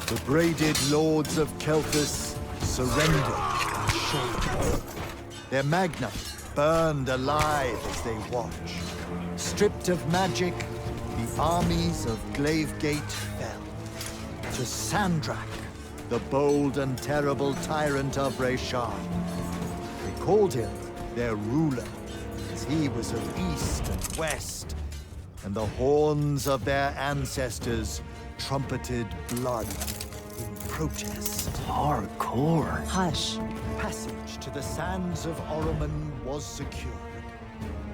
The braided lords of Kelthus surrendered our shoulders. Their magna burned alive as they watch. Stripped of magic, the armies of Glavegate fell. To Sandrak, the bold and terrible tyrant of Reshar. They called him their ruler, as he was of east and west, and the horns of their ancestors trumpeted blood in protest. Hardcore. Hush. Passage to the sands of Oromon was secured.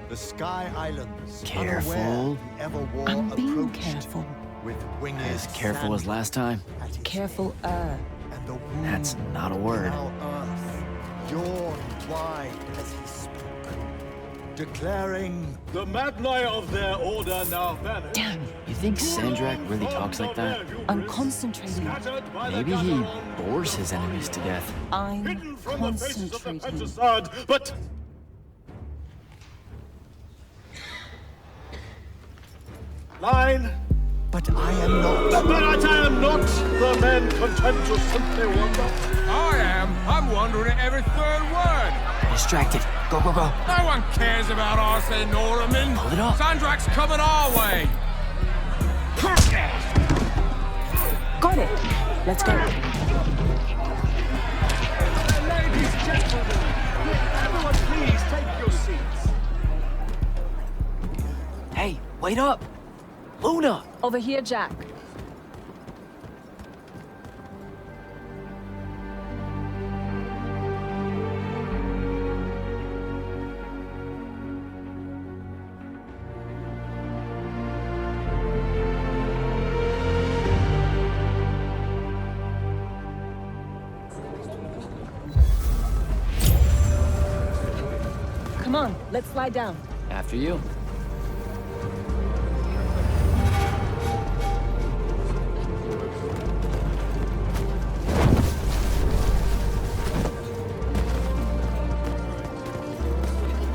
The Sky Islands, Careful. unaware the Everwar I'm being approached careful. with winged As careful as sand last time. at his Careful, head. And the wound That's not a word. in our earth yawned wide as he spoke, declaring, The Magni of their order now vanish. Damn, You think Sandrak really talks like that? I'm concentrating. Maybe he bores his enemies to death. I'm Hidden from the faces of the concentrating. Pentasad, but... Line. but I am not. But I am not the men content to simply wonder. I am. I'm wondering every third word. Distracted. Go, go, go. No one cares about us in Norman. Hold it up. Sandrak's coming our way. Got it. Let's go. Ladies, gentlemen, everyone please take your seats. Hey, wait up. Luna. Over here, Jack. Come on, let's slide down. After you.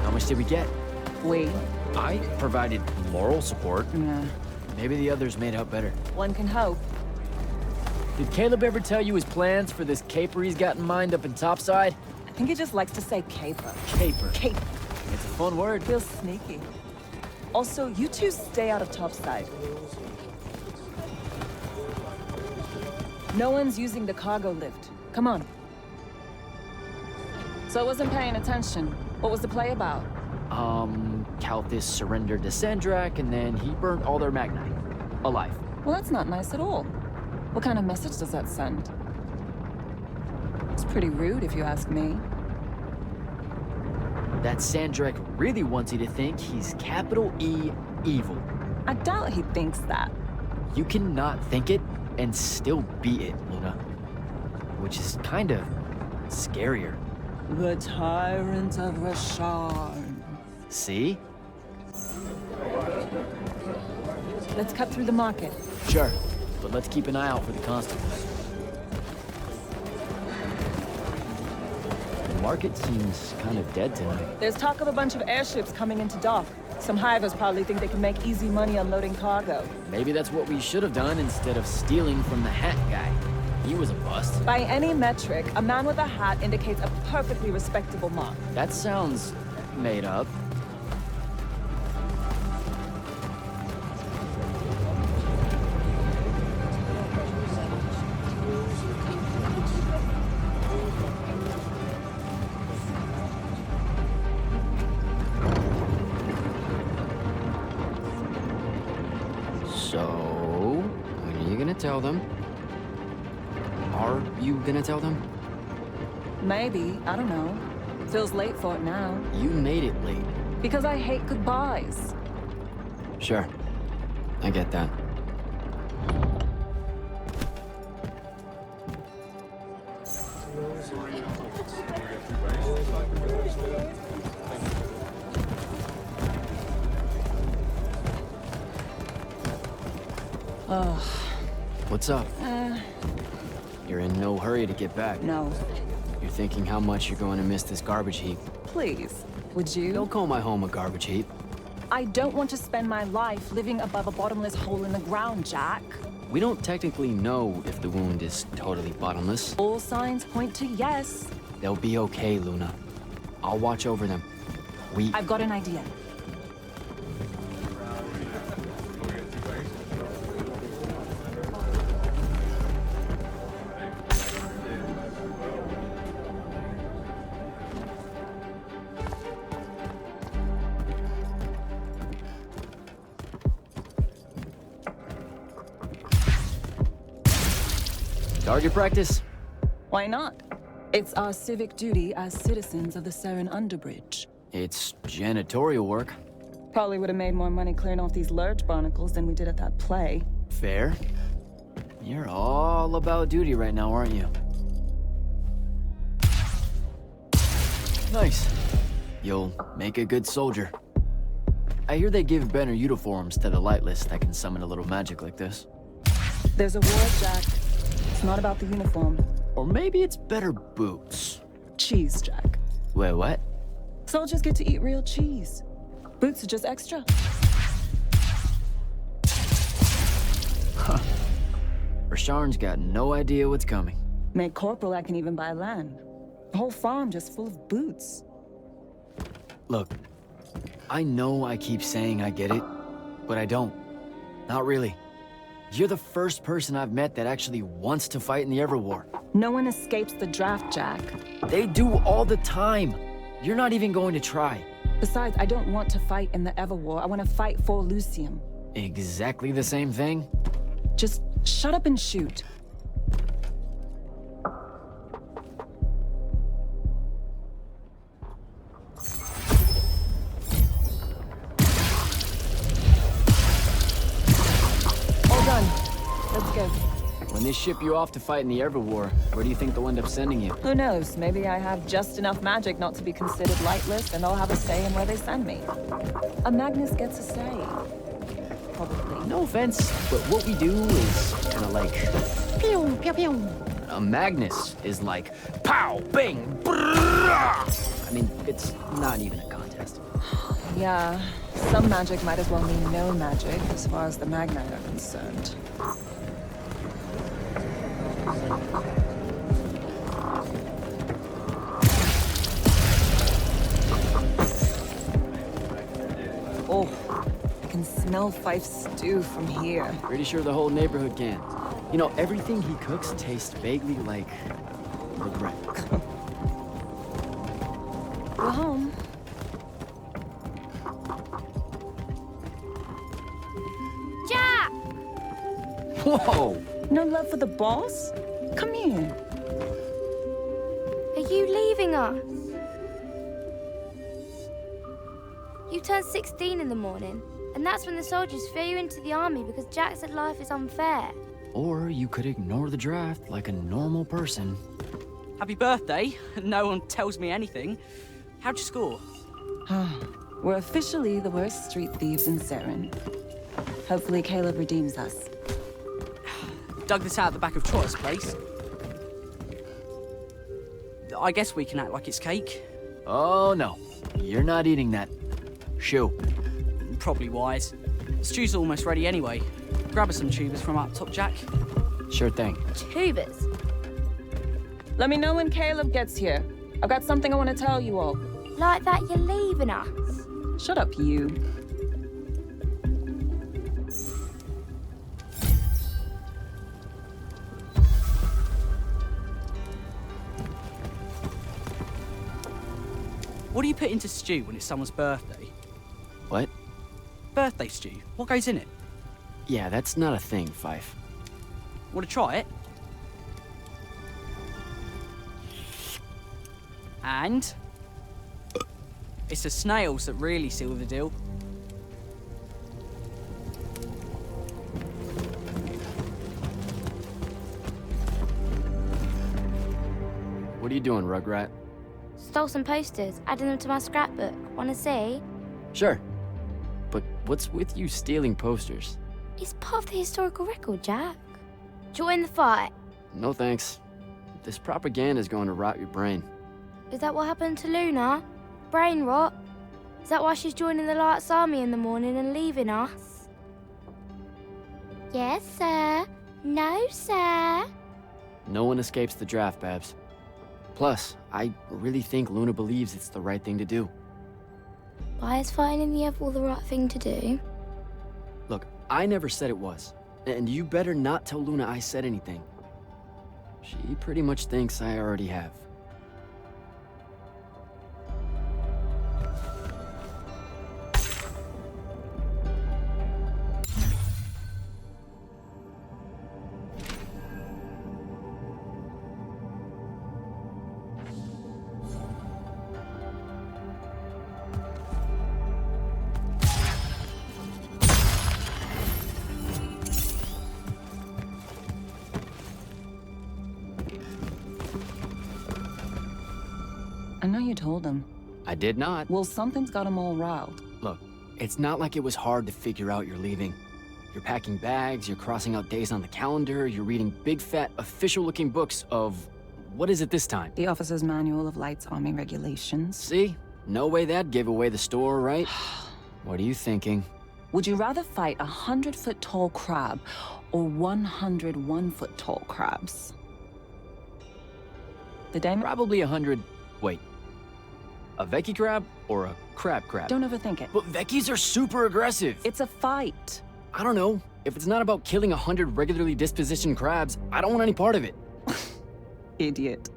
How much did we get? We. I provided moral support. Yeah. Maybe the others made out better. One can hope. Did Caleb ever tell you his plans for this caper he's got in mind up in Topside? I think he just likes to say caper. Caper. Caper. It's a fun word. Feels sneaky. Also, you two stay out of Topside. No one's using the cargo lift. Come on. So I wasn't paying attention. What was the play about? Kalthus surrendered to Sandrak, and then he burnt all their Magni. Alive. Well, that's not nice at all. What kind of message does that send? It's pretty rude, if you ask me. That Sandrak really wants you to think he's capital E evil. I doubt he thinks that. You cannot think it and still be it, Luna. Which is kind of scarier. The tyrant of Reshar. See? Let's cut through the market. Sure, but let's keep an eye out for the constables. The market seems kind of dead tonight. There's talk of a bunch of airships coming into dock. Some hivers probably think they can make easy money unloading cargo. Maybe that's what we should have done instead of stealing from the hat guy. He was a bust. By any metric, a man with a hat indicates a perfectly respectable mark. That sounds made up. So, when are you gonna tell them? Are you gonna tell them? Maybe, I don't know. Feels late for it now. You made it late. Because I hate goodbyes. Sure. I get that. Ugh. What's up? You're in no hurry to get back. No. You're thinking how much you're going to miss this garbage heap. Please, would you? Don't call my home a garbage heap. I don't want to spend my life living above a bottomless hole in the ground, Jack. We don't technically know if the wound is totally bottomless. All signs point to yes. They'll be okay, Luna. I'll watch over them. I've got an idea. Target practice? Why not? It's our civic duty as citizens of the Seren Underbridge. It's janitorial work. Probably would have made more money clearing off these lurch barnacles than we did at that play. Fair. You're all about duty right now, aren't you? Nice. You'll make a good soldier. I hear they give better uniforms to the Lightless that can summon a little magic like this. There's a war, Jack. It's not about the uniform. Or maybe it's better boots. Cheese, Jack. Wait, what? Soldiers get to eat real cheese. Boots are just extra. Rasharn's got no idea what's coming. Made corporal, I can even buy land. The whole farm just full of boots. Look, I know I keep saying I get it, but I don't. Not really. You're the first person I've met that actually wants to fight in the Everwar. No one escapes the draft, Jack. They do all the time. You're not even going to try. Besides, I don't want to fight in the Everwar. I want to fight for Lucium. Exactly the same thing? Just shut up and shoot. All done. Let's go. When they ship you off to fight in the Everwar, where do you think they'll end up sending you? Who knows? Maybe I have just enough magic not to be considered lightless, and I'll have a say in where they send me. A Magnus gets a say. Probably. No offense, but what we do is kind of like... Pew, pew, pew. A Magnus is like... Pow! Bang! Brrrah! I mean, it's not even a contest. Yeah, some magic might as well mean no magic, as far as the Magnite are concerned. Oh, I can smell Fife's stew from here. Pretty sure the whole neighborhood can. You know, everything he cooks tastes vaguely like... regret. We're home. Jack! Whoa! No love for the boss? Come here. Are you leaving us? You turned 16 in the morning, and that's when the soldiers threw you into the army because Jack said life is unfair. Or you could ignore the draft like a normal person. Happy birthday. No one tells me anything. How'd you score? We're officially the worst street thieves in Seren. Hopefully Caleb redeems us. Dug this out at the back of Trotter's place. I guess we can act like it's cake. Oh no, you're not eating that. Shoo. Probably wise. Stew's almost ready anyway. Grab us some tubers from up top, Jack. Sure thing. Tubers. Let me know when Caleb gets here. I've got something I want to tell you all. Like that you're leaving us. Shut up, you. What do you put into stew when it's someone's birthday? What? Birthday stew. What goes in it? Yeah, that's not a thing, Fife. Want to try it? And... it's the snails that really seal the deal. What are you doing, Rugrat? Stole some posters, added them to my scrapbook. Wanna see? Sure. But what's with you stealing posters? It's part of the historical record, Jack. Join the fight. No thanks. This propaganda's going to rot your brain. Is that what happened to Luna? Brain rot? Is that why she's joining the Light's Army in the morning and leaving us? Yes, sir. No, sir. No one escapes the draft, Babs. Plus, I really think Luna believes it's the right thing to do. Why is fighting in the Everwall the right thing to do? Look, I never said it was. And you better not tell Luna I said anything. She pretty much thinks I already have. I know you told him. I did not. Well, something's got him all riled. Look, it's not like it was hard to figure out you're leaving. You're packing bags, you're crossing out days on the calendar, you're reading big fat official-looking books of... what is it this time? The Officer's Manual of Light's Army Regulations. See? No way that gave away the store, right? What are you thinking? Would you rather fight 100-foot tall crab or 101-foot tall crabs? The Daemon... Probably 100... Wait. A Vecchi crab or a crab crab? Don't overthink it. But Vecchis are super aggressive. It's a fight. I don't know. If it's not about killing 100 regularly dispositioned crabs, I don't want any part of it. Idiot.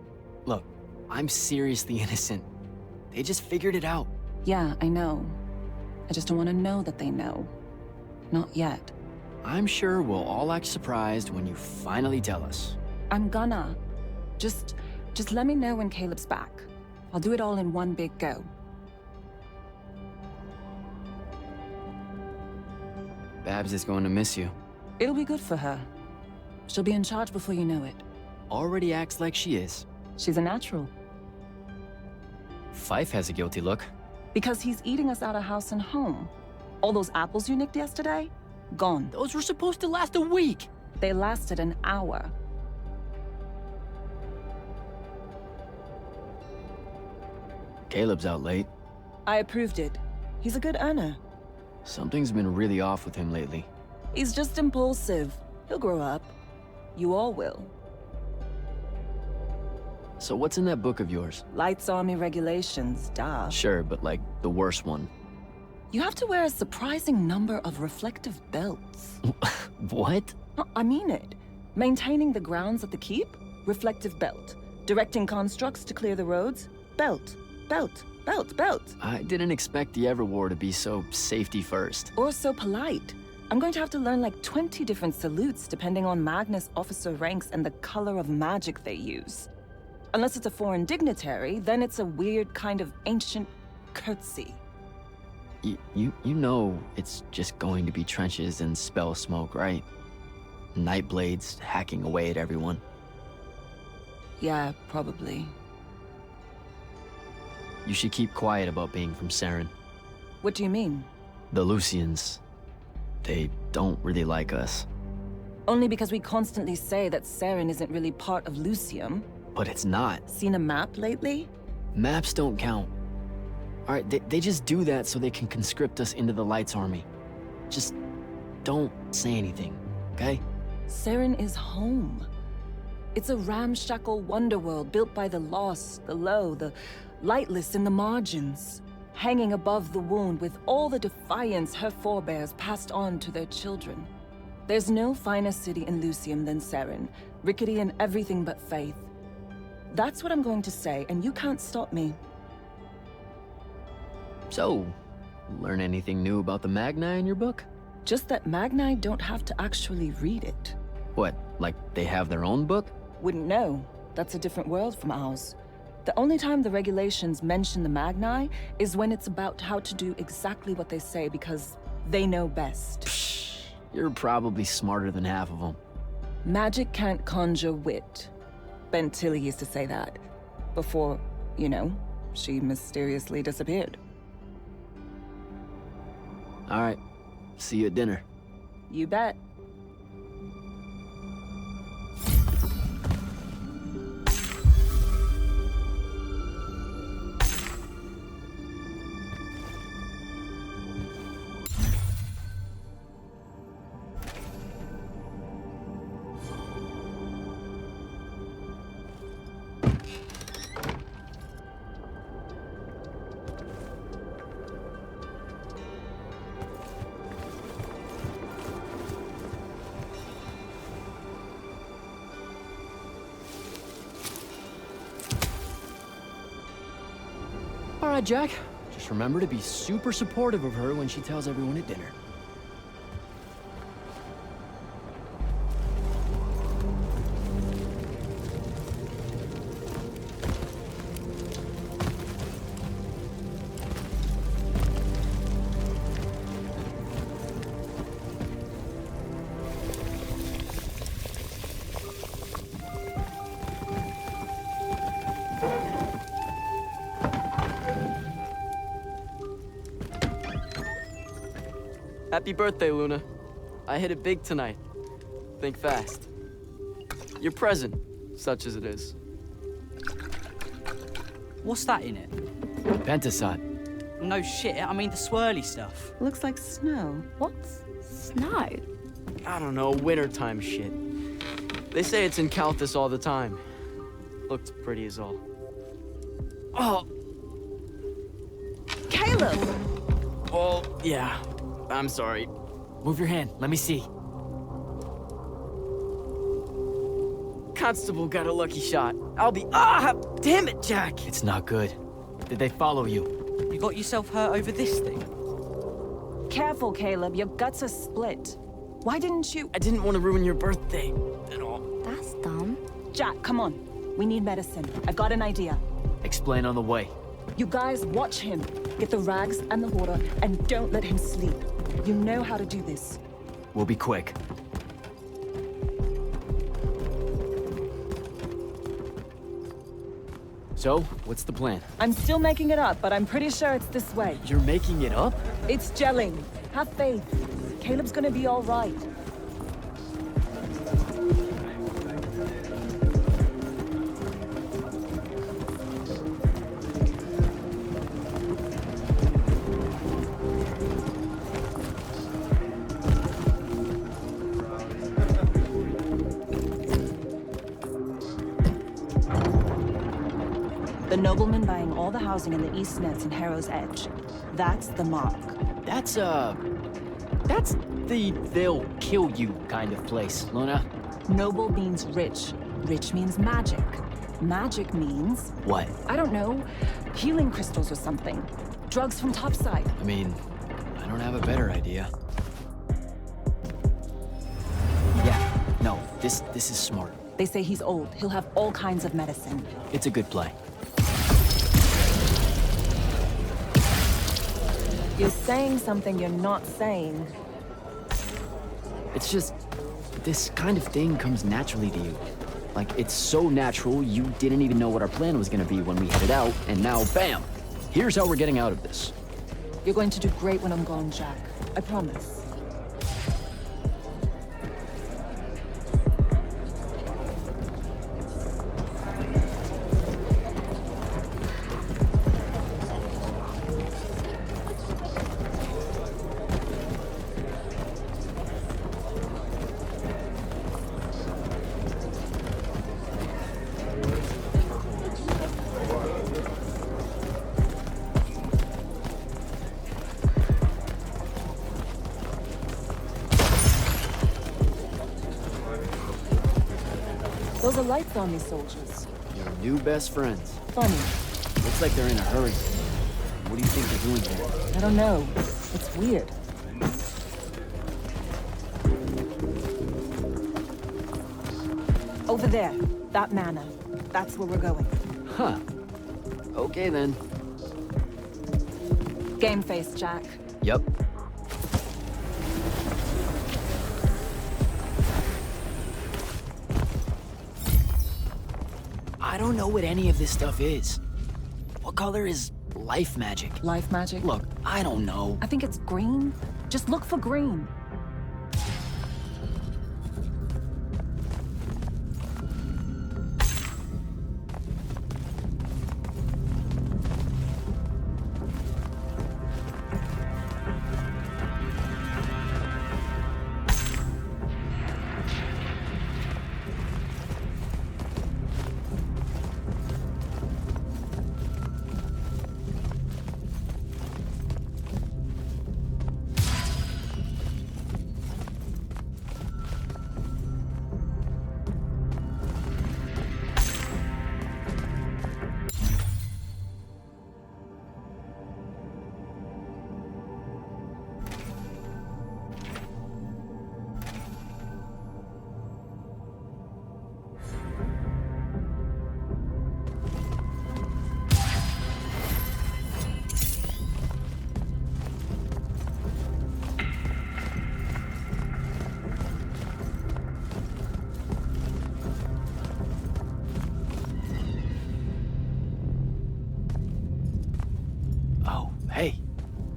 Look, I'm seriously innocent. They just figured it out. Yeah, I know. I just don't want to know that they know. Not yet. I'm sure we'll all act surprised when you finally tell us. I'm gonna. Just let me know when Caleb's back. I'll do it all in one big go. Babs is going to miss you. It'll be good for her. She'll be in charge before you know it. Already acts like she is. She's a natural. Fife has a guilty look. Because he's eating us out of house and home. All those apples you nicked yesterday? Gone. Those were supposed to last a week. They lasted an hour. Caleb's out late. I approved it. He's a good earner. Something's been really off with him lately. He's just impulsive. He'll grow up. You all will. So what's in that book of yours? Light's Army Regulations, duh. Sure, but like the worst one. You have to wear a surprising number of reflective belts. What? I mean it. Maintaining the grounds of the keep? Reflective belt. Directing constructs to clear the roads? Belt. Belt. Belt. Belt. I didn't expect the Everwar to be so safety first. Or so polite. I'm going to have to learn like 20 different salutes depending on Magnus officer ranks and the color of magic they use. Unless it's a foreign dignitary, then it's a weird kind of ancient curtsy. You know it's just going to be trenches and spell smoke, right? Nightblades hacking away at everyone. Yeah, probably. You should keep quiet about being from Saren. What do you mean? The Lucians, they don't really like us. Only because we constantly say that Saren isn't really part of Lucium. But it's not. Seen a map lately? Maps don't count. All right, they just do that so they can conscript us into the Light's Army. Just don't say anything, okay? Saren is home. It's a ramshackle wonderworld built by the lost, the low, the lightless in the margins, hanging above the wound with all the defiance her forebears passed on to their children. There's no finer city in Lucium than Saren, rickety in everything but faith. That's what I'm going to say, and you can't stop me. So, learn anything new about the Magni in your book? Just that Magni don't have to actually read it. What, like they have their own book? Wouldn't know. That's a different world from ours. The only time the regulations mention the Magni is when it's about how to do exactly what they say because they know best. Psh, you're probably smarter than half of them. Magic can't conjure wit. Ben Tilly used to say that. Before, you know, she mysteriously disappeared. All right, see you at dinner. You bet. right, Jack. Just remember to be super supportive of her when she tells everyone at dinner. Happy birthday, Luna. I hit it big tonight. Think fast. Your present, such as it is. What's that in it? Pentasod. No shit, I mean the swirly stuff. Looks like snow. What's snow? I don't know, wintertime shit. They say it's in Calthus all the time. Looked pretty as all. Oh! Caleb! Well, yeah. I'm sorry. Move your hand. Let me see. Constable got a lucky shot. I'll be— Ah! Damn it, Jack! It's not good. Did they follow you? You got yourself hurt over this thing? Careful, Caleb. Your guts are split. Why didn't you— I didn't want to ruin your birthday at all. That's dumb. Jack, come on. We need medicine. I've got an idea. Explain on the way. You guys watch him. Get the rags and the water, and don't let him sleep. You know how to do this. We'll be quick. So, what's the plan? I'm still making it up, but I'm pretty sure it's this way. You're making it up? It's gelling. Have faith. Caleb's gonna be all right. The nobleman buying all the housing in the East Nets and Harrow's Edge. That's the mark. That's the they'll kill you kind of place, Luna. Noble means rich. Rich means magic. Magic means, What? I don't know, healing crystals or something. Drugs from topside. I mean, I don't have a better idea. Yeah, no, this is smart. They say he's old. He'll have all kinds of medicine. It's a good play. You're saying something you're not saying. It's just, this kind of thing comes naturally to you. Like, it's so natural, you didn't even know what our plan was gonna be when we headed out, and now, bam! Here's how we're getting out of this. You're going to do great when I'm gone, Jack. I promise. Those are Lights Army soldiers. Your new best friends. Funny. Looks like they're in a hurry. What do you think they're doing here? I don't know. It's weird. Over there. That manor. That's where we're going. Huh. Okay then. Game face, Jack. Yep. I don't know what any of this stuff is. What color is life magic? Life magic? Look, I don't know. I think it's green. Just look for green.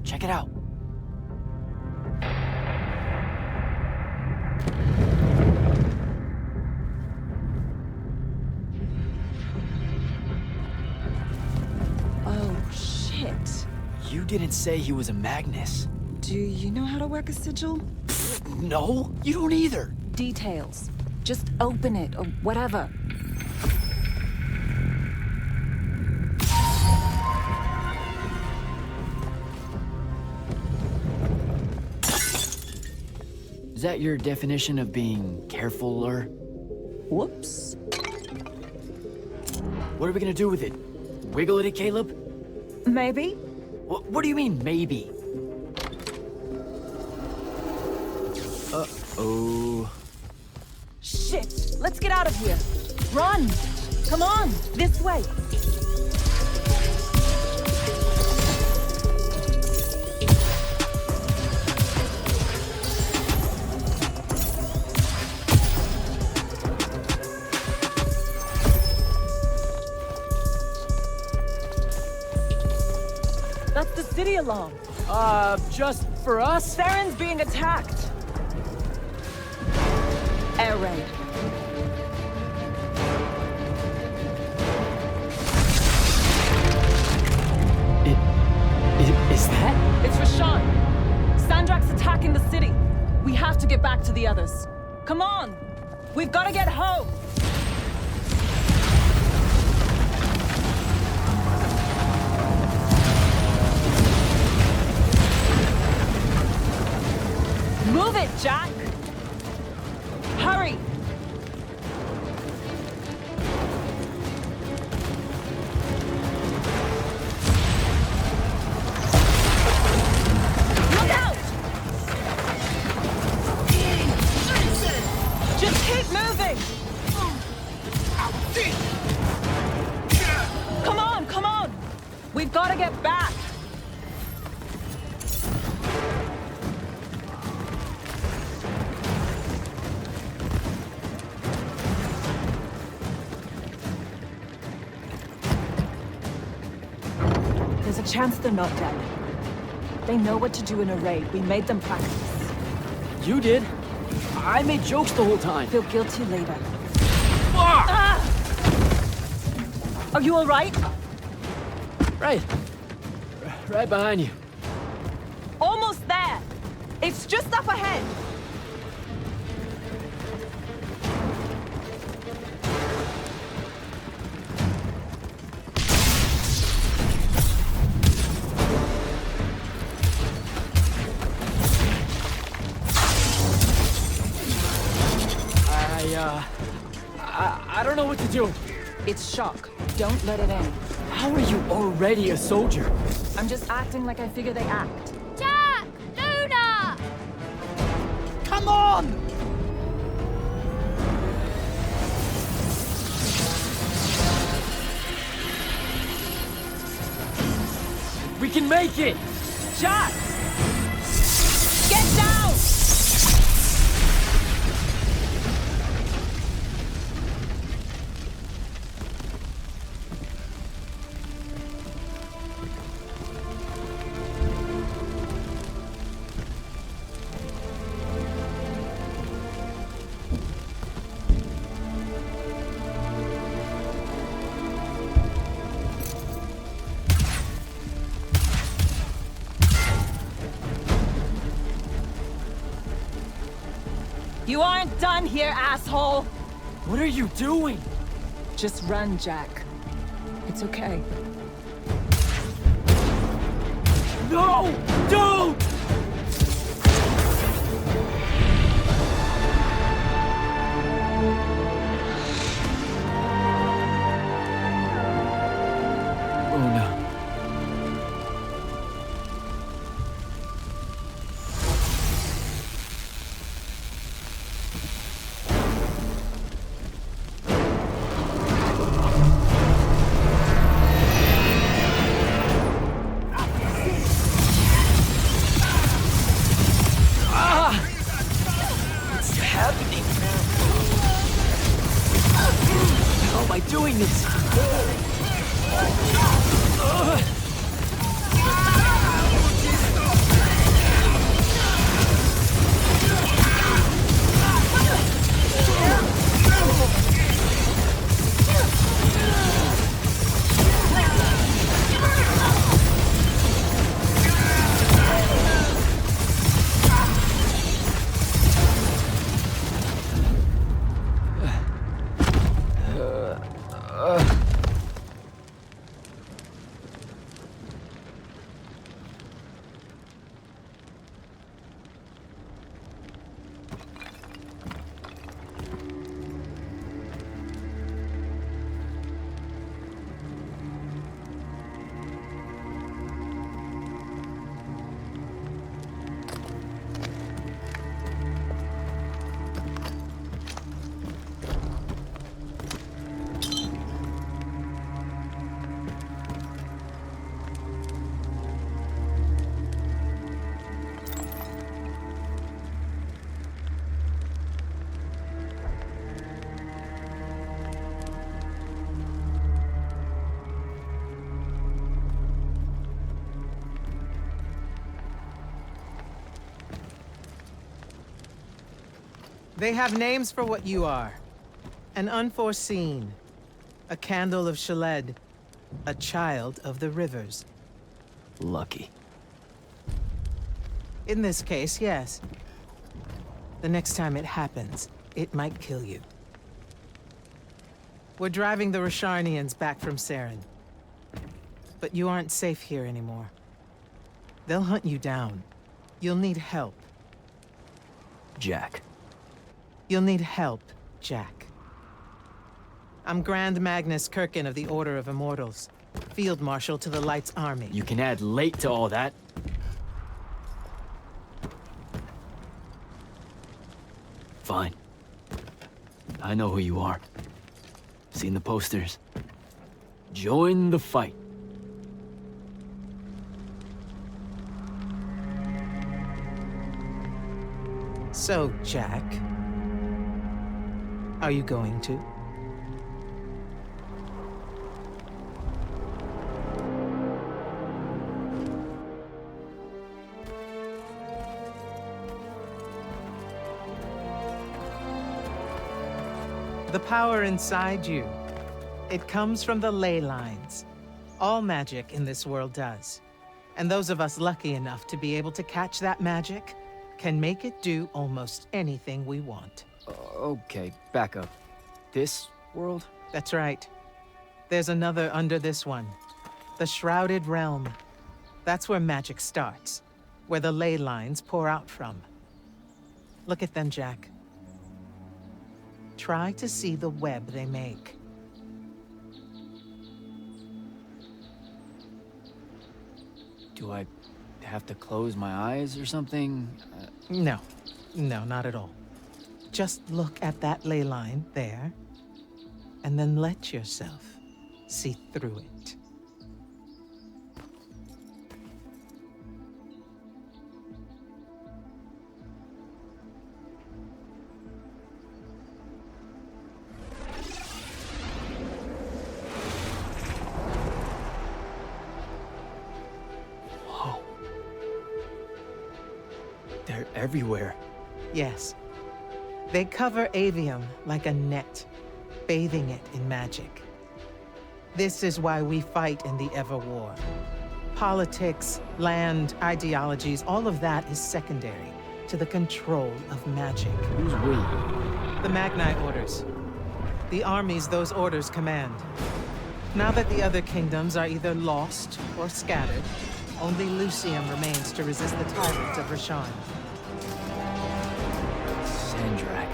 Check it out. Oh, shit. You didn't say he was a Magnus. Do you know how to work a sigil? No, you don't either. Details. Just open it, or whatever. Is that your definition of being carefuler? Whoops. What are we gonna do with it? Wiggle it at Caleb? Maybe? What do you mean, maybe? Uh-oh. Shit! Let's get out of here! Run! Come on! This way! That's the city alarm. Just for us? Theron's being attacked. Air raid. Is that? It's Rashawn. Sandrak's attacking the city. We have to get back to the others. Come on! We've got to get home! Move it, Jack! Hurry! Look out! Just keep moving! Come on, come on! We've got to get back! There's a chance they're not dead. They know what to do in a raid. We made them practice. You did. I made jokes the whole time. Feel guilty later. Ah! Are you all right? Right. Right behind you. Almost there. It's just up ahead. I don't know what to do. It's shock. Don't let it in. How are you already a soldier? I'm just acting like I figure they act. Jack! Luna! Come on! We can make it! Jack! Get down! You aren't done here, asshole! What are you doing? Just run, Jack. It's okay. No! Don't! Oh no. How am I doing this? They have names for what you are. An unforeseen, a candle of Shaled, a child of the rivers. Lucky. In this case, yes. The next time it happens, it might kill you. We're driving the Rasharnians back from Saren. But you aren't safe here anymore. They'll hunt you down. You'll need help. Jack. You'll need help, Jack. I'm Grand Magnus Kirkin of the Order of Immortals, Field Marshal to the Light's Army. You can add late to all that. Fine. I know who you are. Seen the posters. Join the fight. So, Jack, are you going to? The power inside you, it comes from the ley lines. All magic in this world does. And those of us lucky enough to be able to catch that magic can make it do almost anything we want. Okay, back up. This world? That's right. There's another under this one. The Shrouded Realm. That's where magic starts. Where the ley lines pour out from. Look at them, Jack. Try to see the web they make. Do I have to close my eyes or something? No. No, not at all. Just look at that ley line there, and then let yourself see through it. They're everywhere. Yes. They cover Aveum like a net, bathing it in magic. This is why we fight in the Everwar. Politics, land, ideologies, all of that is secondary to the control of magic. Who's we? The Magni orders. The armies those orders command. Now that the other kingdoms are either lost or scattered, only Lucium remains to resist the tyrant of Rasharn. Sandrak.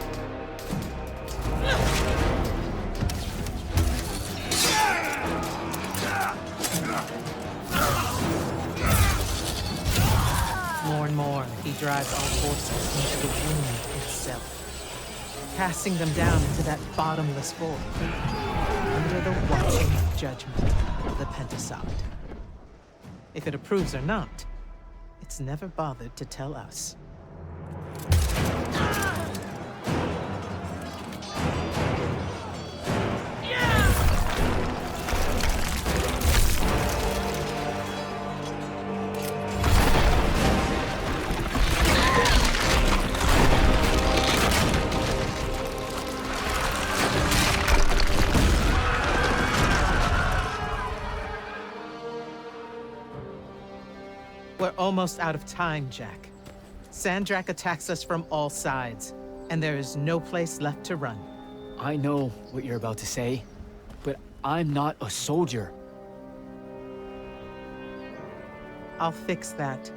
More and more, he drives our forces into the womb itself, casting them down into that bottomless void, under the watching judgment of the Pentasod. If it approves or not, it's never bothered to tell us. We're almost out of time, Jack. Sandrak attacks us from all sides, and there is no place left to run. I know what you're about to say, but I'm not a soldier. I'll fix that.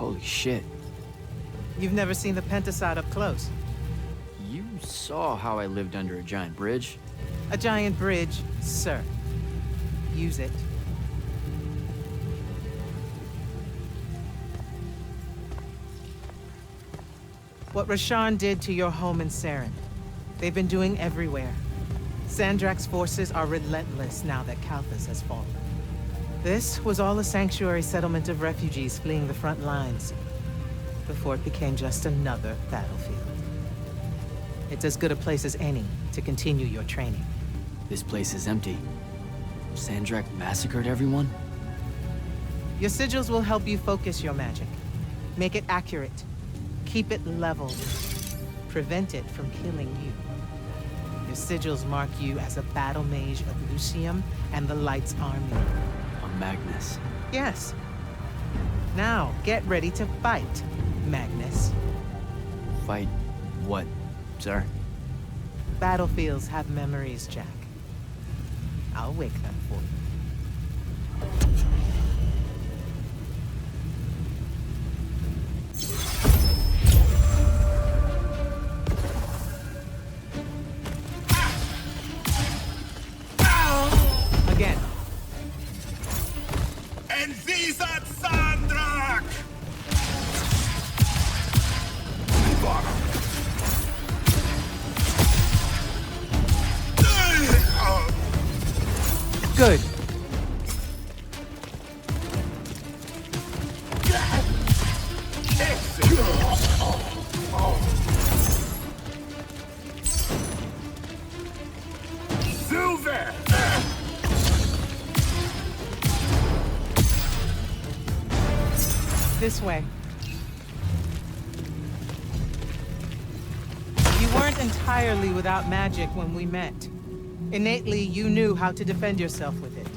Holy shit. You've never seen the Pentasod up close. You saw how I lived under a giant bridge. A giant bridge, sir. Use it. What Rasharn did to your home in Saren, they've been doing everywhere. Sandrak's forces are relentless now that Kalthus has fallen. This was all a sanctuary settlement of refugees fleeing the front lines, before it became just another battlefield. It's as good a place as any to continue your training. This place is empty. Sandrak massacred everyone? Your sigils will help you focus your magic. Make it accurate. Keep it level. Prevent it from killing you. Your sigils mark you as a battle mage of Lucium and the Light's army. A Magnus. Yes. Now, get ready to fight, Magnus. Fight what, sir? Battlefields have memories, Jack. I'll wake them for you. Again. And these are Sandrak! Good. Silver! This way. You weren't entirely without magic when we met. Innately, you knew how to defend yourself with it.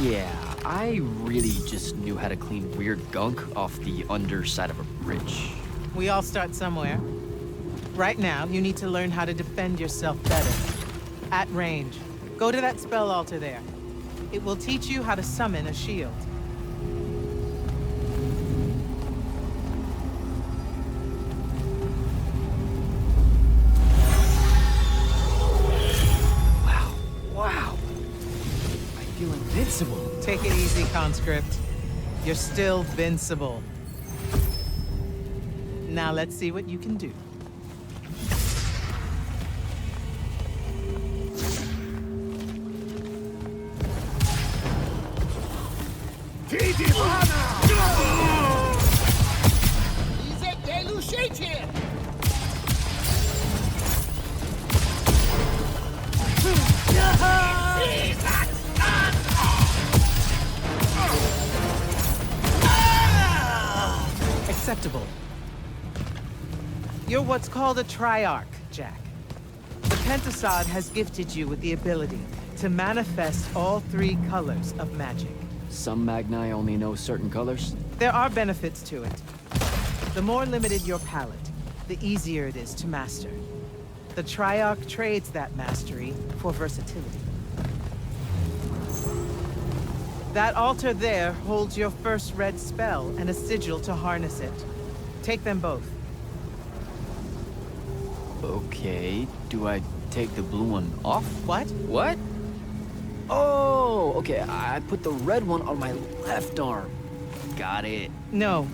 Yeah, I really just knew how to clean weird gunk off the underside of a bridge. We all start somewhere. Right now, you need to learn how to defend yourself better. At range. Go to that spell altar there. It will teach you how to summon a shield. Wow. I feel invincible. Take it easy, conscript. You're still vincible. Now let's see what you can do. Acceptable. You're what's called a triarch, Jack. The Pentasod has gifted you with the ability to manifest all three colors of magic. Some Magni only know certain colors. There are benefits to it. The more limited your palette, the easier it is to master. The Triarch trades that mastery for versatility. That altar there holds your first red spell and a sigil to harness it. Take them both. Okay, do I take the blue one off? What? What? Oh, okay, I put the red one on my left arm. Got it. No.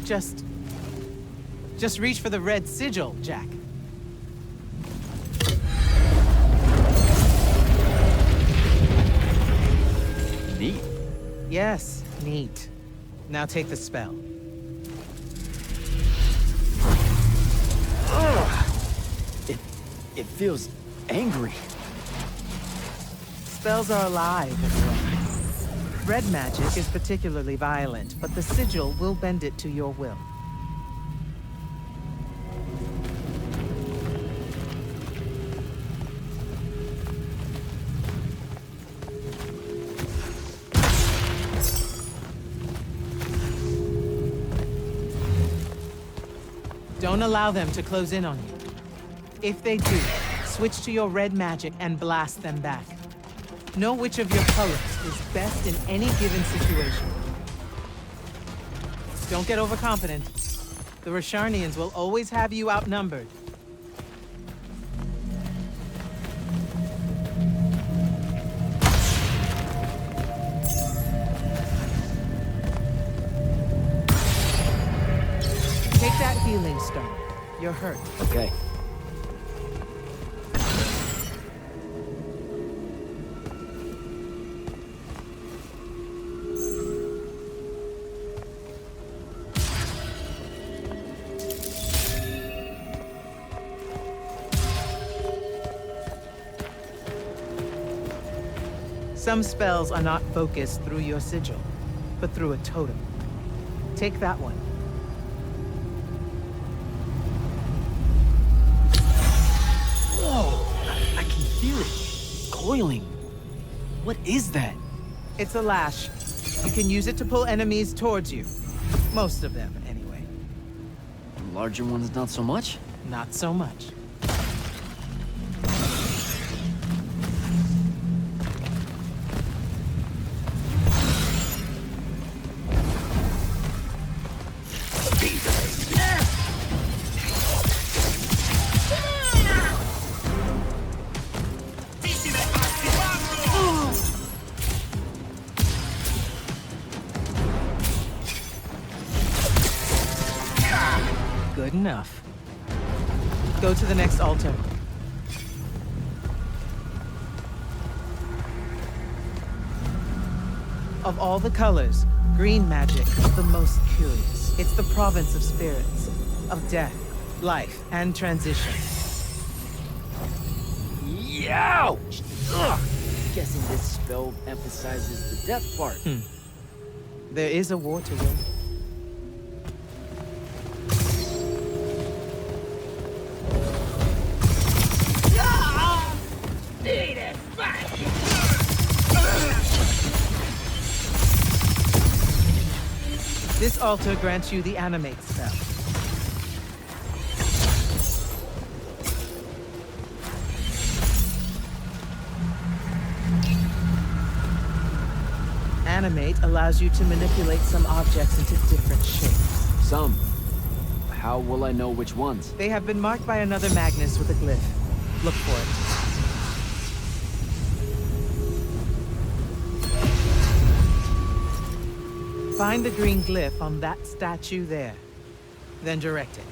Just reach for the red sigil, Jack. Neat. Yes, neat. Now take the spell. It feels angry. Spells are alive, everyone. Red magic is particularly violent, but the sigil will bend it to your will. Don't allow them to close in on you. If they do, switch to your red magic and blast them back. Know which of your colors is best in any given situation. Don't get overconfident. The Rasharnians will always have you outnumbered. Take that healing stone. You're hurt. Okay. Some spells are not focused through your sigil, but through a totem. Take that one. Whoa! I can hear it. Coiling. What is that? It's a lash. You can use it to pull enemies towards you. Most of them, anyway. Larger ones, not so much? Not so much. Good enough. Go to the next altar. Of all the colors, green magic is the most curious. It's the province of spirits, of death, life, and transition. Youch! Ugh! Guessing this spell emphasizes the death part. There is a war to win. This altar grants you the animate spell. Animate allows you to manipulate some objects into different shapes. Some. How will I know which ones? They have been marked by another Magnus with a glyph. Look for it. Find the green glyph on that statue there. Then direct it.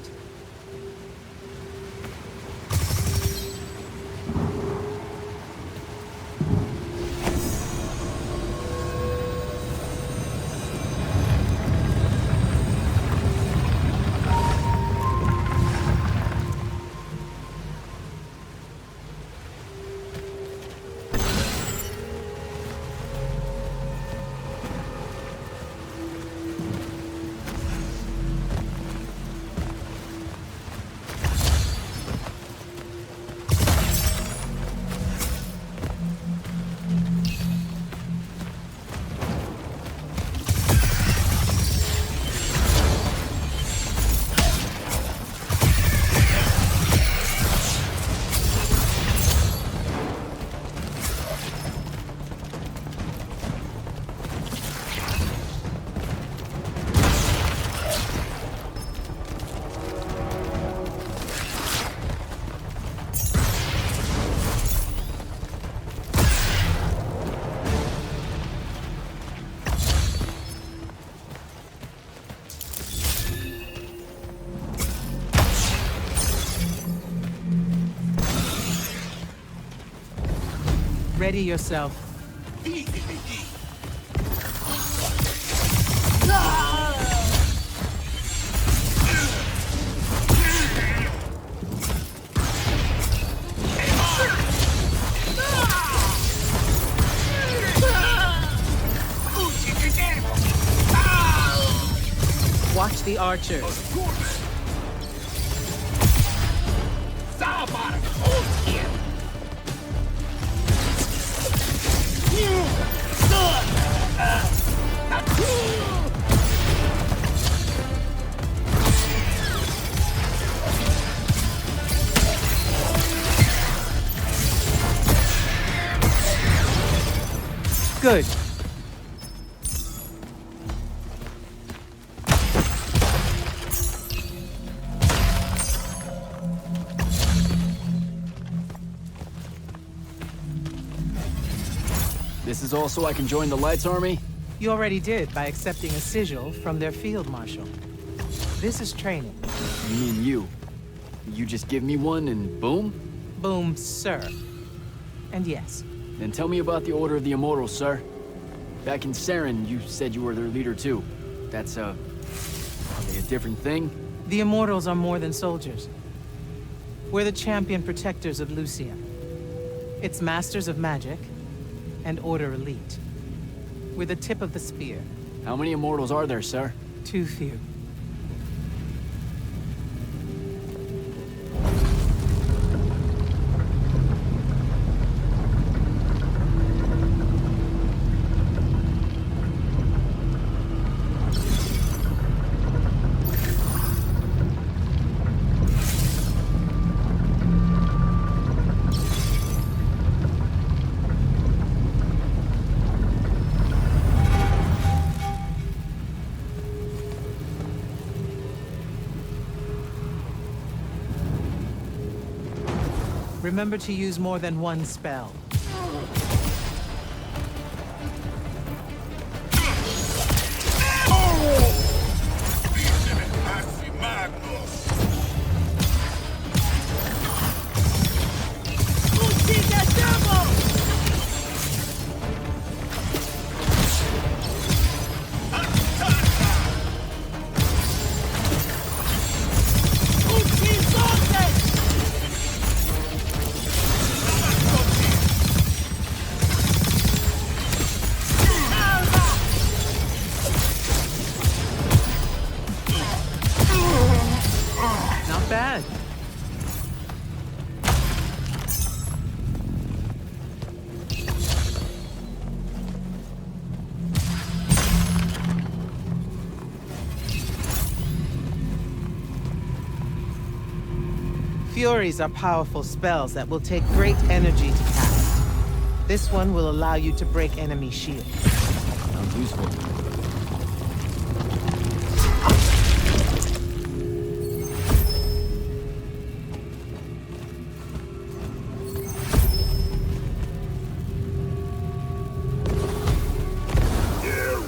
Ready yourself. Watch the archers. Good. This is also I can join the Lights Army? You already did by accepting a sigil from their field marshal. This is training. You mean you? You just give me one and boom? Boom, sir. And yes, Then tell me about the Order of the Immortals, sir. Back in Saren, you said you were their leader too. That's, are they a different thing? the Immortals are more than soldiers. We're the champion protectors of Lucia. It's masters of magic and Order elite. We're the tip of the spear. How many Immortals are there, sir? Too few. Remember to use more than one spell. Not bad. Furies are powerful spells that will take great energy to cast. This one will allow you to break enemy shields. Sounds useful.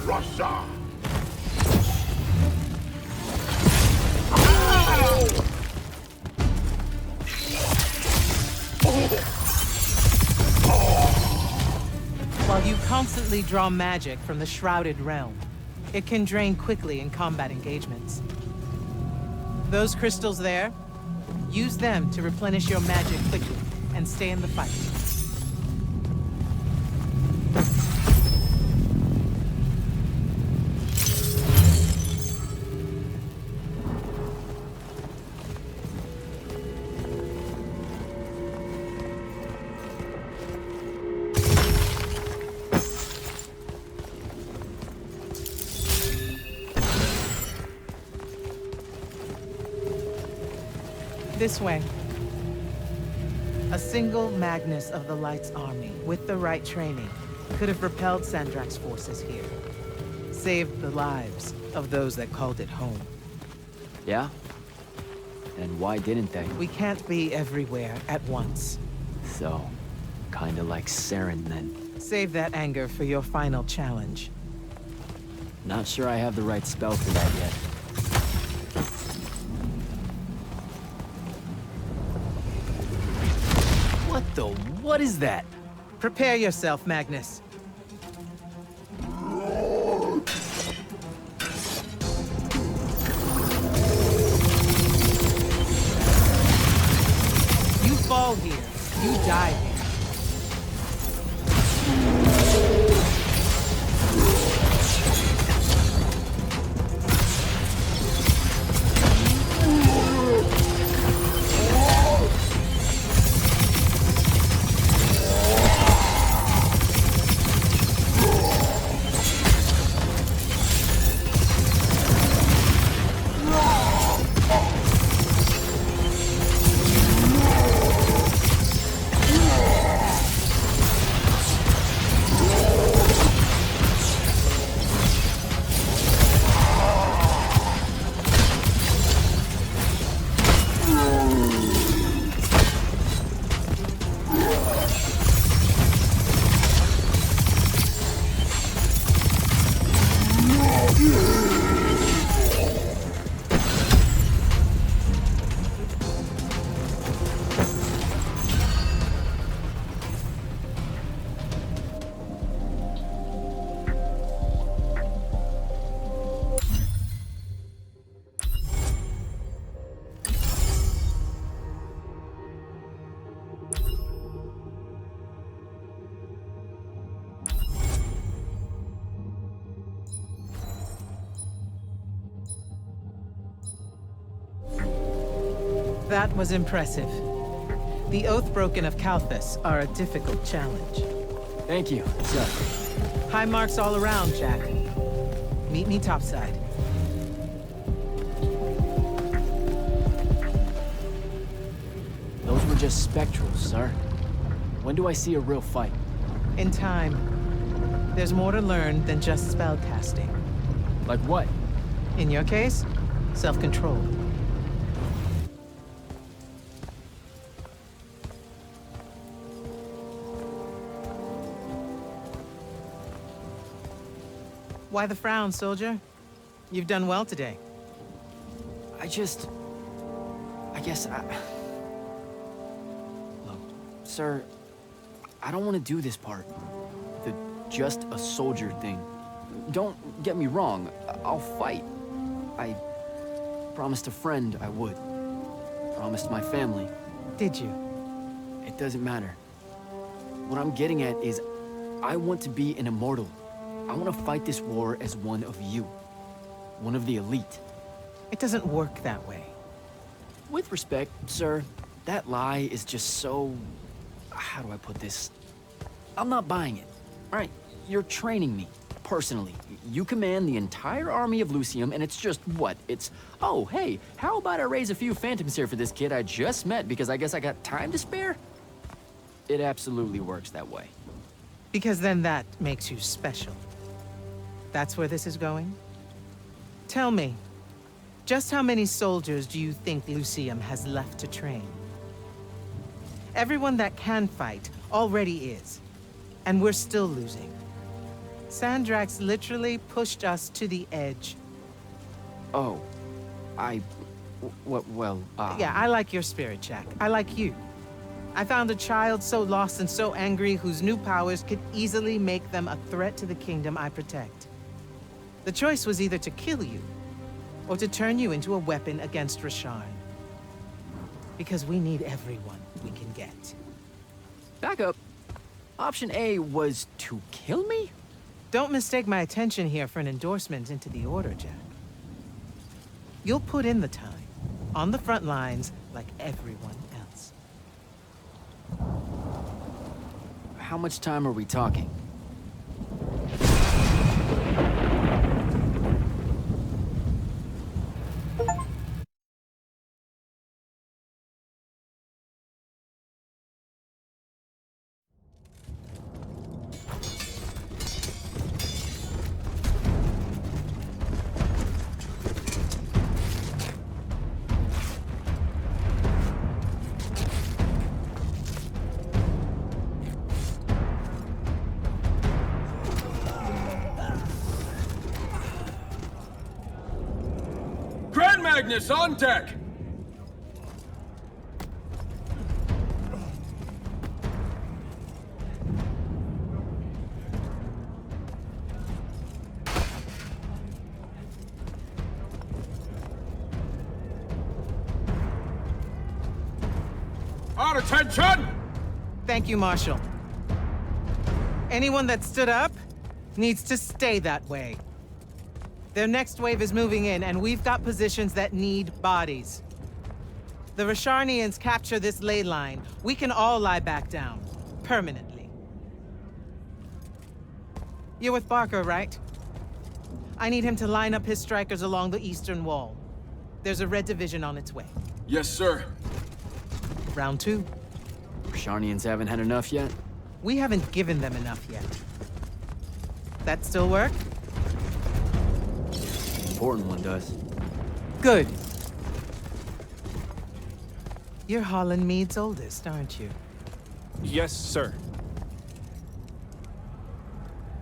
Russia! While you constantly draw magic from the Shrouded Realm, it can drain quickly in combat engagements. Those crystals there, use them to replenish your magic quickly and stay in the fight. This way. A single Magnus of the Light's army, with the right training, could have repelled Sandrak's forces here. Saved the lives of those that called it home. Yeah? And why didn't they? We can't be everywhere at once. So, kinda like Saren then. Save that anger for your final challenge. Not sure I have the right spell for that yet. What is that? Prepare yourself, Magnus. You fall here, you die here. That was impressive. The Oathbroken of Kalthus are a difficult challenge. Thank you, sir. High marks all around, Jack. Meet me topside. Those were just spectrals, sir. When do I see a real fight? In time. There's more to learn than just spell casting. Like what? In your case, self-control. Why the frown, soldier? You've done well today. I guess Look, sir, I don't want to do this part. The just a soldier thing. Don't get me wrong, I'll fight. I promised a friend I would. Promised my family. Did you? It doesn't matter. What I'm getting at is, I want to be an immortal. I want to fight this war as one of you. One of the elite. It doesn't work that way. With respect, sir, that lie is just so... How do I put this? I'm not buying it. All right, you're training me, personally. You command the entire army of Lucium, and it's just what? It's, oh, hey, how about I raise a few phantoms here for this kid I just met because I guess I got time to spare? It absolutely works that way. Because then that makes you special. That's where this is going? Tell me, just how many soldiers do you think Lucium has left to train? Everyone that can fight already is, and we're still losing. Sandrax literally pushed us to the edge. Oh, Yeah, I like your spirit, Jack. I like you. I found a child so lost and so angry whose new powers could easily make them a threat to the kingdom I protect. The choice was either to kill you, or to turn you into a weapon against Rasharn. Because we need everyone we can get. back up. Option A was to kill me? Don't mistake my attention here for an endorsement into the Order, Jack. You'll put in the time, on the front lines, like everyone else. How much time are we talking? Magnus on deck! Our attention! Thank you, Marshal. Anyone that stood up needs to stay that way. Their next wave is moving in, and we've got positions that need bodies. The Rasharnians capture this ley line, we can all lie back down. Permanently. You're with Barker, right? I need him to line up his strikers along the eastern wall. There's a red division on its way. Yes, sir. Round 2. Rasharnians haven't had enough yet? We haven't given them enough yet. That still work? Important one does. Good. You're Holland Mead's oldest, aren't you? Yes, sir.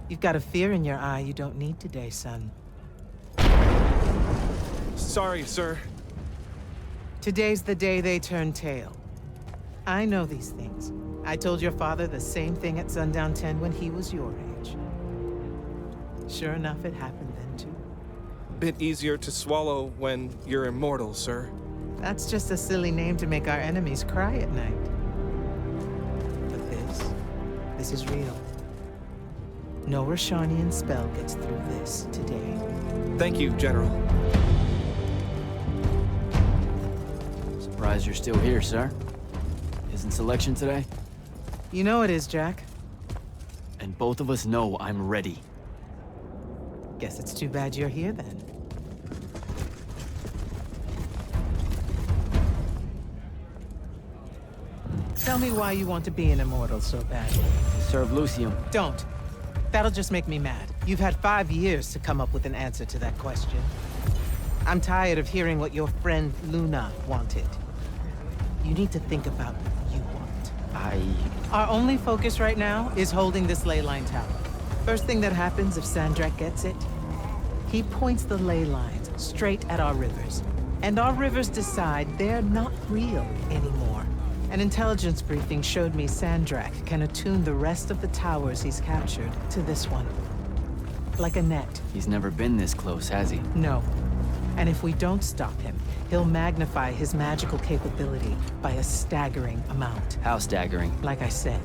You've got a fear in your eye you don't need today, son. Sorry, sir. Today's the day they turn tail. I know these things. I told your father the same thing at Sundown 10 when he was your age. Sure enough, it happened then too. Bit easier to swallow when you're immortal, sir. That's just a silly name to make our enemies cry at night. But this is real. No Rashanian spell gets through this today. Thank you, General. Surprised you're still here, sir. Isn't selection today? You know it is, Jack. And both of us know I'm ready. Guess it's too bad you're here then. Tell me why you want to be an immortal so badly. Serve Lucium. Don't. That'll just make me mad. You've had 5 years to come up with an answer to that question. I'm tired of hearing what your friend Luna wanted. You need to think about what you want. Our only focus right now is holding this ley line tower. First thing that happens if Sandrak gets it, he points the ley lines straight at our rivers. And our rivers decide they're not real anymore. An intelligence briefing showed me Sandrak can attune the rest of the towers he's captured to this one. Like a net. He's never been this close, has he? No. And if we don't stop him, he'll magnify his magical capability by a staggering amount. How staggering? Like I said,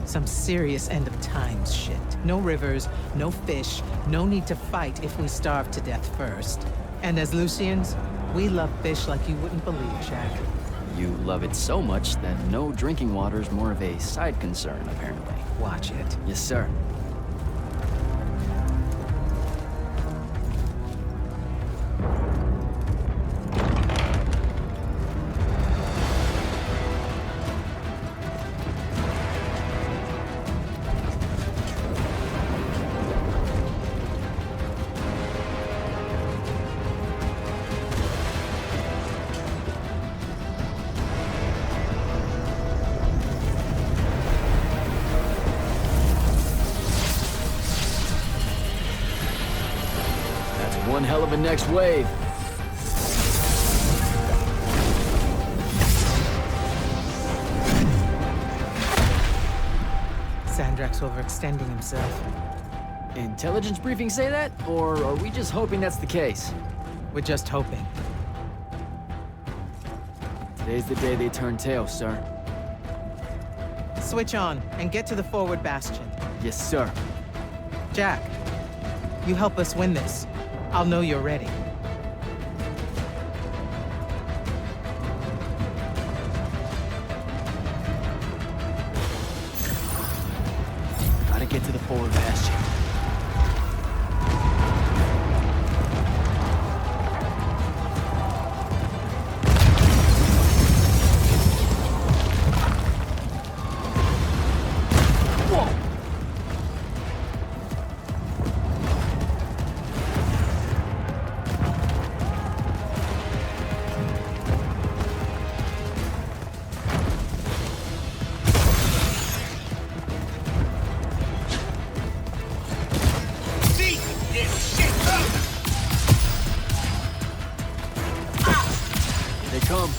some serious end of times shit. No rivers, no fish, no need to fight if we starve to death first. And as Lucians, we love fish like you wouldn't believe, Jack. You love it so much that no drinking water is more of a side concern, apparently. Watch it. Yes, sir. One hell of a next wave. Sandrak's overextending himself. Intelligence briefings say that? Or are we just hoping that's the case? We're just hoping. Today's the day they turn tail, sir. Switch on and get to the forward bastion. Yes, sir. Jack, you help us win this. I'll know you're ready. Gotta get to the forward bastion. They come.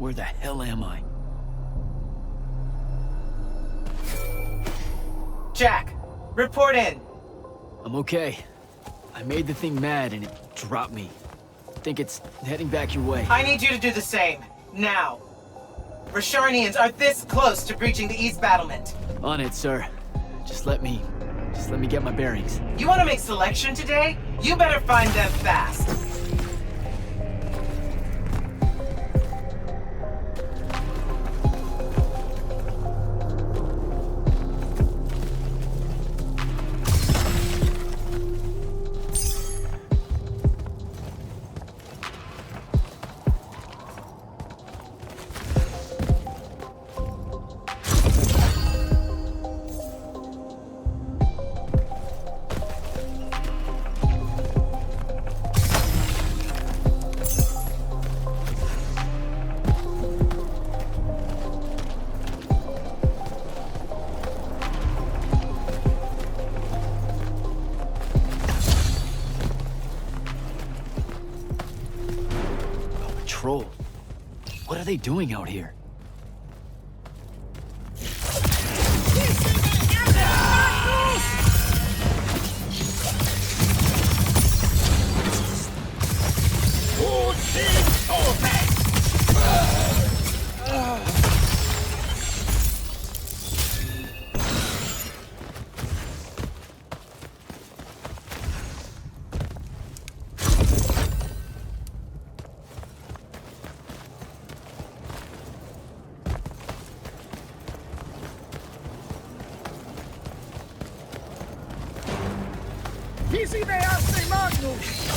Where the hell am I? Jack, report in. I'm okay. I made the thing mad and it dropped me. Think it's heading back your way. I need you to do the same, now. Rasharnians are this close to breaching the East battlement. On it, sir. Just let me get my bearings. You want to make selection today? You better find them fast. Troll. What are they doing out here? Easy they hace Magnus!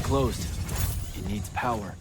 Closed. It needs power.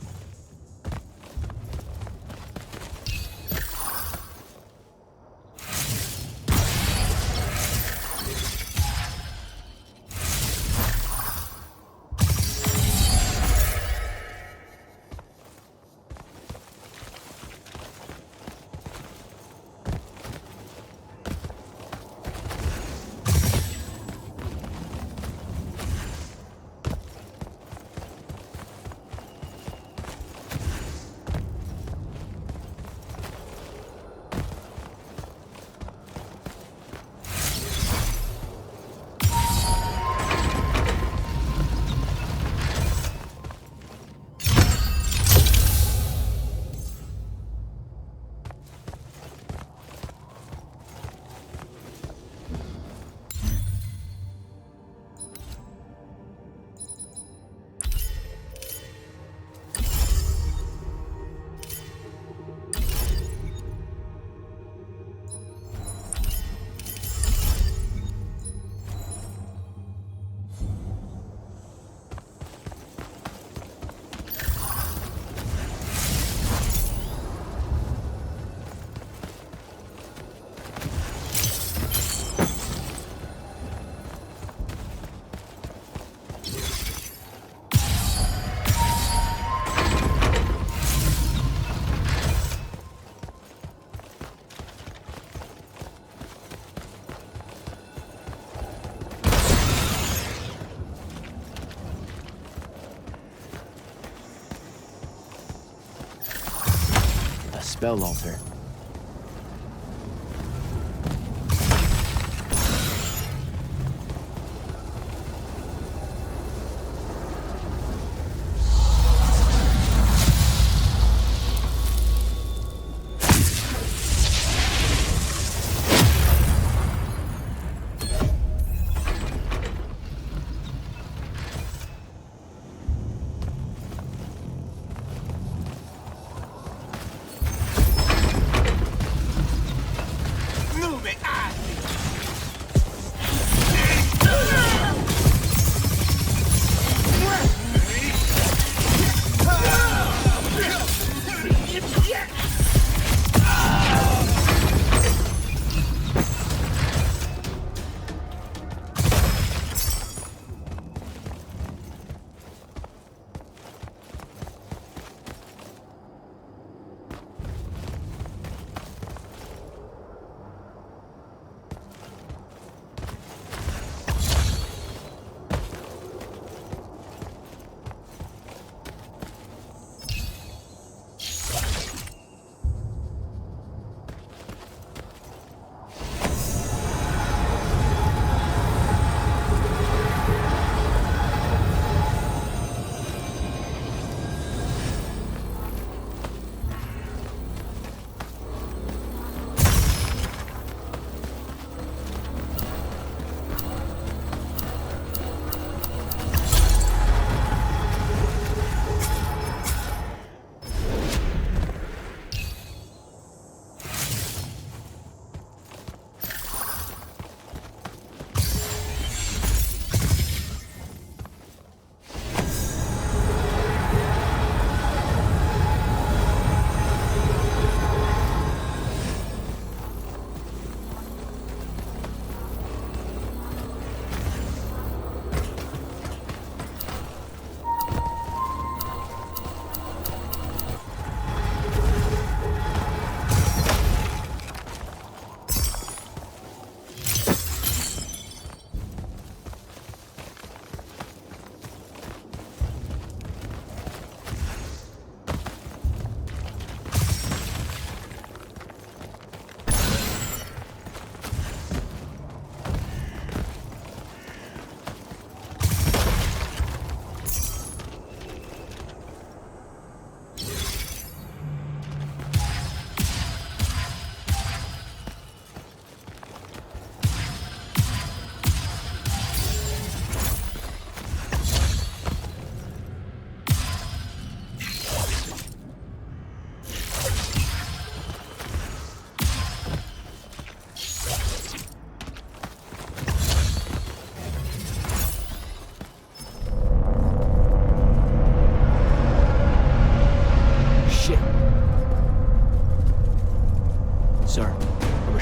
spell altar.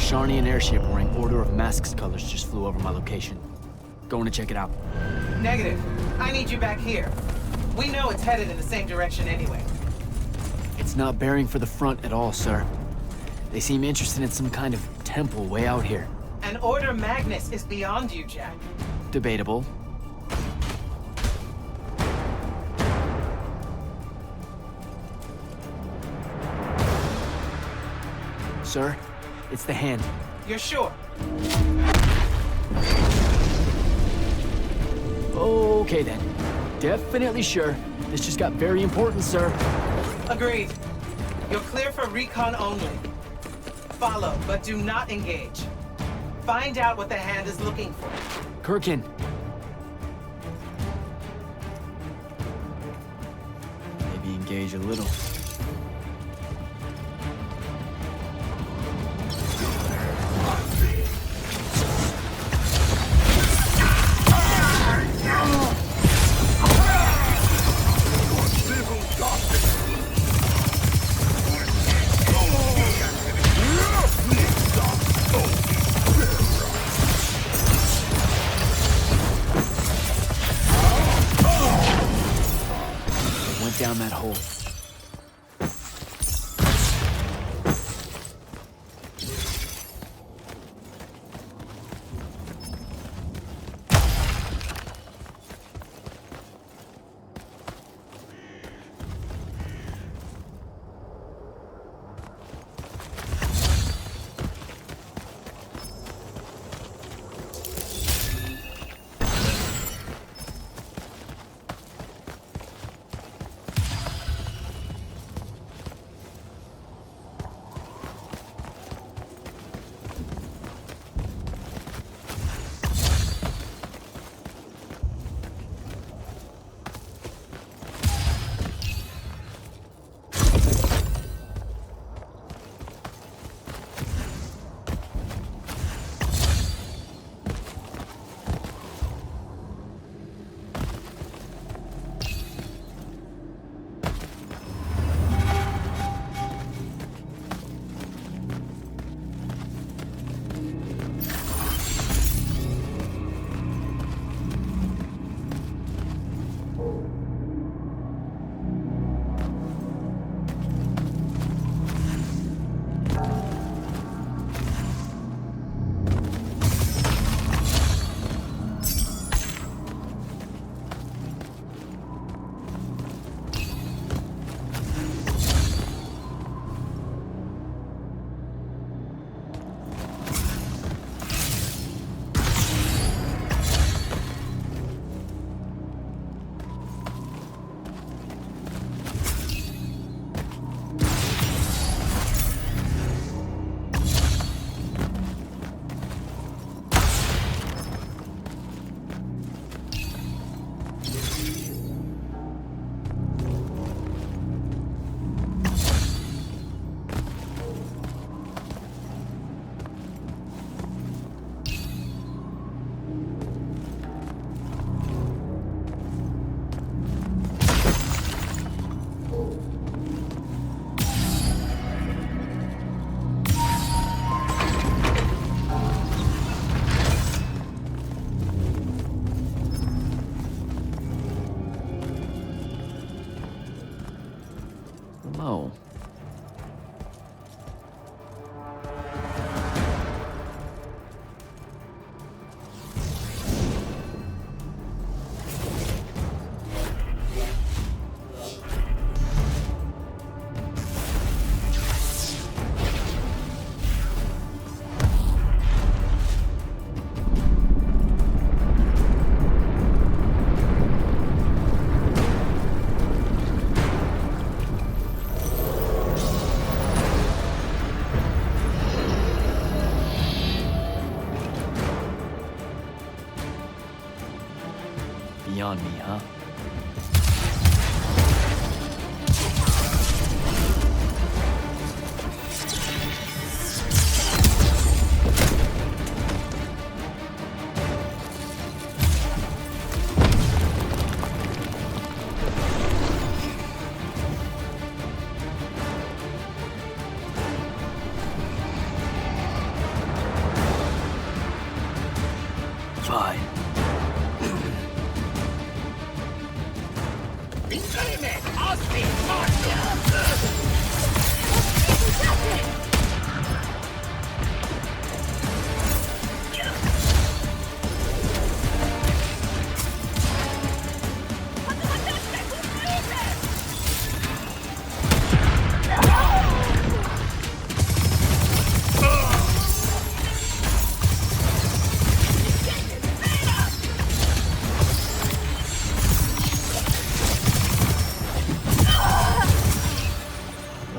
Sharnian airship wearing Order of Masks colors just flew over my location. Going to check it out. Negative. I need you back here. We know it's headed in the same direction anyway. It's not bearing for the front at all, sir. They seem interested in some kind of temple way out here. An Order Magnus is beyond you, Jack. Debatable. Sir, it's the hand. You're sure? Okay then. Definitely sure. This just got very important, sir. Agreed. You're clear for recon only. Follow, but do not engage. Find out what the hand is looking for. Kirkin. Maybe engage a little. Down that hole. Hello. Beyond me, huh? Fine.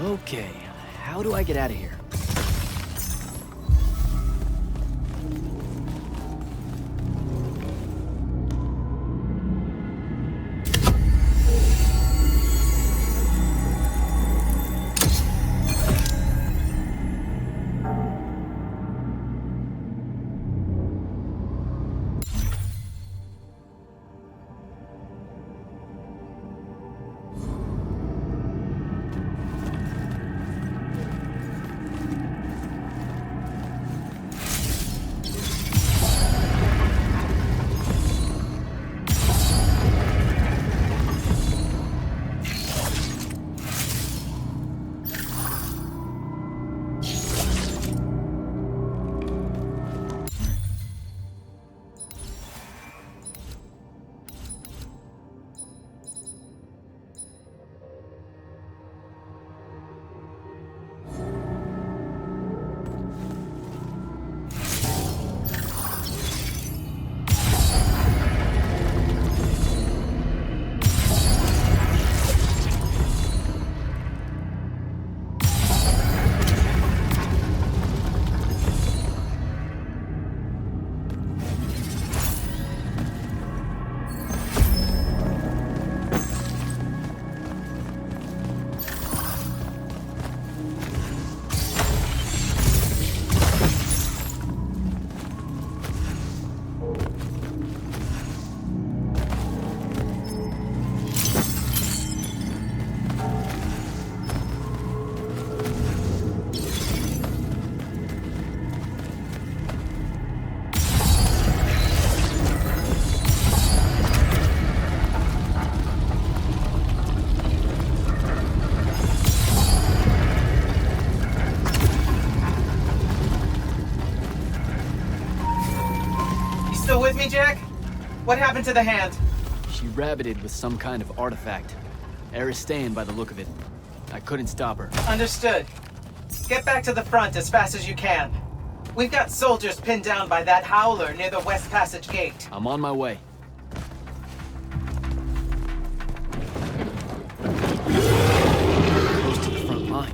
Okay, how do I get out of here? Still with me, Jack? What happened to the hand? She rabbited with some kind of artifact. Aristean by the look of it. I couldn't stop her. Understood. Get back to the front as fast as you can. We've got soldiers pinned down by that howler near the West Passage gate. I'm on my way. Close to the front line.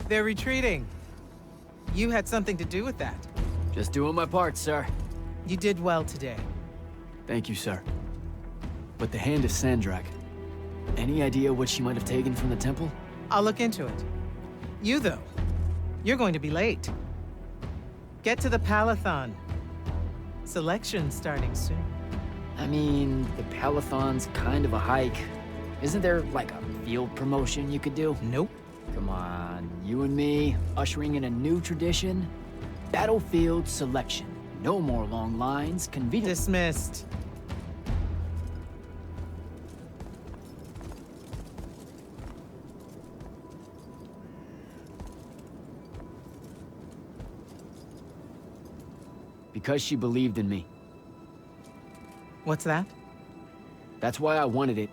They're retreating. You had something to do with that. Just doing my part, sir. You did well today. Thank you, sir. But the hand of Sandrak. Any idea what she might have taken from the temple? I'll look into it. You, though, you're going to be late. Get to the Palathon. Selection's starting soon. I mean, the Palathon's kind of a hike. Isn't there, like, a field promotion you could do? Nope. Come on, you and me, ushering in a new tradition? Battlefield selection. No more long lines, convenient. Dismissed. Because she believed in me. What's that? That's why I wanted it.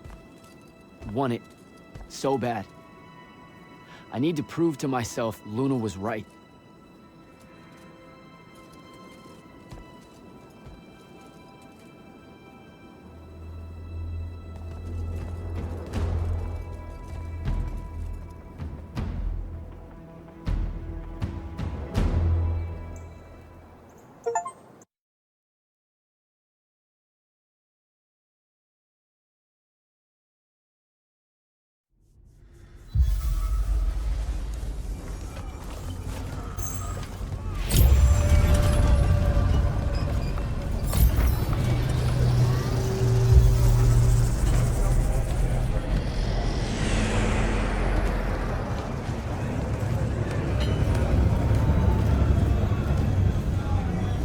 Want it. So bad. I need to prove to myself Luna was right.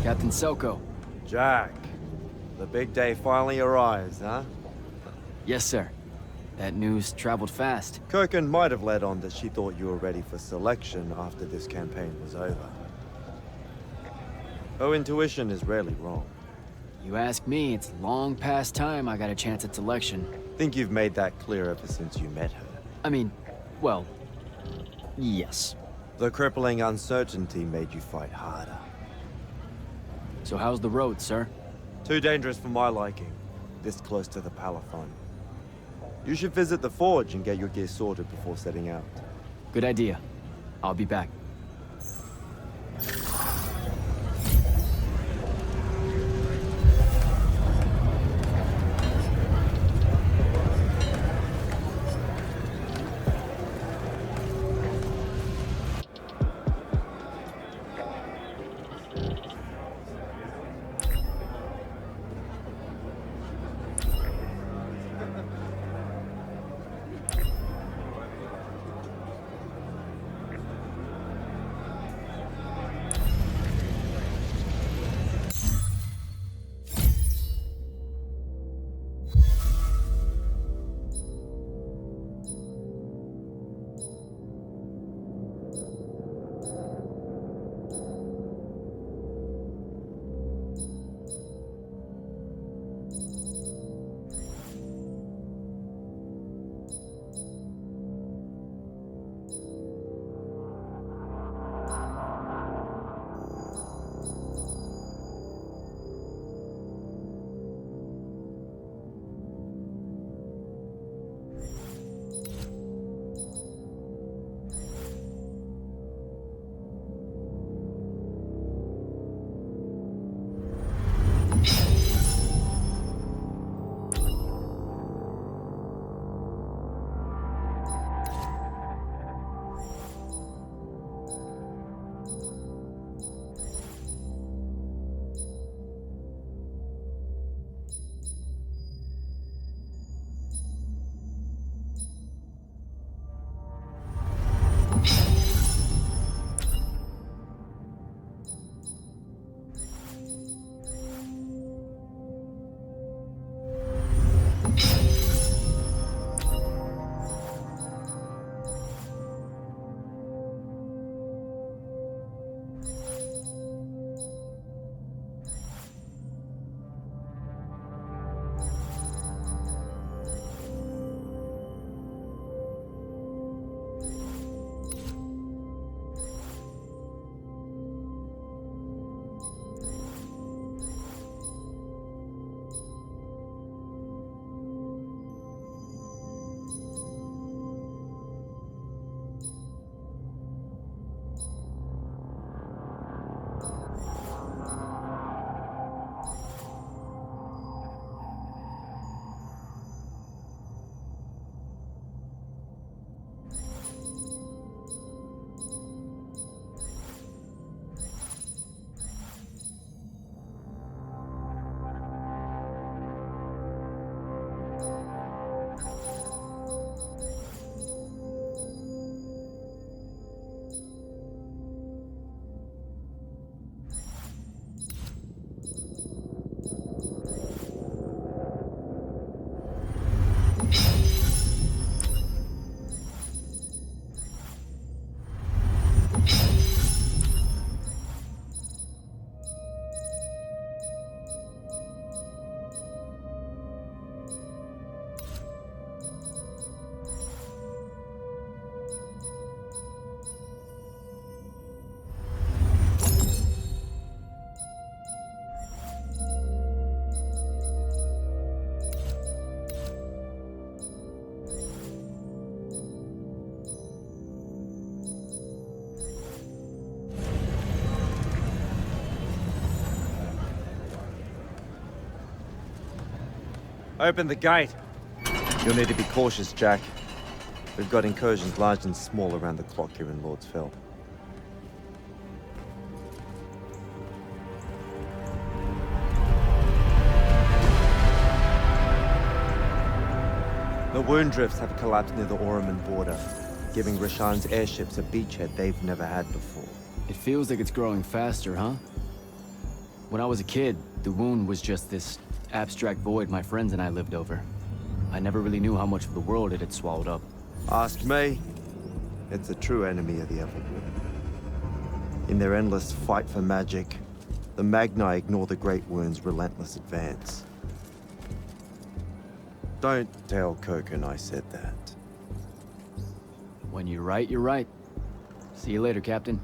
Captain Selko. Jack, the big day finally arrives, huh? Yes, sir. That news traveled fast. Kirkin might have led on that she thought you were ready for selection after this campaign was over. Her intuition is rarely wrong. You ask me, it's long past time I got a chance at selection. Think you've made that clear ever since you met her. I mean, well, yes. The crippling uncertainty made you fight harder. So how's the road, sir? Too dangerous for my liking, this close to the Palathon. You should visit the forge and get your gear sorted before setting out. Good idea. I'll be back. Open the gate. You'll need to be cautious, Jack. We've got incursions large and small around the clock here in Lord's Fell. The wound drifts have collapsed near the Oromon border, giving Rashan's airships a beachhead they've never had before. It feels like it's growing faster, huh? When I was a kid, the wound was just this abstract void my friends and I lived over. I never really knew how much of the world it had swallowed up. Ask me. It's a true enemy of the Evergreen. In their endless fight for magic, the Magni ignore the Great Wound's relentless advance. Don't tell Kirkin I said that. When you're right, you're right. See you later, Captain.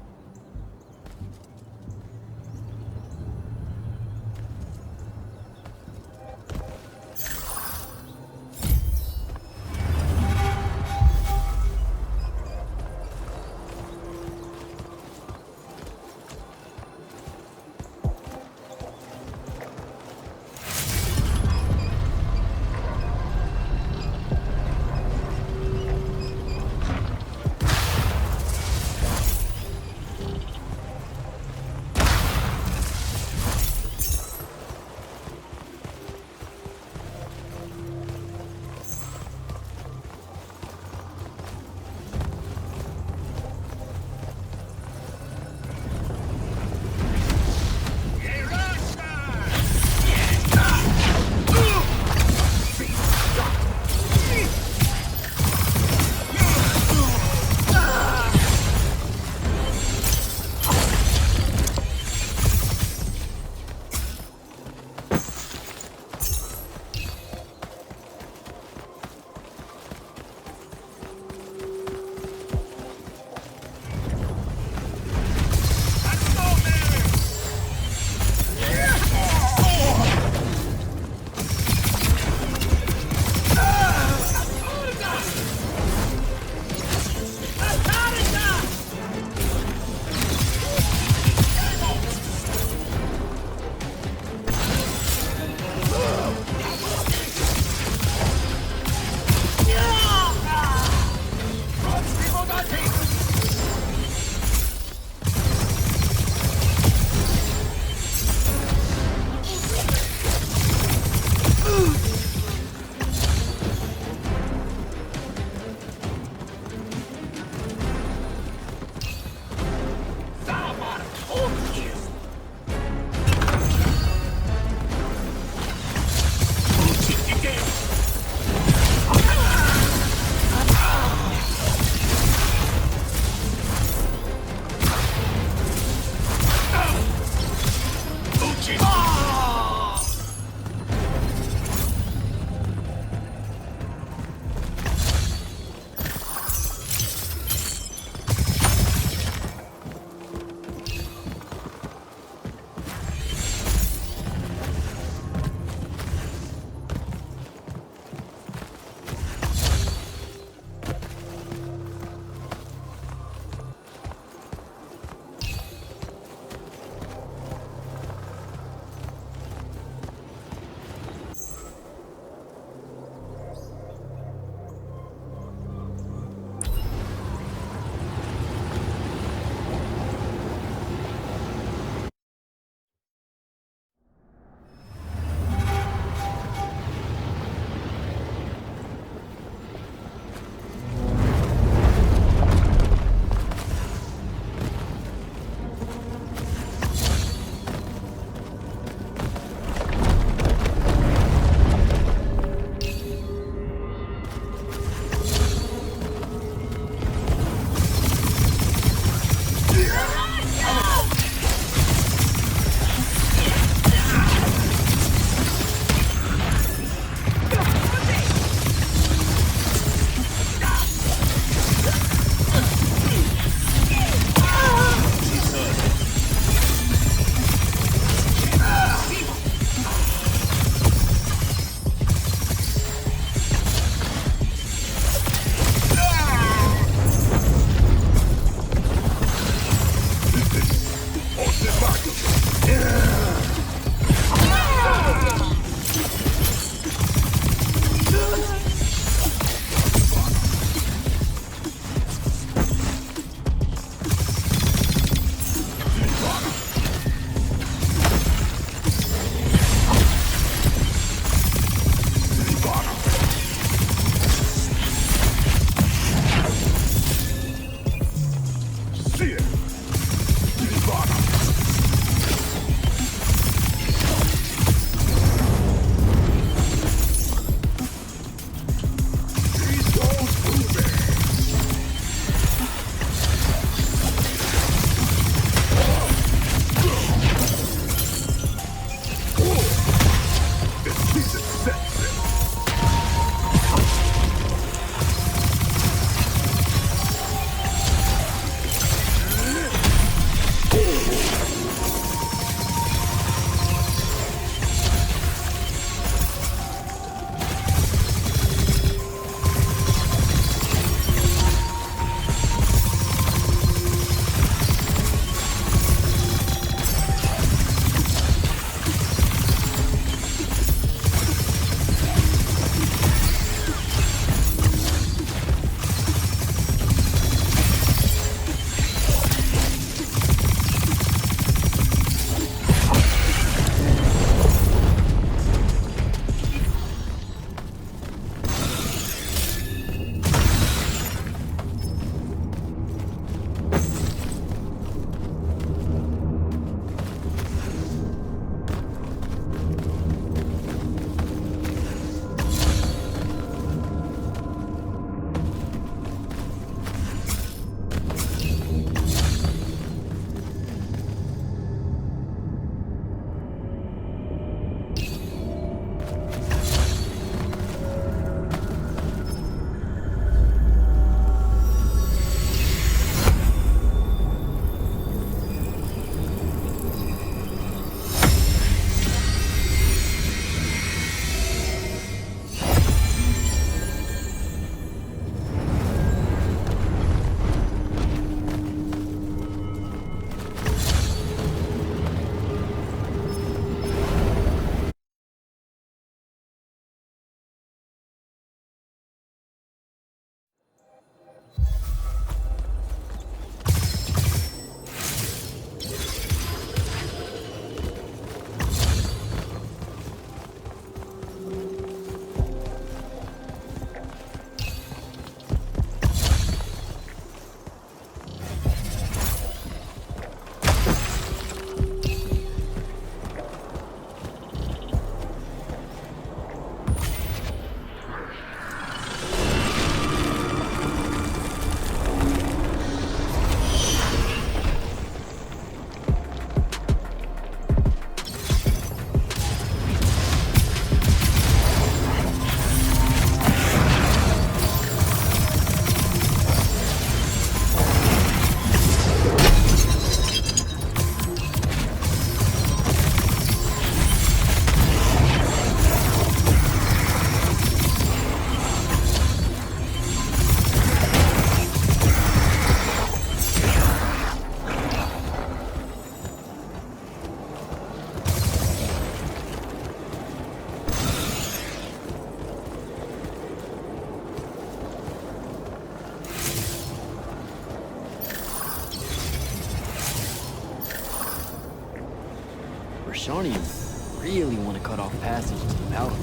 Rashanians really want to cut off passage to the Palatine.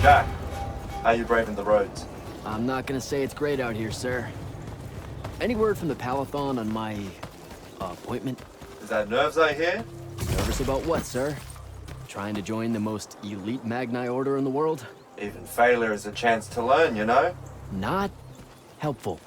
Jack, how you braving the roads? I'm not gonna say it's great out here, sir. Any word from the Palatine on my appointment? Is that nerves I hear? Nervous about what, sir? Trying to join the most elite Magni order in the world? Even failure is a chance to learn, you know? Not helpful.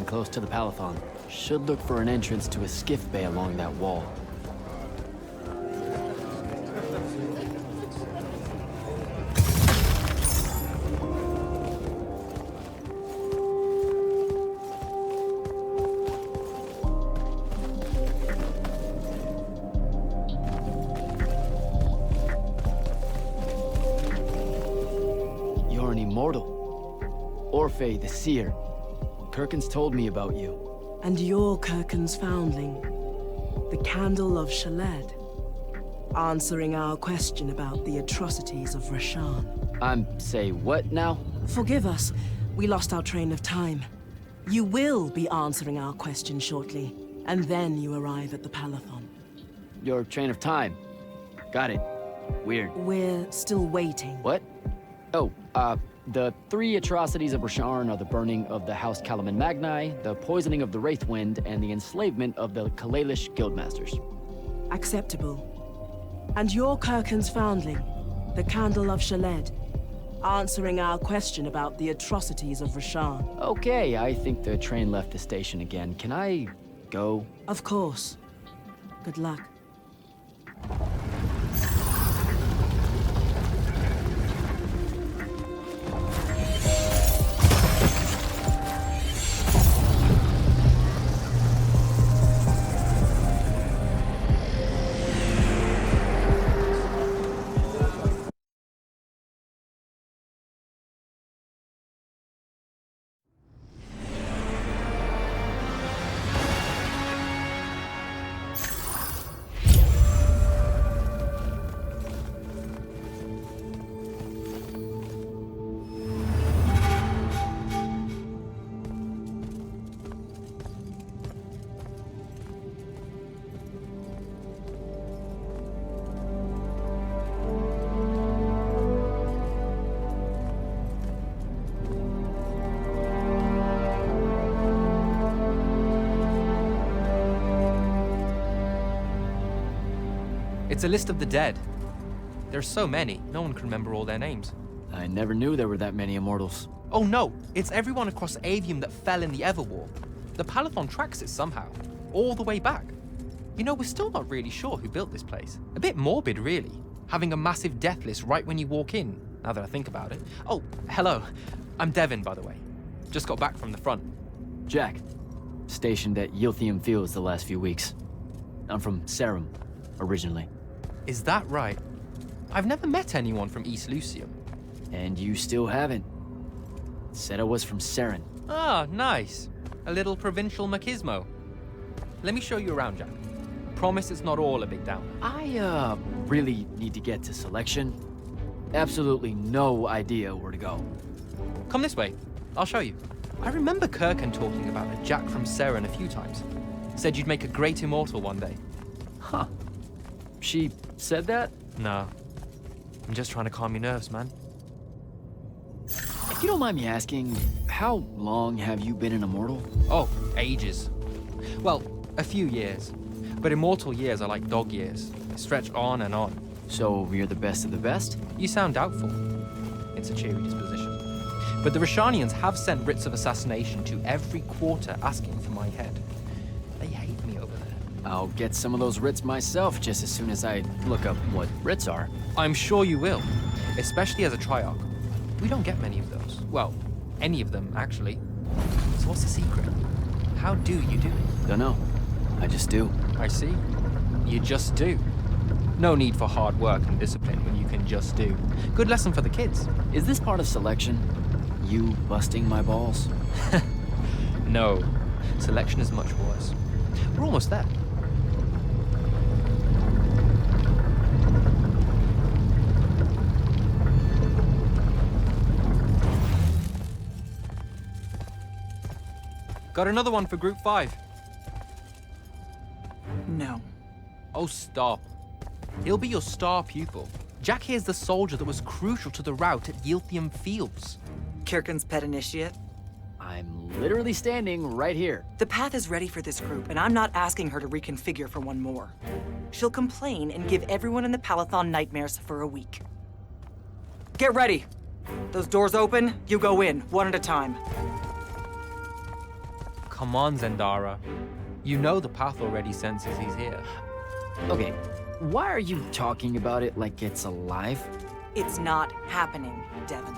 Close to the Palatine. Should look for an entrance to a skiff bay along that wall. You're an immortal. Orphe the Seer. Kirkin's told me about you. And you're Kirkin's foundling, the Candle of Shaled, answering our question about the atrocities of Rashan. Say what now? Forgive us, we lost our train of time. You will be answering our question shortly, and then you arrive at the Palatine. Your train of time. Got it. Weird. We're still waiting. What? Oh, the 3 atrocities of Rasharn are the burning of the House Kalaman Magni, the poisoning of the Wraithwind, and the enslavement of the Kalalish Guildmasters. Acceptable. And you're Kirkin's foundling, the Candle of Shaled, answering our question about the atrocities of Rasharn. Okay, I think the train left the station again. Can I go? Of course. Good luck. It's a list of the dead. There's so many, no one can remember all their names. I never knew there were that many immortals. Oh no, it's everyone across Aveum that fell in the Everwar. The Palatine tracks it somehow, all the way back. You know, we're still not really sure who built this place. A bit morbid, really. Having a massive death list right when you walk in, now that I think about it. Oh, hello. I'm Devin, by the way. Just got back from the front. Jack. Stationed at Yilthium Fields the last few weeks. I'm from Serum, originally. Is that right? I've never met anyone from East Lucium. And you still haven't. Said I was from Seren. Ah, nice. A little provincial machismo. Let me show you around, Jack. Promise it's not all a big downer. I, really need to get to selection. Absolutely no idea where to go. Come this way. I'll show you. I remember Kirkin talking about a Jack from Seren a few times. Said you'd make a great immortal one day. Huh. She said that? No. I'm just trying to calm your nerves, man. If you don't mind me asking, how long have you been an immortal? Oh, ages. Well, a few years. But immortal years are like dog years. They stretch on and on. So you're the best of the best? You sound doubtful. It's a cheery disposition. But the Rashanians have sent writs of assassination to every quarter asking for my head. They hate me over there. I'll get some of those writs myself just as soon as I look up what writs are. I'm sure you will. especially as a Triarch. We don't get many of those. Well, any of them, actually. So what's the secret? How do you do it? Don't know. I just do. I see. You just do. No need for hard work and discipline when you can just do. Good lesson for the kids. Is this part of selection? You busting my balls? No. Selection is much worse. We're almost there. Got another one for Group 5. No. Oh, stop. He'll be your star pupil. Jack here's the soldier that was crucial to the rout at Yilthium Fields. Kirkin's pet initiate? I'm literally standing right here. The path is ready for this group, and I'm not asking her to reconfigure for one more. She'll complain and give everyone in the Palathon nightmares for a week. Get ready. Those doors open, you go in, one at a time. Come on, Zendara. You know the path already senses he's here. Okay, why are you talking about it like it's alive? It's not happening, Devon.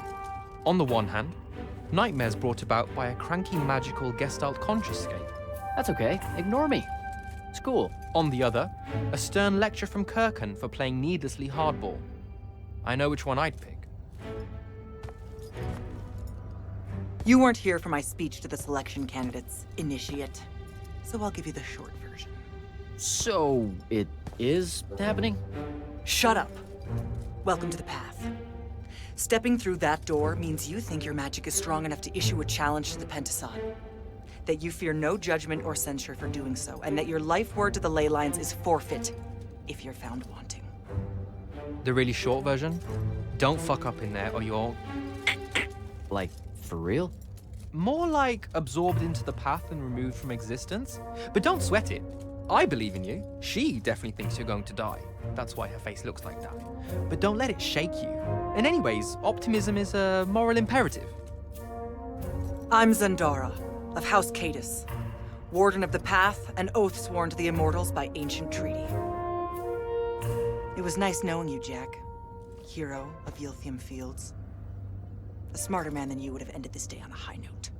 On the one hand, nightmares brought about by a cranky magical Gestalt consciouscape. That's okay, ignore me. It's cool. On the other, a stern lecture from Kirkin for playing needlessly hardball. I know which one I'd pick. You weren't here for my speech to the selection candidates, Initiate. So I'll give you the short version. So, it is happening? Shut up. Welcome to the path. Stepping through that door means you think your magic is strong enough to issue a challenge to the Pentason. That you fear no judgment or censure for doing so, and that your life word to the ley lines is forfeit if you're found wanting. The really short version? Don't fuck up in there or you're... Like, for real? More like absorbed into the path and removed from existence. But don't sweat it. I believe in you. She definitely thinks you're going to die. That's why her face looks like that. But don't let it shake you. And anyways, optimism is a moral imperative. I'm Zendara, of House Cadus, Warden of the Path, and oath sworn to the Immortals by ancient treaty. It was nice knowing you, Jack. Hero of Yilthium Fields. A smarter man than you would have ended this day on a high note.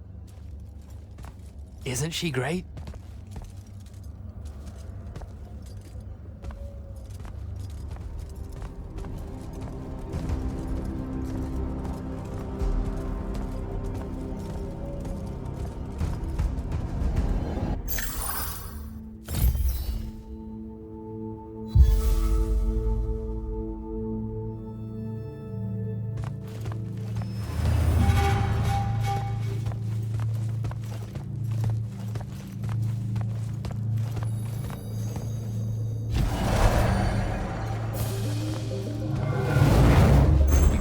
Isn't she great?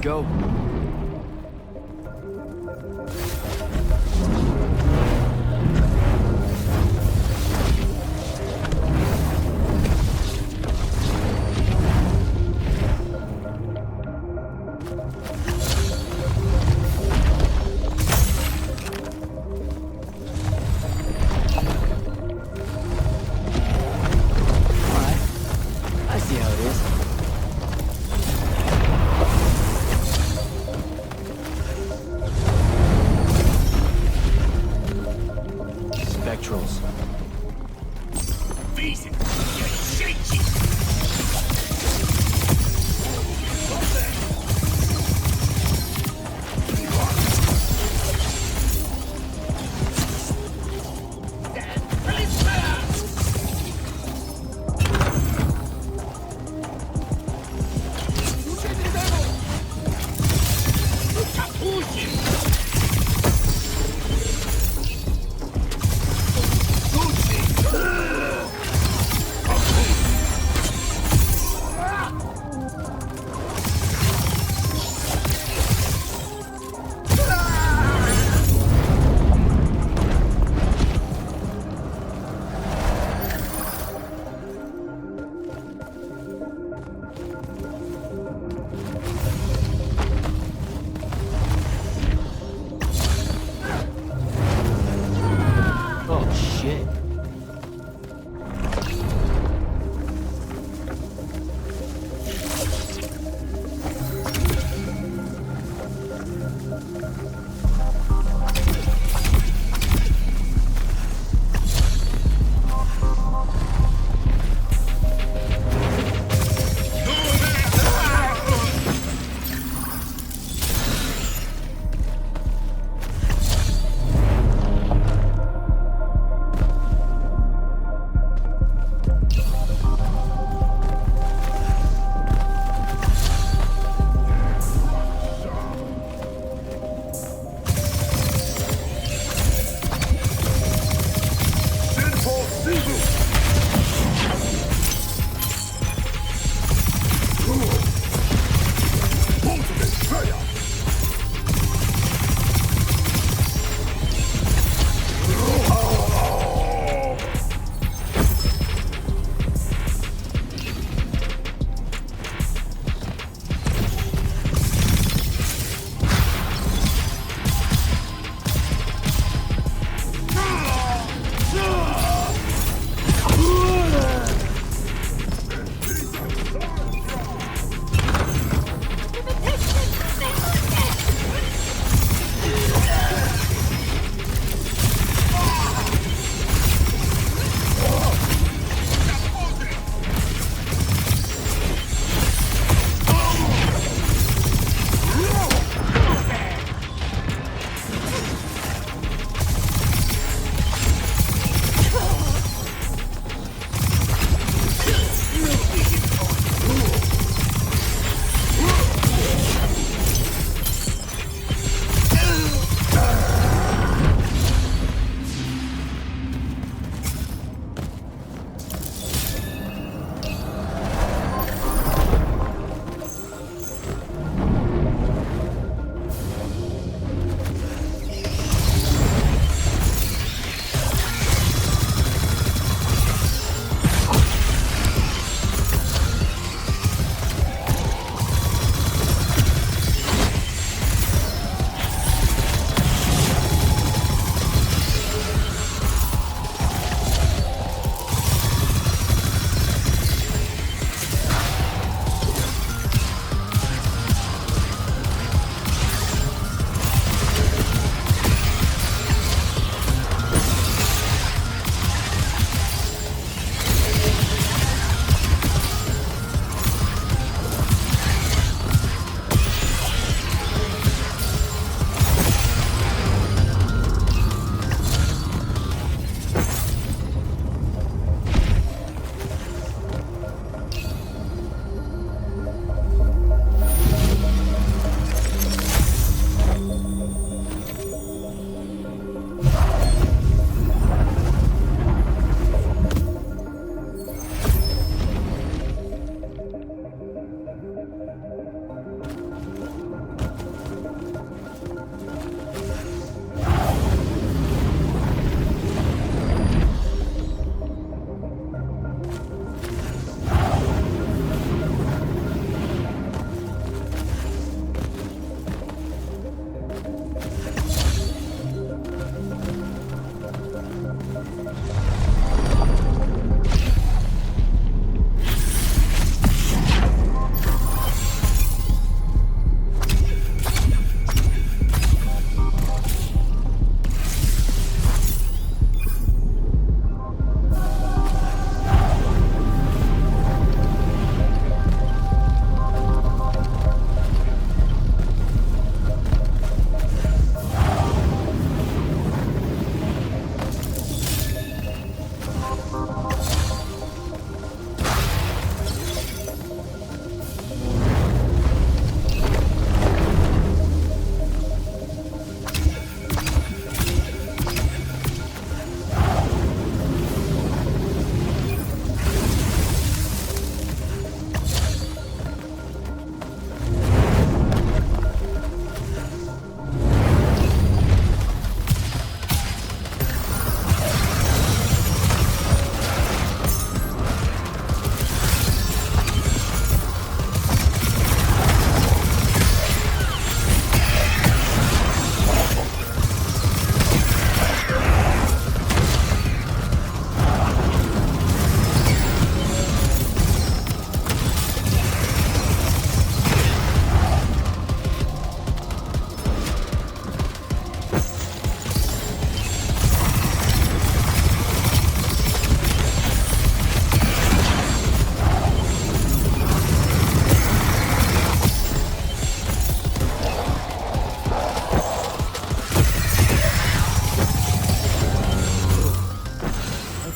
Go.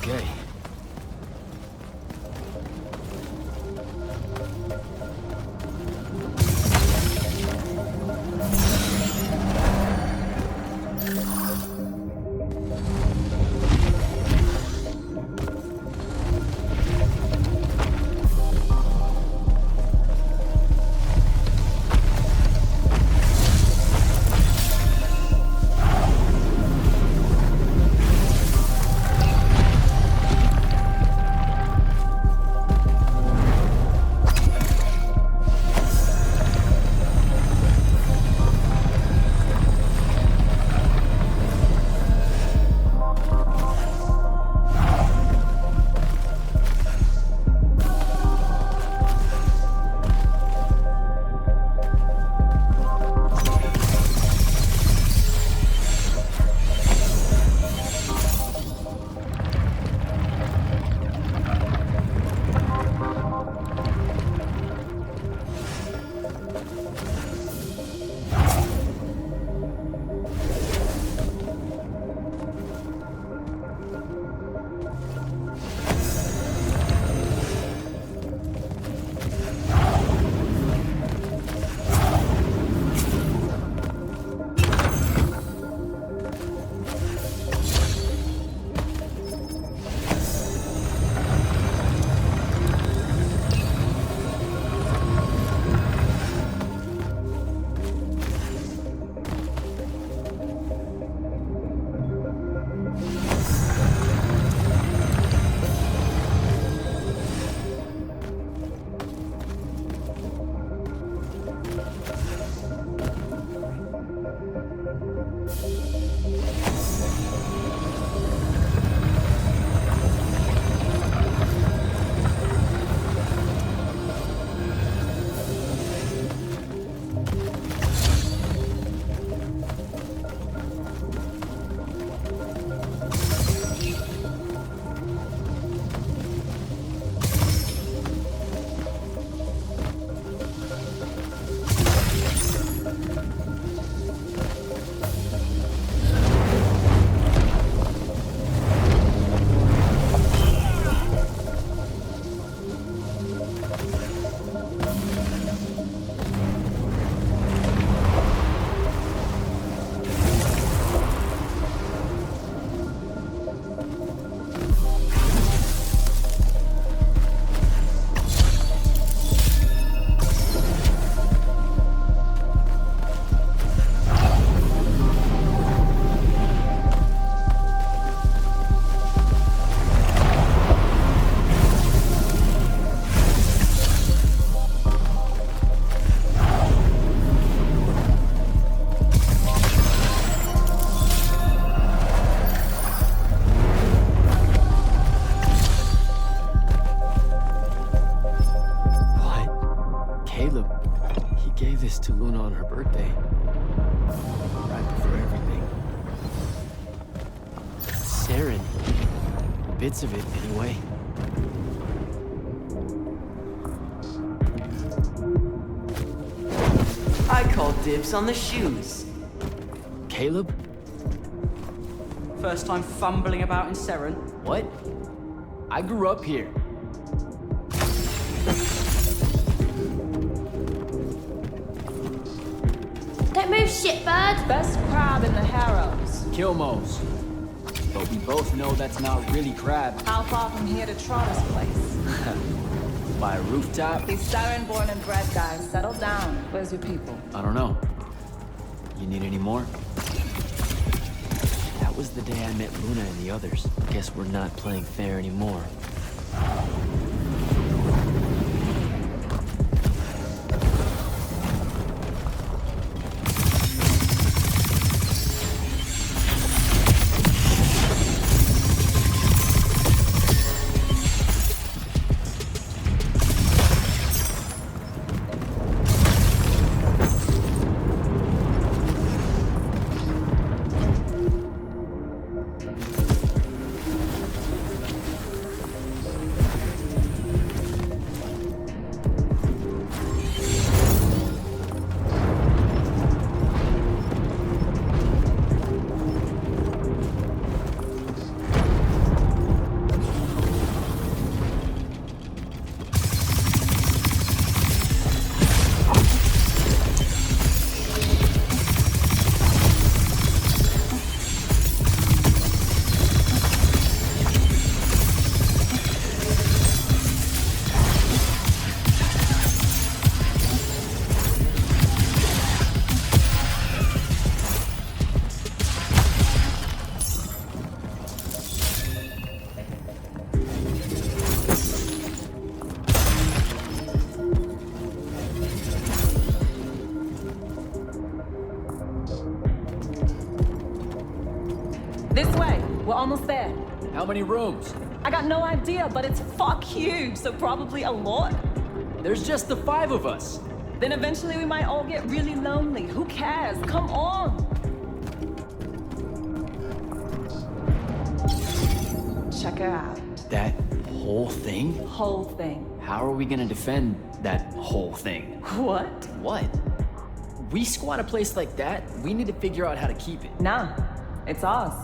Okay. To Luna on her birthday. Right before everything. Saren. Bits of it, anyway. I call dibs on the shoes. Caleb? First time fumbling about in Seren. What? I grew up here. Don't move, shitbird! Best crab in the Harrows. Kilmos. But we both know that's not really crab. How far from here to Trotter's place? By a rooftop? These Siren born and bred guys, settle down. Where's your people? I don't know. You need any more? That was the day I met Luna and the others. Guess we're not playing fair anymore. Almost there. How many rooms? I got no idea, but it's fuck huge, so probably a lot. There's just the 5 of us. Then eventually we might all get really lonely. Who cares? Come on! Check her out. That whole thing? Whole thing. How are we gonna defend that whole thing? What? What? We squat a place like that, we need to figure out how to keep it. Nah, it's ours.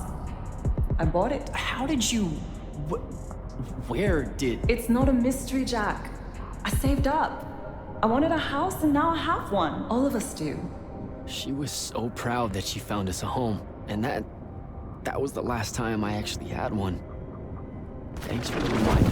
I bought it. How did you... Where did... It's not a mystery, Jack. I saved up. I wanted a house and now I have one. All of us do. She was so proud that she found us a home. And that was the last time I actually had one. Thanks for the reminder.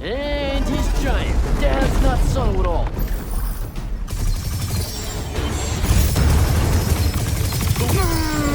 And he's giant. Dad's not subtle at all. Come on!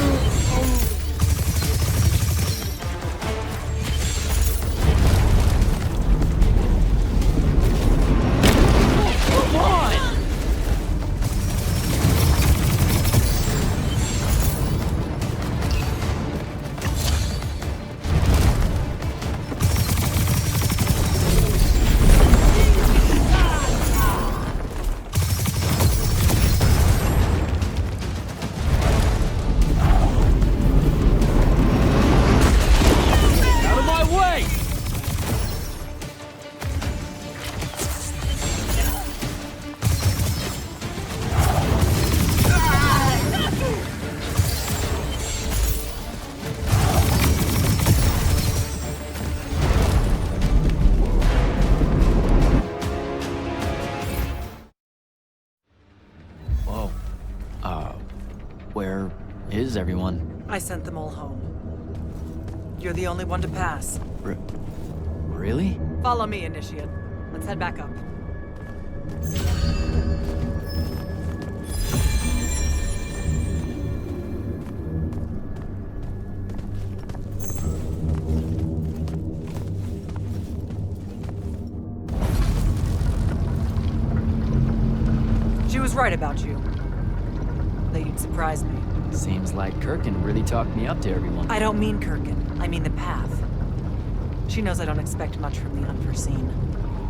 Where is everyone? I sent them all home. You're the only one to pass. Really? Follow me, Initiate. Let's head back up. She was right about you. That you'd surprise me. Seems like Kirkin really talked me up to everyone. I don't mean Kirkin. I mean the path. She knows I don't expect much from the unforeseen.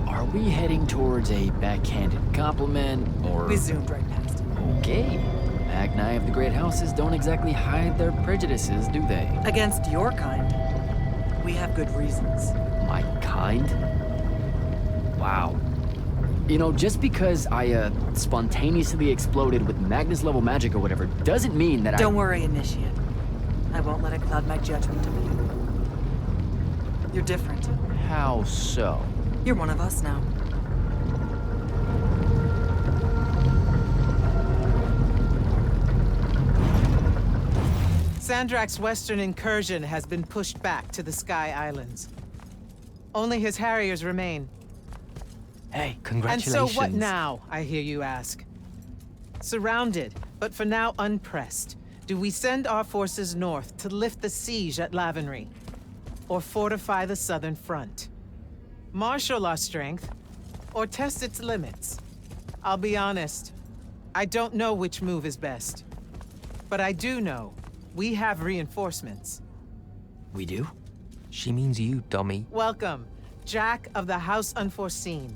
Are we heading towards a backhanded compliment, or...? We zoomed right past it. Okay. Magni of the Great Houses don't exactly hide their prejudices, do they? Against your kind, we have good reasons. My kind? Wow. You know, just because I, spontaneously exploded with Magnus-level magic or whatever, doesn't mean that Don't worry, Initiate. I won't let it cloud my judgment of you. You're different. How so? You're one of us now. Sandrak's western incursion has been pushed back to the Sky Islands. Only his Harriers remain. Hey, congratulations. And so what now, I hear you ask? Surrounded, but for now unpressed, do we send our forces north to lift the siege at Lavenry? Or fortify the southern front? Marshal our strength, or test its limits? I'll be honest, I don't know which move is best. But I do know we have reinforcements. We do? She means you, dummy. Welcome, Jack of the House Unforeseen,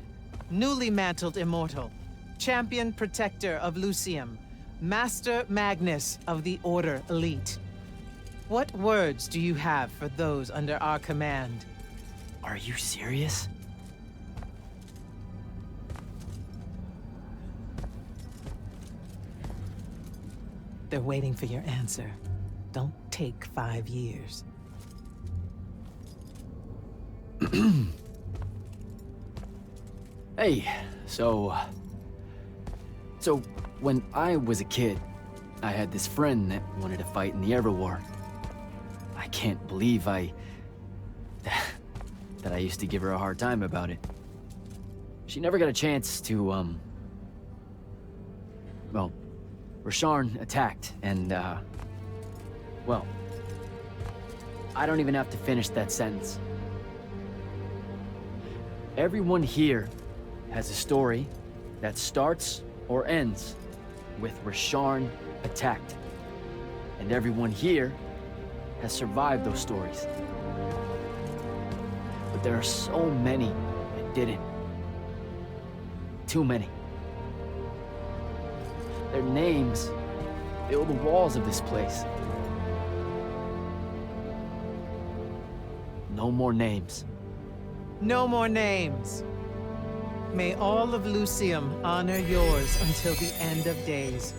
newly mantled immortal, champion protector of Lucium, Master Magnus of the Order Elite. What words do you have for those under our command? Are you serious? They're waiting for your answer. Don't take 5 years. Hey, so when I was a kid, I had this friend that wanted to fight in the Everwar. I can't believe that I used to give her a hard time about it. She never got a chance to, well, Rasharn attacked, and, well, I don't even have to finish that sentence. Everyone here has a story that starts or ends with Rasharn attacked. And everyone here has survived those stories. But there are so many that didn't. Too many. Their names fill the walls of this place. No more names. No more names. May all of Lucium honor yours until the end of days.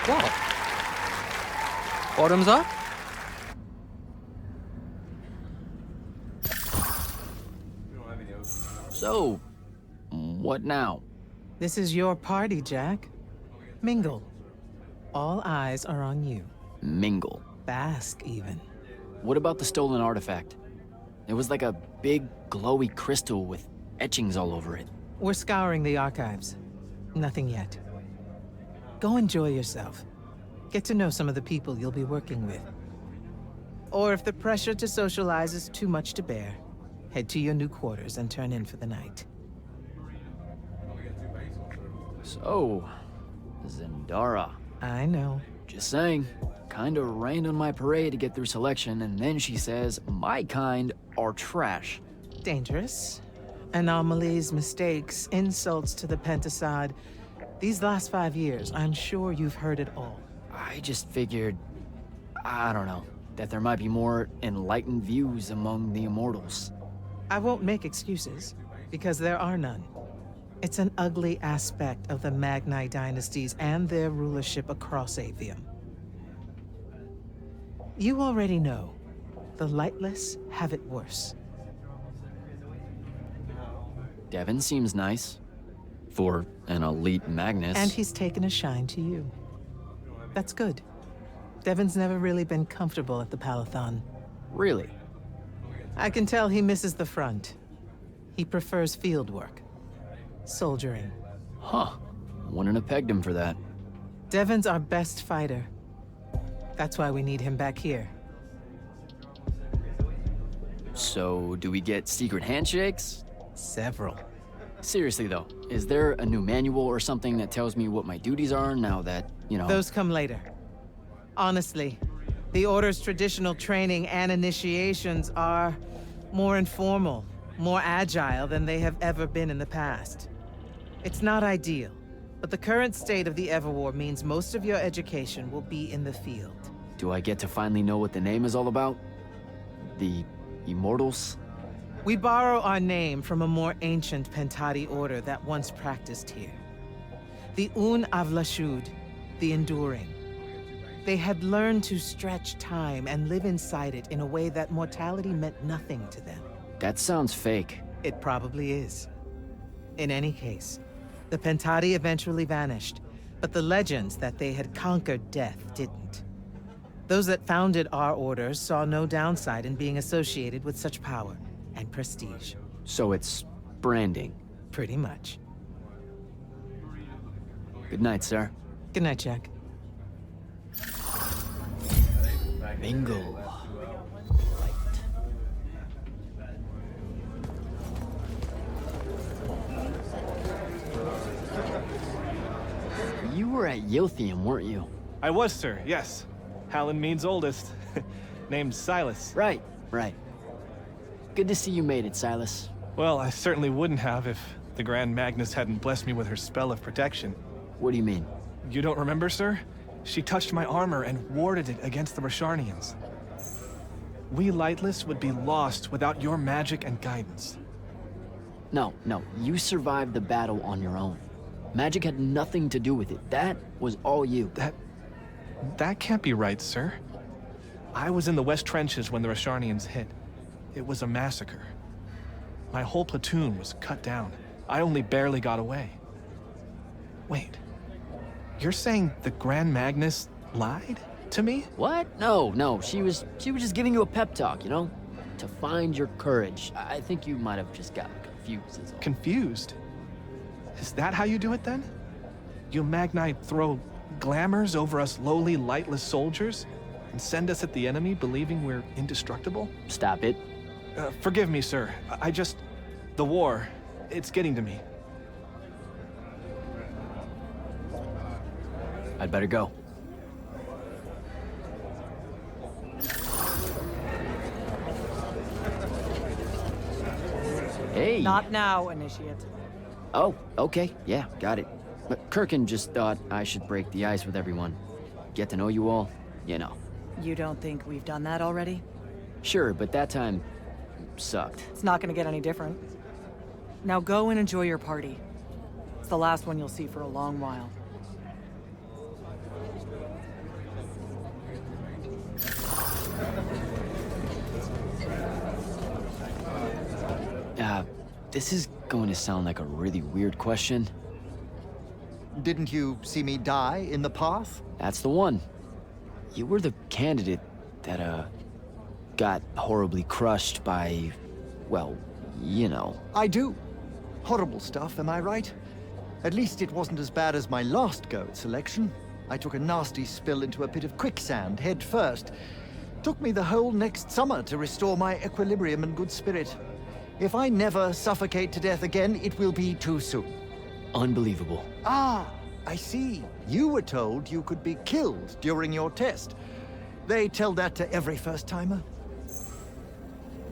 What? Bottoms up? So, what now? This is your party, Jack. Mingle. All eyes are on you. Mingle. Bask, even. What about the stolen artifact? It was like a big, glowy crystal with etchings all over it. We're scouring the archives. Nothing yet. Go enjoy yourself. Get to know some of the people you'll be working with. Or if the pressure to socialize is too much to bear, head to your new quarters and turn in for the night. So, Zendara. I know. Just saying. Kinda rained on my parade to get through selection, and then she says my kind are trash. Dangerous. Anomalies, mistakes, insults to the Pentasod. These last 5 years, I'm sure you've heard it all. I just figured, I don't know, that there might be more enlightened views among the Immortals. I won't make excuses, because there are none. It's an ugly aspect of the Magni dynasties and their rulership across Aveum. You already know, the lightless have it worse. Devin seems nice. For an elite Magnus. And he's taken a shine to you. That's good. Devin's never really been comfortable at the Palathon. Really? I can tell he misses the front. He prefers field work. Soldiering. Huh. Wouldn't have pegged him for that. Devin's our best fighter. That's why we need him back here. So, do we get secret handshakes? Several. Seriously though, is there a new manual or something that tells me what my duties are now that, you know... Those come later. Honestly, the Order's traditional training and initiations are more informal, more agile than they have ever been in the past. It's not ideal, but the current state of the Everwar means most of your education will be in the field. Do I get to finally know what the name is all about? The Immortals? We borrow our name from a more ancient Pentati order that once practiced here. The Un Avlashud, the Enduring. They had learned to stretch time and live inside it in a way that mortality meant nothing to them. That sounds fake. It probably is. In any case, the Pentati eventually vanished, but the legends that they had conquered death didn't. Those that founded our orders saw no downside in being associated with such power and prestige. So it's branding. Pretty much. Good night, sir. Good night, Jack. Bingo. You were at Yothium, weren't you? I was, sir, yes. Hallen means oldest. Named Silas. Right. Good to see you made it, Silas. Well, I certainly wouldn't have if the Grand Magnus hadn't blessed me with her spell of protection. What do you mean? You don't remember, sir? She touched my armor and warded it against the Rasharnians. We Lightless would be lost without your magic and guidance. No, you survived the battle on your own. Magic had nothing to do with it. That was all you. That can't be right, sir. I was in the West Trenches when the Rasharnians hit. It was a massacre. My whole platoon was cut down. I only barely got away. Wait. You're saying the Grand Magnus lied to me? What? No. She was just giving you a pep talk, you know? To find your courage. I think you might have just gotten confused is all. Confused? Is that how you do it then? You Magnite throw glamours over us lowly, lightless soldiers and send us at the enemy believing we're indestructible? Stop it. Forgive me, sir. The war, it's getting to me. I'd better go. Hey! Not now, Initiate. Oh, okay. Yeah, got it. But Kirkin just thought I should break the ice with everyone. Get to know you all, you know. You don't think we've done that already? Sure, but that time sucked. It's not gonna get any different. Now go and enjoy your party. It's the last one you'll see for a long while. This is going to sound like a really weird question. Didn't you see me die in the path? That's the one. You were the candidate that, got horribly crushed by, well, you know. I do. Horrible stuff, am I right? At least it wasn't as bad as my last go at selection. I took a nasty spill into a pit of quicksand head first. Took me the whole next summer to restore my equilibrium and good spirit. If I never suffocate to death again, it will be too soon. Unbelievable. Ah, I see. You were told you could be killed during your test. They tell that to every first-timer.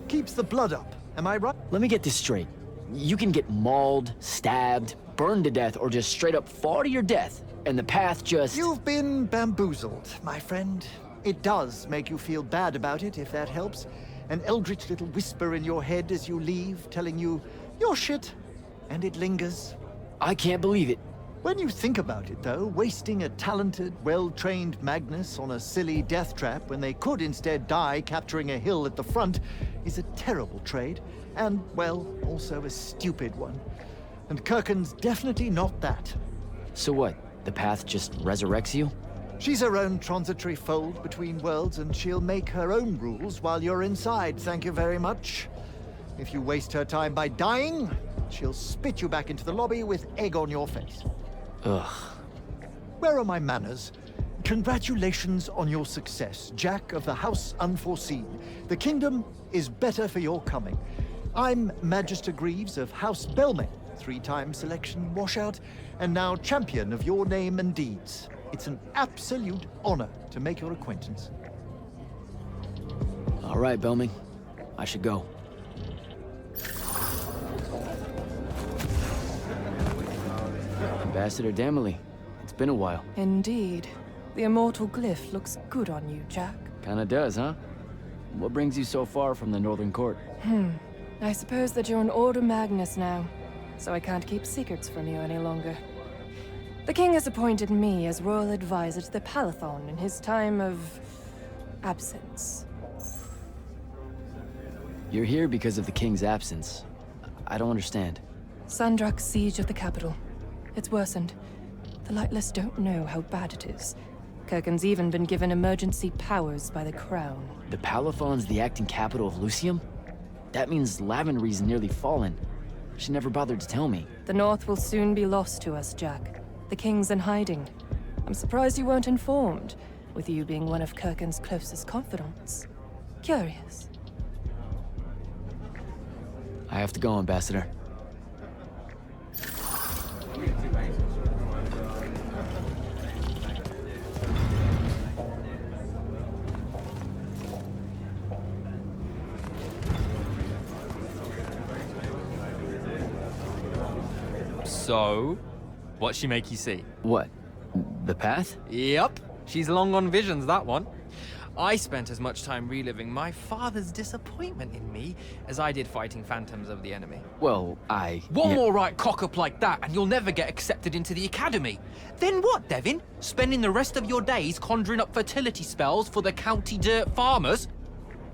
Keeps the blood up, am I right? Let me get this straight. You can get mauled, stabbed, burned to death, or just straight up fall to your death, and the path just... You've been bamboozled, my friend. It does make you feel bad about it, if that helps. An eldritch little whisper in your head as you leave, telling you, you're shit, and it lingers. I can't believe it. When you think about it, though, wasting a talented, well-trained Magnus on a silly death trap when they could instead die capturing a hill at the front is a terrible trade, and, well, also a stupid one. And Kirkin's definitely not that. So what? The path just resurrects you? She's her own transitory fold between worlds, and she'll make her own rules while you're inside, thank you very much. If you waste her time by dying, she'll spit you back into the lobby with egg on your face. Ugh. Where are my manners? Congratulations on your success, Jack of the House Unforeseen. The kingdom is better for your coming. I'm Magister Greaves of House Belmay, 3-time selection washout, and now champion of your name and deeds. It's an absolute honor to make your acquaintance. All right, Belming. I should go. Ambassador Damley, it's been a while. Indeed. The immortal glyph looks good on you, Jack. Kinda does, huh? What brings you so far from the Northern Court? I suppose that you're an Order Magnus now, so I can't keep secrets from you any longer. The king has appointed me as royal advisor to the Palathon in his time of... absence. You're here because of the king's absence. I don't understand. Sandrak's siege of the capital. It's worsened. The Lightless don't know how bad it is. Kirkin's even been given emergency powers by the Crown. The Palathon's the acting capital of Lucium? That means Lavenry's nearly fallen. She never bothered to tell me. The North will soon be lost to us, Jack. The King's in hiding. I'm surprised you weren't informed, with you being one of Kirkin's closest confidants. Curious. I have to go, Ambassador. So, what'd she make you see? What? The path? Yep. She's long on visions, that one. I spent as much time reliving my father's disappointment in me as I did fighting phantoms of the enemy. Well, One more right cock-up like that and you'll never get accepted into the academy. Then what, Devin? Spending the rest of your days conjuring up fertility spells for the county dirt farmers?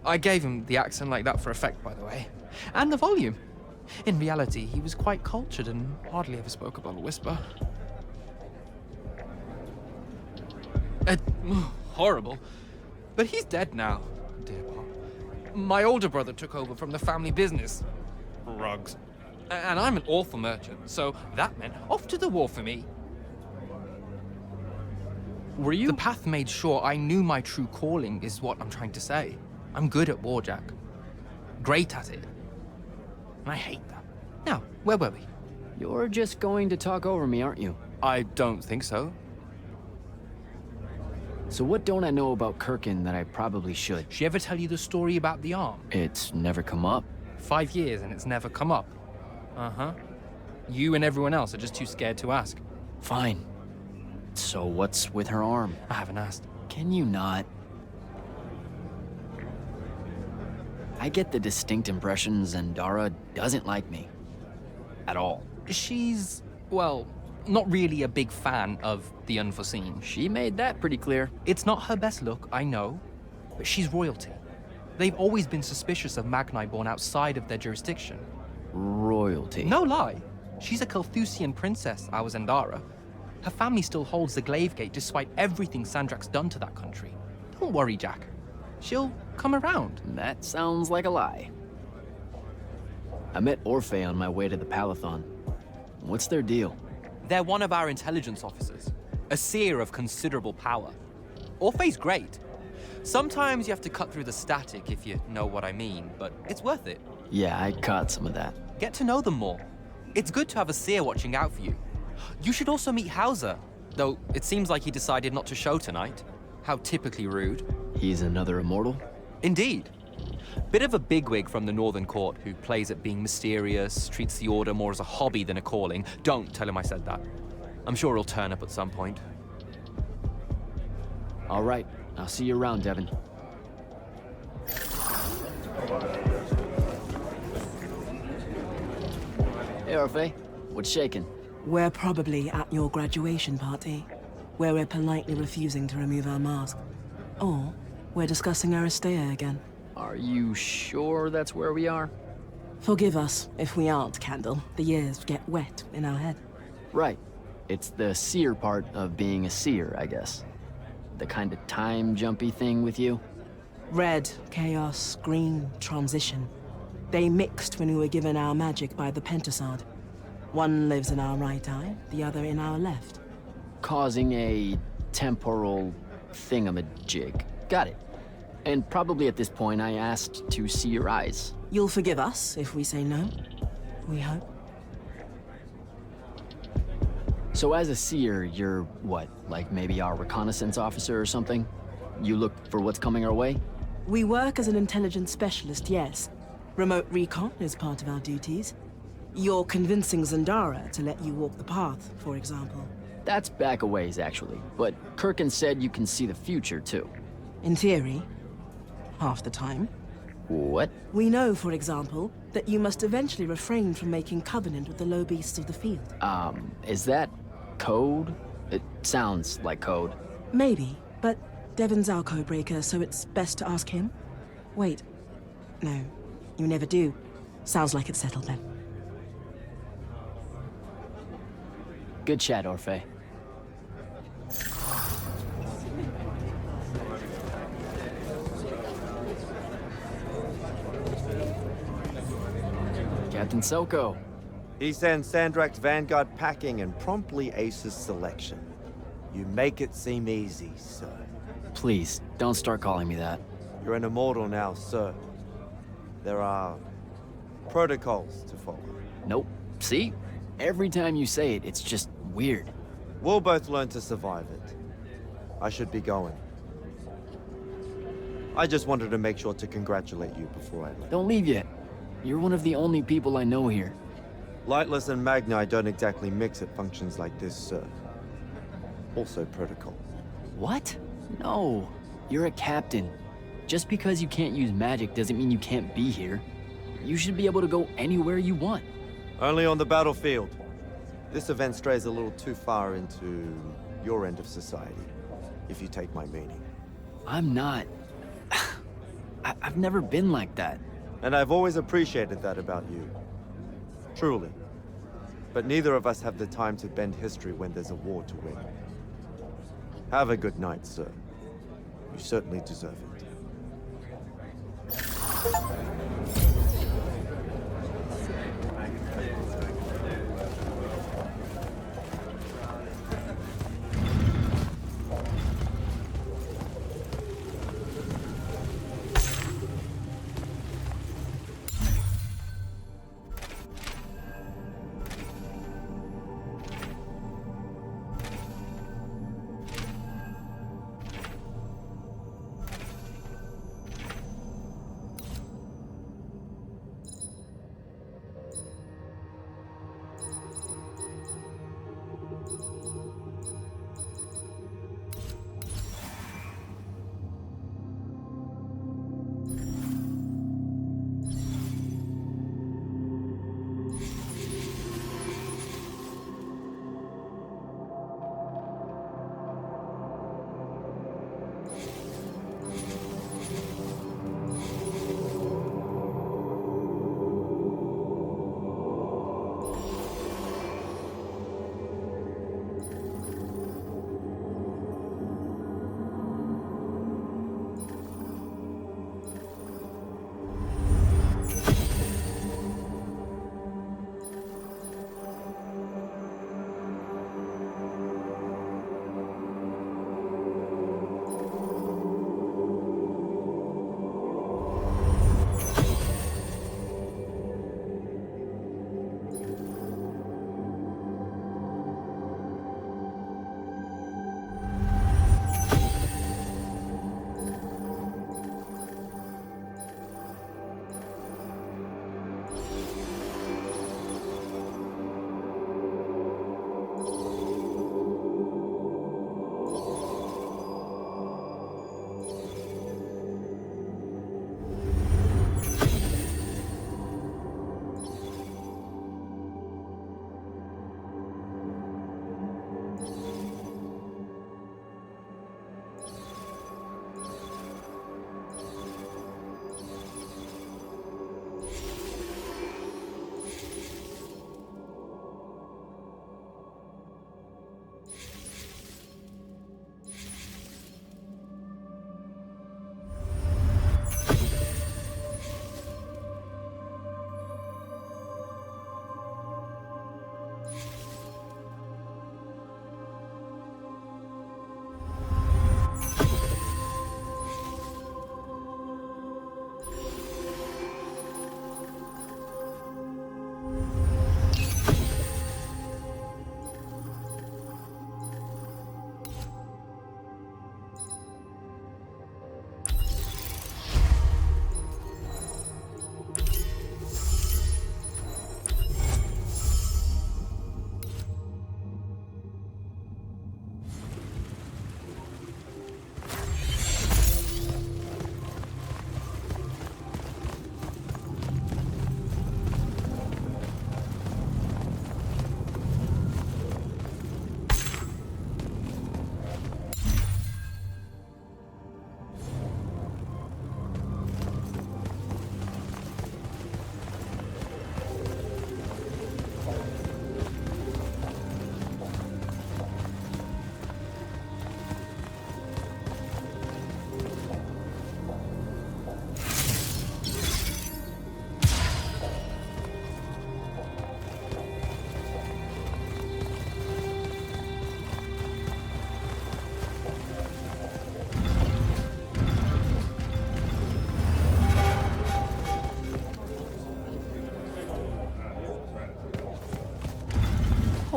I gave him the accent like that for effect, by the way. And the volume. In reality, he was quite cultured and hardly ever spoke above a whisper. Horrible. But he's dead now, dear Pop. My older brother took over from the family business. Rugs. And I'm an awful merchant, so that meant off to the war for me. Were you? The path made sure I knew my true calling is what I'm trying to say. I'm good at war, Jack. Great at it. And I hate that. Now, where were we? You're just going to talk over me, aren't you? I don't think so. So what don't I know about Kirkin that I probably should? She ever tell you the story about the arm? It's never come up. 5 years and it's never come up. Uh-huh. You and everyone else are just too scared to ask. Fine. So what's with her arm? I haven't asked. Can you not? I get the distinct impression Zendara doesn't like me. At all. She's, well, not really a big fan of the unforeseen. She made that pretty clear. It's not her best look, I know, but she's royalty. They've always been suspicious of Magni born outside of their jurisdiction. Royalty? No lie. She's a Kelthusian princess, our Zendara. Her family still holds the Glaive Gate despite everything Sandrak's done to that country. Don't worry, Jack. She'll come around. That sounds like a lie. I met Orphe on my way to the Palathon. What's their deal? They're one of our intelligence officers, a seer of considerable power. Orphe's great. Sometimes you have to cut through the static if you know what I mean, but it's worth it. Yeah, I caught some of that. Get to know them more. It's good to have a seer watching out for you. You should also meet Hauser, though it seems like he decided not to show tonight. How typically rude. He's another immortal? Indeed. Bit of a bigwig from the Northern Court who plays at being mysterious, treats the Order more as a hobby than a calling. Don't tell him I said that. I'm sure he'll turn up at some point. All right. I'll see you around, Devin. Hey, Orphe. What's shaking? We're probably at your graduation party, where we're politely refusing to remove our mask. Or we're discussing Aristea again. Are you sure that's where we are? Forgive us if we aren't, Candle. The years get wet in our head. Right. It's the seer part of being a seer, I guess. The kind of time-jumpy thing with you? Red, chaos, green, transition. They mixed when we were given our magic by the Pentasod. One lives in our right eye, the other in our left. Causing a temporal thingamajig. Got it. And probably at this point I asked to see your eyes. You'll forgive us if we say no, we hope. So as a seer, you're what, like maybe our reconnaissance officer or something? You look for what's coming our way? We work as an intelligence specialist, yes. Remote recon is part of our duties. You're convincing Zendara to let you walk the path, for example. That's back a ways, actually. But Kirkin said you can see the future, too. In theory. Half the time. What? We know, for example, that you must eventually refrain from making covenant with the low beasts of the field. Is that code? It sounds like code. Maybe, but Devin's our codebreaker, so it's best to ask him. Wait. No, you never do. Sounds like it's settled then. Good chat, Orphe. Captain Soko. He sends Sandrak's vanguard packing and promptly aces selection. You make it seem easy, sir. Please, don't start calling me that. You're an immortal now, sir. There are protocols to follow. Nope. See? Every time you say it, it's just weird. We'll both learn to survive it. I should be going. I just wanted to make sure to congratulate you before I left. Don't leave yet. You're one of the only people I know here. Lightless and Magni don't exactly mix at functions like this, sir. Also protocol. What? No. You're a captain. Just because you can't use magic doesn't mean you can't be here. You should be able to go anywhere you want. Only on the battlefield. This event strays a little too far into your end of society, if you take my meaning. I'm not. I've never been like that. And I've always appreciated that about you. Truly. But neither of us have the time to bend history when there's a war to win. Have a good night, sir. You certainly deserve it.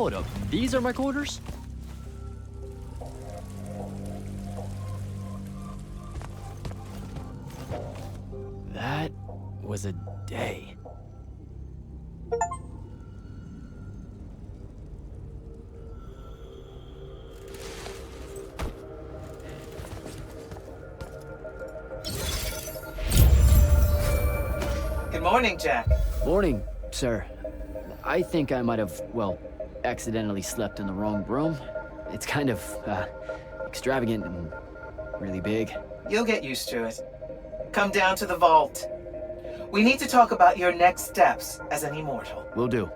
Hold up, these are my quarters? That was a day. Good morning, Jack. Morning, sir. I think I might have, well, accidentally slept in the wrong room. It's kind of, extravagant and really big. You'll get used to it. Come down to the vault. We need to talk about your next steps as an immortal. Will do.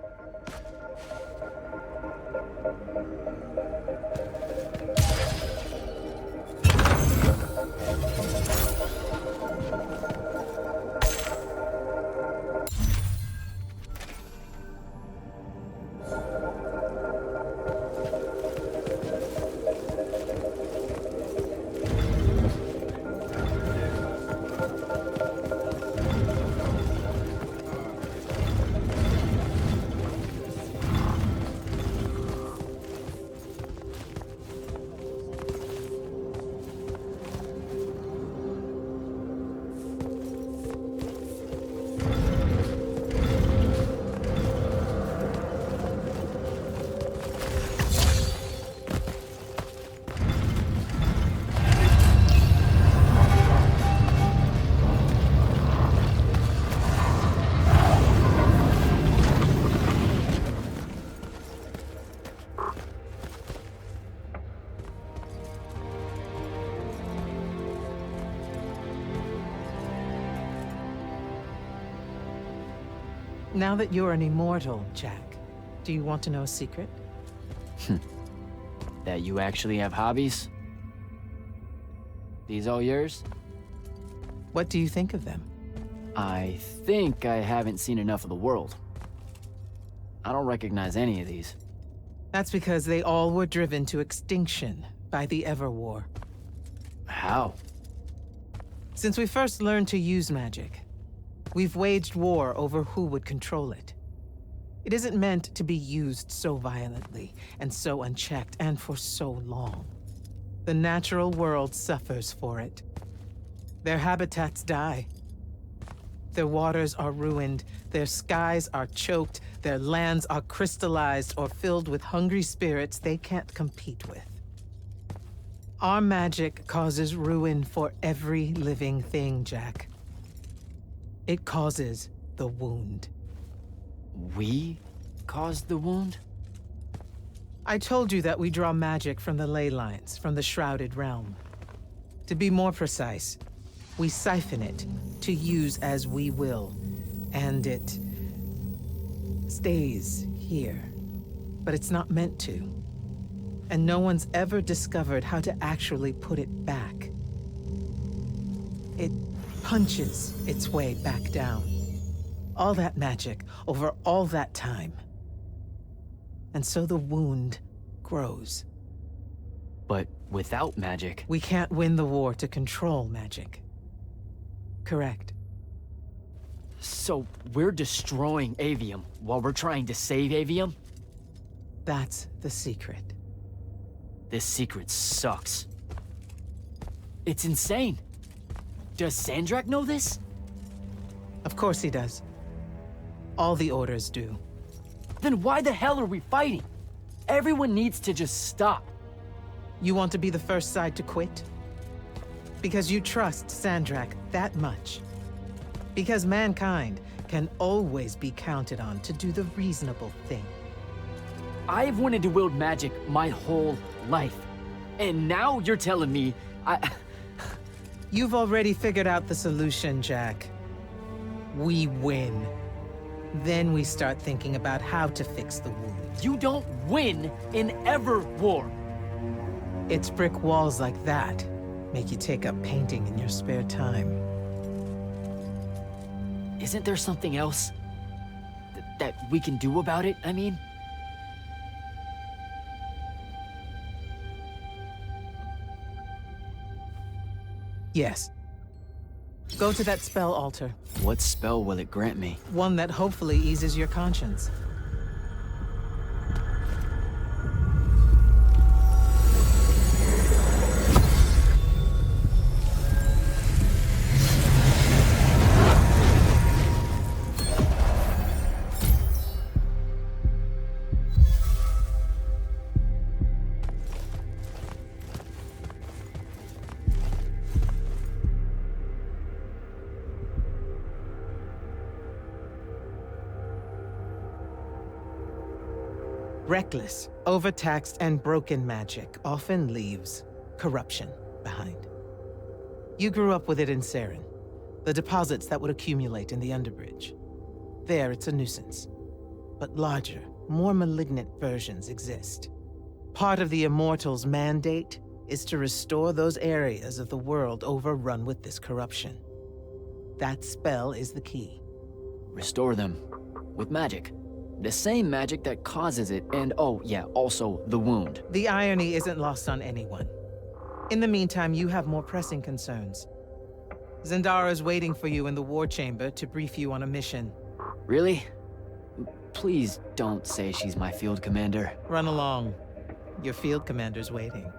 Now that you're an immortal, Jack, do you want to know a secret? That you actually have hobbies? These all yours? What do you think of them? I think I haven't seen enough of the world. I don't recognize any of these. That's because they all were driven to extinction by the Everwar. How? Since we first learned to use magic, we've waged war over who would control it. It isn't meant to be used so violently and so unchecked and for so long. The natural world suffers for it. Their habitats die. Their waters are ruined, their skies are choked, their lands are crystallized or filled with hungry spirits they can't compete with. Our magic causes ruin for every living thing, Jack. It causes the wound. We caused the wound? I told you that we draw magic from the ley lines, from the Shrouded Realm. To be more precise, we siphon it to use as we will, and it stays here. But it's not meant to. And no one's ever discovered how to actually put it back. It punches its way back down. All that magic over all that time. And so the wound grows. But without magic... We can't win the war to control magic. Correct. So we're destroying Aveum while we're trying to save Aveum? That's the secret. This secret sucks. It's insane. Does Sandrak know this? Of course he does. All the orders do. Then why the hell are we fighting? Everyone needs to just stop. You want to be the first side to quit? Because you trust Sandrak that much. Because mankind can always be counted on to do the reasonable thing. I've wanted to wield magic my whole life. And now you're telling me You've already figured out the solution, Jack. We win. Then we start thinking about how to fix the wound. You don't win in Everwar. It's brick walls like that make you take up painting in your spare time. Isn't there something else that we can do about it, I mean? Yes. Go to that spell altar. What spell will it grant me? One that hopefully eases your conscience. Reckless, overtaxed, and broken magic often leaves corruption behind. You grew up with it in Saren, the deposits that would accumulate in the Underbridge. There, it's a nuisance. But larger, more malignant versions exist. Part of the Immortals' mandate is to restore those areas of the world overrun with this corruption. That spell is the key. Restore them. With magic. The same magic that causes it, and oh yeah, also the wound. The irony isn't lost on anyone. In the meantime, you have more pressing concerns. Zendara's waiting for you in the war chamber to brief you on a mission. Really? Please don't say she's my field commander. Run along. Your field commander's waiting.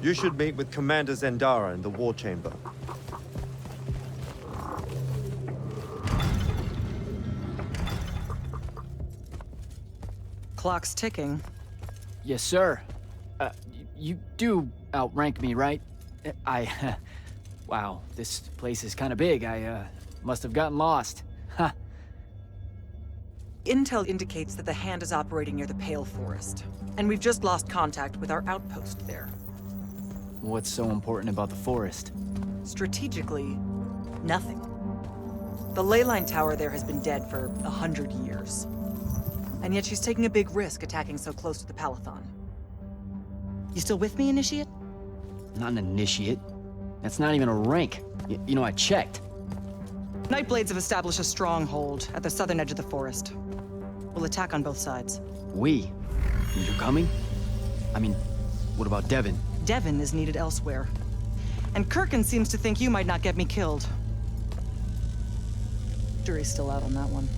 You should meet with Commander Zendara in the war chamber. Clock's ticking. Yes, sir. You do outrank me, right? Wow, this place is kind of big. I must have gotten lost. Ha. Intel indicates that the Hand is operating near the Pale Forest, and we've just lost contact with our outpost there. What's so important about the forest? Strategically, nothing. The ley line tower there has been dead for 100 years. And yet she's taking a big risk attacking so close to the Palathon. You still with me, Initiate? Not an initiate. That's not even a rank. You know, I checked. Nightblades have established a stronghold at the southern edge of the forest. We'll attack on both sides. We? You're coming? I mean, what about Devin? Devin is needed elsewhere. And Kirkin seems to think you might not get me killed. Jury's still out on that one.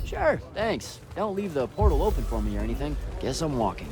Sure, thanks. Don't leave the portal open for me or anything. Guess I'm walking.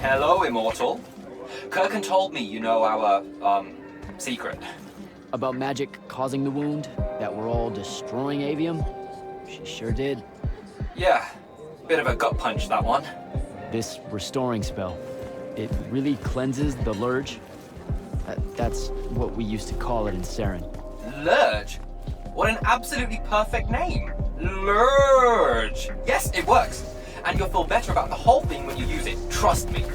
Hello, Immortal. Kirkin told me you know our, secret. About magic causing the wound? That we're all destroying Aveum? She sure did. Yeah, bit of a gut punch, that one. This restoring spell, it really cleanses the Lurge? That's what we used to call it in Saren. Lurge? What an absolutely perfect name. Lurge. Yes, it works. And you'll feel better about the whole thing when you use it. Trust me.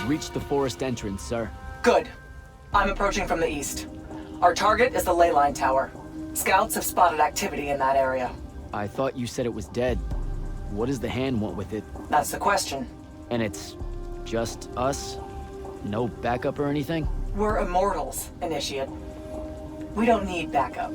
I've reached the forest entrance, sir. Good. I'm approaching from the east. Our target is the ley line tower. Scouts have spotted activity in that area. I thought you said it was dead. What does the hand want with it? That's the question. And it's just us? No backup or anything? We're Immortals, Initiate. We don't need backup.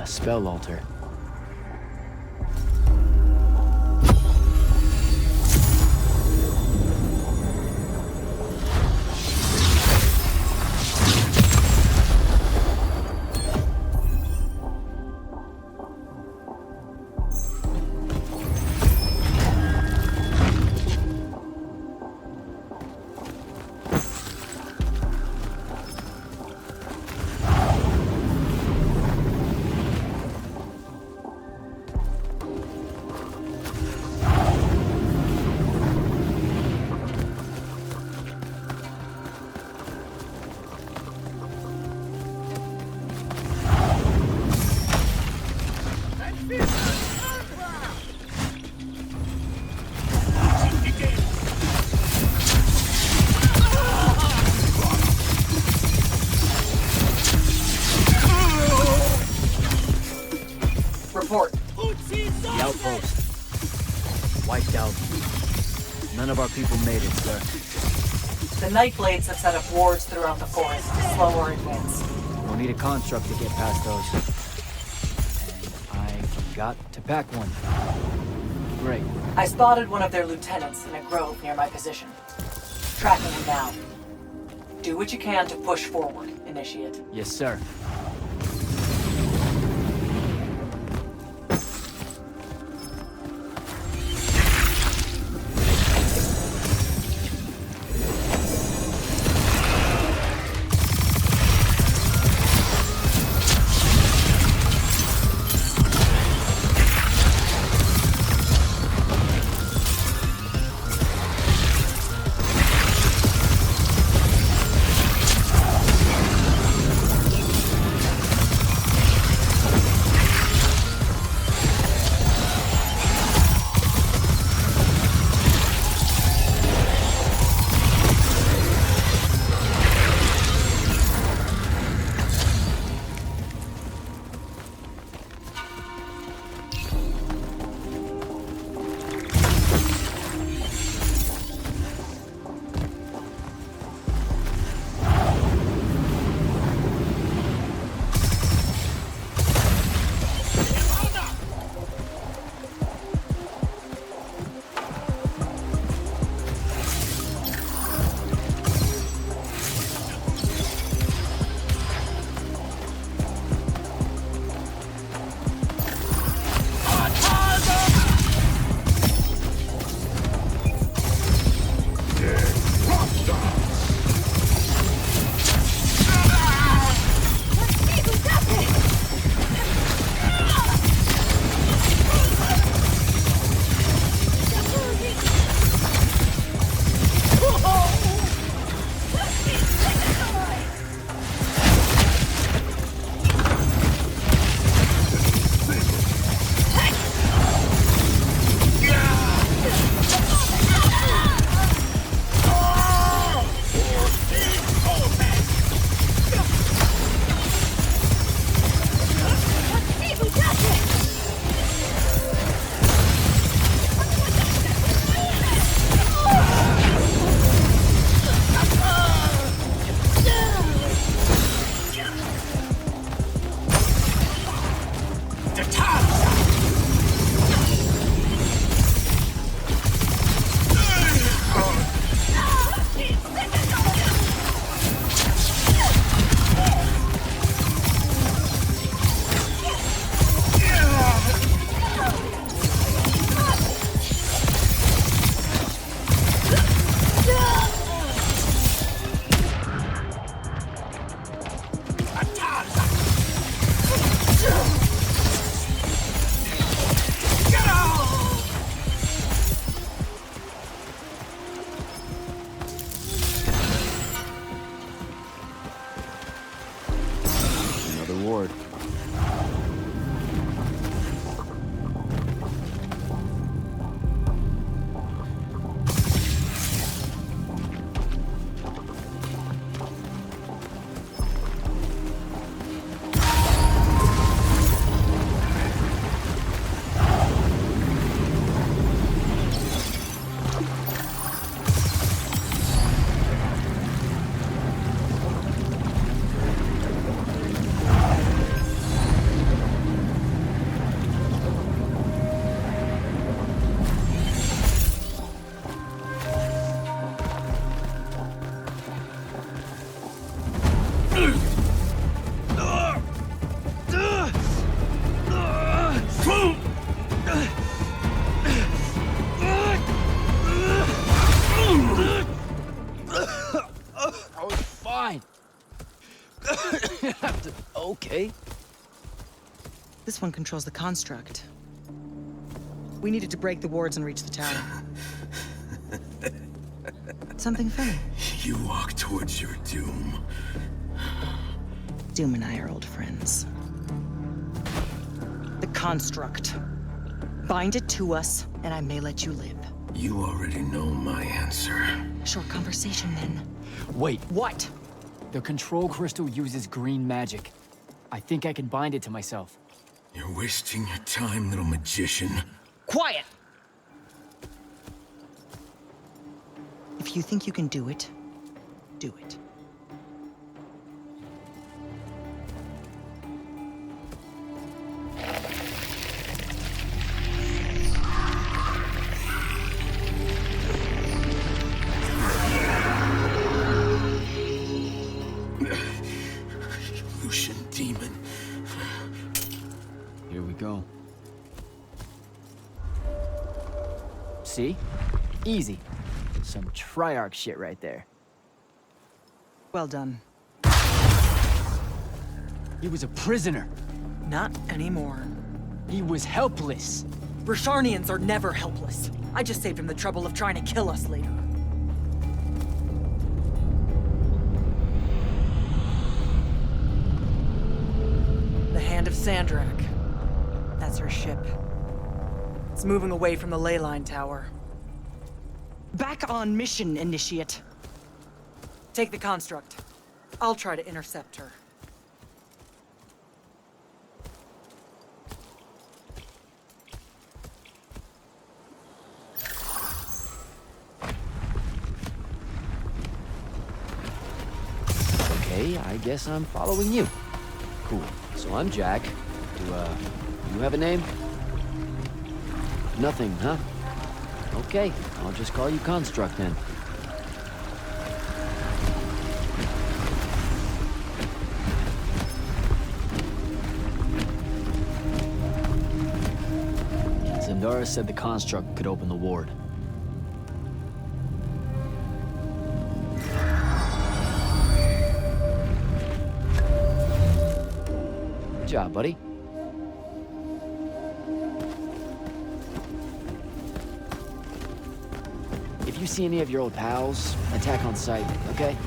Spell altar. The outpost. Wiped out. None of our people made it, sir. The Nightblades have set up wards throughout the forest to slow our advance. We'll need a construct to get past those. And I forgot to pack one. Great. I spotted one of their lieutenants in a grove near my position. Tracking him now. Do what you can to push forward, Initiate. Yes, sir. Okay. This one controls the construct. We needed to break the wards and reach the tower. Something funny. You walk towards your doom. Doom and I are old friends. The construct. Bind it to us, and I may let you live. You already know my answer. Short conversation, then. Wait. What? The control crystal uses green magic. I think I can bind it to myself. You're wasting your time, little magician. Quiet! If you think you can do it, do it. Lucian demon. Here we go. See? Easy. Some Triarch shit right there. Well done. He was a prisoner. Not anymore. He was helpless. Rasharnians are never helpless. I just saved him the trouble of trying to kill us later. The Hand of Sandrak. That's her ship. It's moving away from the ley line tower. Back on mission, Initiate. Take the construct. I'll try to intercept her. Okay, I guess I'm following you. Cool. So I'm Jack. Do you have a name? Nothing, huh? Okay, I'll just call you Construct then. Zendara said the Construct could open the ward. Good job, buddy. If you see any of your old pals, attack on sight, okay?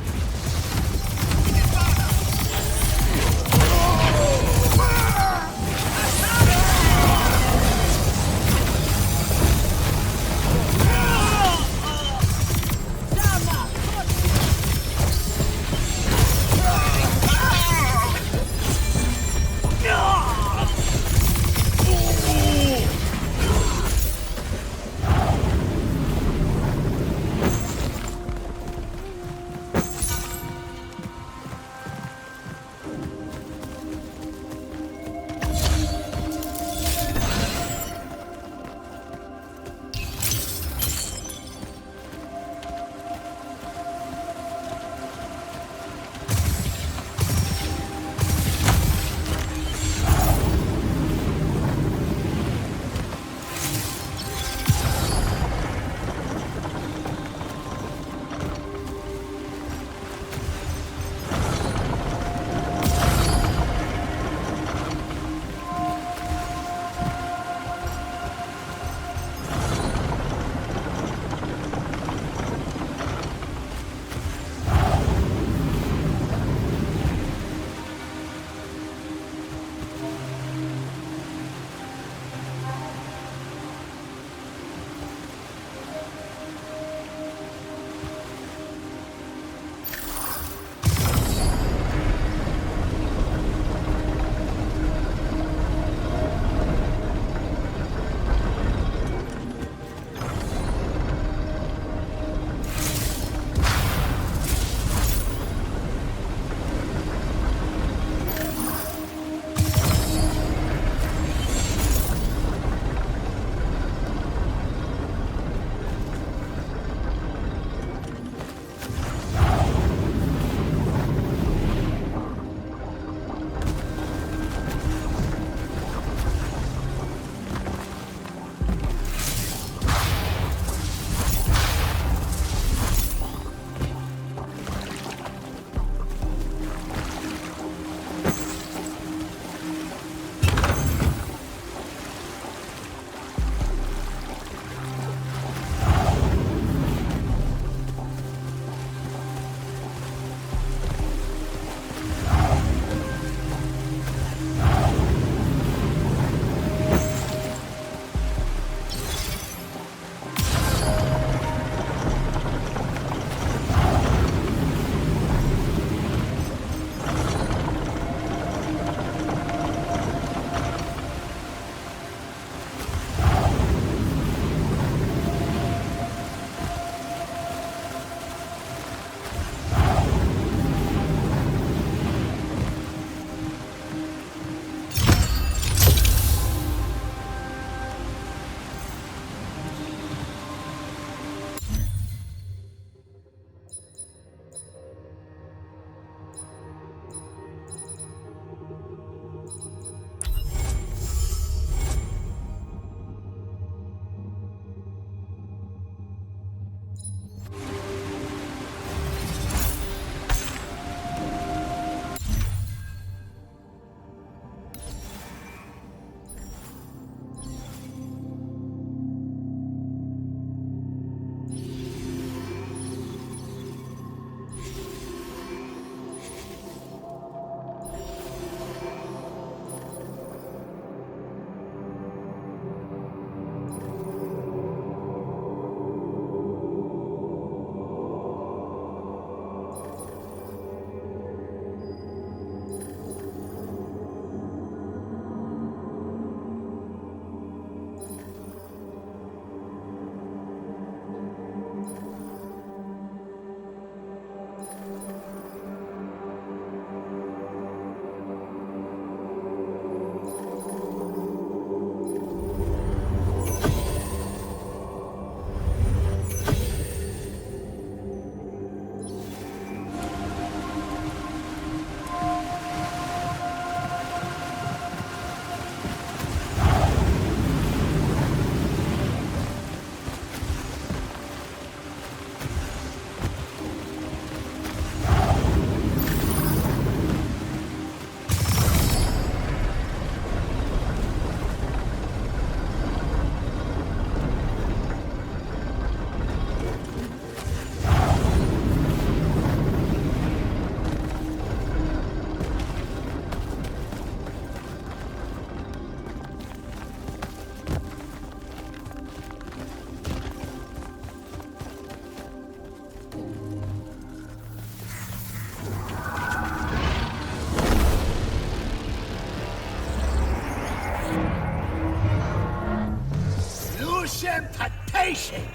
temptation!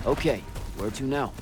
Okay, where to now?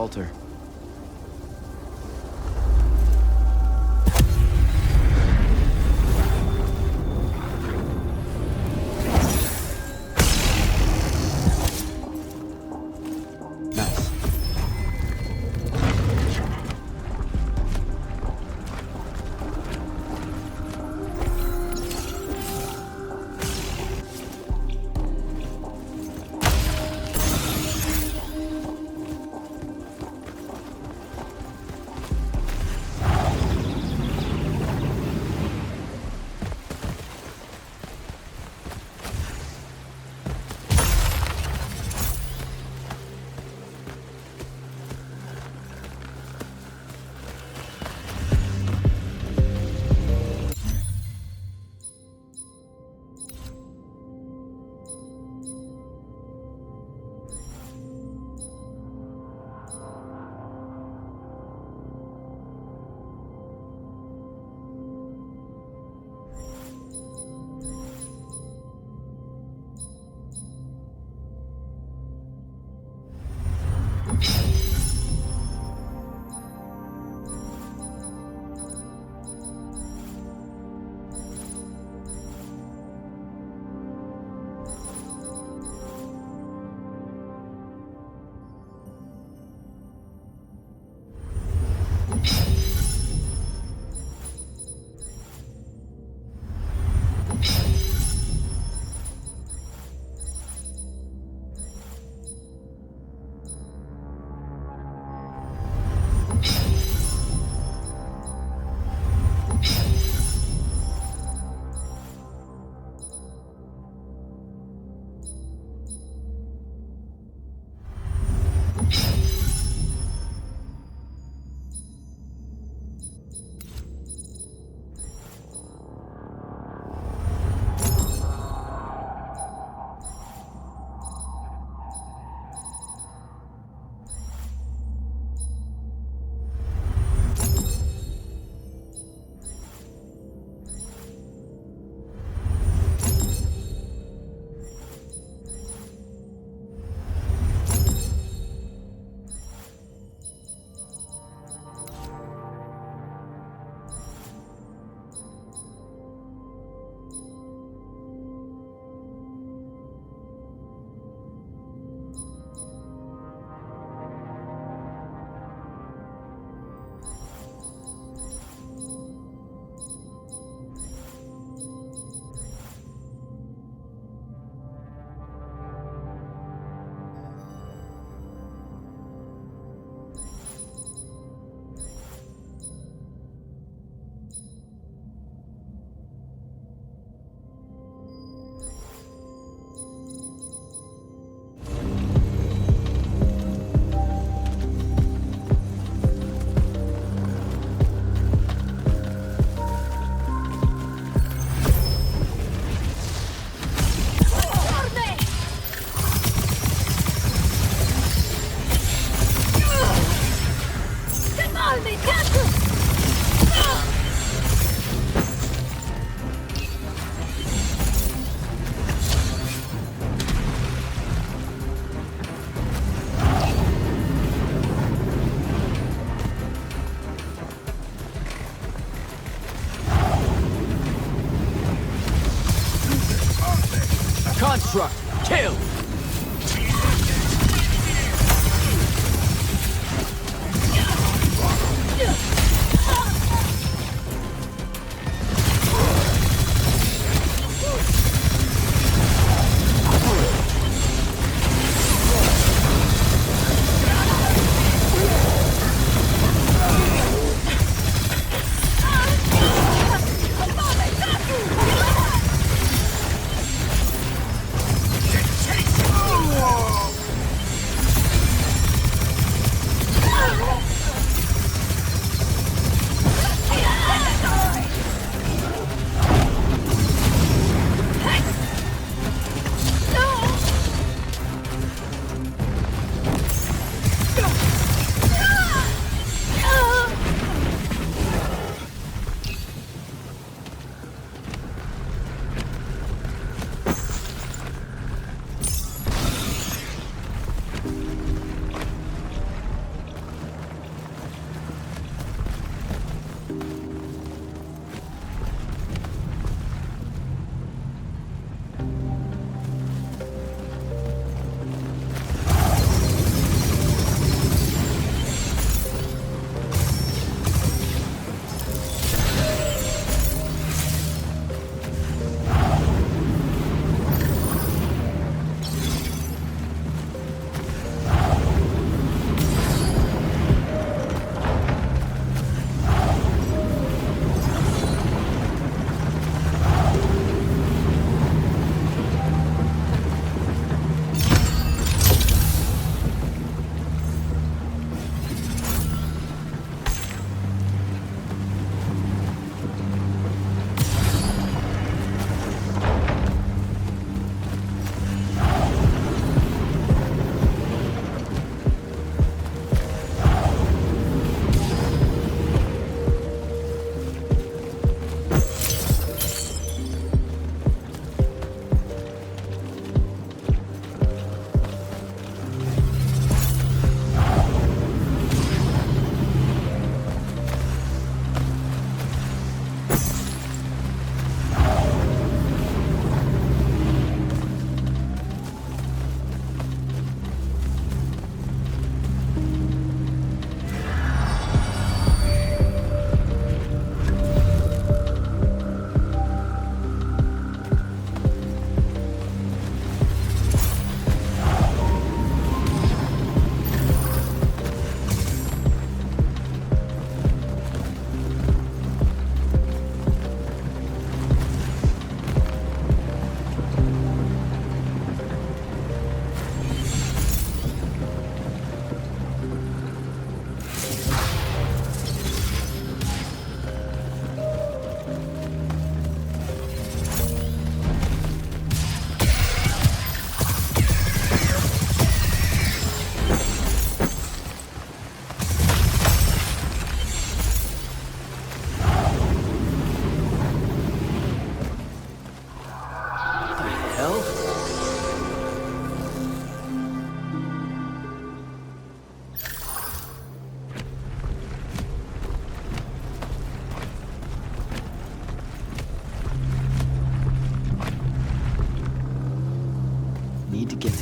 altar. Nice. Construct, kill! Take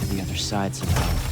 to the other side somehow.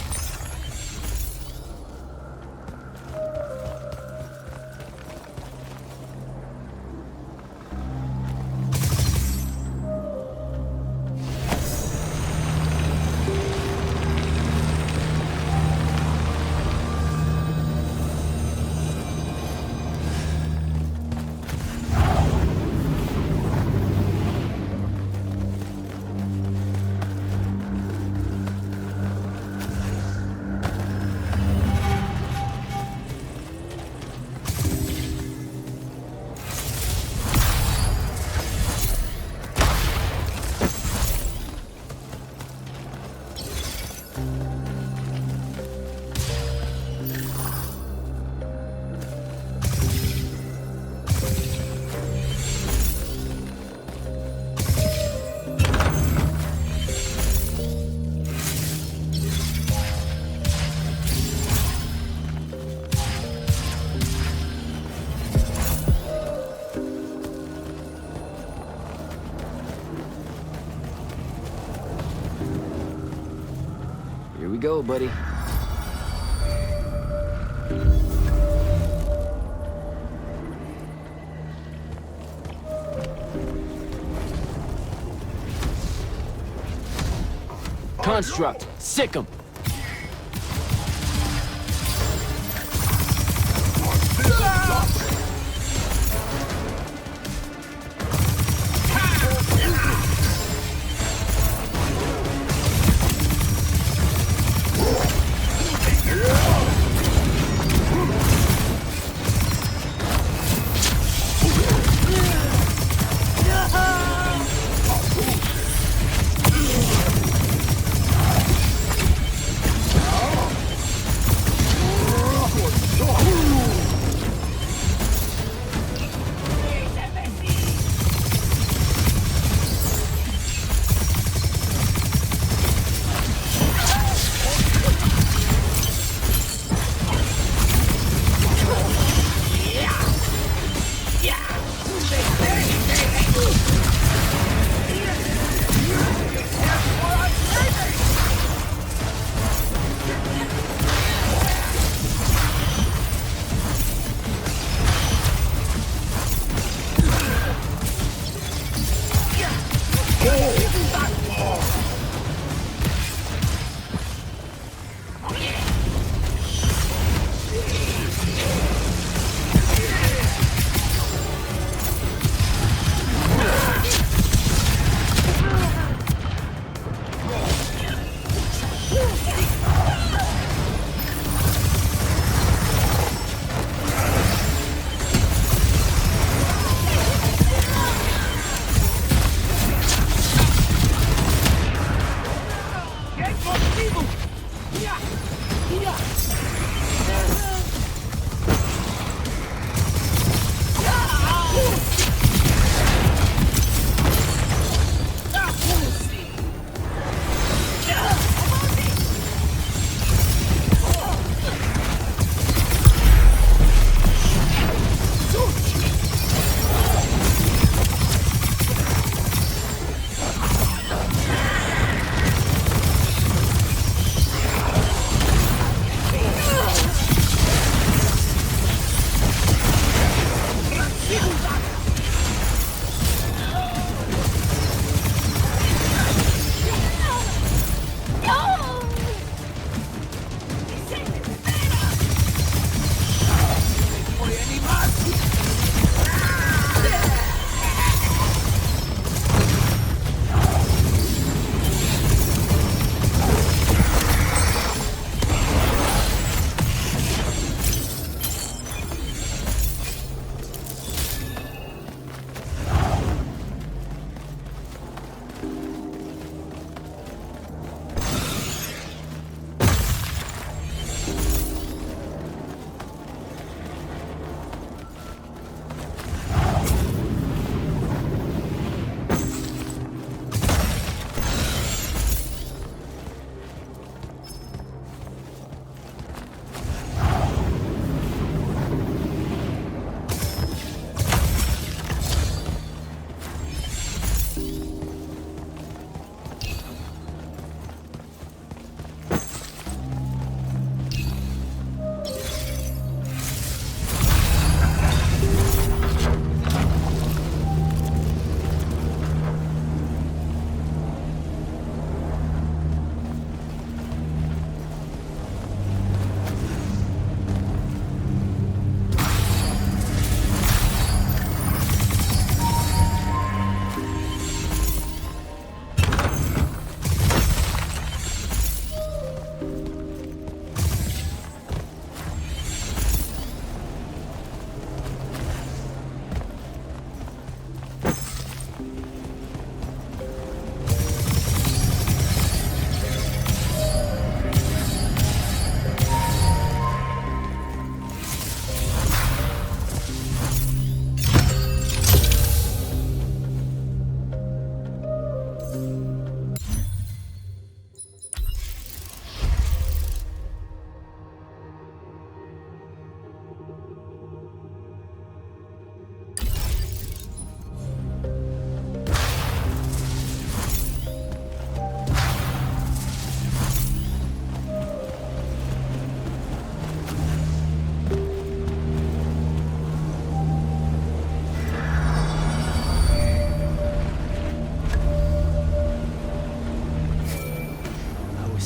Here we go, buddy. Construct, sick 'em.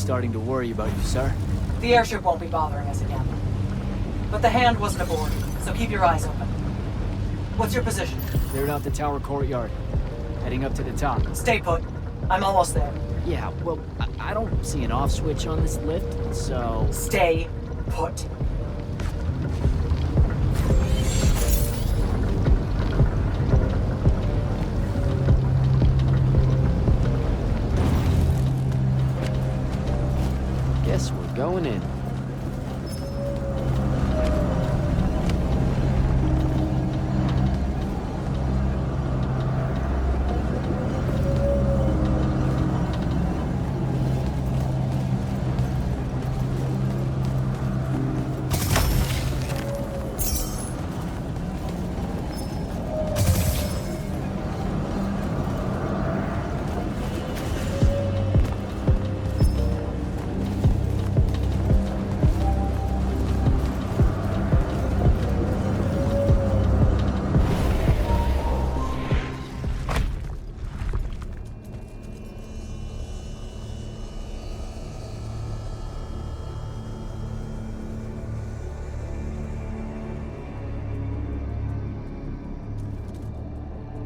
starting to worry about you, sir. The airship won't be bothering us again. But the hand wasn't aboard, so keep your eyes open. What's your position? Cleared out the tower courtyard. Heading up to the top. Stay put. I'm almost there. Yeah, well, I don't see an off switch on this lift, so... Stay put. Guess we're going in.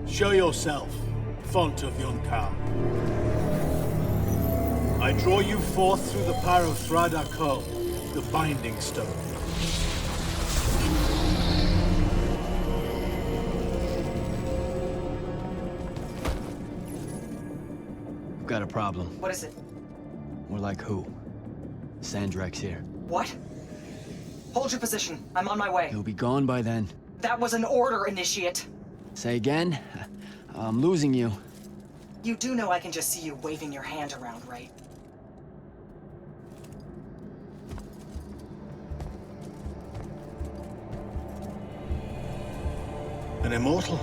Show yourself, font of Yonkao. I draw you forth through the power of Thradakol, the Binding Stone. We've got a problem. What is it? More like who? Sandrak's here. What? Hold your position. I'm on my way. He'll be gone by then. That was an order, Initiate. Say again? I'm losing you. You do know I can just see you waving your hand around, right? An immortal?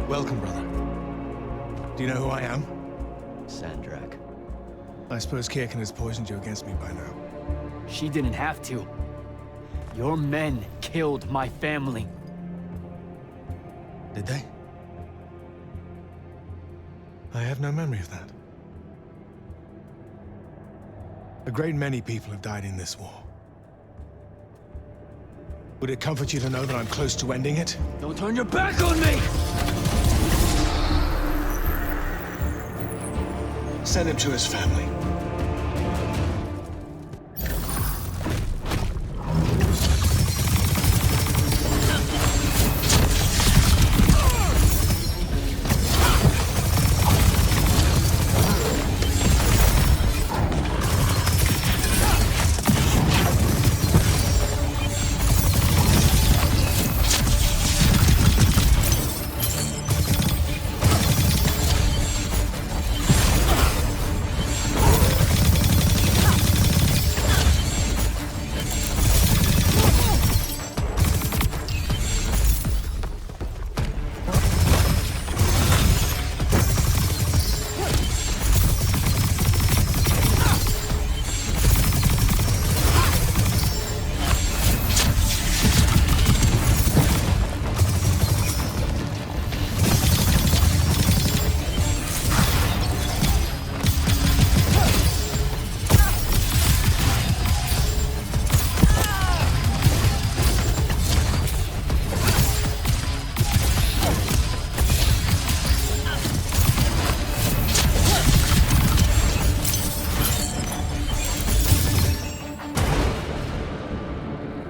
Welcome, brother. Do you know who I am? Sandrak. I suppose Kirkin has poisoned you against me by now. She didn't have to. Your men killed my family. Did they? I have no memory of that. A great many people have died in this war. Would it comfort you to know that I'm close to ending it? Don't turn your back on me! Send him to his family.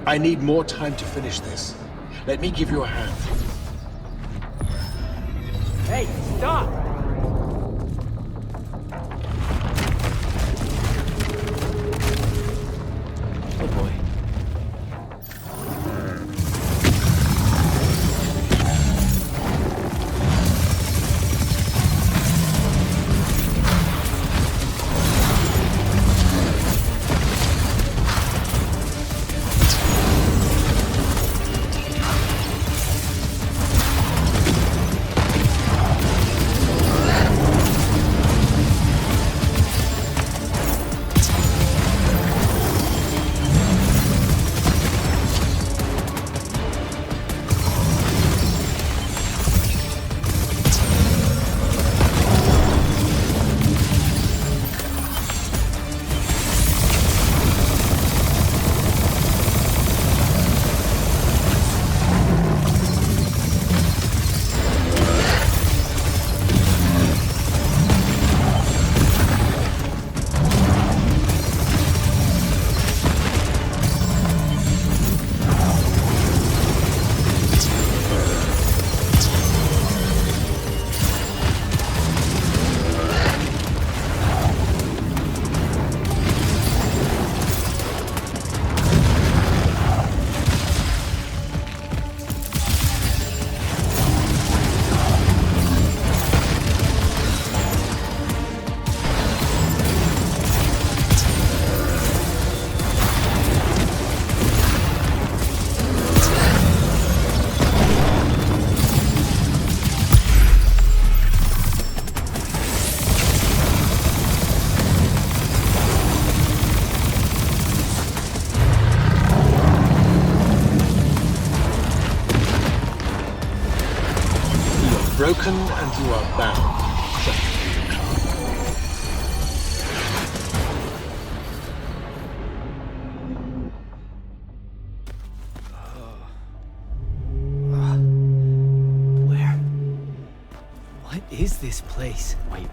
I need more time to finish this. Let me give you a hand. Hey, stop! Oh boy. broken and you are bound. Just as you come. What is this place? Wait,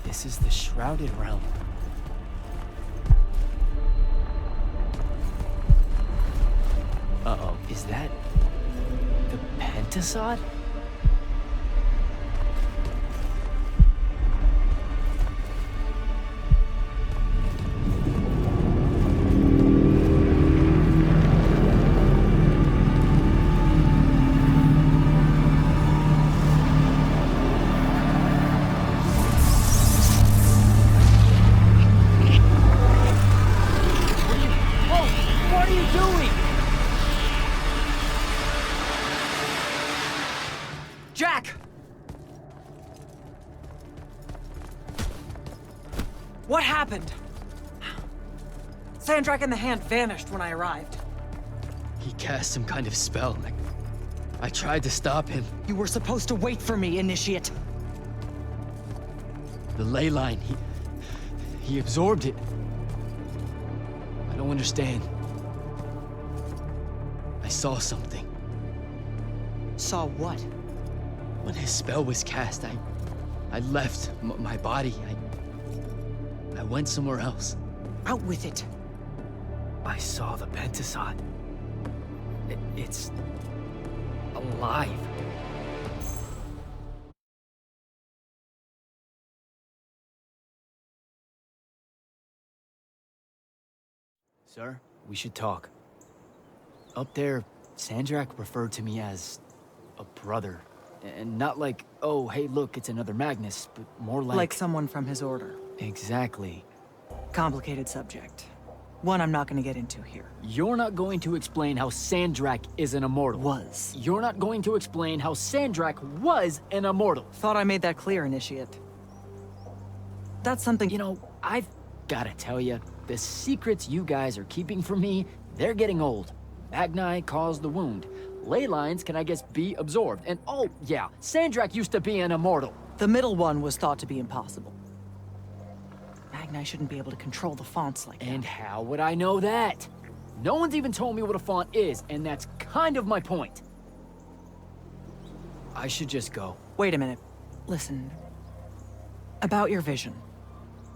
this is the Shrouded Realm. Uh-oh, is that the Pentasod? What are you doing? Jack! What happened? Sandrak and the Hand vanished when I arrived. He cast some kind of spell. I tried to stop him. You were supposed to wait for me, Initiate. The ley line, he absorbed it. I don't understand. I saw something. Saw what? When his spell was cast, I left my body. I went somewhere else. Out with it. I saw the Pentasod. It's alive. Sir, we should talk. Up there, Sandrak referred to me as a brother. And not like, oh, hey, look, it's another Magnus, but more like... Like someone from his order. Exactly. Complicated subject. One I'm not gonna get into here. You're not going to explain how Sandrak is an immortal. Was. You're not going to explain how Sandrak was an immortal. Thought I made that clear, Initiate. That's something... You know, I've gotta tell you, the secrets you guys are keeping from me, they're getting old. Magni caused the wound. Ley lines can, I guess, be absorbed. And oh, yeah, Sandrak used to be an immortal. The middle one was thought to be impossible. Magni shouldn't be able to control the fonts like that. And how would I know that? No one's even told me what a font is, and that's kind of my point. I should just go. Wait a minute. Listen. About your vision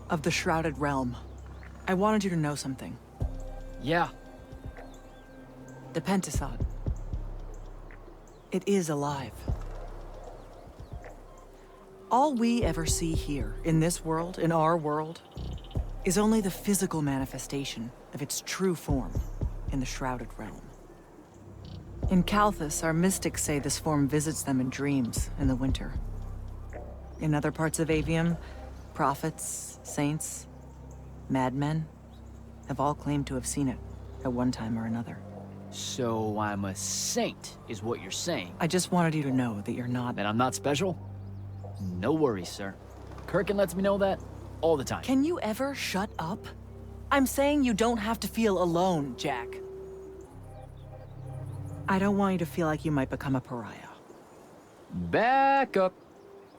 of the Shrouded Realm, I wanted you to know something. Yeah. The Pentasod. It is alive. All we ever see here, in this world, in our world, is only the physical manifestation of its true form in the Shrouded Realm. In Kalthus, our mystics say this form visits them in dreams in the winter. In other parts of Aveum, prophets, saints, madmen have all claimed to have seen it at one time or another. So I'm a saint, is what you're saying. I just wanted you to know that you're not. That I'm not special? No worries, sir. Kirkin lets me know that all the time. Can you ever shut up? I'm saying you don't have to feel alone, Jack. I don't want you to feel like you might become a pariah. Back up.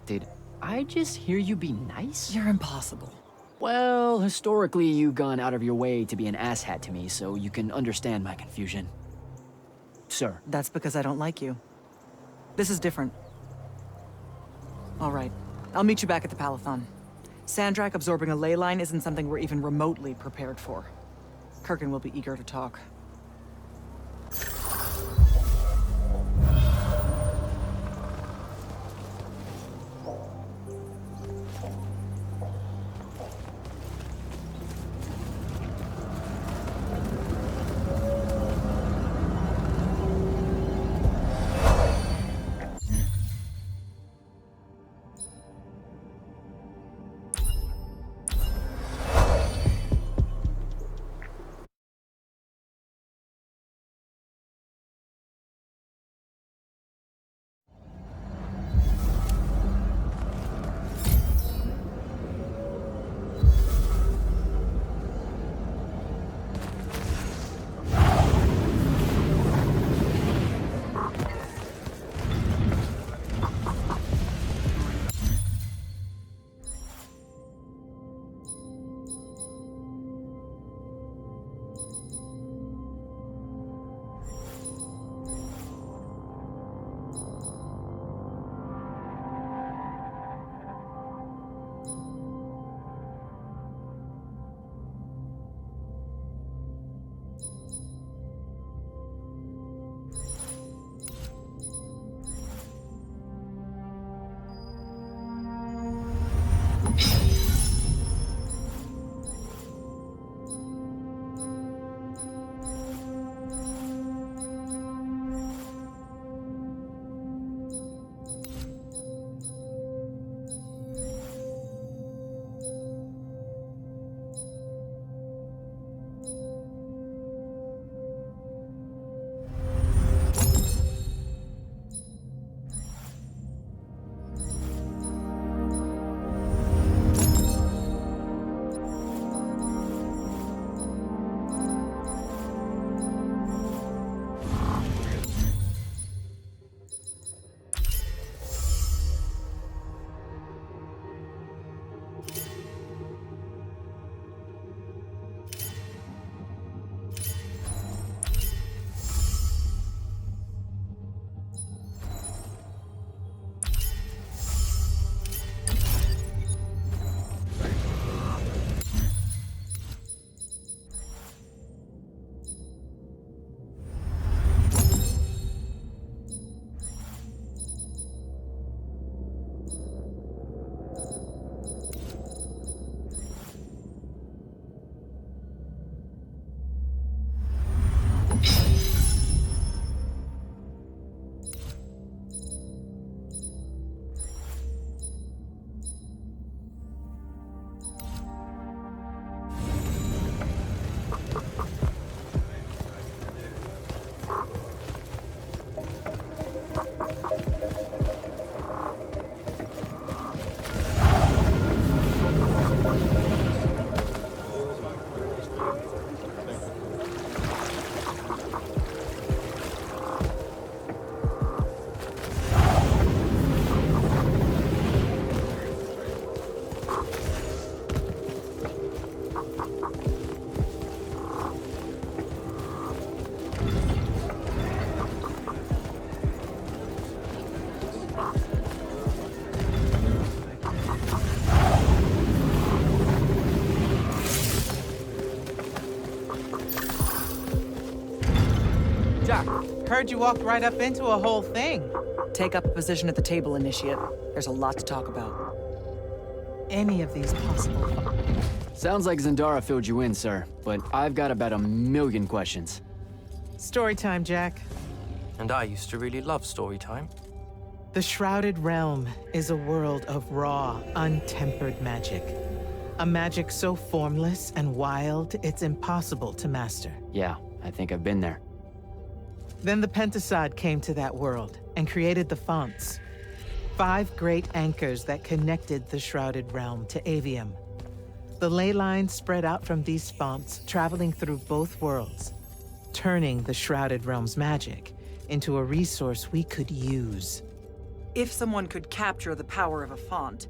Did I just hear you be nice? You're impossible. Well, historically, you've gone out of your way to be an asshat to me, so you can understand my confusion. Sir. That's because I don't like you. This is different. All right. I'll meet you back at the Palathon. Sandrak absorbing a ley line isn't something we're even remotely prepared for. Kirkin will be eager to talk. Jack, heard you walked right up into a whole thing. Take up a position at the table, Initiate. There's a lot to talk about. Any of these possible. Sounds like Zendara filled you in, sir, but I've got about 1,000,000 questions. Story time, Jack. And I used to really love story time. The Shrouded Realm is a world of raw, untempered magic. A magic so formless and wild, it's impossible to master. Yeah, I think I've been there. Then the Pentasod came to that world and created the fonts. 5 great anchors that connected the Shrouded Realm to Aveum. The ley lines spread out from these fonts, traveling through both worlds, turning the Shrouded Realm's magic into a resource we could use. If someone could capture the power of a font,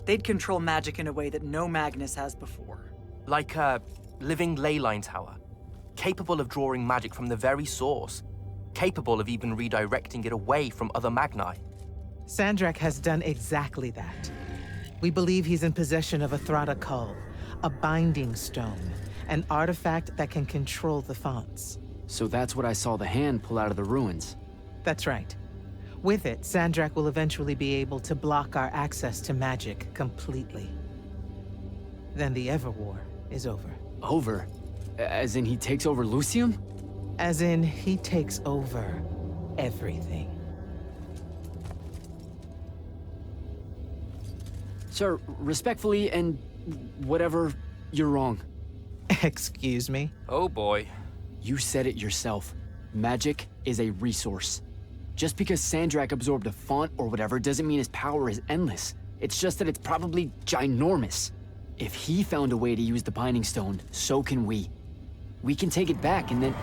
they'd control magic in a way that no Magnus has before. Like a living ley line tower, capable of drawing magic from the very source, capable of even redirecting it away from other Magni. Sandrak has done exactly that. We believe he's in possession of a Thrata Cull, a binding stone, an artifact that can control the fonts. So that's what I saw the hand pull out of the ruins. That's right. With it, Sandrak will eventually be able to block our access to magic completely. Then the Everwar is over. Over? As in he takes over Lucium? As in he takes over everything. Sir, respectfully and whatever, you're wrong. Excuse me? Oh boy. You said it yourself. Magic is a resource. Just because Sandrak absorbed a font or whatever doesn't mean his power is endless. It's just that it's probably ginormous. If he found a way to use the Binding Stone, so can we. We can take it back and then...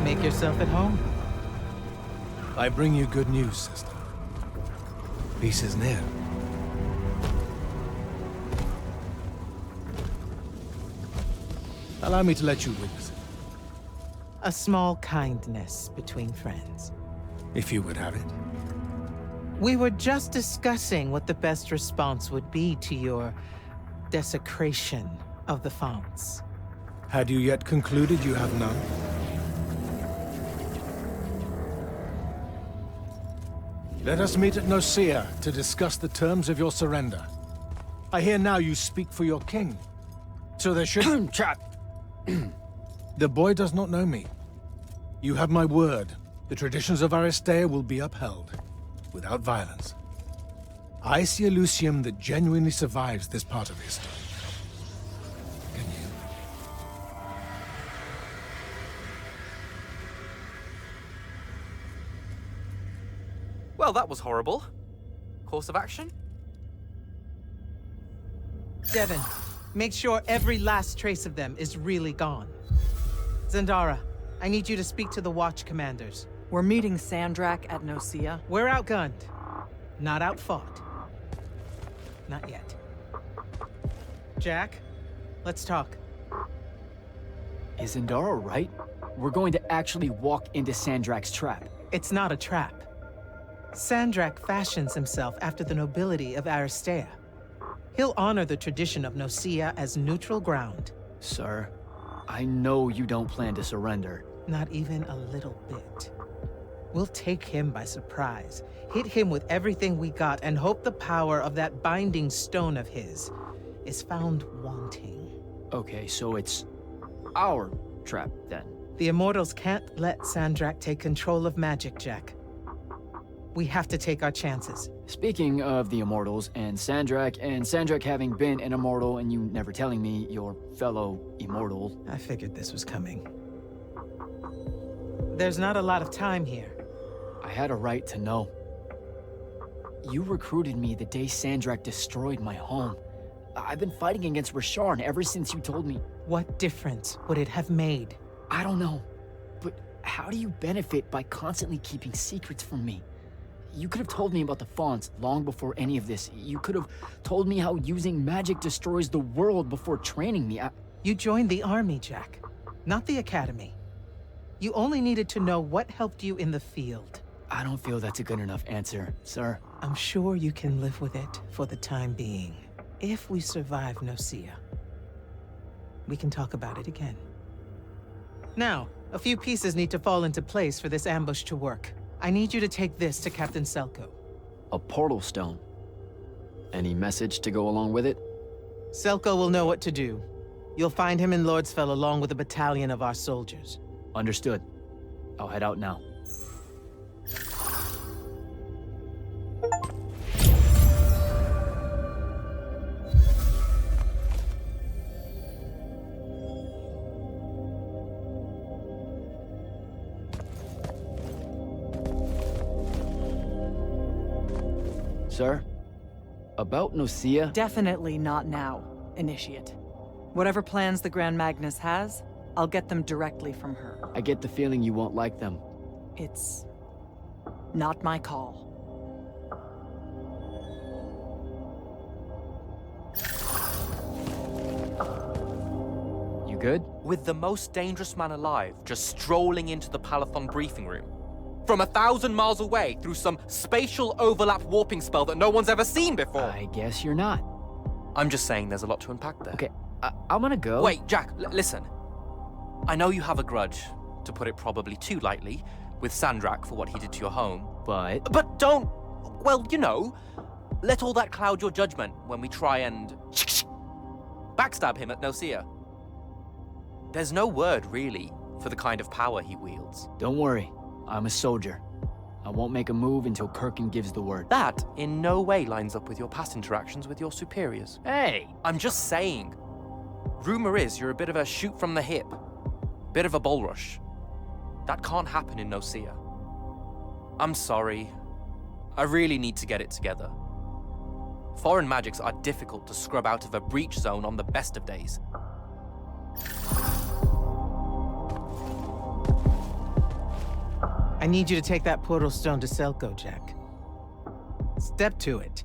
Make yourself at home. I bring you good news, sister. Peace is near. Allow me to let you witness it, A small kindness between friends. if you would have it. We were just discussing what the best response would be to your desecration of the fonts. Had you yet concluded you have none? Let us meet at Nicaea to discuss the terms of your surrender. I hear now you speak for your king. So there should... Trap! The boy does not know me. You have my word. The traditions of Aristea will be upheld, without violence. I see a Lucium that genuinely survives this part of history. Can you? Well, that was horrible. Course of action? Devin, make sure every last trace of them is really gone. Zendara, I need you to speak to the Watch commanders. We're meeting Sandrak at Nicaea. We're outgunned, not outfought. Not yet. Jack, let's talk. Is Zendara right? We're going to actually walk into Sandrak's trap. It's not a trap. Sandrak fashions himself after the nobility of Aristea. He'll honor the tradition of Nicaea as neutral ground. Sir, I know you don't plan to surrender. Not even a little bit. We'll take him by surprise, hit him with everything we got, and hope the power of that binding stone of his is found wanting. Okay, so it's our trap, then. The Immortals can't let Sandrak take control of magic, Jack. We have to take our chances. Speaking of the Immortals and Sandrak having been an Immortal and you never telling me your fellow Immortal... I figured this was coming. There's not a lot of time here. I had a right to know. You recruited me the day Sandrak destroyed my home. I've been fighting against Rasharn ever since you told me. What difference would it have made? I don't know. But how do you benefit by constantly keeping secrets from me? You could have told me about the fonts long before any of this. You could have told me how using magic destroys the world before training me. You joined the army, Jack, not the academy. You only needed to know what helped you in the field. I don't feel that's a good enough answer, sir. I'm sure you can live with it for the time being. If we survive Nocia, we can talk about it again. Now, a few pieces need to fall into place for this ambush to work. I need you to take this to Captain Selko. A portal stone. Any message to go along with it? Selko will know what to do. You'll find him in Lordsfell along with a battalion of our soldiers. Understood. I'll head out now. Sir? About Nocia? Definitely not now, Initiate. Whatever plans the Grand Magnus has, I'll get them directly from her. I get the feeling you won't like them. It's not my call. You good? With the most dangerous man alive just strolling into the Palathon briefing room. From 1,000 miles away through some spatial overlap warping spell that no one's ever seen before. I guess you're not. I'm just saying there's a lot to unpack there. Okay, I'm gonna go. Wait, Jack, listen. I know you have a grudge, to put it probably too lightly, with Sandrak for what he did to your home. But don't, well, you know, let all that cloud your judgment when we try and backstab him at Nocia. There's no word, really, for the kind of power he wields. Don't worry. I'm a soldier. I won't make a move until Kirkin gives the word. That in no way lines up with your past interactions with your superiors. Hey! I'm just saying. Rumor is you're a bit of a shoot from the hip. Bit of a bull rush. That can't happen in Nocia. I'm sorry. I really need to get it together. Foreign magics are difficult to scrub out of a breach zone on the best of days. I need you to take that portal stone to Selko, Jack. Step to it.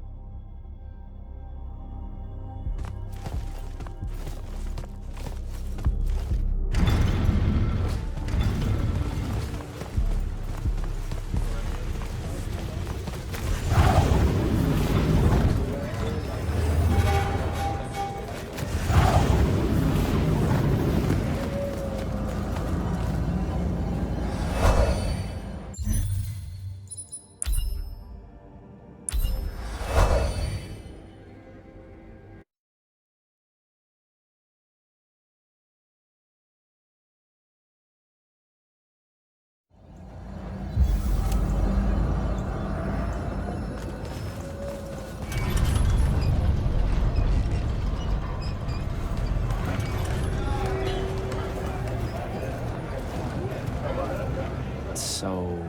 So,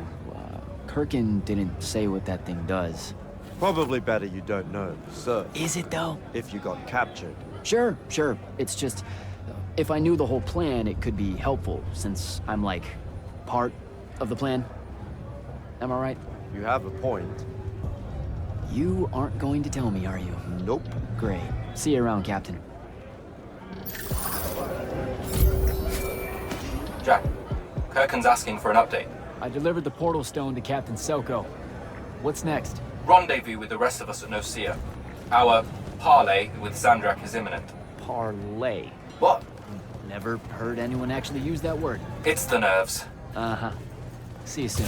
Kirkin didn't say what that thing does. Probably better you don't know, sir. Is it though? If you got captured. Sure. It's just, if I knew the whole plan, it could be helpful, since I'm like, part of the plan. Am I right? You have a point. You aren't going to tell me, are you? Nope. Great. See you around, Captain. Jack, Kirkin's asking for an update. I delivered the portal stone to Captain Selko. What's next? Rendezvous with the rest of us at Nocia. Our parley with Sandrak is imminent. Parlay. What? Never heard anyone actually use that word. It's the nerves. Uh-huh. See you soon.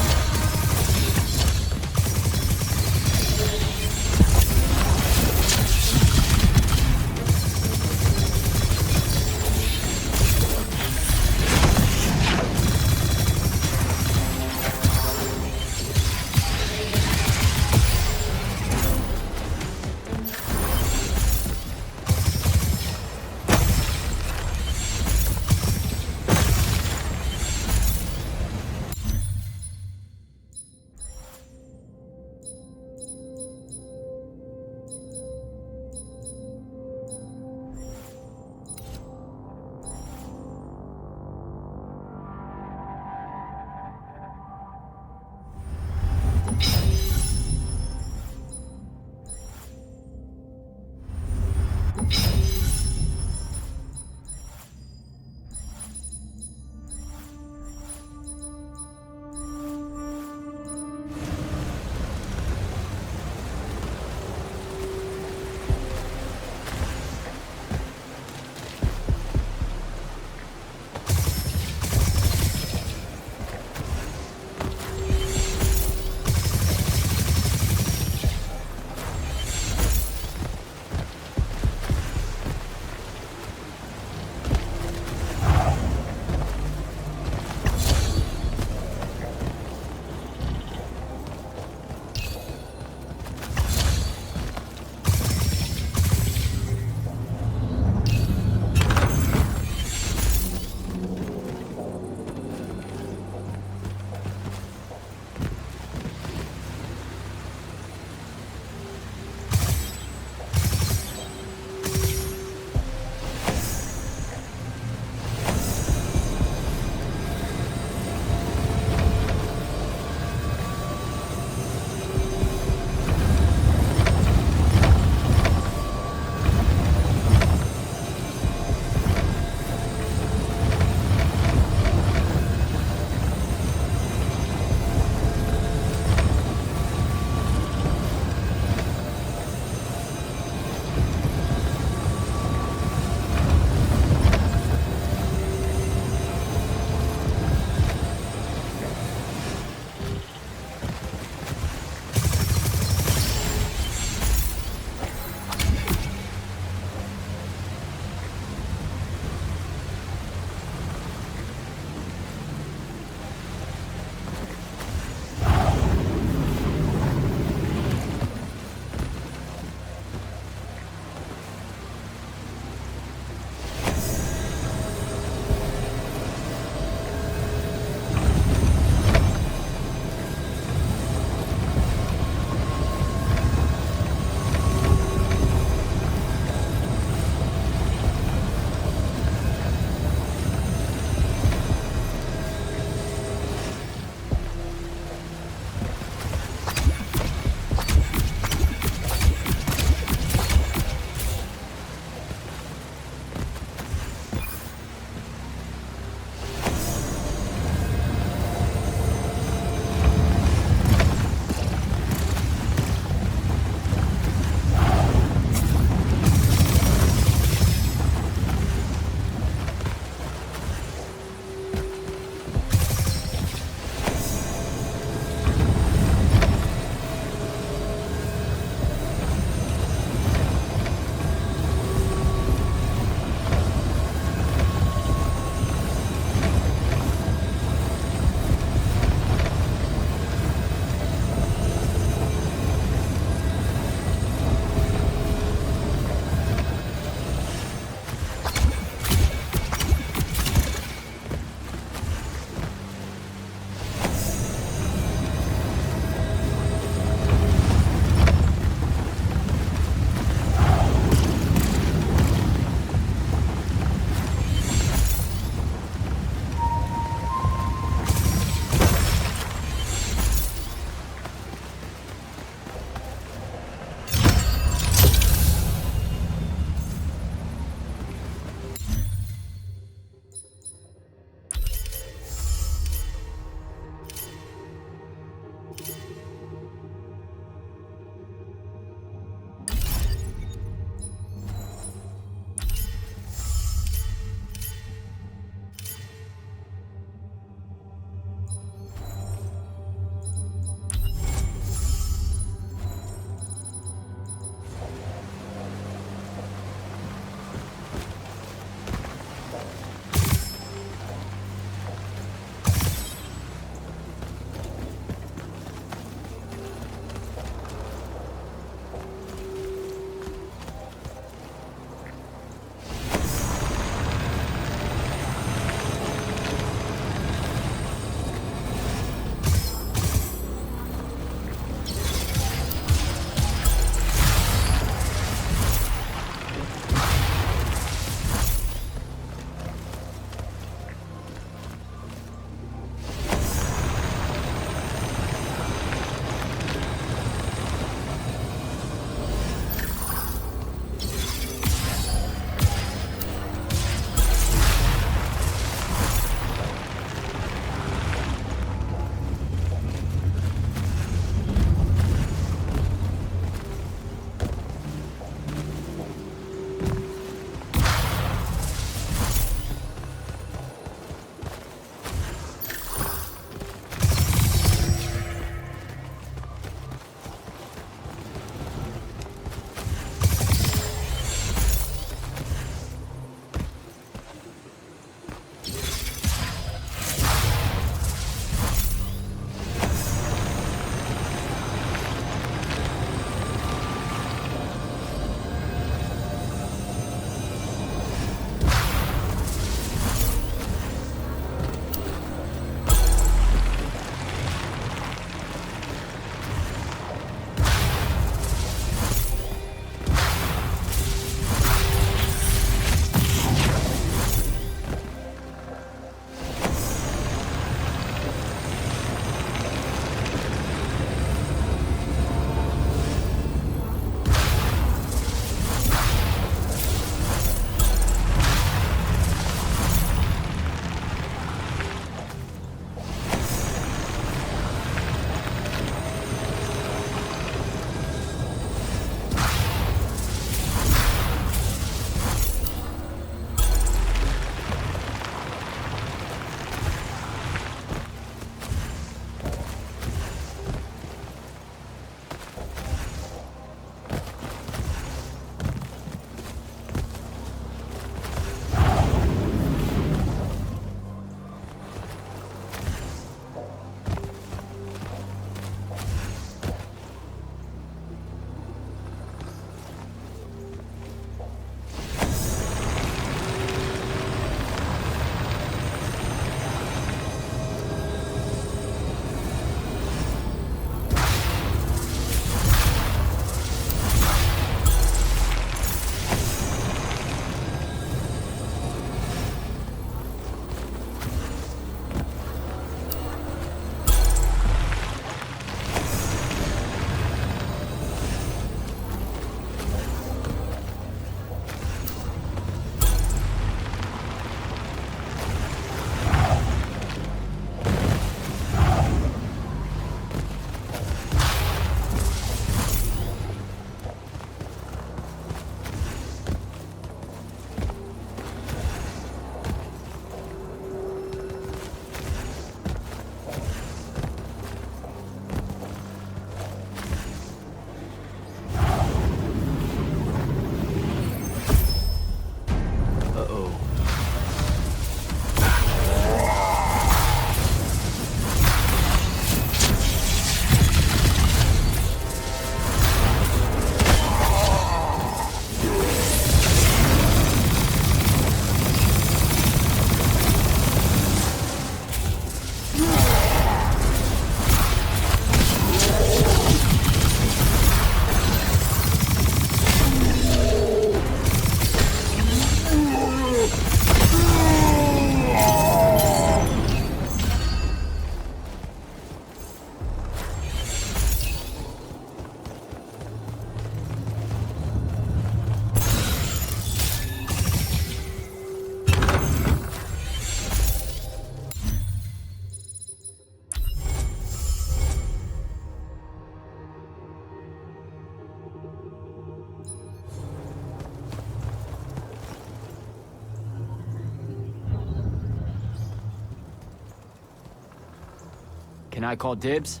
Can I call dibs?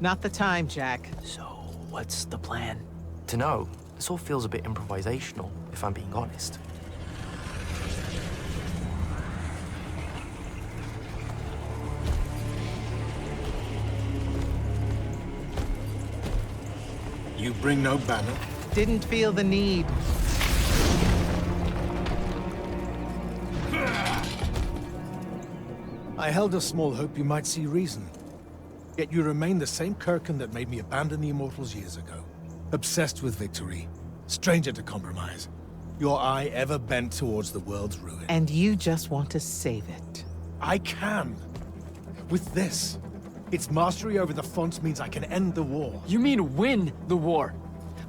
Not the time, Jack. So, what's the plan? To know, this all feels a bit improvisational, if I'm being honest. You bring no banner? Didn't feel the need. I held a small hope you might see reason. Yet you remain the same Kirkin that made me abandon the Immortals years ago. Obsessed with victory, stranger to compromise. Your eye ever bent towards the world's ruin. And you just want to save it. I can. With this. Its mastery over the fonts means I can end the war. You mean win the war?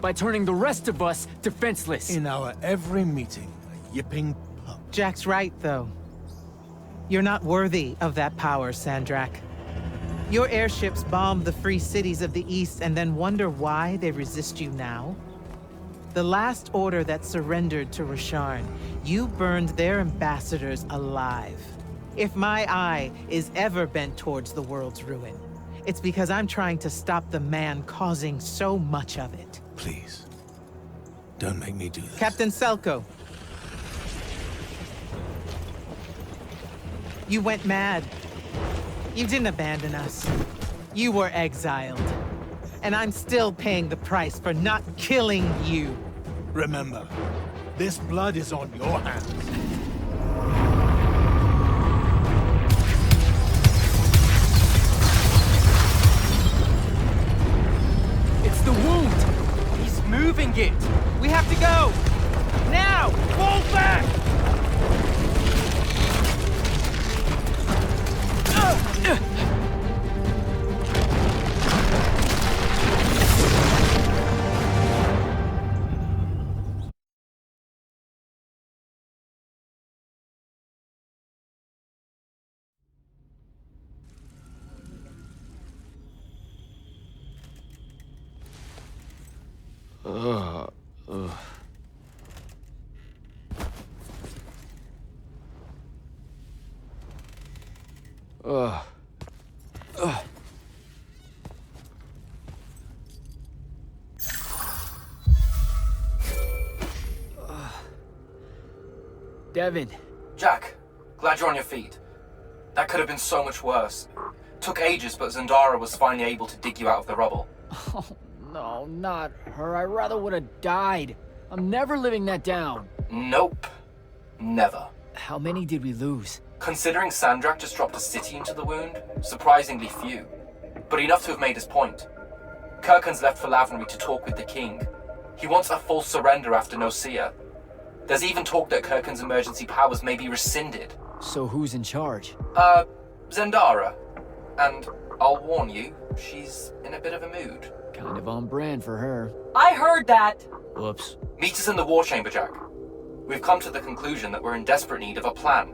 By turning the rest of us defenseless? In our every meeting, a yipping pup. Jack's right, though. You're not worthy of that power, Sandrak. Your airships bomb the free cities of the East and then wonder why they resist you now? The last order that surrendered to Rasharn, you burned their ambassadors alive. If my eye is ever bent towards the world's ruin, it's because I'm trying to stop the man causing so much of it. Please, don't make me do this. Captain Selko. You went mad. You didn't abandon us. You were exiled. And I'm still paying the price for not killing you. Remember, this blood is on your hands. It's the wound! He's moving it! We have to go! Now! Fall back! Devin. Jack, glad you're on your feet. That could have been so much worse. Took ages, but Zendara was finally able to dig you out of the rubble. Oh, no, not her. I rather would have died. I'm never living that down. Nope. Never. How many did we lose? Considering Sandrak just dropped a city into the wound, surprisingly few. But enough to have made his point. Kirkin's left for Lavenry to talk with the king. He wants a full surrender after Nocia. There's even talk that Kirkin's emergency powers may be rescinded. So who's in charge? Zendara. And I'll warn you, she's in a bit of a mood. Kind of on brand for her. I heard that! Whoops. Meet us in the war chamber, Jack. We've come to the conclusion that we're in desperate need of a plan.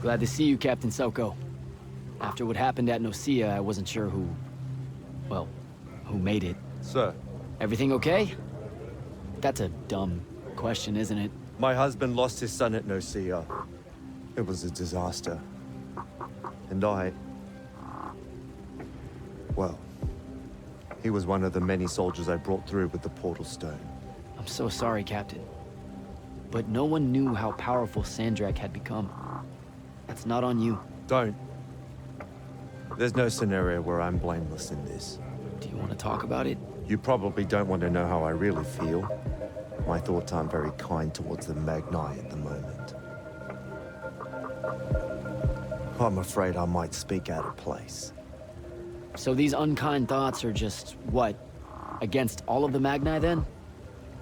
Glad to see you, Captain Soko. After what happened at Nocia, I wasn't sure who made it. Sir. Everything okay? That's a dumb question, isn't it? My husband lost his son at Nocia. It was a disaster. And well, he was one of the many soldiers I brought through with the portal stone. I'm so sorry, Captain. But no one knew how powerful Sandrak had become. That's not on you. Don't. There's no scenario where I'm blameless in this. Do you want to talk about it? You probably don't want to know how I really feel. My thoughts aren't very kind towards the Magni at the moment. I'm afraid I might speak out of place. So these unkind thoughts are just, what, against all of the Magni then?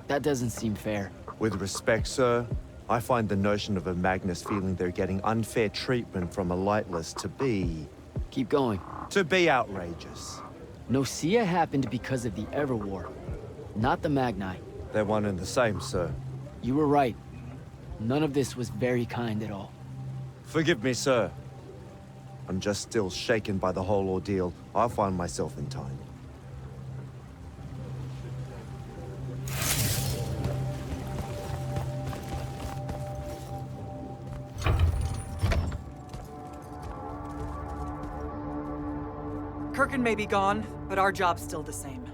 That doesn't seem fair. With respect, sir, I find the notion of a Magnus feeling they're getting unfair treatment from a lightless to be... Keep going. To be outrageous. Nocia happened because of the Everwar, not the Magni. They're one and the same, sir. You were right. None of this was very kind at all. Forgive me, sir. I'm just still shaken by the whole ordeal. I'll find myself in time. Kirkin may be gone, but our job's still the same.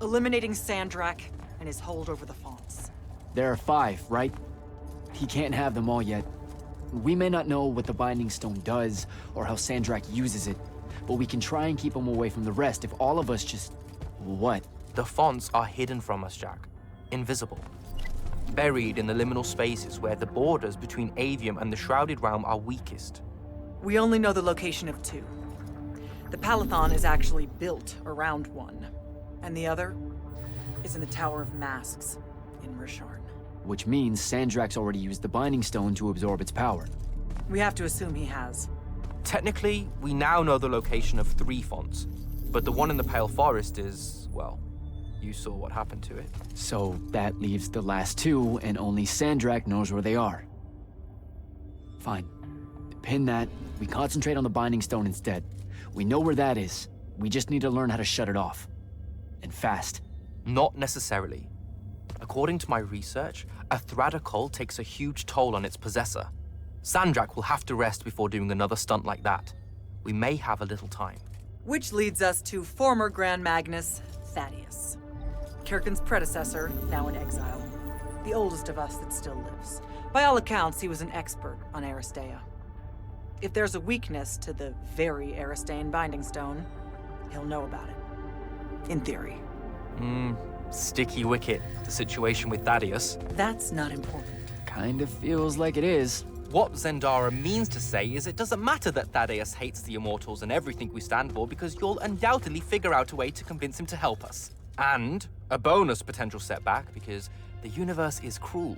Eliminating Sandrak and his hold over the fonts. There are 5, right? He can't have them all yet. We may not know what the Binding Stone does, or how Sandrak uses it, but we can try and keep him away from the rest if all of us just... What? The fonts are hidden from us, Jack. Invisible. Buried in the liminal spaces where the borders between Aveum and the Shrouded Realm are weakest. We only know the location of 2. The Palathon is actually built around one, and the other is in the Tower of Masks in Risharn. Which means Sandrak's already used the Binding Stone to absorb its power. We have to assume he has. Technically, we now know the location of 3 fonts, but the one in the Pale Forest is, well, you saw what happened to it. So that leaves the last 2, and only Sandrak knows where they are. Fine. Pin that. We concentrate on the Binding Stone instead. We know where that is. We just need to learn how to shut it off. And fast. Not necessarily. According to my research, a Thradakol takes a huge toll on its possessor. Sandrak will have to rest before doing another stunt like that. We may have a little time. Which leads us to former Grand Magnus, Thaddeus. Kirkin's predecessor, now in exile. The oldest of us that still lives. By all accounts, he was an expert on Aristea. If there's a weakness to the very Aristean Binding Stone, he'll know about it. In theory. Sticky wicket, the situation with Thaddeus. That's not important. Kind of feels like it is. What Zendara means to say is it doesn't matter that Thaddeus hates the Immortals and everything we stand for, because you'll undoubtedly figure out a way to convince him to help us. And a bonus potential setback, because the universe is cruel.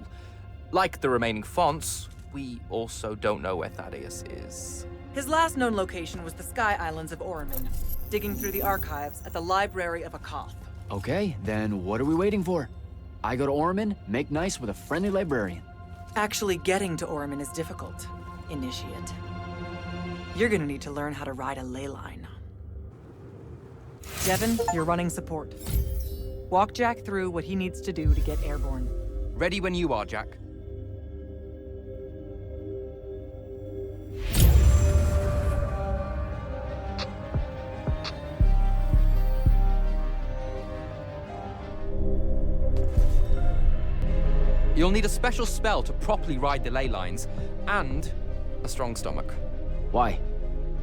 Like the remaining fonts, we also don't know where Thaddeus is. His last known location was the Sky Islands of Oramin, digging through the archives at the Library of Akoth. Okay, then what are we waiting for? I go to Oramin, make nice with a friendly librarian. Actually getting to Oramin is difficult, Initiate. You're gonna need to learn how to ride a ley line. Devin, you're running support. Walk Jack through what he needs to do to get airborne. Ready when you are, Jack. You'll need a special spell to properly ride the ley lines, and a strong stomach. Why?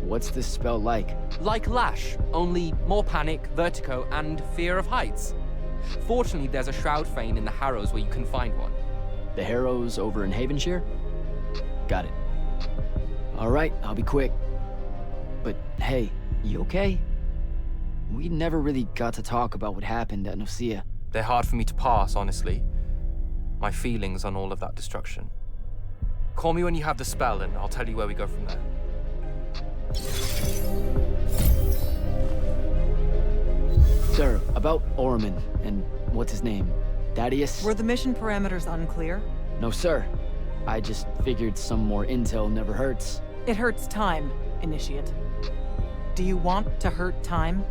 What's this spell like? Like Lash, only more panic, vertigo, and fear of heights. Fortunately, there's a Shroud Fane in the Harrows where you can find one. The Harrows over in Havenshire? Got it. All right, I'll be quick. But hey, You okay? We never really got to talk about what happened at Nicaea. They're hard for me to pass, honestly. My feelings on all of that destruction. Call me when you have the spell, and I'll tell you where we go from there. Sir, about Orman and what's his name? Thaddeus? Were the mission parameters unclear? No, sir. I just figured some more intel never hurts. It hurts time, Initiate. Do you want to hurt time?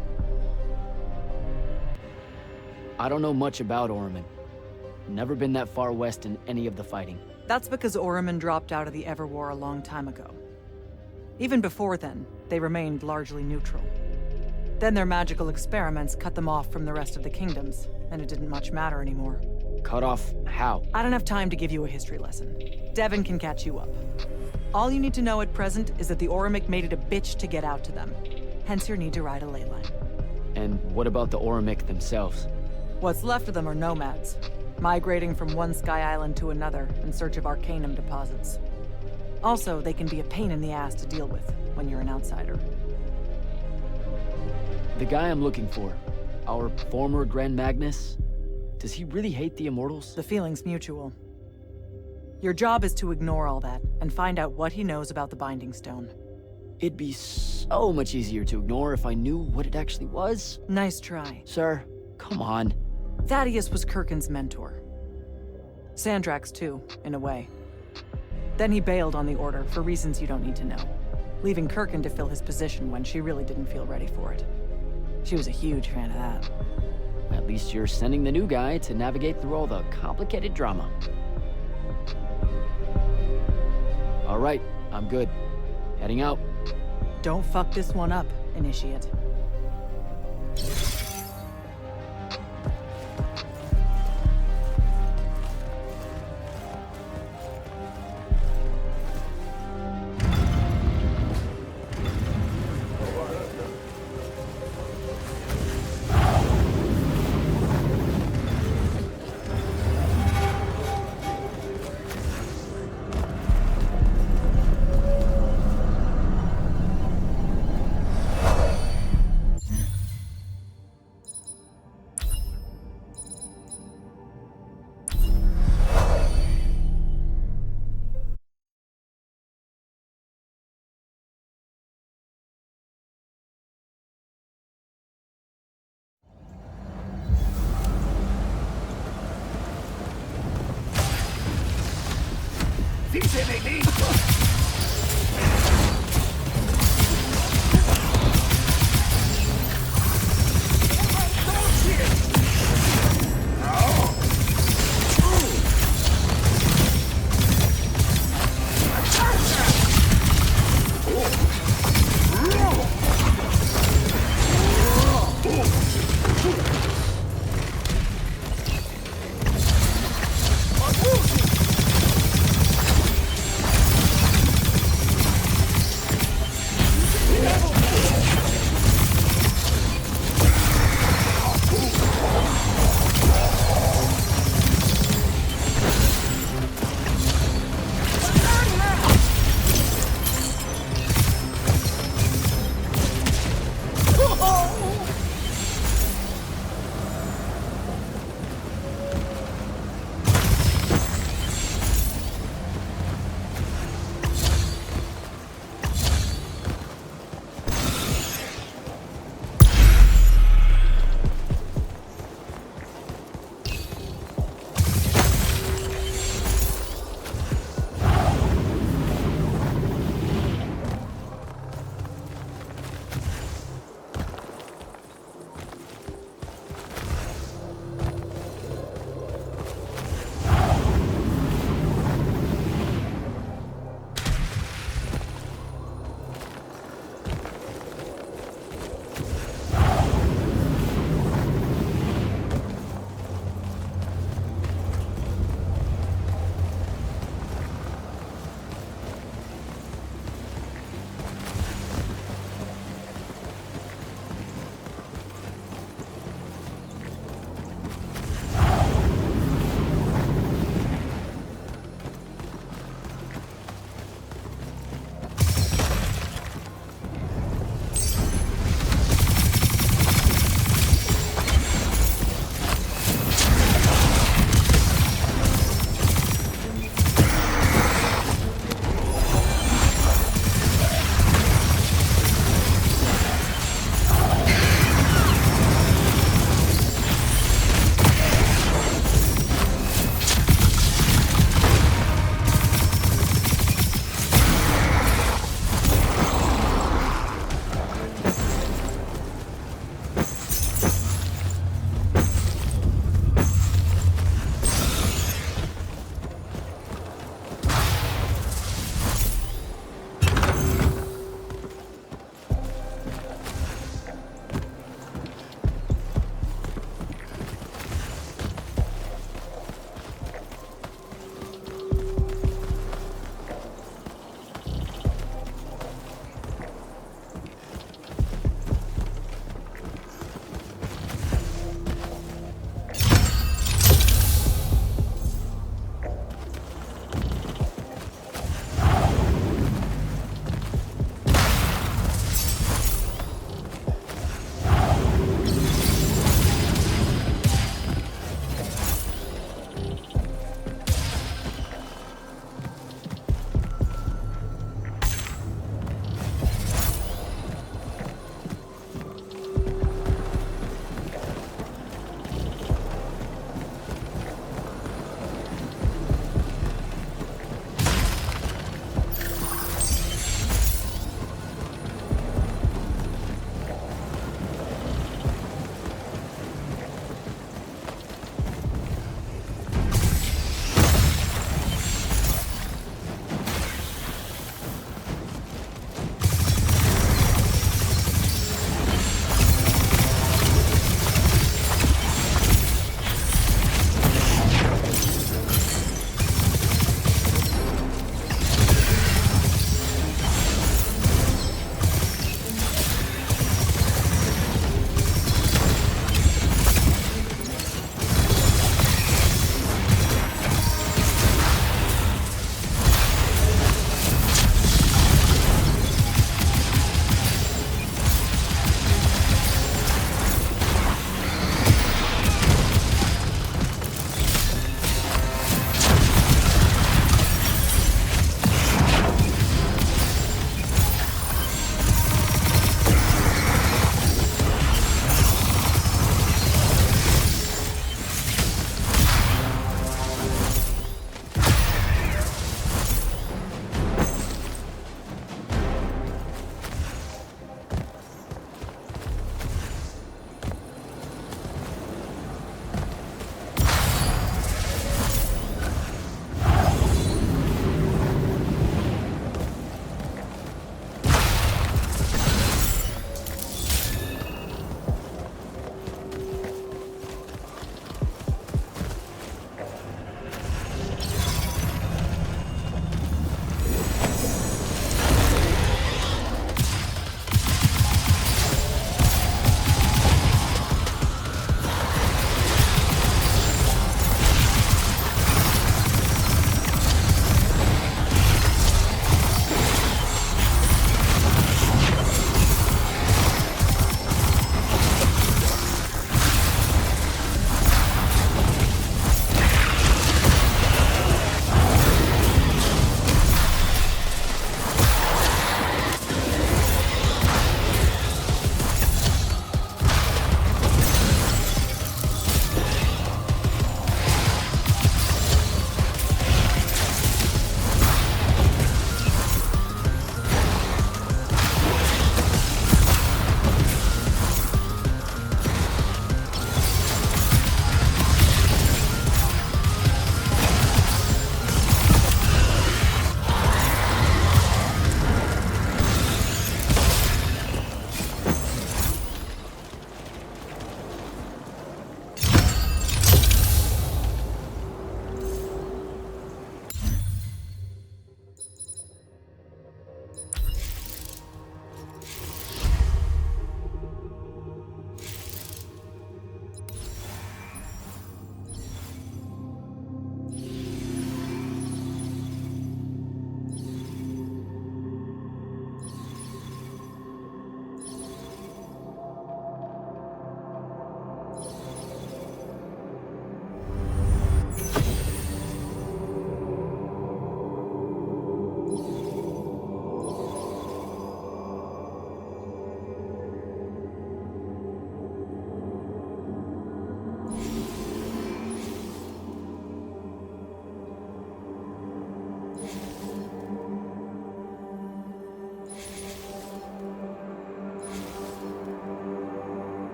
I don't know much about Orman. Never been that far west in any of the fighting. That's because Orman dropped out of the Everwar a long time ago. Even before then, they remained largely neutral. Then their magical experiments cut them off from the rest of the kingdoms, and it didn't much matter anymore. Cut off how? I don't have time to give you a history lesson. Devin can catch you up. All you need to know at present is that the Orimic made it a bitch to get out to them. Hence your need to ride a ley line. And what about the Orimic themselves? What's left of them are nomads, migrating from one sky island to another in search of arcanum deposits. Also, they can be a pain in the ass to deal with when you're an outsider. The guy I'm looking for, our former Grand Magnus, does he really hate the Immortals? The feeling's mutual. Your job is to ignore all that and find out what he knows about the Binding Stone. It'd be so much easier to ignore if I knew what it actually was. Nice try. Sir, come on. Thaddeus was Kirkin's mentor. Sandrax too, in a way. Then he bailed on the Order for reasons you don't need to know, leaving Kirkin to fill his position when she really didn't feel ready for it. She was a huge fan of that. At least you're sending the new guy to navigate through all the complicated drama. All right, I'm good. Heading out. Don't fuck this one up, Initiate.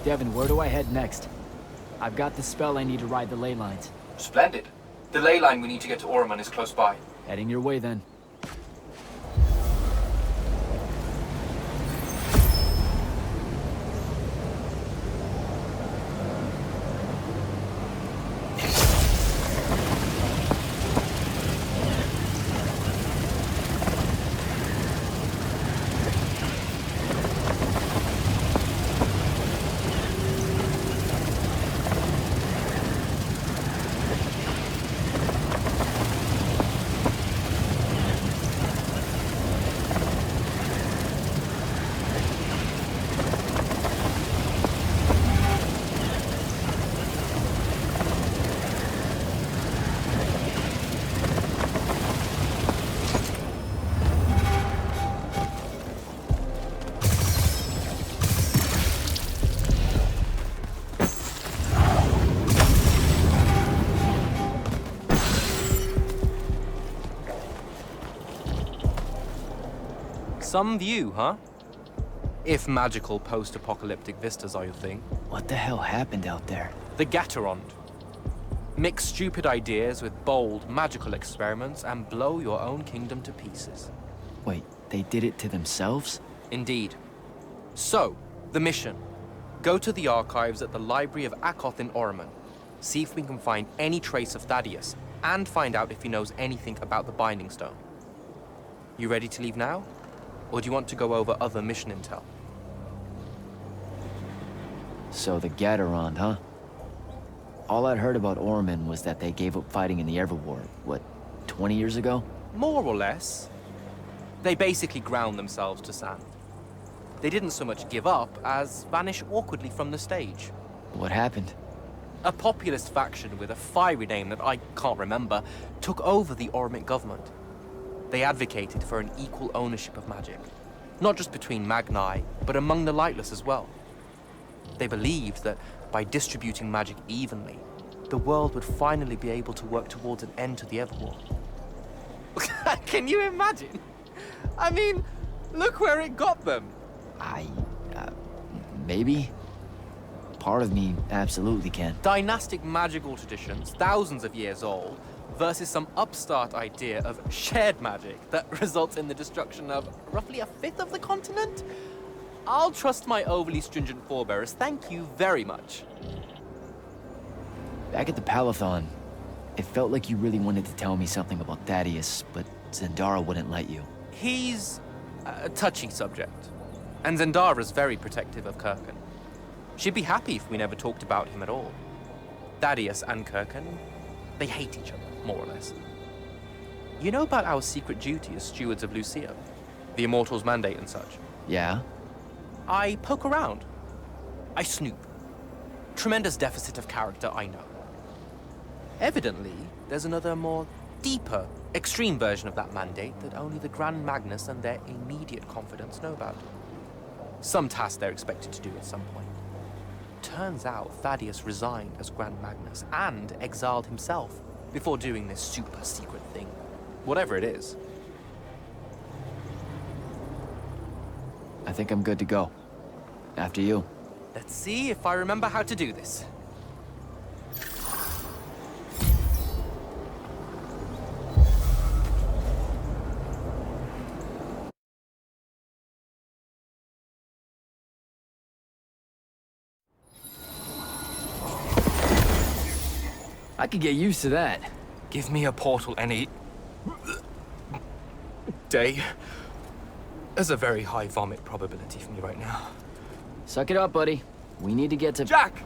Devin, where do I head next? I've got the spell I need to ride the ley lines. Splendid. The ley line we need to get to Orman is close by. Heading your way then. Some view, huh? If magical post-apocalyptic vistas are your thing. What the hell happened out there? The Gatorond. Mix stupid ideas with bold, magical experiments and blow your own kingdom to pieces. Wait, they did it to themselves? Indeed. So, the mission. Go to the archives at the Library of Akoth in Orman. See if we can find any trace of Thaddeus, and find out if he knows anything about the Binding Stone. You ready to leave now? Or do you want to go over other mission intel? So the Gatorond, huh? All I'd heard about Orman was that they gave up fighting in the Everwar, what, 20 years ago? More or less. They basically ground themselves to sand. They didn't so much give up as vanish awkwardly from the stage. What happened? A populist faction with a fiery name that I can't remember took over the Ormic government. They advocated for an equal ownership of magic, not just between Magni, but among the lightless as well. They believed that by distributing magic evenly, the world would finally be able to work towards an end to the Everwar. Can you imagine? I mean, look where it got them. Maybe? Part of me absolutely can. Dynastic magical traditions, thousands of years old, versus some upstart idea of shared magic that results in the destruction of roughly a fifth of the continent? I'll trust my overly stringent forebears, thank you very much. Back at the Palathon, it felt like you really wanted to tell me something about Thaddeus, but Zendara wouldn't let you. He's a touchy subject, and Zendara's very protective of Kirkan. She'd be happy if we never talked about him at all. Thaddeus and Kirkan, they hate each other, more or less. You know about our secret duty as stewards of Lucia? The Immortals' mandate and such? Yeah? I poke around. I snoop. Tremendous deficit of character, I know. Evidently, there's another more deeper, extreme version of that mandate that only the Grand Magnus and their immediate confidants know about. Some task they're expected to do at some point. Turns out Thaddeus resigned as Grand Magnus and exiled himself before doing this super secret thing. Whatever it is. I think I'm good to go. After you. Let's see if I remember how to do this. I could get used to that. Give me a portal any day. There's a very high vomit probability for me right now. Suck it up, buddy. We need to get to... Jack!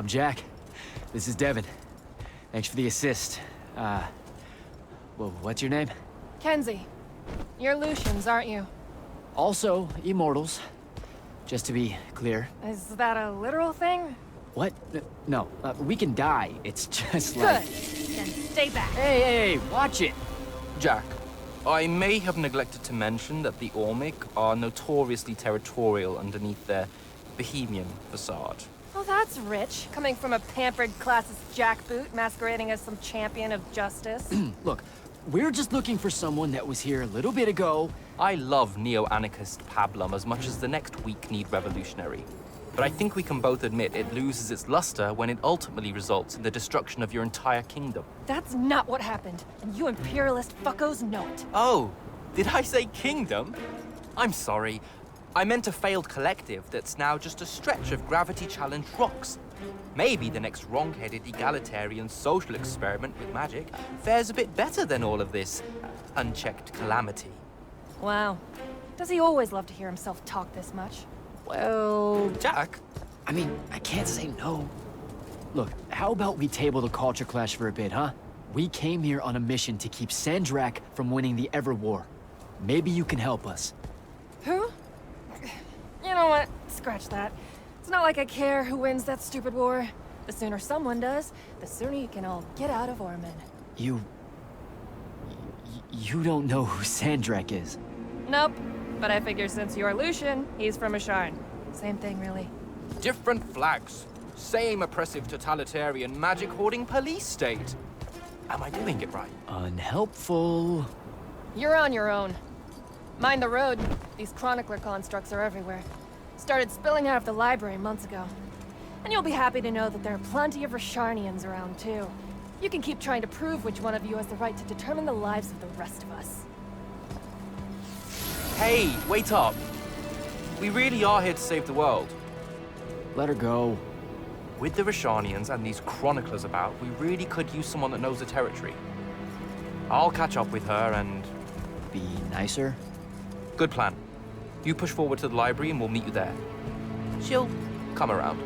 I'm Jack. This is Devin. Thanks for the assist. Well, what's your name? Kenzie. You're Lucians, aren't you? Also, Immortals. Just to be clear. Is that a literal thing? What? No, we can die. It's just Good. like... Then stay back. Hey, watch it! Jack, I may have neglected to mention that the Ormic are notoriously territorial underneath their bohemian facade. Oh, that's rich. Coming from a pampered classist jackboot masquerading as some champion of justice. Look, we're just looking for someone that was here a little bit ago. I love neo-anarchist pablum as much as the next weak-kneed revolutionary. But I think we can both admit it loses its luster when it ultimately results in the destruction of your entire kingdom. That's not what happened, and you imperialist fuckos know it. Oh, did I say kingdom? I'm sorry. I meant a failed collective that's now just a stretch of gravity-challenged rocks. Maybe the next wrong-headed egalitarian social experiment with magic fares a bit better than all of this unchecked calamity. Wow. Does he always love to hear himself talk this much? Well... Jack? I mean, I can't say no. Look, how about we table the culture clash for a bit, huh? We came here on a mission to keep Sandrak from winning the Ever War. Maybe you can help us. Who? You know what? Scratch that. It's not like I care who wins that stupid war. The sooner someone does, the sooner you can all get out of Orman. You don't know who Sandrak is? Nope. But I figure since you're Lucian, he's from Asharn. Same thing, really. Different flags. Same oppressive totalitarian magic-hoarding police state. Am I doing it right? Unhelpful. You're on your own. Mind the road. These chronicler constructs are everywhere. Started spilling out of the library months ago. And you'll be happy to know that there are plenty of Rasharnians around, too. You can keep trying to prove which one of you has the right to determine the lives of the rest of us. Hey, wait up. We really are here to save the world. Let her go. With the Rasharnians and these chroniclers about, we really could use someone that knows the territory. I'll catch up with her and... Be nicer? Good plan. You push forward to the library and we'll meet you there. She'll come around.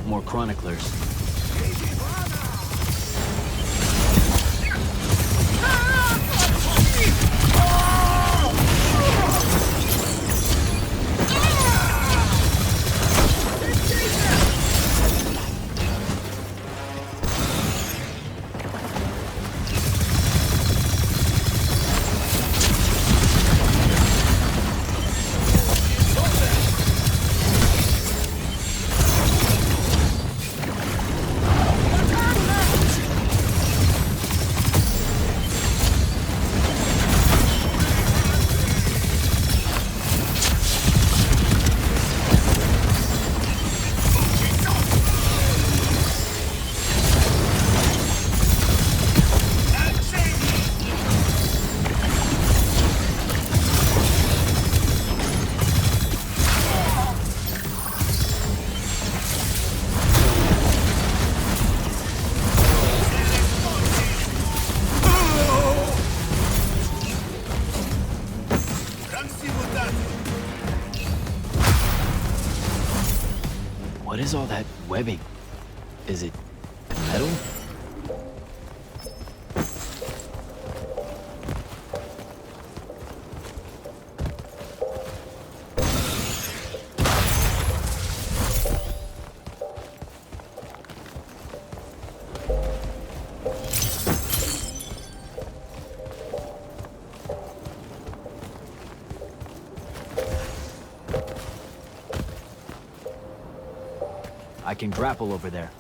more chroniclers. What is all that webbing? Is it metal? I can grapple over there.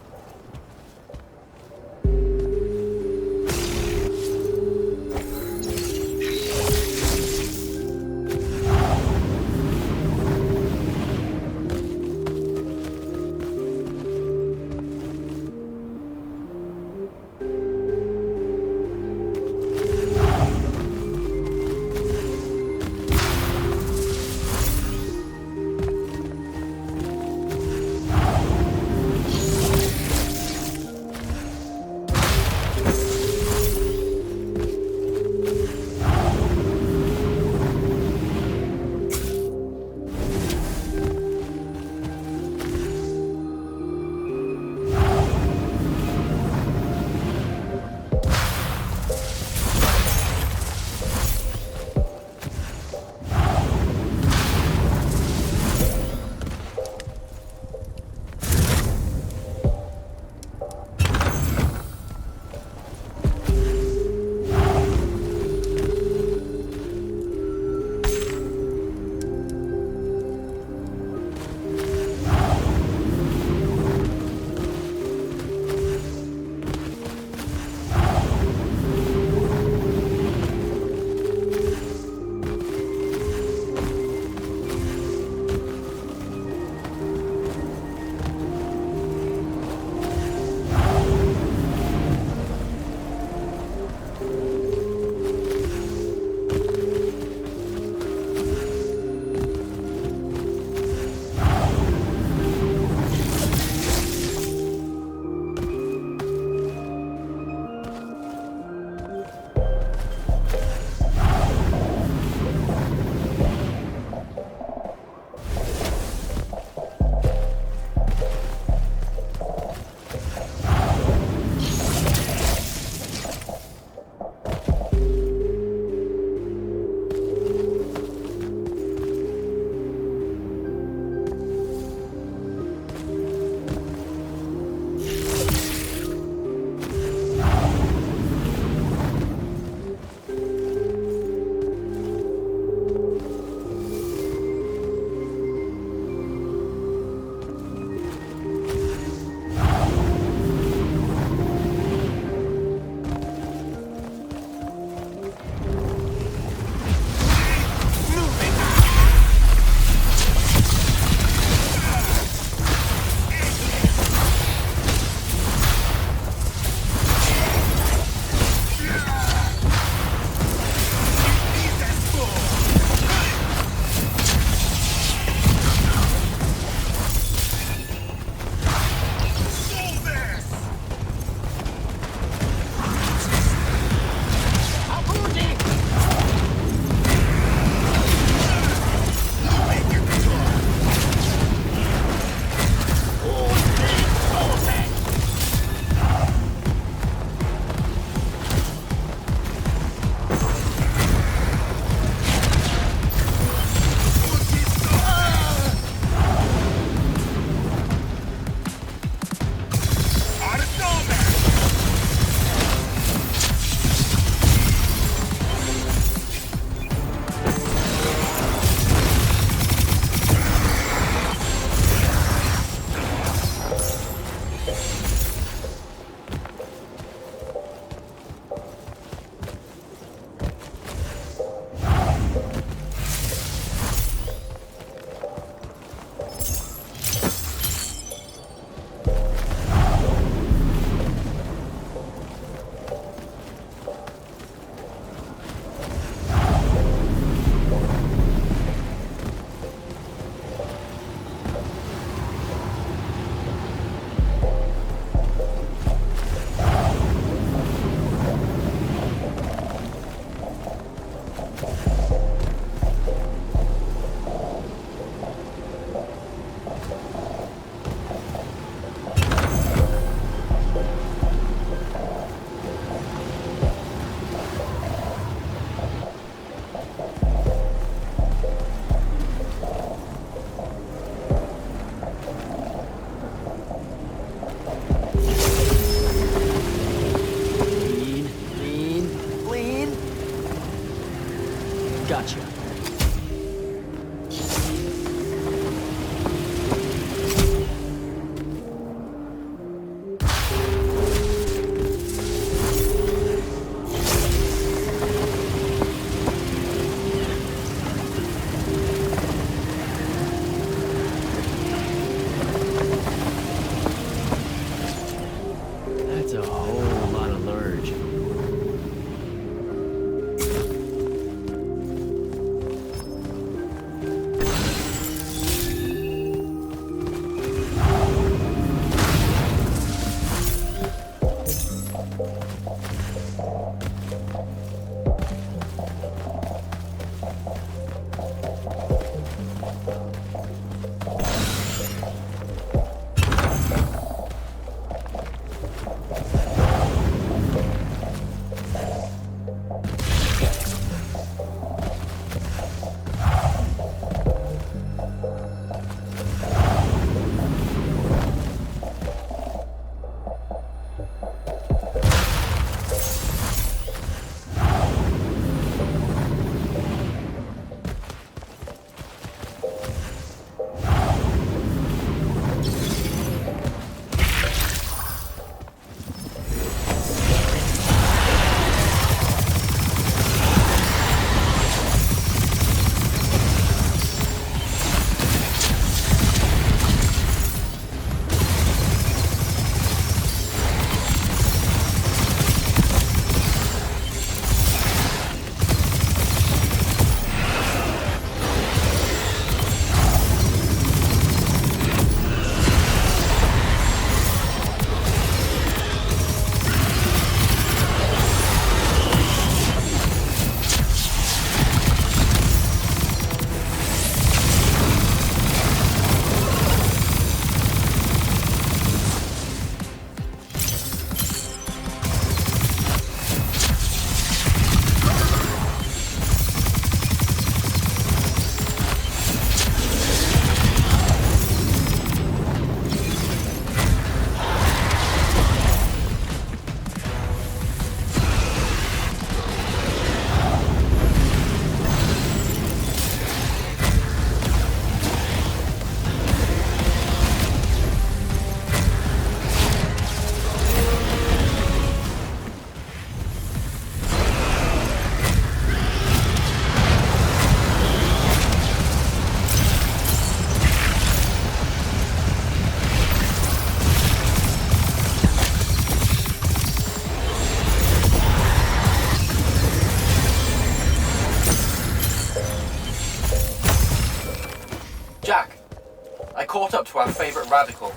to our favorite radical,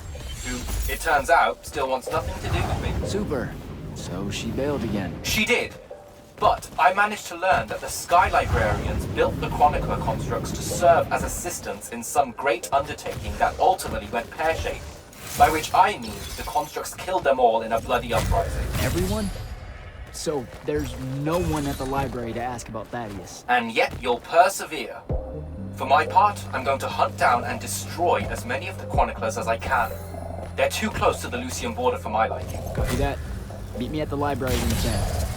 who, it turns out, still wants nothing to do with me. Super. So she bailed again. She did. But I managed to learn that the Sky Librarians built the Chronicler constructs to serve as assistants in some great undertaking that ultimately went pear-shaped. By which I mean the constructs killed them all in a bloody uprising. Everyone? So there's no one at the library to ask about Thaddeus. And yet you'll persevere. For my part, I'm going to hunt down and destroy as many of the Chroniclers as I can. They're too close to the Lucian border for my liking. Copy that. Meet me at the library when you can.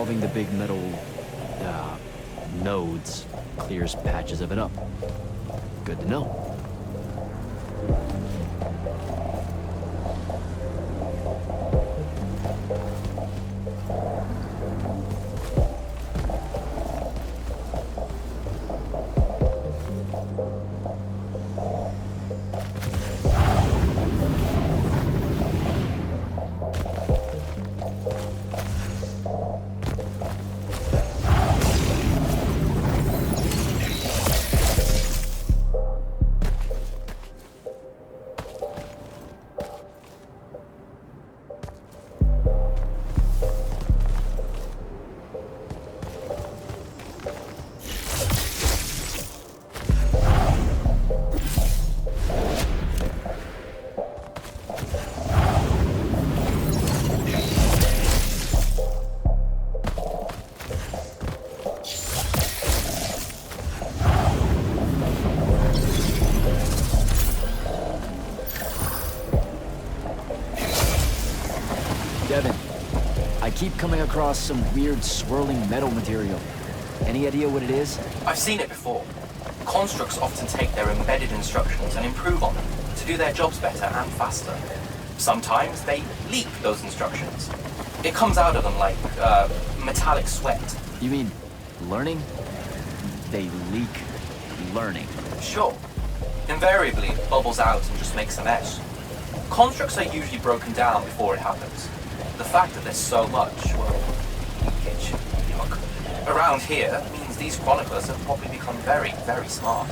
solving the big metal, nodes clears patches of it up. Good to know. Devin, I keep coming across some weird swirling metal material. Any idea what it is? I've seen it before. Constructs often take their embedded instructions and improve on them to do their jobs better and faster. Sometimes they leak those instructions. It comes out of them like metallic sweat. You mean learning? They leak learning. Sure. Invariably, it bubbles out and just makes a mess. Constructs are usually broken down before it happens. The fact that there's so much, well, leakage, yuck, around here means these chroniclers have probably become very, very smart.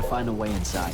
Find a way inside.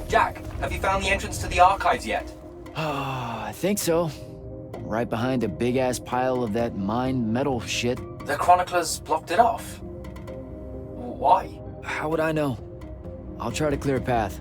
Jack, have you found the entrance to the archives yet? I think so. Right behind a big-ass pile of that mined metal shit. The chroniclers blocked it off. Why? How would I know? I'll try to clear a path.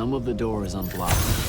some of the door is unblocked.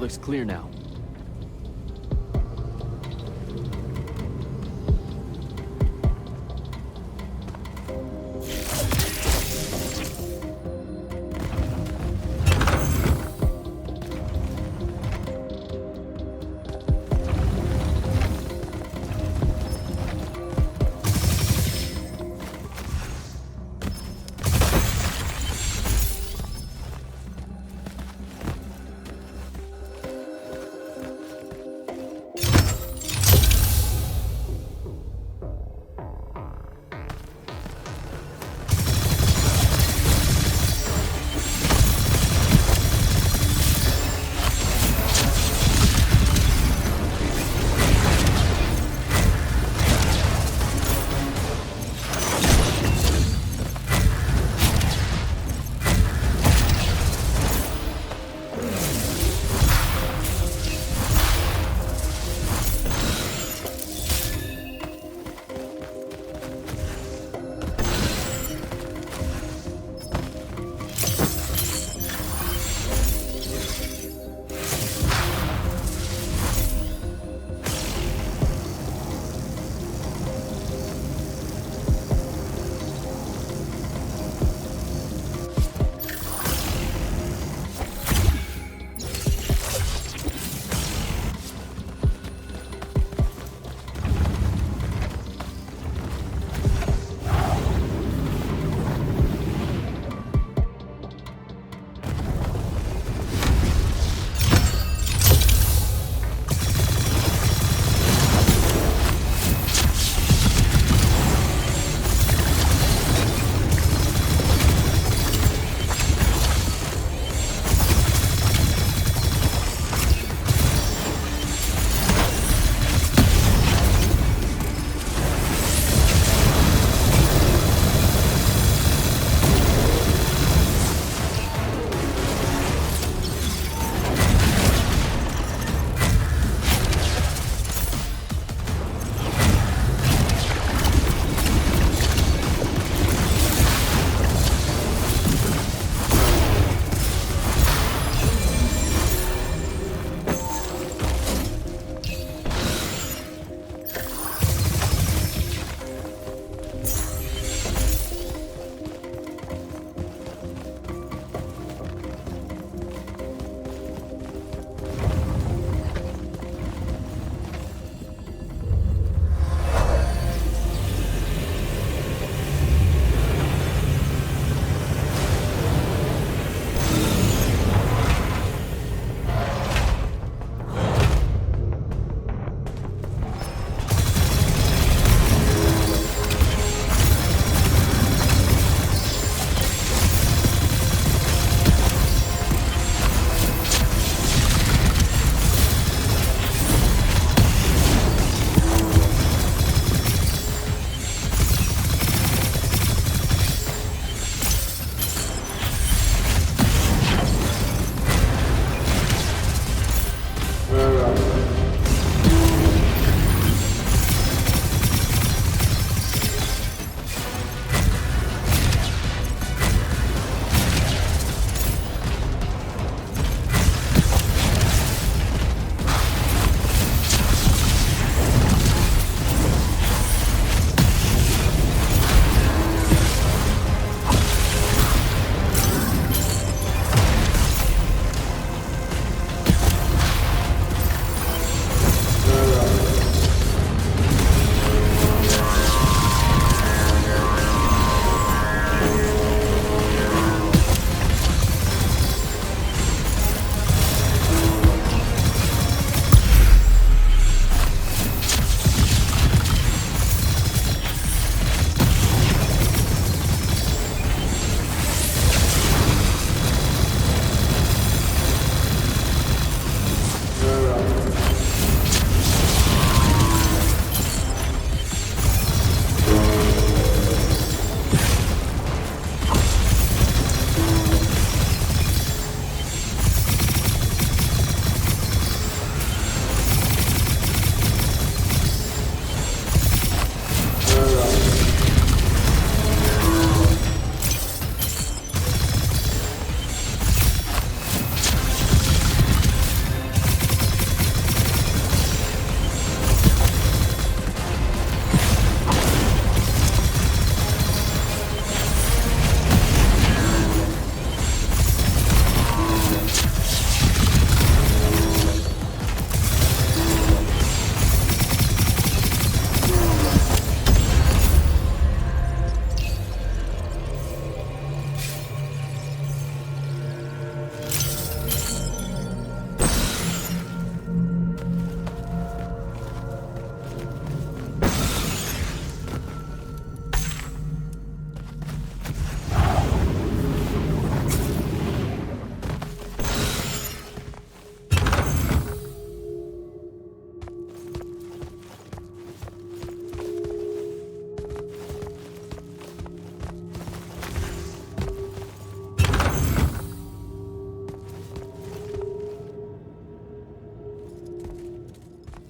looks clear now.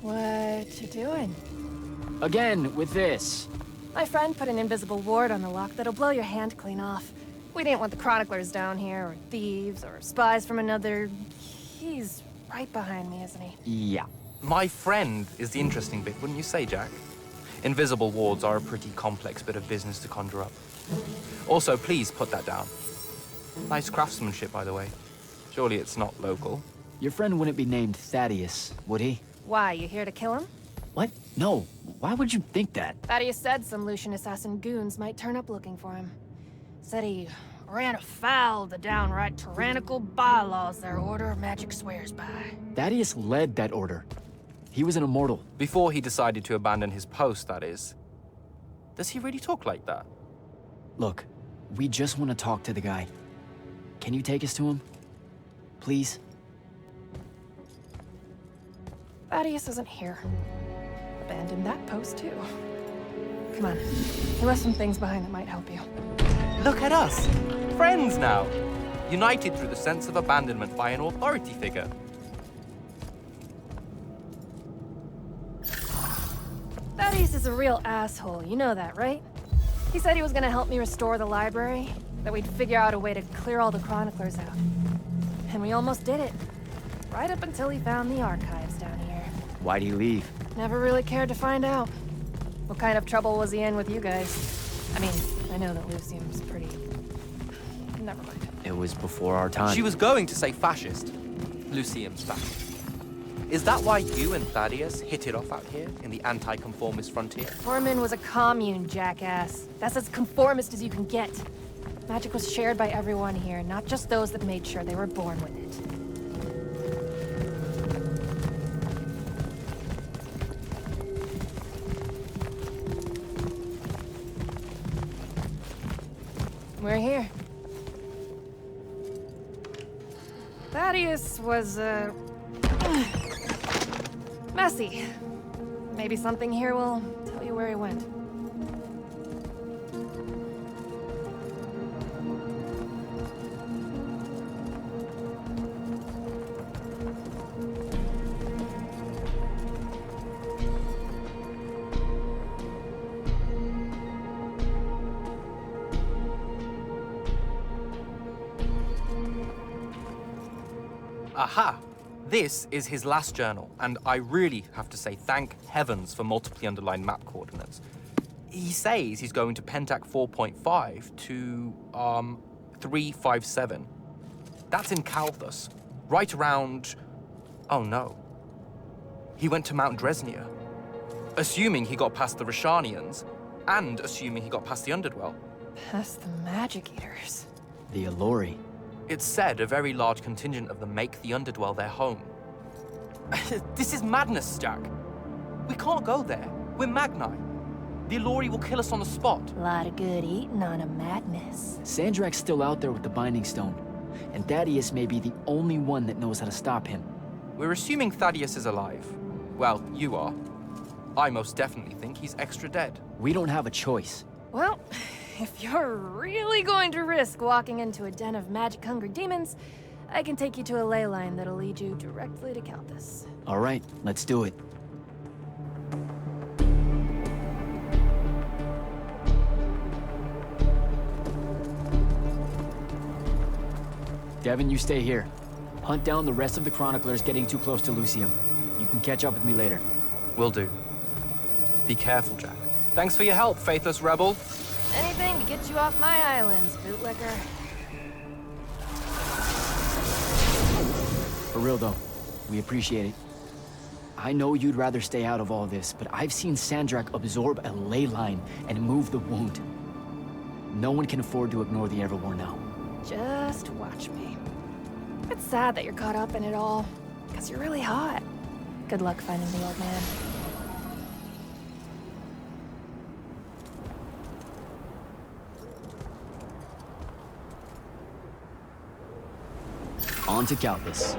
What you doing? Again, with this. My friend put an invisible ward on the lock that'll blow your hand clean off. We didn't want the chroniclers down here, or thieves, or spies from another... He's right behind me, isn't he? Yeah. My friend is the interesting bit, wouldn't you say, Jack? Invisible wards are a pretty complex bit of business to conjure up. Also, please put that down. Nice craftsmanship, by the way. Surely it's not local. Your friend wouldn't be named Thaddeus, would he? Why, you here to kill him? What? No. Why would you think that? Thaddeus said some Lucian assassin goons might turn up looking for him. Said he ran afoul of the downright tyrannical bylaws their Order of Magic swears by. Thaddeus led that order. He was an immortal. Before he decided to abandon his post, that is. Does he really talk like that? Look, we just want to talk to the guy. Can you take us to him? Please? Thaddeus isn't here. Abandoned that post, too. Come on. He left some things behind that might help you. Look at us! Friends now! United through the sense of abandonment by an authority figure. Thaddeus is a real asshole, you know that, right? He said he was gonna help me restore the library, that we'd figure out a way to clear all the chroniclers out. And we almost did it. Right up until he found the archives down here. Why'd he leave? Never really cared to find out. What kind of trouble was he in with you guys? I mean, I know that Lucium's pretty... Never mind. It was before our time. She was going to say fascist. Lucium's fascist. Is that why you and Thaddeus hit it off out here in the anti-conformist frontier? Foreman was a commune, jackass. That's as conformist as you can get. Magic was shared by everyone here, not just those that made sure they were born with it. We're here. Thaddeus was, messy. Maybe something here will tell you where he went. Aha! This is his last journal, and I really have to say thank heavens for multiply underlined map coordinates. He says he's going to Pentac 4.5 to, 357. That's in Calthus, right around... Oh no. He went to Mount Dresnia. Assuming he got past the Rashanians, and assuming he got past the Underdwell. Past the Magic Eaters. The Allori. It's said a very large contingent of them make the Underdwell their home. This is madness, Jack. We can't go there. We're Magni. The Allori will kill us on the spot. A lot of good eating on a madness. Sandrak's still out there with the Binding Stone, and Thaddeus may be the only one that knows how to stop him. We're assuming Thaddeus is alive. Well, you are. I most definitely think he's extra dead. We don't have a choice. Well, if you're really going to risk walking into a den of magic-hungry demons, I can take you to a ley line that'll lead you directly to Calthus. All right, let's do it. Devin, you stay here. Hunt down the rest of the chroniclers getting too close to Lucium. You can catch up with me later. Will do. Be careful, Jack. Thanks for your help, faithless rebel. Anything to get you off my islands, bootlicker. For real though, we appreciate it. I know you'd rather stay out of all this, but I've seen Sandrak absorb a ley line and move the wound. No one can afford to ignore the Everwar now. Just watch me. It's sad that you're caught up in it all, because you're really hot. Good luck finding the old man. On to Calthus.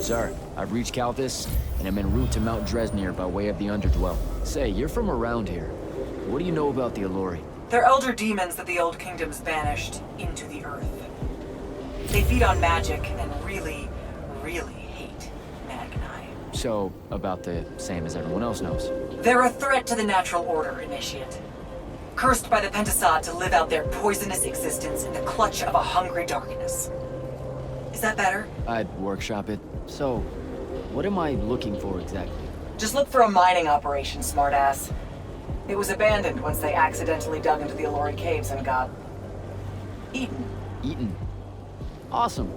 Sir, I've reached Calthus, and I'm en route to Mount Dresnir by way of the Underdwell. Say, you're from around here. What do you know about the Alluri? They're elder demons that the Old Kingdoms banished into the Earth. They feed on magic and really, really hate Magni. So, about the same as everyone else knows. They're a threat to the natural order, Initiate. Cursed by the Pentasod to live out their poisonous existence in the clutch of a hungry darkness. Is that better? I'd workshop it. So, what am I looking for exactly? Just look for a mining operation, smartass. It was abandoned once they accidentally dug into the Alluri caves and got eaten. Eaten? Awesome.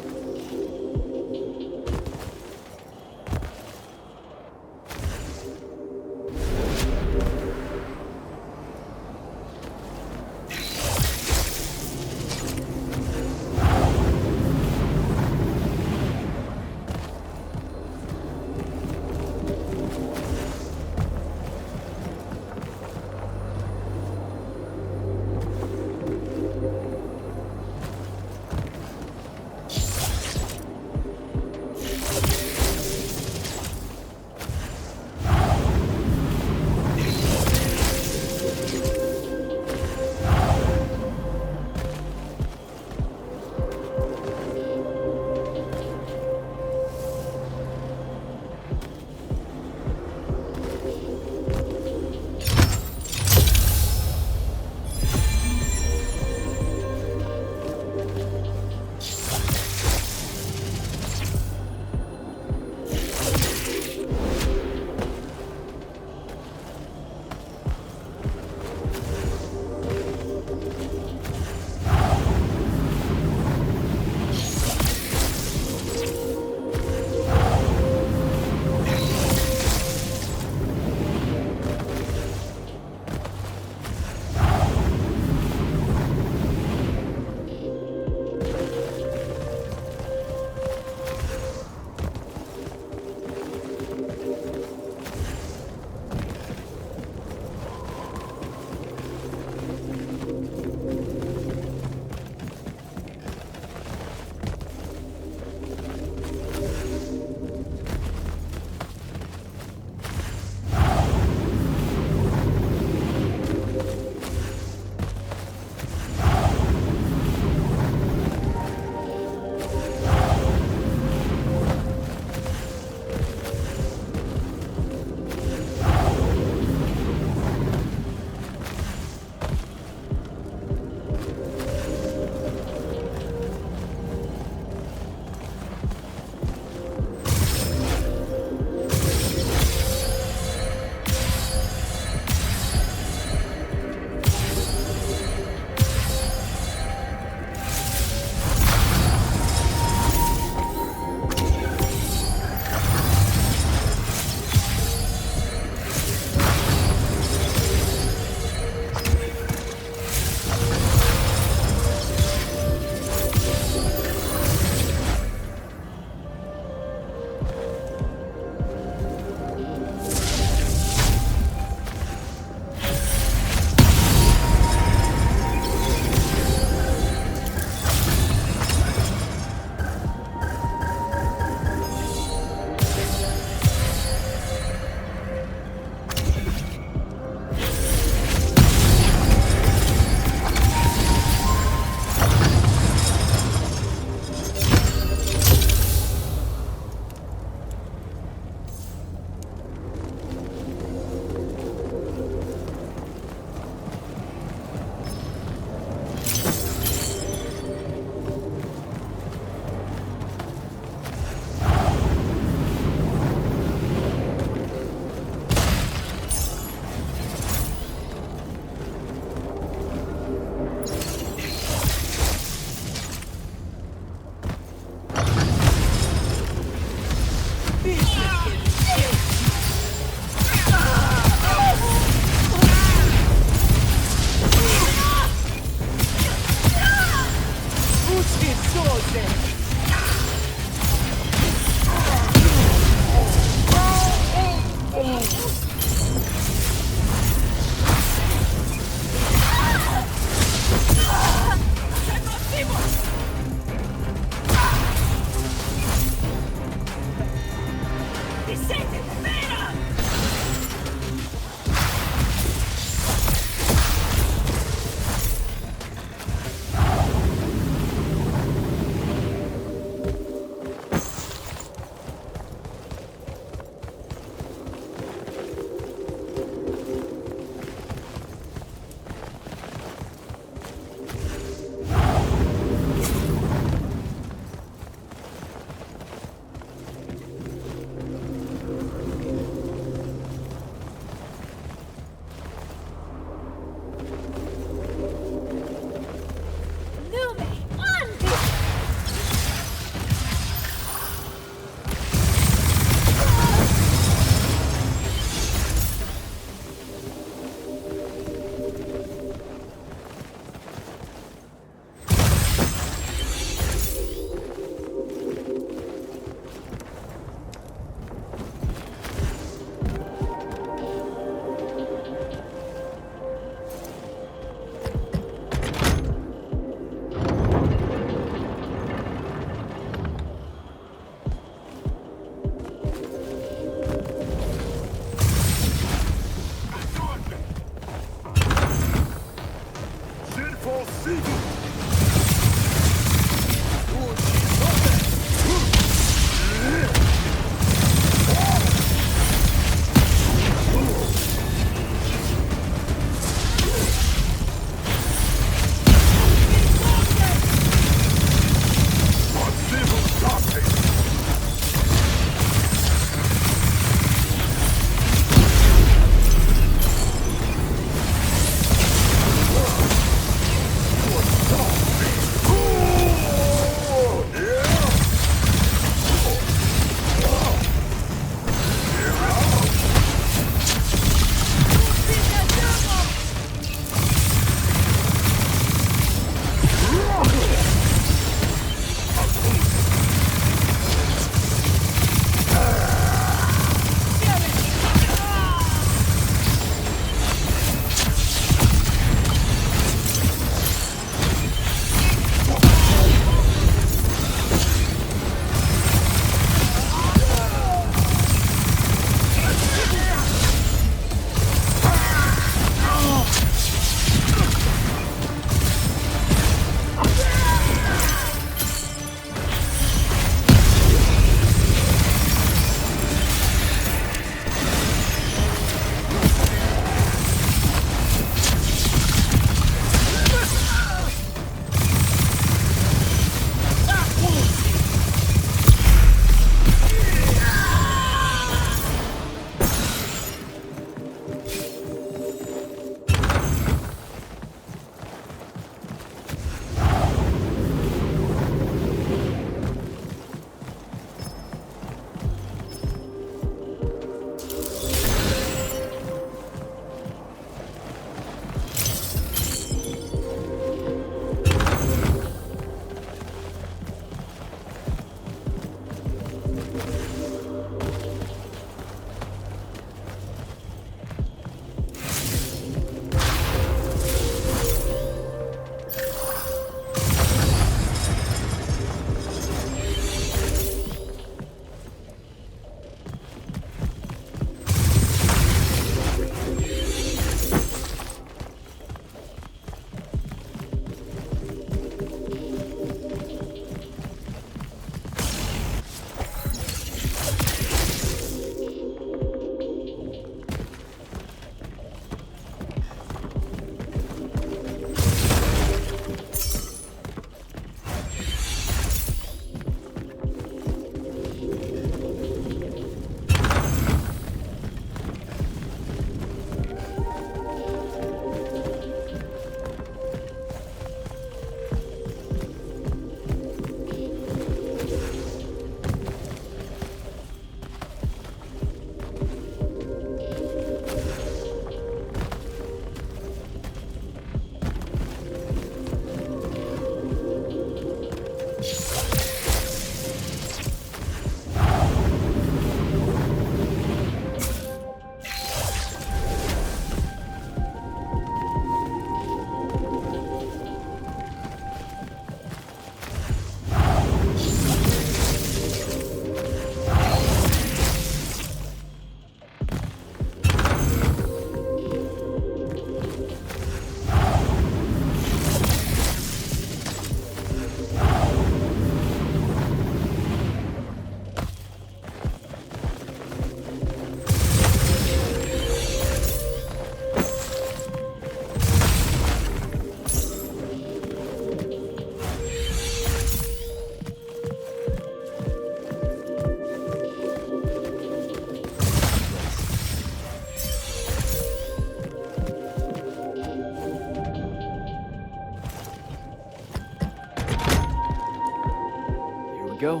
go.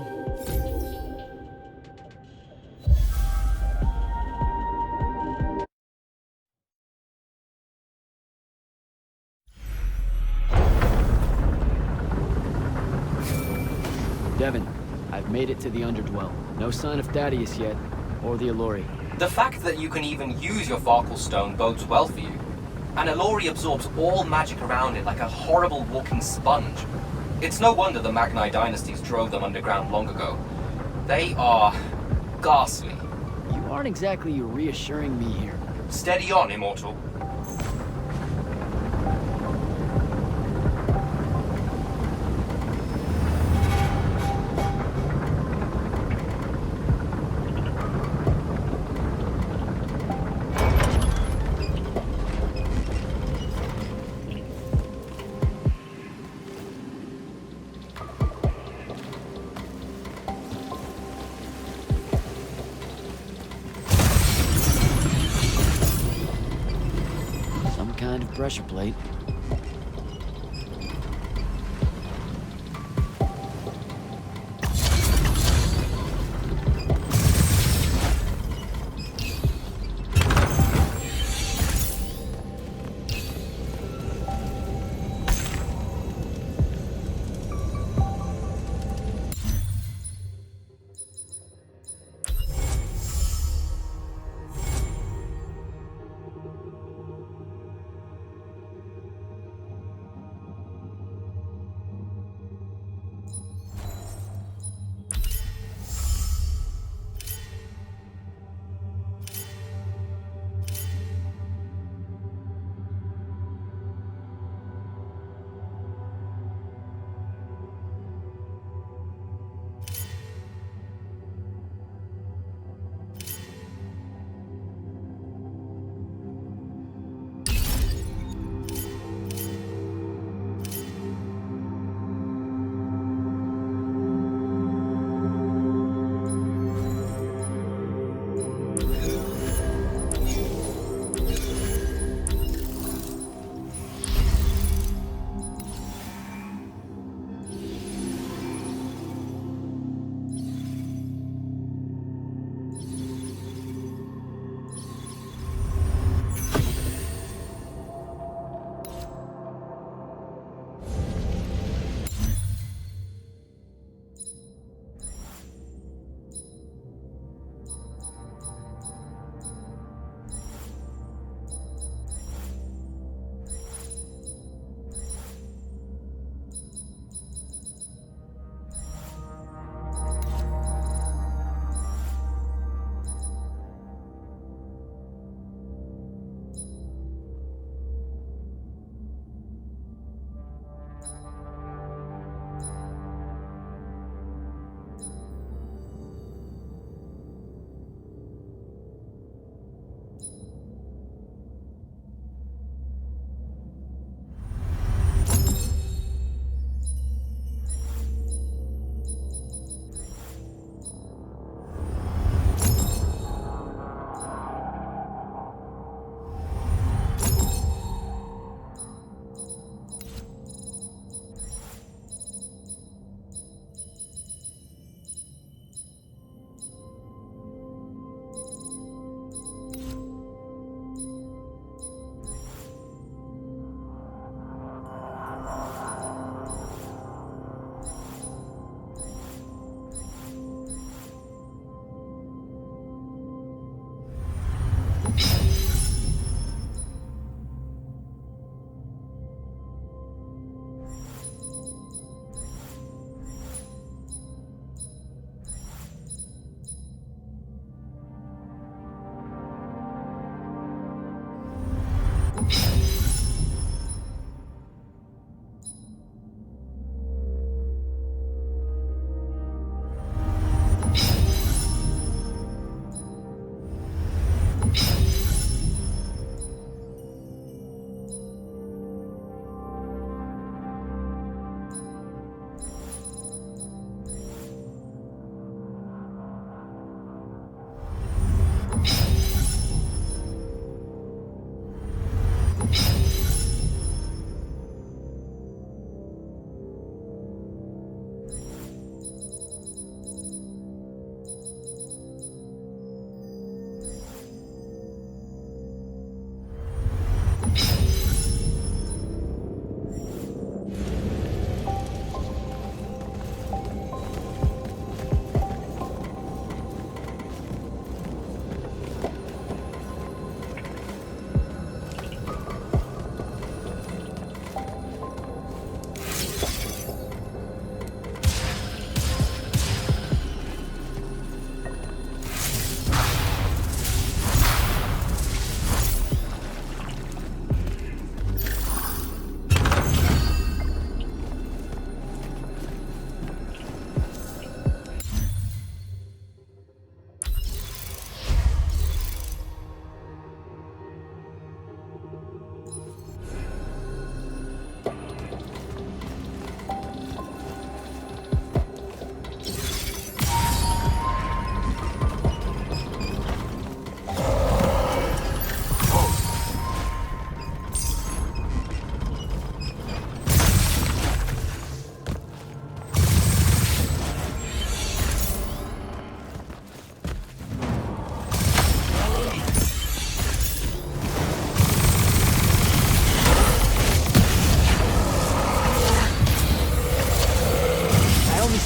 Devin, I've made it to the Underdwell. No sign of Thaddeus yet, or the Allori. The fact that you can even use your Farkle Stone bodes well for you. An Allori absorbs all magic around it like a horrible walking sponge. It's no wonder the Magni dynasties drove them underground long ago. They are ghastly. You aren't exactly reassuring me here. Steady on, Immortal. Kind of pressure plate.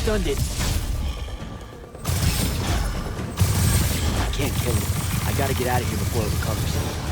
stunned it. I can't kill it. I gotta get out of here before it recovers.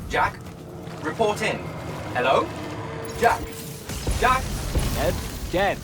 Jack? Report in. Hello? Jack? Jack? Dead.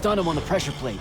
Stun him on the pressure plate.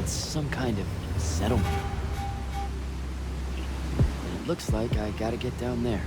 That's some kind of settlement. It looks like I gotta get down there.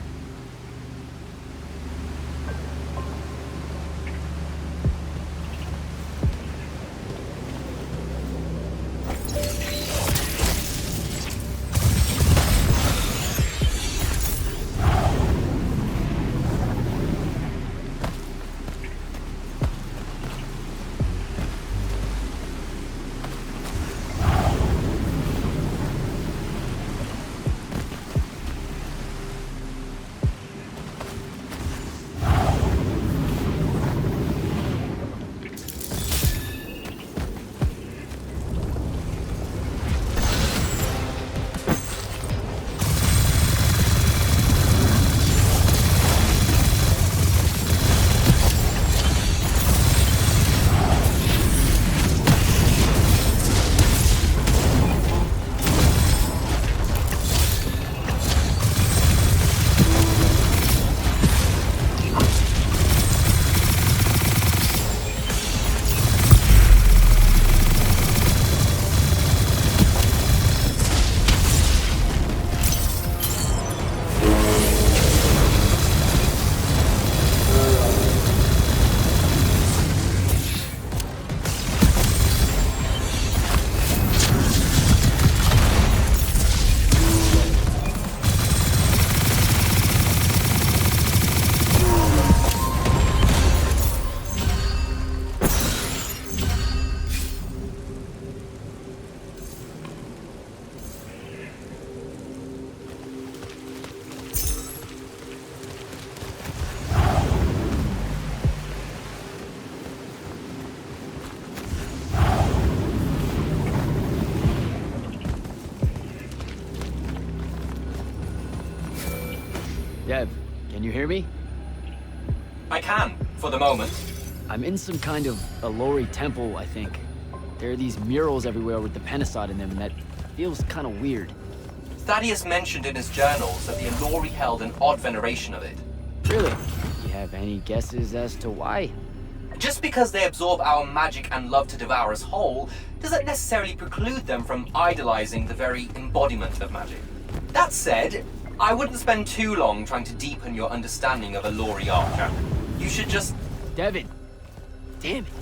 Dev, can you hear me? I can, for the moment. I'm in some kind of Alori temple, I think. There are these murals everywhere with the Pentasod in them, and that feels kind of weird. Thaddeus mentioned in his journals that the Alori held an odd veneration of it. Really? You have any guesses as to why? Just because they absorb our magic and love to devour us whole, doesn't necessarily preclude them from idolizing the very embodiment of magic. That said, I wouldn't spend too long trying to deepen your understanding of Alori art, Jack. You should just... Devin! Damn it!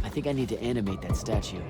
I think I need to animate that statue.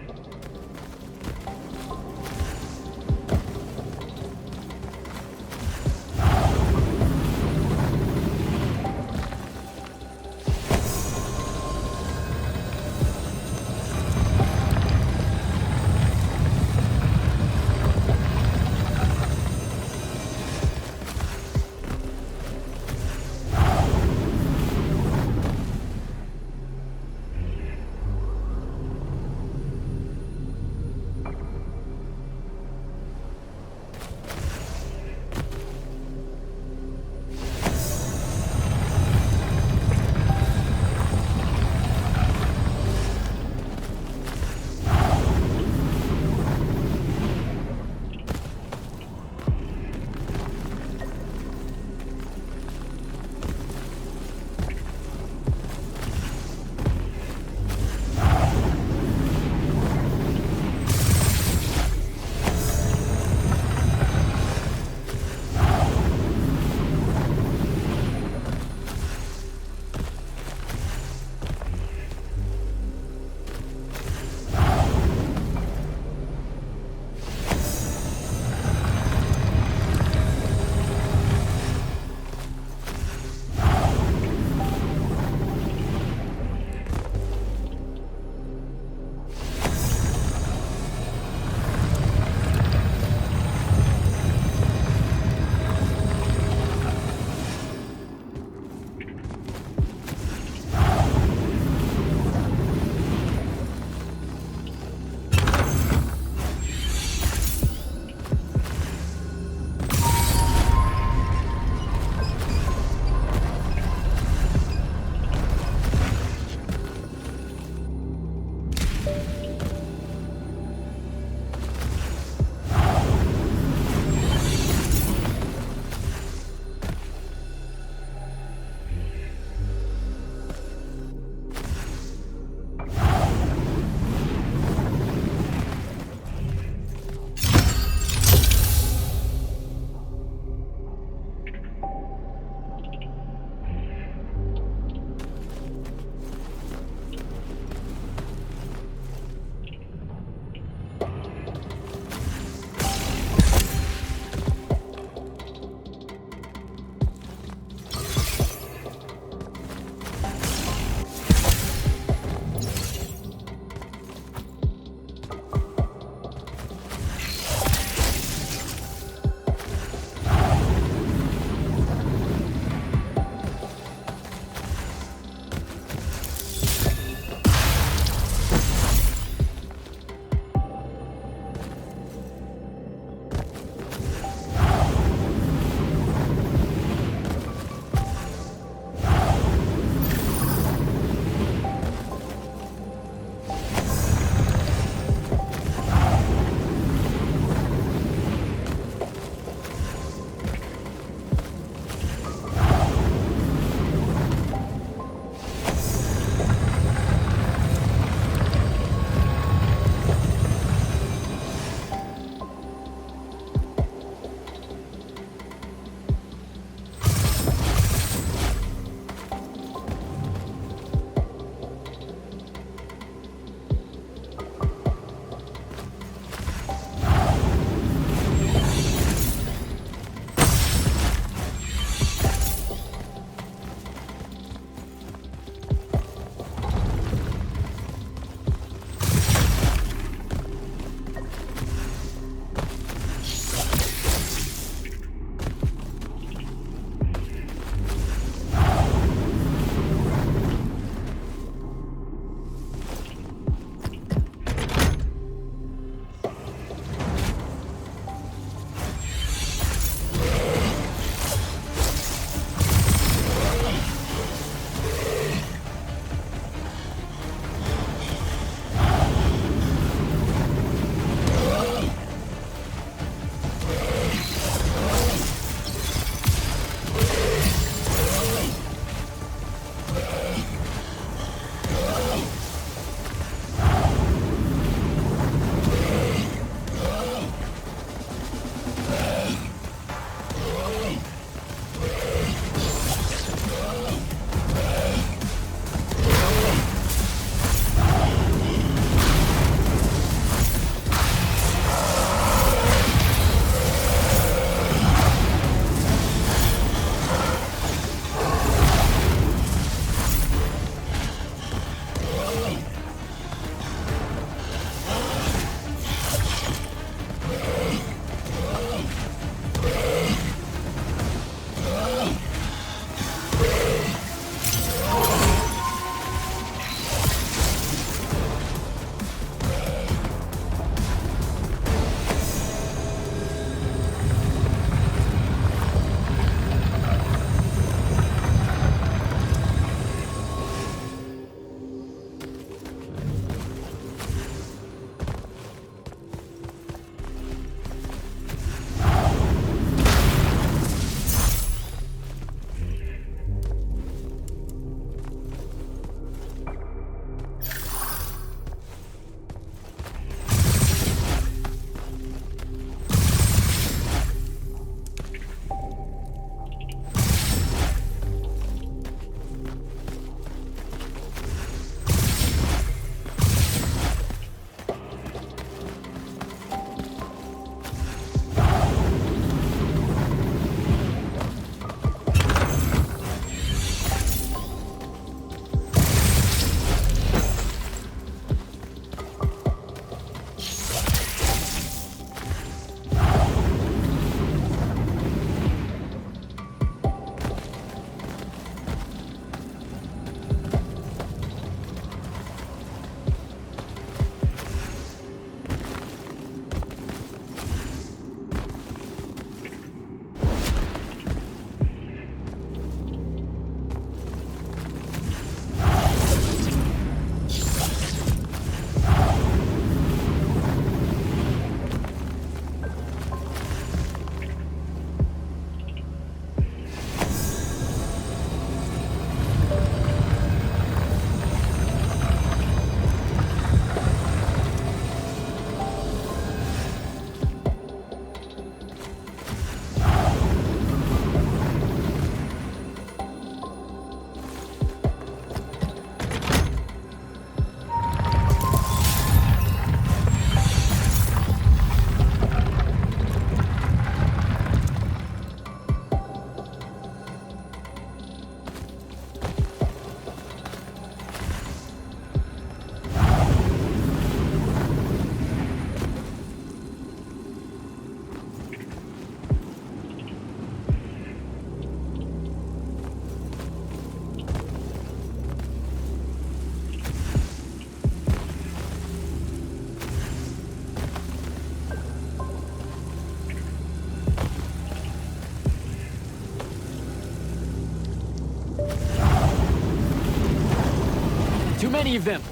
any of them.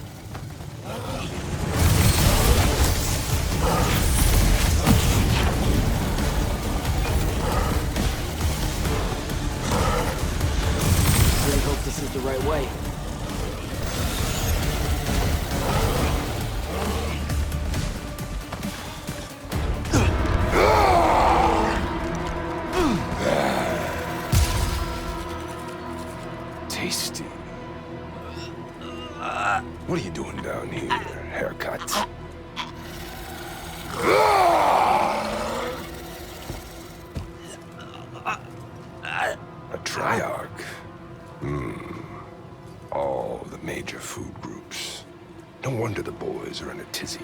I really hope this is the right way. Tasty. What are you doing down here? Haircut? A triarch. All the major food groups. No wonder the boys are in a tizzy.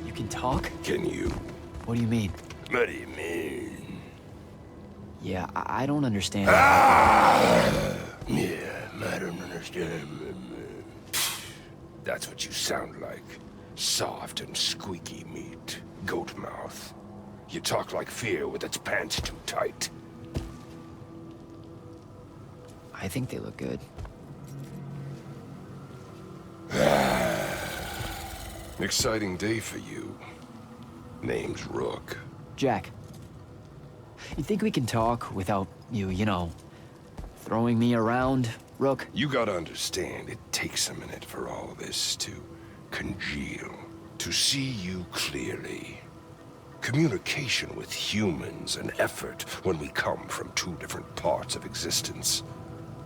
You can talk? Can you? What do you mean? What do you mean? Yeah, I don't understand. Yeah, I don't understand. That's what you sound like. Soft and squeaky meat. Goat mouth. You talk like fear with its pants too tight. I think they look good. Exciting day for you. Name's Rook. Jack, you think we can talk without you know, throwing me around, Rook? You gotta understand, it takes a minute for all this to congeal, to see you clearly. Communication with humans, an effort when we come from two different parts of existence.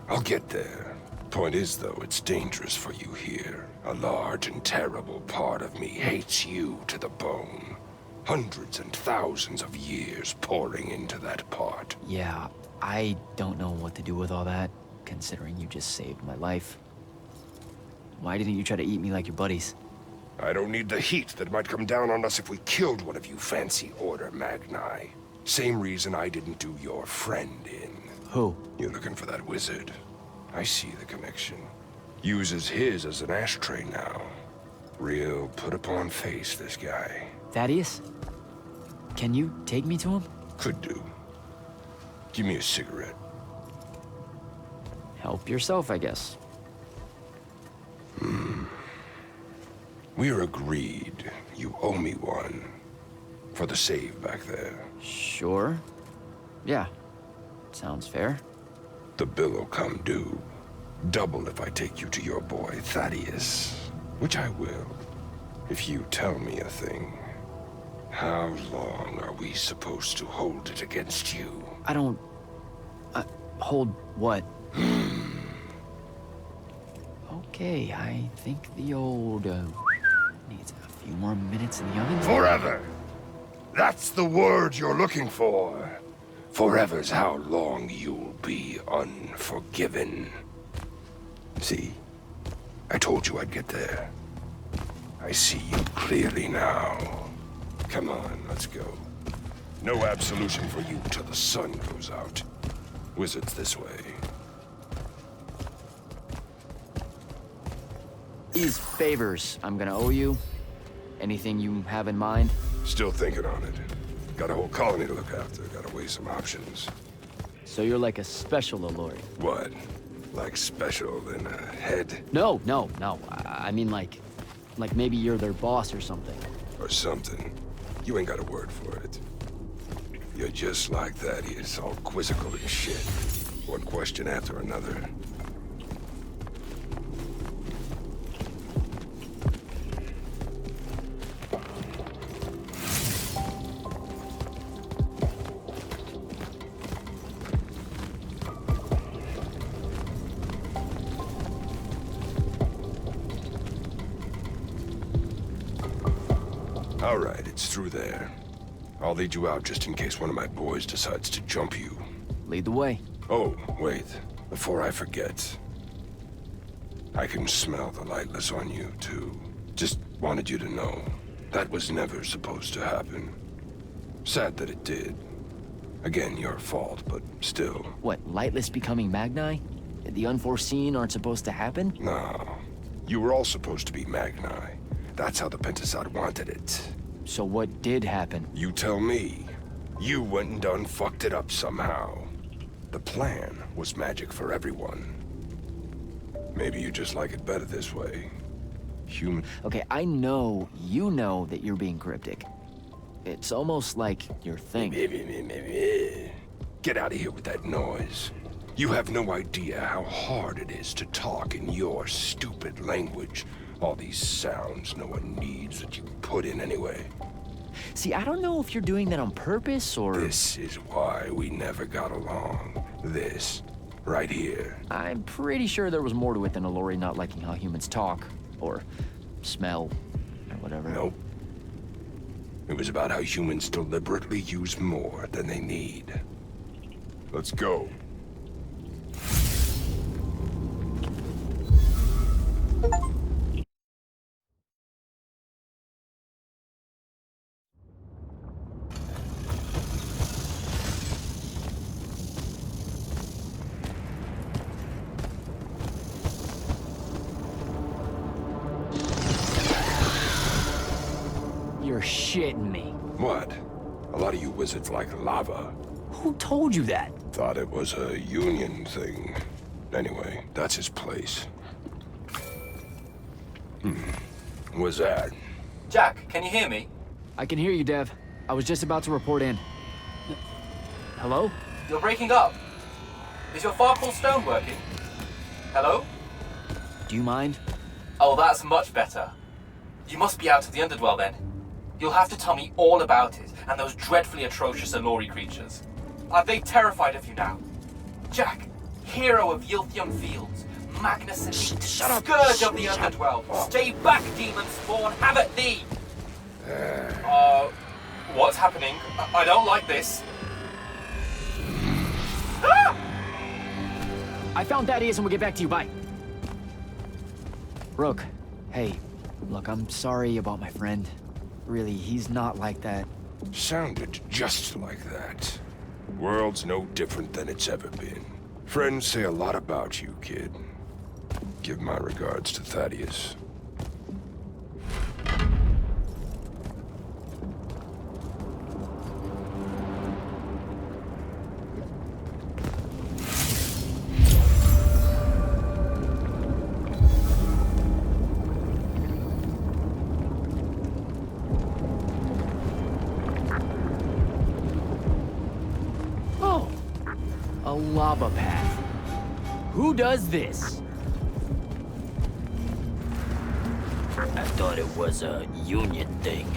I'll get there. Point is, though, it's dangerous for you here. A large and terrible part of me hates you to the bone. Hundreds and thousands of years pouring into that part. Yeah, I don't know what to do with all that, considering you just saved my life. Why didn't you try to eat me like your buddies? I don't need the heat that might come down on us if we killed one of you fancy Order Magni. Same reason I didn't do your friend in. Who? You're looking for that wizard. I see the connection. Uses his as an ashtray now. Real put-upon face, this guy. Thaddeus? Can you take me to him? Could do. Give me a cigarette. Help yourself, I guess. We're agreed. You owe me one. For the save back there. Sure. Yeah. Sounds fair. The bill'll come due. Double if I take you to your boy, Thaddeus. Which I will. If you tell me a thing. How long are we supposed to hold it against you? I don't... hold what? Okay, I think the old, needs a few more minutes in the oven. Forever! That's the word you're looking for. Forever's how long you'll be unforgiven. See? I told you I'd get there. I see you clearly now. Come on, let's go. No absolution for you till the sun goes out. Wizards this way. These favors I'm gonna owe you. Anything you have in mind? Still thinking on it. Got a whole colony to look after. Gotta weigh some options. So you're like a special Lord. What? Like special in a head? No. I mean like maybe you're their boss or something. Or something. You ain't got a word for it. You're just like that. He's all quizzical and shit. One question after another. All right, it's through there. I'll lead you out just in case one of my boys decides to jump you. Lead the way. Oh, wait. Before I forget. I can smell the lightless on you, too. Just wanted you to know. That was never supposed to happen. Sad that it did. Again, your fault, but still. What, lightless becoming Magni? The unforeseen aren't supposed to happen? No. You were all supposed to be Magni. That's how the Pentasod wanted it. So what did happen? You tell me. You went and done fucked it up somehow. The plan was magic for everyone. Maybe you just like it better this way. Human... Okay, I know you know that you're being cryptic. It's almost like your thing. Get out of here with that noise. You have no idea how hard it is to talk in your stupid language. All these sounds no one needs that you put in anyway. See, I don't know if you're doing that on purpose or... This is why we never got along. This, right here. I'm pretty sure there was more to it than Alori not liking how humans talk, or smell, or whatever. Nope. It was about how humans deliberately use more than they need. Let's go. You're shitting me. What? A lot of you wizards like lava. Who told you that? Thought it was a union thing. Anyway, that's his place. What's that? Jack, can you hear me? I can hear you, Dev. I was just about to report in. Hello? You're breaking up. Is your Farpool stone working? Hello? Do you mind? Oh, that's much better. You must be out of the Underdwell then. You'll have to tell me all about it, and those dreadfully atrocious Alori creatures. Are they terrified of you now? Jack, hero of Yilthium Fields, Magnus Elite, Scourge of the Underdwell. Stay back, demon spawn, have at thee! What's happening? I don't like this. Ah! I found Thaddeus and we'll get back to you, bye. Rook, hey, look, I'm sorry about my friend. Really, he's not like that. Sounded just like that. World's no different than it's ever been. Friends say a lot about you, kid. Give my regards to Thaddeus. A lava path. Who does this? I thought it was a union thing.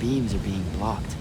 Beams are being blocked.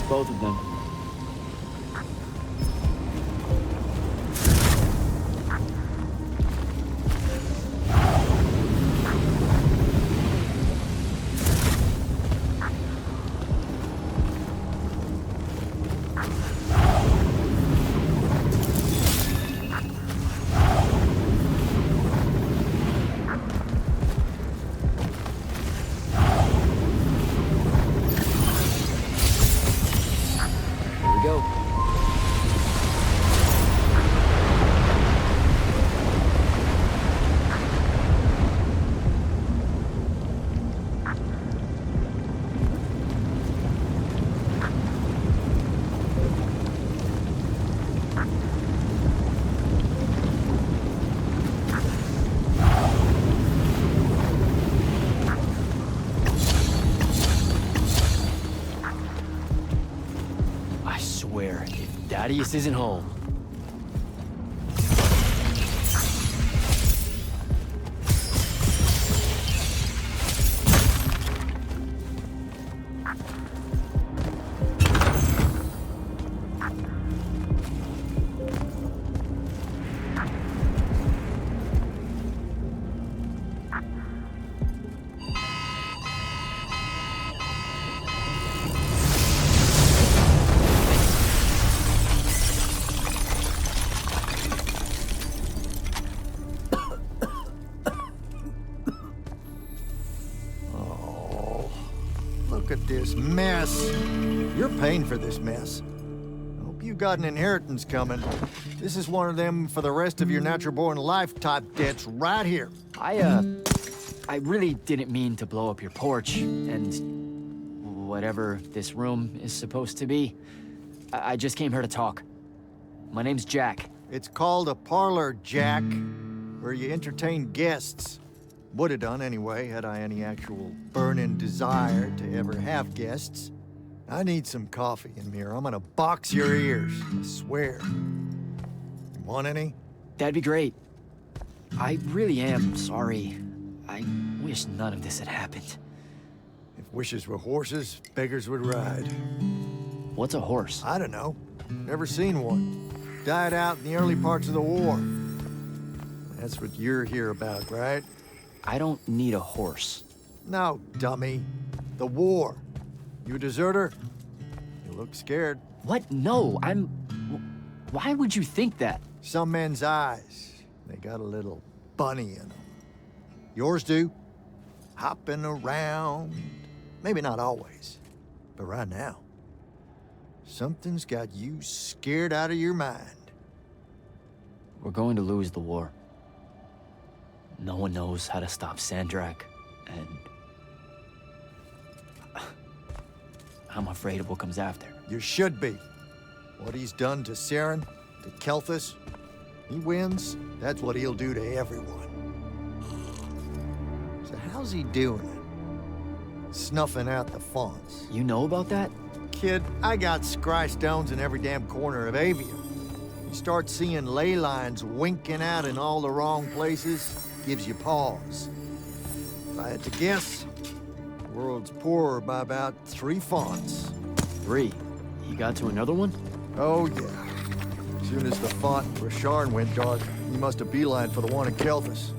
both of them. Thaddeus isn't home. Look at this mess. You're paying for this mess. Hope you got an inheritance coming. This is one of them for the rest of your natural-born life type debts right here. I really didn't mean to blow up your porch, and whatever this room is supposed to be. I just came here to talk. My name's Jack. It's called a parlor, Jack, where you entertain guests. Would have done anyway, had I any actual burning desire to ever have guests. I need some coffee in here. I'm gonna box your ears, I swear. You want any? That'd be great. I really am sorry. I wish none of this had happened. If wishes were horses, beggars would ride. What's a horse? I don't know. Never seen one. Died out in the early parts of the war. That's what you're here about, right? I don't need a horse. No, dummy. The war. You a deserter? You look scared. What? No, I'm... Why would you think that? Some men's eyes, they got a little bunny in them. Yours do. Hopping around. Maybe not always, but right now. Something's got you scared out of your mind. We're going to lose the war. No one knows how to stop Sandrak, and... I'm afraid of what comes after. You should be. What he's done to Saren, to Kelthus, he wins, that's what he'll do to everyone. So how's he doing it? Snuffing out the fonts. You know about that? Kid, I got scry stones in every damn corner of Aveum. You start seeing ley lines winking out in all the wrong places, gives you pause. If I had to guess, the world's poorer by about 3 fonts. 3? You got to another one? Oh, yeah. As soon as the font in Rasharn went dark, he must have beelined for the one in Kelthus.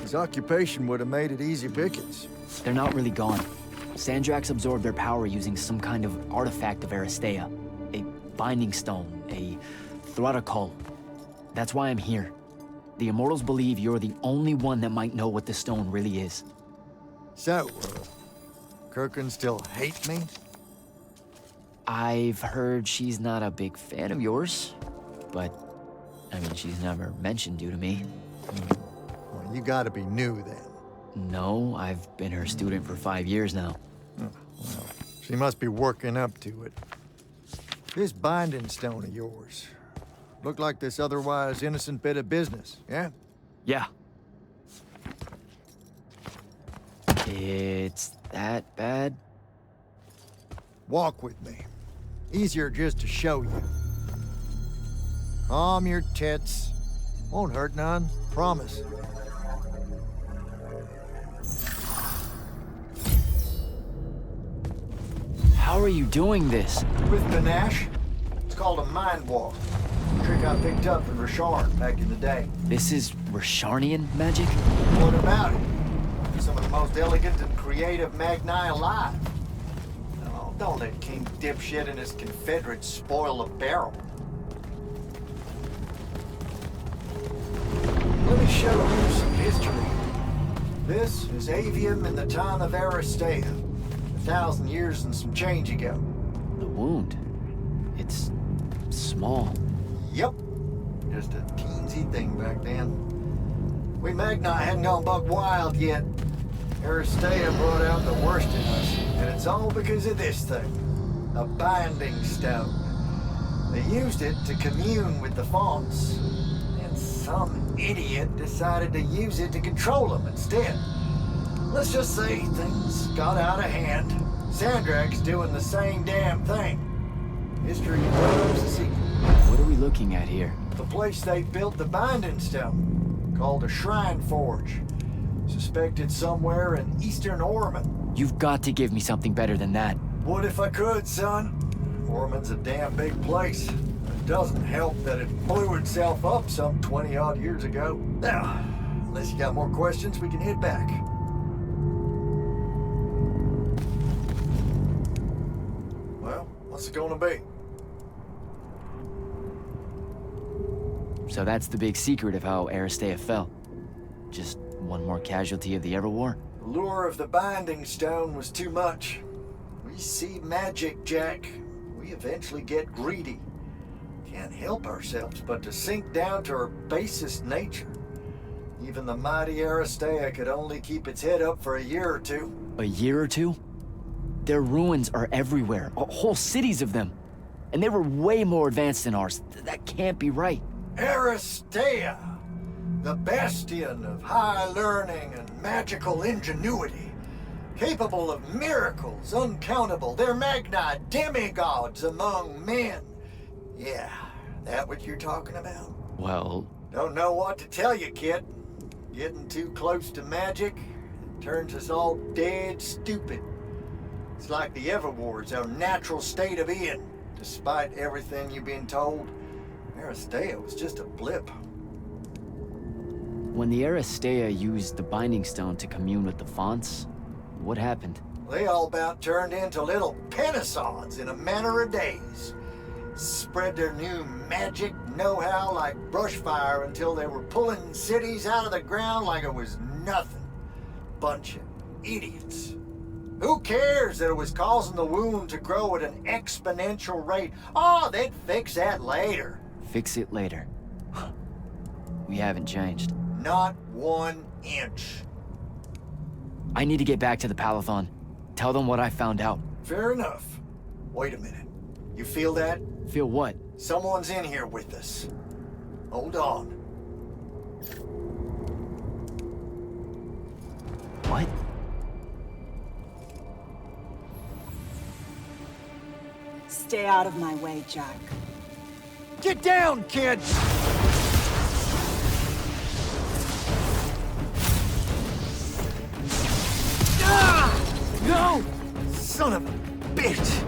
His occupation would have made it easy pickings. They're not really gone. Sandrax absorbed their power using some kind of artifact of Aristea. A binding stone, a Throttacull. That's why I'm here. The Immortals believe you're the only one that might know what the stone really is. So, Kirkin still hate me? I've heard she's not a big fan of yours, but, I mean, she's never mentioned you to me. Well, you gotta be new then. No, I've been her student for 5 years now. Well, she must be working up to it. This binding stone of yours, look like this otherwise innocent bit of business, yeah? Yeah. It's that bad? Walk with me. Easier just to show you. Calm your tits. Won't hurt none, promise. How are you doing this? With panache. It's called a mind walk. A trick I picked up in Rasharn back in the day. This is Rasharnian magic? What about it? Some of the most elegant and creative Magni alive. Oh, don't let King Dipshit and his Confederates spoil the barrel. Let me show you some history. This is Aveum in the time of Aristea. 1,000 years and some change ago. The wound. It's small. Yep. Just a teensy thing back then. We Magni hadn't gone buck wild yet. Aristea brought out the worst in us, and it's all because of this thing. A binding stone. They used it to commune with the fonts, and some idiot decided to use it to control them instead. Let's just say things got out of hand. Sandrak's doing the same damn thing. History loves a secret. What are we looking at here? The place they built the binding stone, called a shrine forge. Suspected somewhere in eastern Orman. You've got to give me something better than that. Would if I could, son. Orman's a damn big place. It doesn't help that it blew itself up some 20-odd years ago. Now, unless you got more questions, we can head back. Well, what's it gonna be? So that's the big secret of how Aristea fell. Just one more casualty of the Everwar? The lure of the binding stone was too much. We see magic, Jack. We eventually get greedy. Can't help ourselves but to sink down to our basest nature. Even the mighty Aristea could only keep its head up for a year or two. A year or two? Their ruins are everywhere, whole cities of them. And they were way more advanced than ours. That can't be right. Aristea, the bastion of high learning and magical ingenuity, capable of miracles uncountable. They're magni demigods among men. Yeah, that what you're talking about? Well... Don't know what to tell you, kid. Getting too close to magic turns us all dead stupid. It's like the Everwar's our natural state of being. Despite everything you've been told, Aristea was just a blip. When the Aristea used the Binding Stone to commune with the Fonts, what happened? They all about turned into little pentasauds in a matter of days. Spread their new magic know-how like brushfire until they were pulling cities out of the ground like it was nothing. Bunch of idiots. Who cares that it was causing the wound to grow at an exponential rate? Oh, they'd fix that later. Fix it later. We haven't changed. Not 1 inch. I need to get back to the Palathon. Tell them what I found out. Fair enough. Wait a minute. You feel that? Feel what? Someone's in here with us. Hold on. What? Stay out of my way, Jack. Get down, kid! Ah! No! Son of a bitch!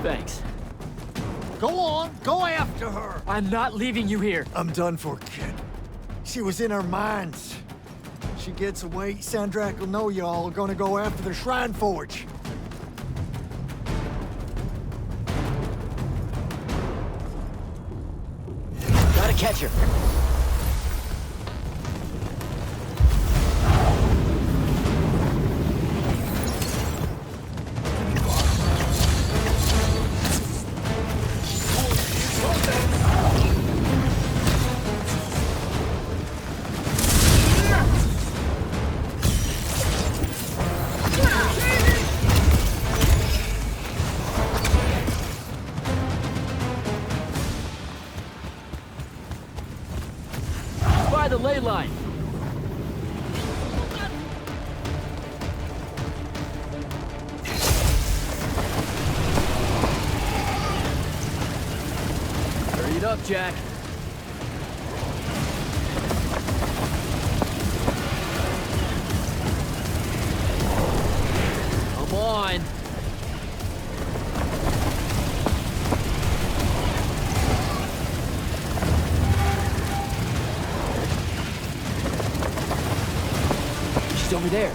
Thanks. Go on, go after her! I'm not leaving you here. I'm done for, kid. She was in our minds. She gets away, Sandrak will know y'all are gonna go after the Shrine Forge. Gotta catch her. The ley line. Hurry it up, Jack. Come on. She's over there.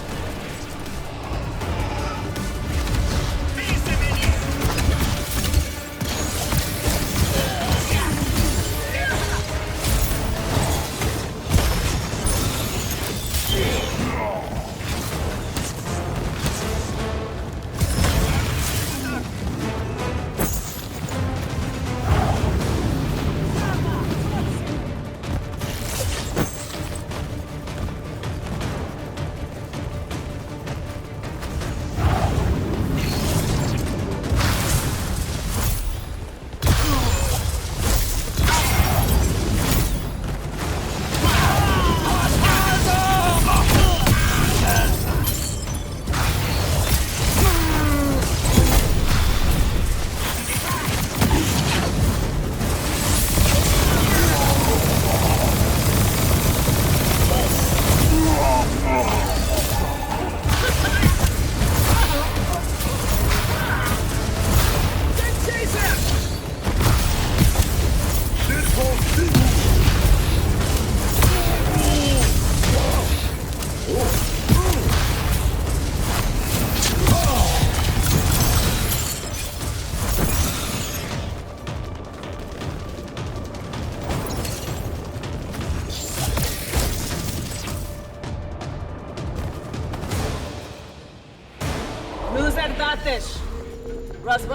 Please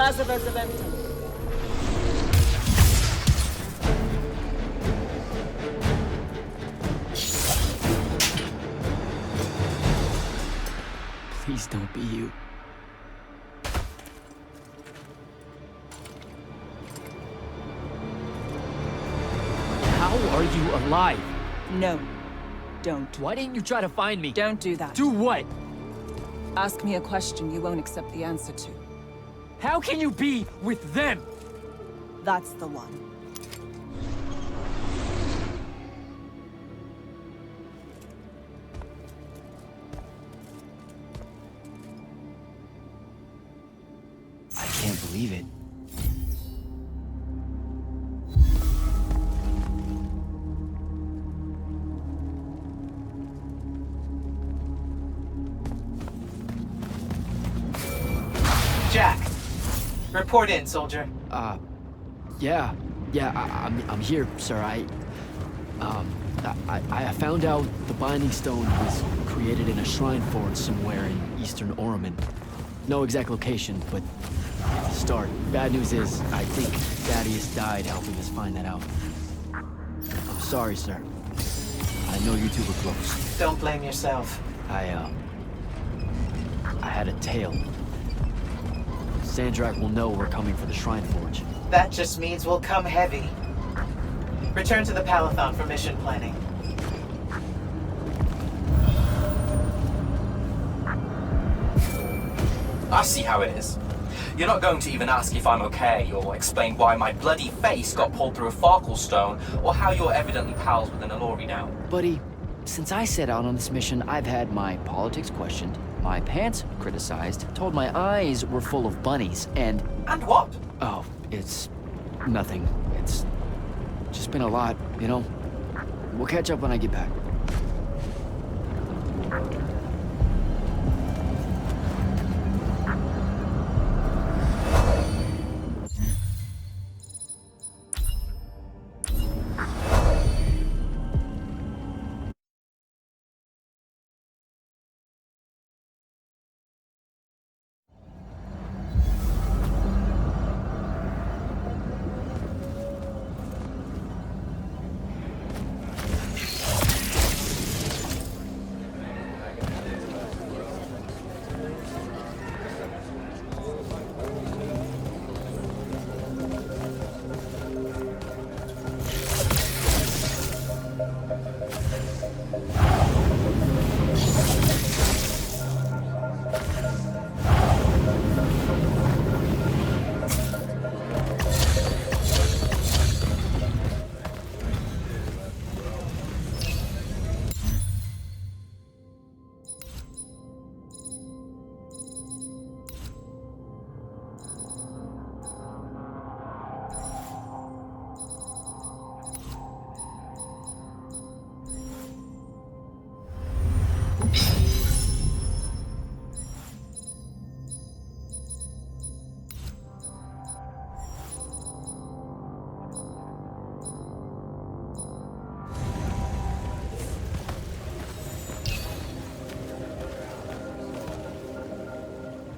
don't be you. How are you alive? No, don't. Why didn't you try to find me? Don't do that. Do what? Ask me a question you won't accept the answer to. How can you be with them? That's the one. I can't believe it. Jack, report in, soldier. Yeah, I'm here, sir. I found out the Binding Stone was created in a shrine forge somewhere in Eastern Oromon. No exact location, but it's a start. Bad news is, I think Thaddeus died helping us find that out. I'm sorry, sir. I know you two were close. Don't blame yourself. I had a tale. Sandrak will know we're coming for the Shrine Forge. That just means we'll come heavy. Return to the Palathon for mission planning. I see how it is. You're not going to even ask if I'm okay, or explain why my bloody face got pulled through a Farkle stone, or how you're evidently pals with an Alori now. Buddy, since I set out on this mission, I've had my politics questioned, my pants criticized, told my eyes were full of bunnies, and... And what? Oh, it's... nothing. It's just been a lot, you know? We'll catch up when I get back.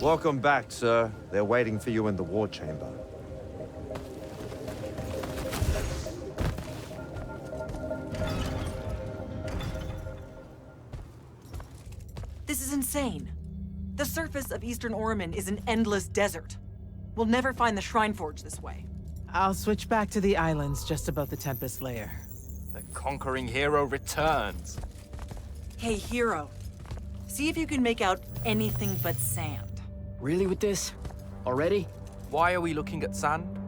Welcome back, sir. They're waiting for you in the war chamber. This is insane. The surface of Eastern Oromon is an endless desert. We'll never find the Shrine Forge this way. I'll switch back to the islands just above the Tempest Lair. The conquering hero returns. Hey, hero. See if you can make out anything but sand. Really with this? Already? Why are we looking at sand?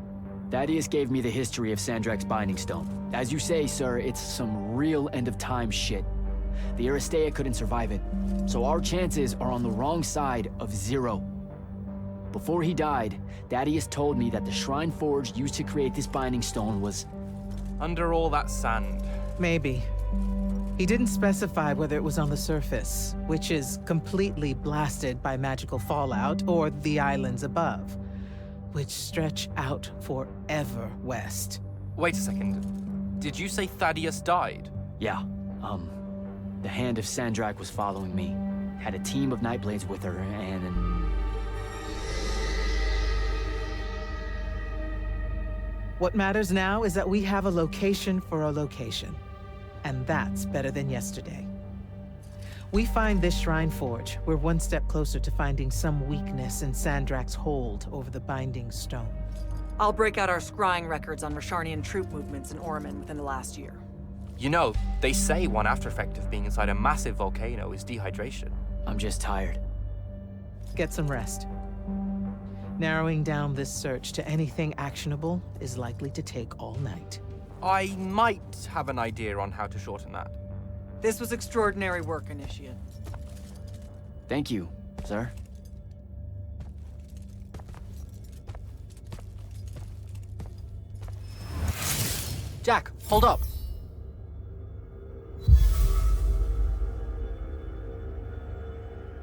Thaddeus gave me the history of Sandrak's Binding Stone. As you say, sir, it's some real end-of-time shit. The Aristea couldn't survive it, so our chances are on the wrong side of 0. Before he died, Thaddeus told me that the Shrine Forge used to create this Binding Stone was... under all that sand. Maybe. He didn't specify whether it was on the surface, which is completely blasted by magical fallout, or the islands above, which stretch out forever west. Wait a second. Did you say Thaddeus died? Yeah, the Hand of Sandrak was following me. Had a team of Nightblades with her, and... What matters now is that we have a location for a location. And that's better than yesterday. We find this Shrine Forge, we're one step closer to finding some weakness in Sandrak's hold over the Binding Stone. I'll break out our scrying records on Rasharnian troop movements in Orman within the last year. You know, they say one after effect of being inside a massive volcano is dehydration. I'm just tired. Get some rest. Narrowing down this search to anything actionable is likely to take all night. I might have an idea on how to shorten that. This was extraordinary work, Initiate. Thank you, sir. Jack, hold up.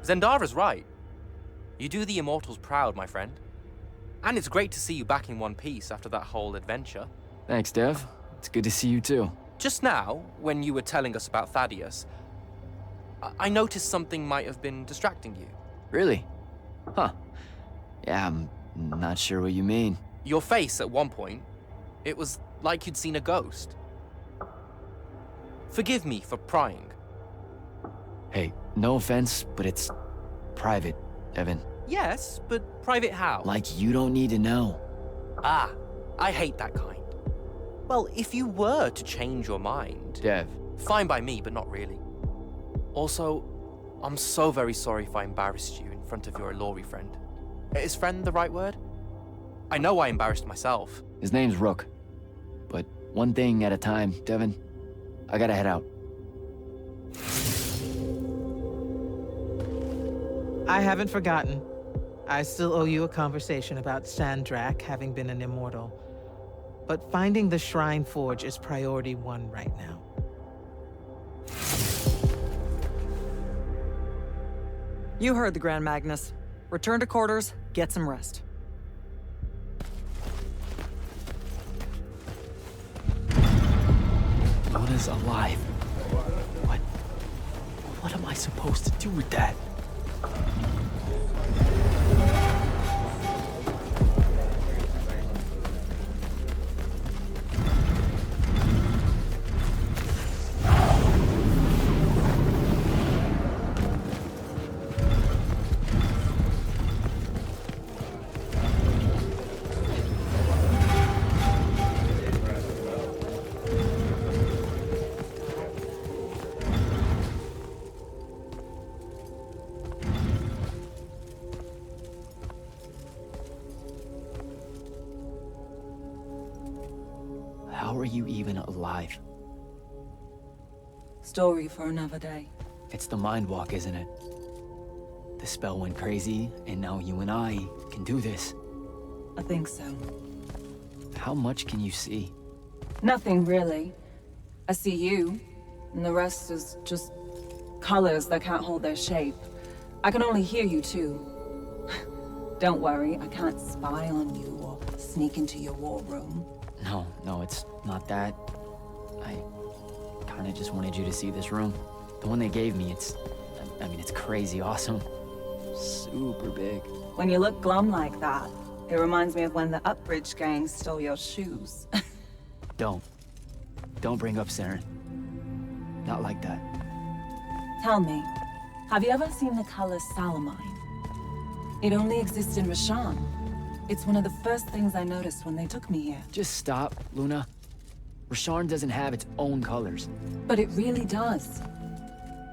Zendara's right. You do the Immortals proud, my friend. And it's great to see you back in one piece after that whole adventure. Thanks, Dev. It's good to see you too. Just now, when you were telling us about Thaddeus, I noticed something might have been distracting you. Really? Huh. Yeah, I'm not sure what you mean. Your face at one point, it was like you'd seen a ghost. Forgive me for prying. Hey, no offense, but it's private, Evan. Yes, but private how? Like you don't need to know. Ah, I hate that kind. Well, if you were to change your mind... Dev. Fine by me, but not really. Also, I'm so very sorry if I embarrassed you in front of your Ilori friend. Is friend the right word? I know I embarrassed myself. His name's Rook. But one thing at a time, Devin. I gotta head out. I haven't forgotten. I still owe you a conversation about Sandrak having been an immortal. But finding the Shrine Forge is priority 1 right now. You heard the Grand Magnus. Return to quarters, get some rest. Luna's alive. What am I supposed to do with that? How are you even alive? Story for another day. It's the mind walk, isn't it? The spell went crazy, and now you and I can do this. I think so. How much can you see? Nothing really. I see you, and the rest is just colors that can't hold their shape. I can only hear you too. Don't worry, I can't spy on you or sneak into your war room. No, it's not that. I kinda just wanted you to see this room. The one they gave me, it's crazy awesome. Super big. When you look glum like that, it reminds me of when the Upbridge gang stole your shoes. Don't bring up Saren. Not like that. Tell me, have you ever seen the color Salamine? It only exists in Rasharn. It's one of the first things I noticed when they took me here. Just stop, Luna. Rasharn doesn't have its own colors. But it really does.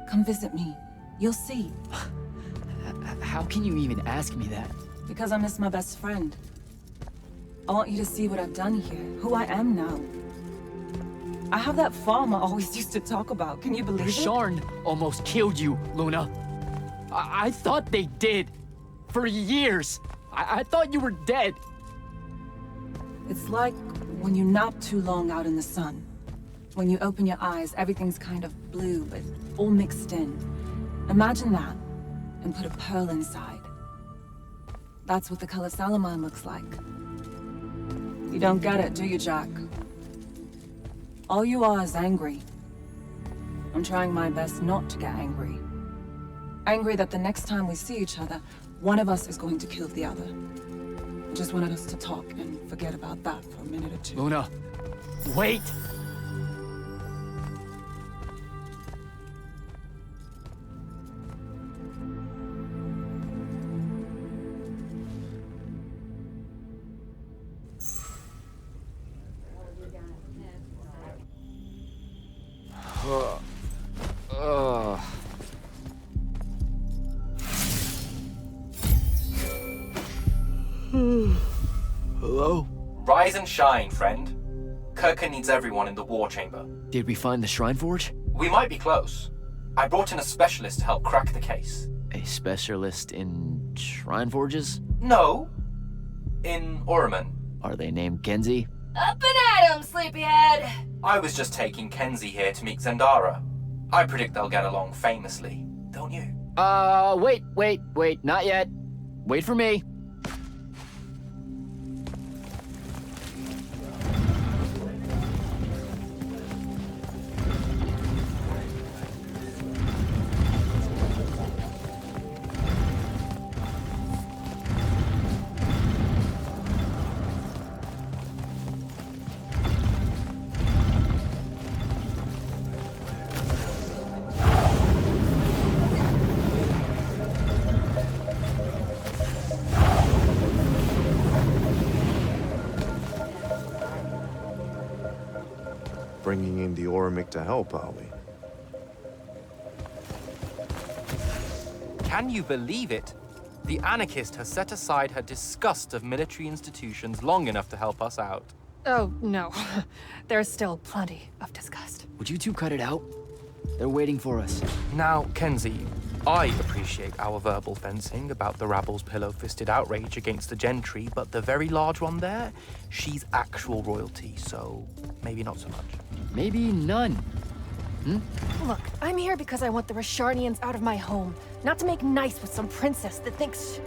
Come visit me. You'll see. How can you even ask me that? Because I miss my best friend. I want you to see what I've done here, who I am now. I have that farm I always used to talk about. Can you believe it? Rasharn almost killed you, Luna. I thought they did. For years. I thought you were dead. It's like when you nap too long out in the sun. When you open your eyes, everything's kind of blue, but all mixed in. Imagine that, and put a pearl inside. That's what the color Salamine looks like. You don't get it, do you, Jack? All you are is angry. I'm trying my best not to get angry. Angry that the next time we see each other, one of us is going to kill the other. Just wanted us to talk and forget about that for a minute or two. Luna, wait! Hello? Rise and shine, friend. Kirkin needs everyone in the war chamber. Did we find the Shrine Forge? We might be close. I brought in a specialist to help crack the case. A specialist in Shrine Forges? No. In Orman. Are they named Kenzie? Up and at 'em, sleepyhead! I was just taking Kenzie here to meet Zendara. I predict they'll get along famously, don't you? Wait, not yet. Wait for me. Bringing in the Ormic to help, are we? Can you believe it? The anarchist has set aside her disgust of military institutions long enough to help us out. Oh, no. There's still plenty of disgust. Would you two cut it out? They're waiting for us. Now, Kenzie, I appreciate our verbal fencing about the rabble's pillow-fisted outrage against the gentry, but the very large one there, she's actual royalty, so maybe not so much. Maybe none. Look, I'm here because I want the Rasharnians out of my home, not to make nice with some princess that thinks...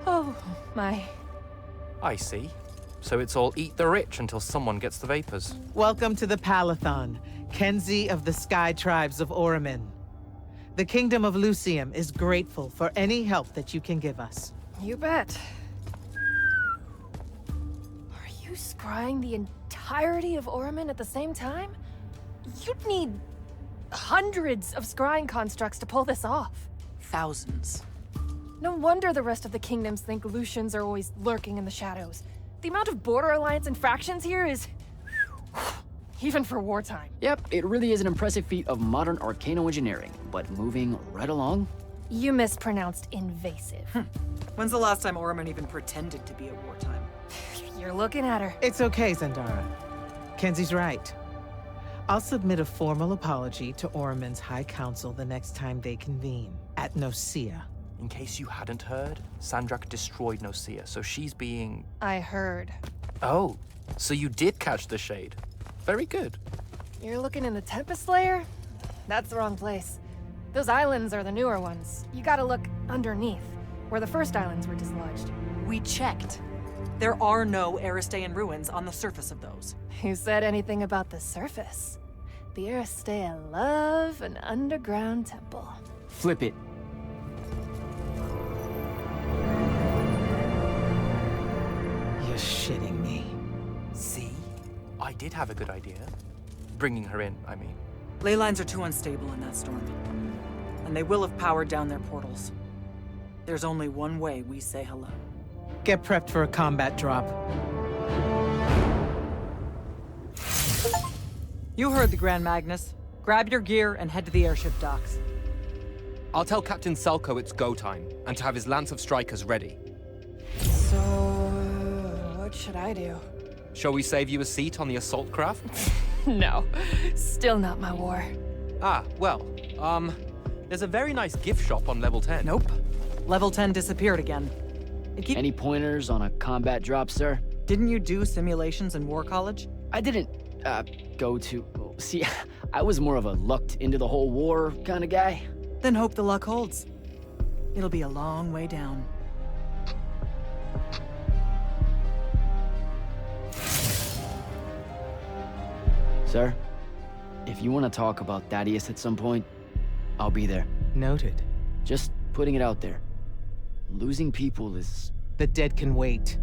Oh, my. I see. So it's all eat the rich until someone gets the vapors. Welcome to the Palathon, Kenzie of the Sky Tribes of Oramin. The Kingdom of Lucium is grateful for any help that you can give us. You bet. Are you scrying the entirety of Oramin at the same time? You'd need hundreds of scrying constructs to pull this off. Thousands. No wonder the rest of the kingdoms think Lucians are always lurking in the shadows. The amount of border alliance and factions here is... even for wartime. Yep, it really is an impressive feat of modern arcano engineering, but moving right along. You mispronounced invasive. When's the last time Orman even pretended to be at wartime? You're looking at her. It's okay, Zendara. Kenzie's right. I'll submit a formal apology to Oramin's High Council the next time they convene, at Nosea. In case you hadn't heard, Sandrak destroyed Nosea, so she's being... I heard. Oh, so you did catch the shade. Very good. You're looking in the Tempest Layer? That's the wrong place. Those islands are the newer ones. You gotta look underneath, where the first islands were dislodged. We checked. There are no Aristean ruins on the surface of those. Who said anything about the surface? The Aristeia love an underground temple. Flip it. You're shitting me. See? I did have a good idea. Bringing her in, I mean. Ley lines are too unstable in that storm. And they will have powered down their portals. There's only one way we say hello. Get prepped for a combat drop. You heard the Grand Magnus. Grab your gear and head to the airship docks. I'll tell Captain Selko it's go time, and to have his lance of strikers ready. So, what should I do? Shall we save you a seat on the assault craft? No, still not my war. Ah, well, there's a very nice gift shop on level 10. Nope. Level 10 disappeared again. Any pointers on a combat drop, sir? Didn't you do simulations in War College? I didn't, go to... See, I was more of a lucked into the whole war kind of guy. Then hope the luck holds. It'll be a long way down. Sir, if you want to talk about Thaddeus at some point, I'll be there. Noted. Just putting it out there. Losing people is... The dead can wait.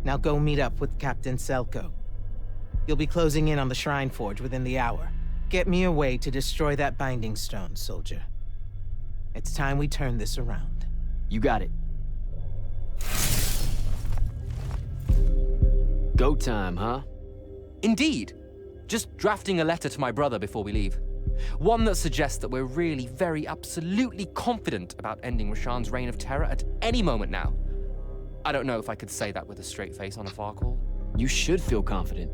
Now go meet up with Captain Selko. You'll be closing in on the Shrine Forge within the hour. Get me a way to destroy that binding stone, soldier. It's time we turn this around. You got it. Go time, huh? Indeed. Just drafting a letter to my brother before we leave. One that suggests that we're really very absolutely confident about ending Rasharn's reign of terror at any moment now. I don't know if I could say that with a straight face on a far call. You should feel confident.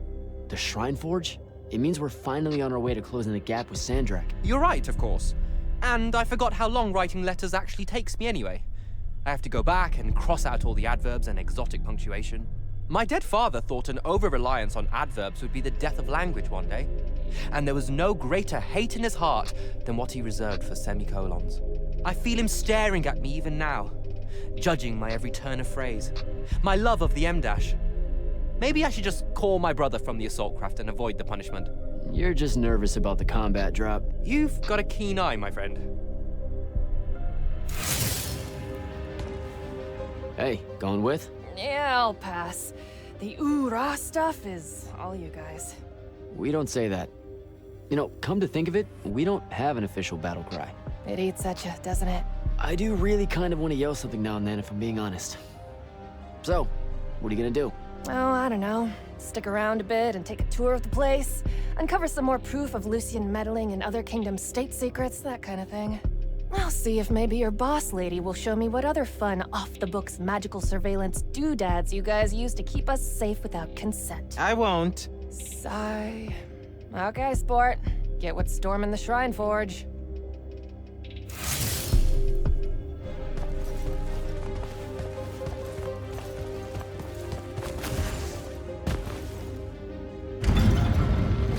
The Shrine Forge? It means we're finally on our way to closing the gap with Sandrak. You're right, of course. And I forgot how long writing letters actually takes me anyway. I have to go back and cross out all the adverbs and exotic punctuation. My dead father thought an over-reliance on adverbs would be the death of language one day. And there was no greater hate in his heart than what he reserved for semicolons. I feel him staring at me even now, judging my every turn of phrase, my love of the M-dash. Maybe I should just call my brother from the assault craft and avoid the punishment. You're just nervous about the combat drop. You've got a keen eye, my friend. Hey, going with? Yeah, I'll pass. The ooh-rah stuff is all you guys. We don't say that. You know, come to think of it, we don't have an official battle cry. It eats at you, doesn't it? I do really kind of want to yell something now and then, if I'm being honest. So, what are you gonna do? Oh, I don't know. Stick around a bit and take a tour of the place. Uncover some more proof of Lucian meddling in other kingdom state secrets, that kind of thing. I'll see if maybe your boss lady will show me what other fun, off-the-books magical surveillance doodads you guys use to keep us safe without consent. I won't. Sigh. Okay, sport. Get what's storming the Shrine Forge.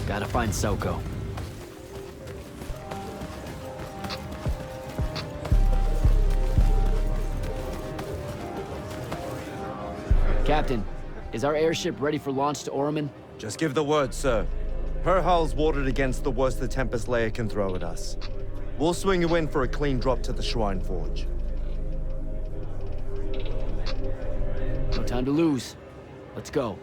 Gotta find Selko. Captain, is our airship ready for launch to Oromon? Just give the word, sir. Her hull's warded against the worst the Tempest Layer can throw at us. We'll swing you in for a clean drop to the Shrine Forge. No time to lose. Let's go.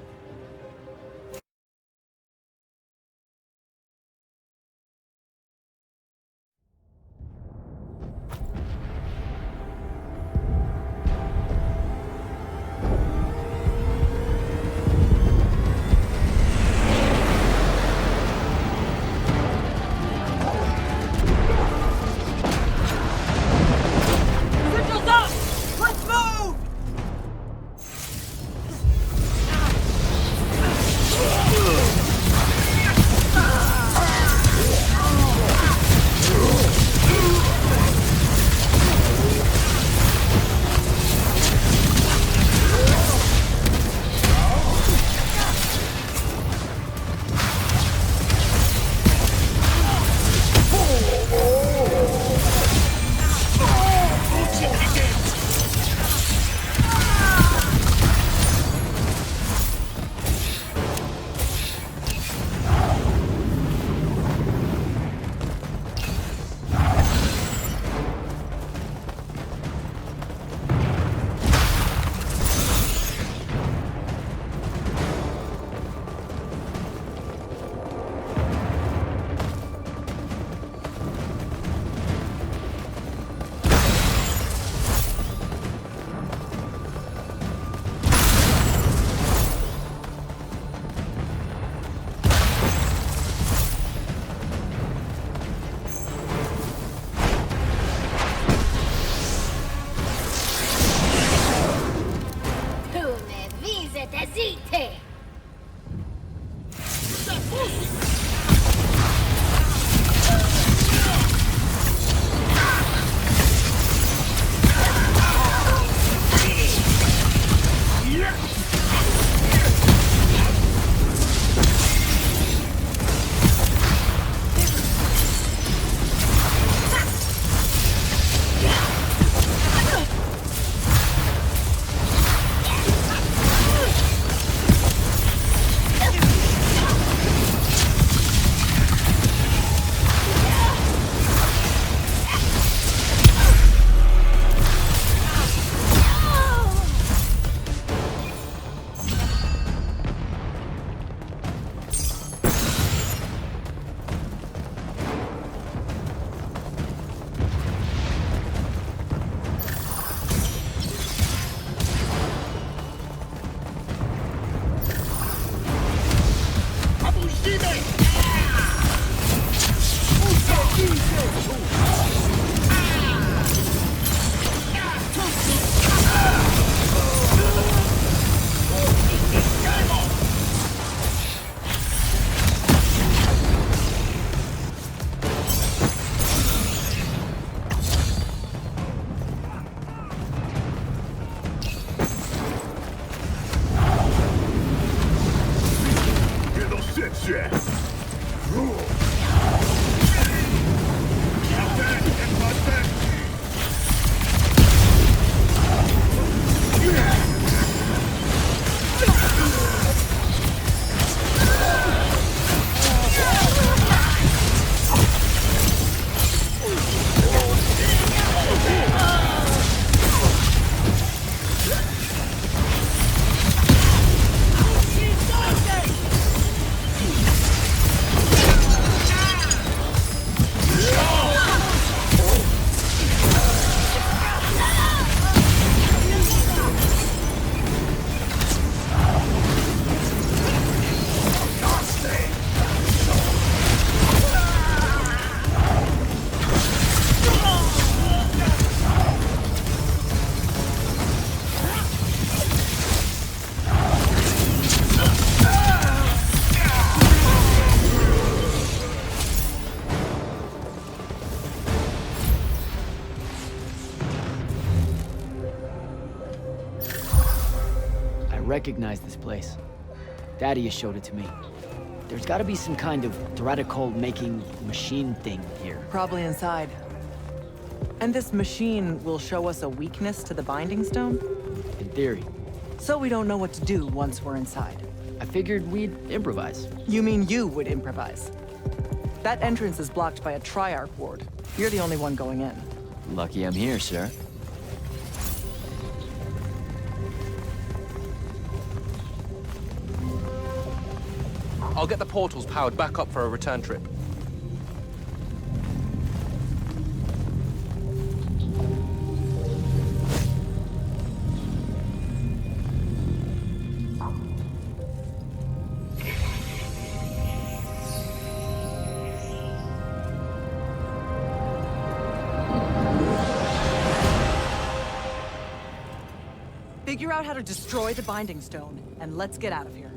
recognize this place. Daddy has showed it to me. There's gotta be some kind of Theratical-making machine thing here. Probably inside. And this machine will show us a weakness to the Binding Stone? In theory. So we don't know what to do once we're inside. I figured we'd improvise. You mean you would improvise? That entrance is blocked by a Triarch ward. You're the only one going in. Lucky I'm here, sir. I'll get the portals powered back up for a return trip. Figure out how to destroy the Binding Stone, and let's get out of here.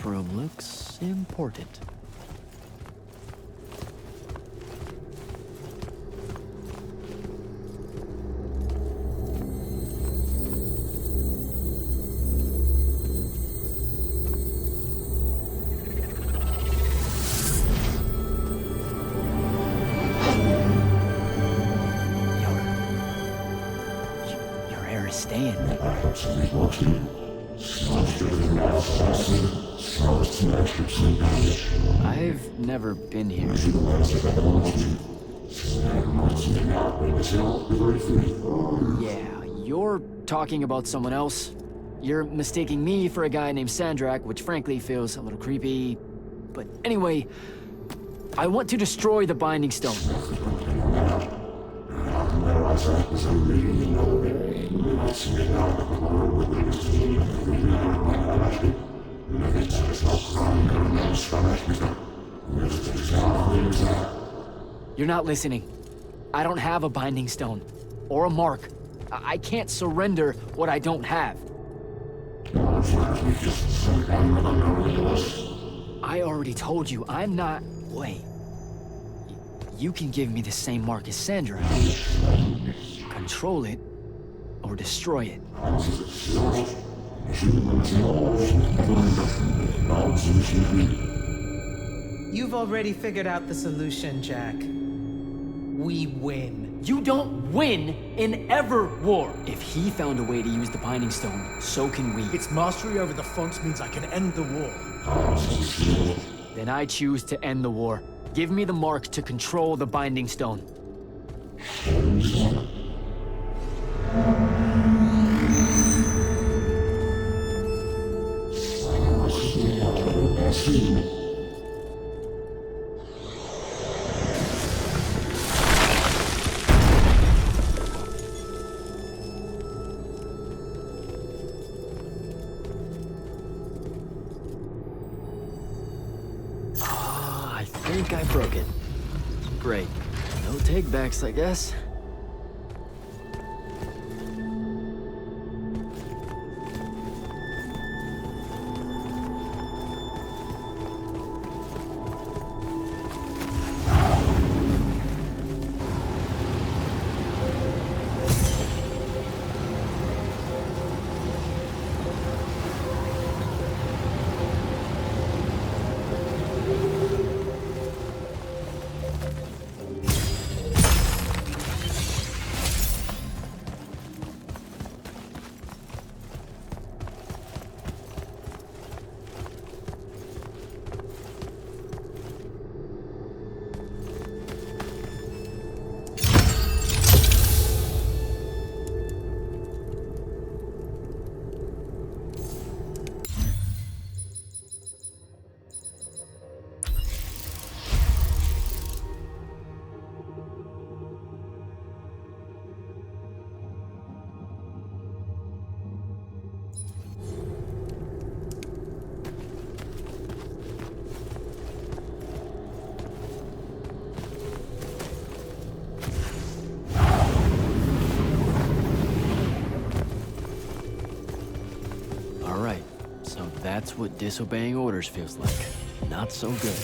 room looks important. Your hair is staying. I've never been here. Yeah, you're talking about someone else. You're mistaking me for a guy named Sandrak, which frankly feels a little creepy. But anyway, I want to destroy the Binding Stone. You're not listening. I don't have a Binding Stone. Or a mark. I can't surrender what I don't have. I already told you, I'm not... Wait. You can give me the same mark as Sandra. Control it, or destroy it. You've already figured out the solution, Jack. We win. You don't win in ever war. If he found a way to use the Binding Stone, so can we. Its mastery over the fonts means I can end the war. Then I choose to end the war. Give me the mark to control the Binding Stone. I think I broke it. Great. No takebacks, I guess. Alright, so that's what disobeying orders feels like. Not so good.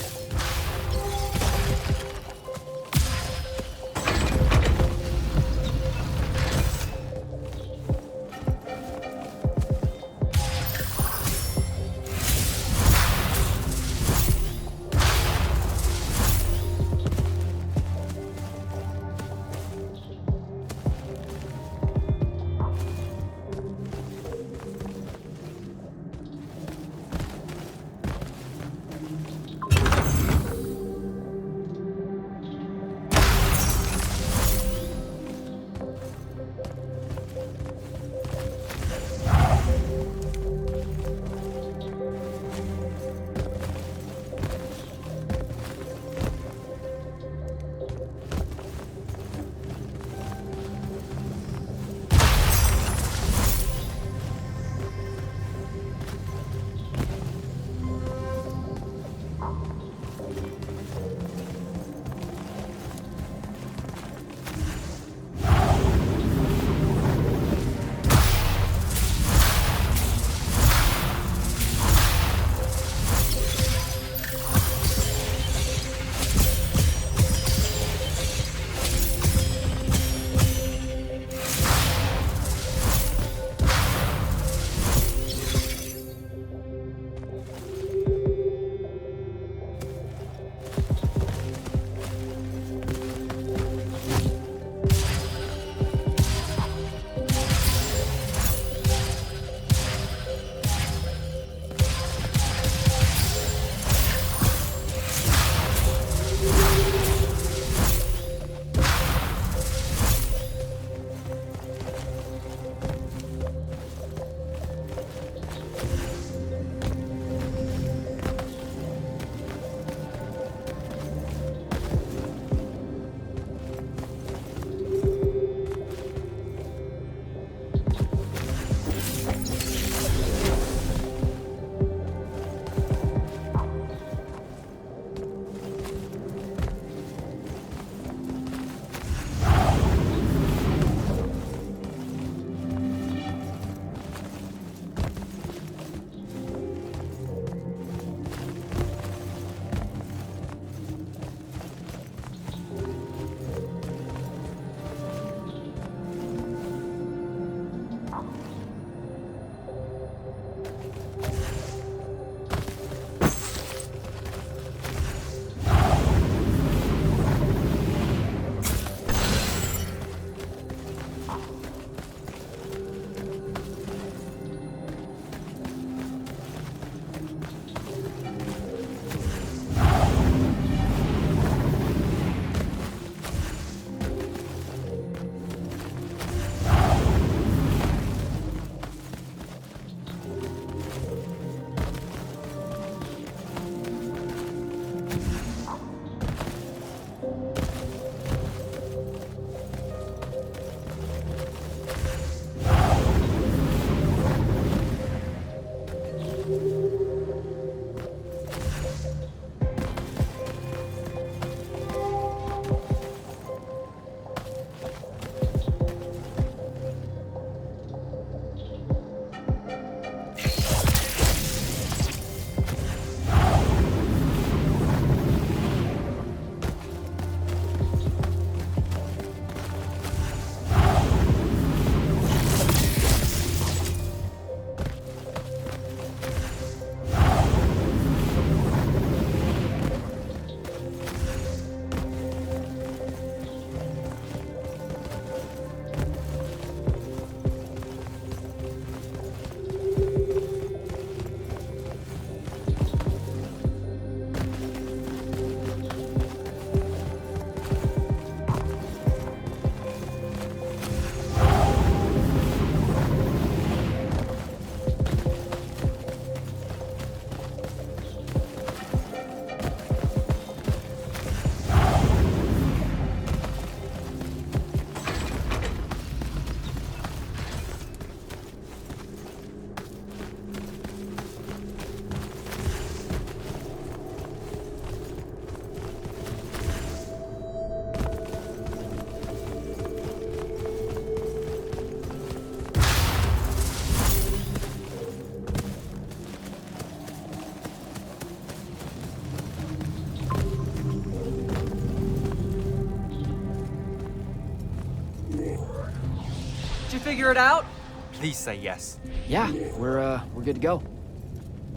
figure it out? Please say yes. Yeah, we're good to go.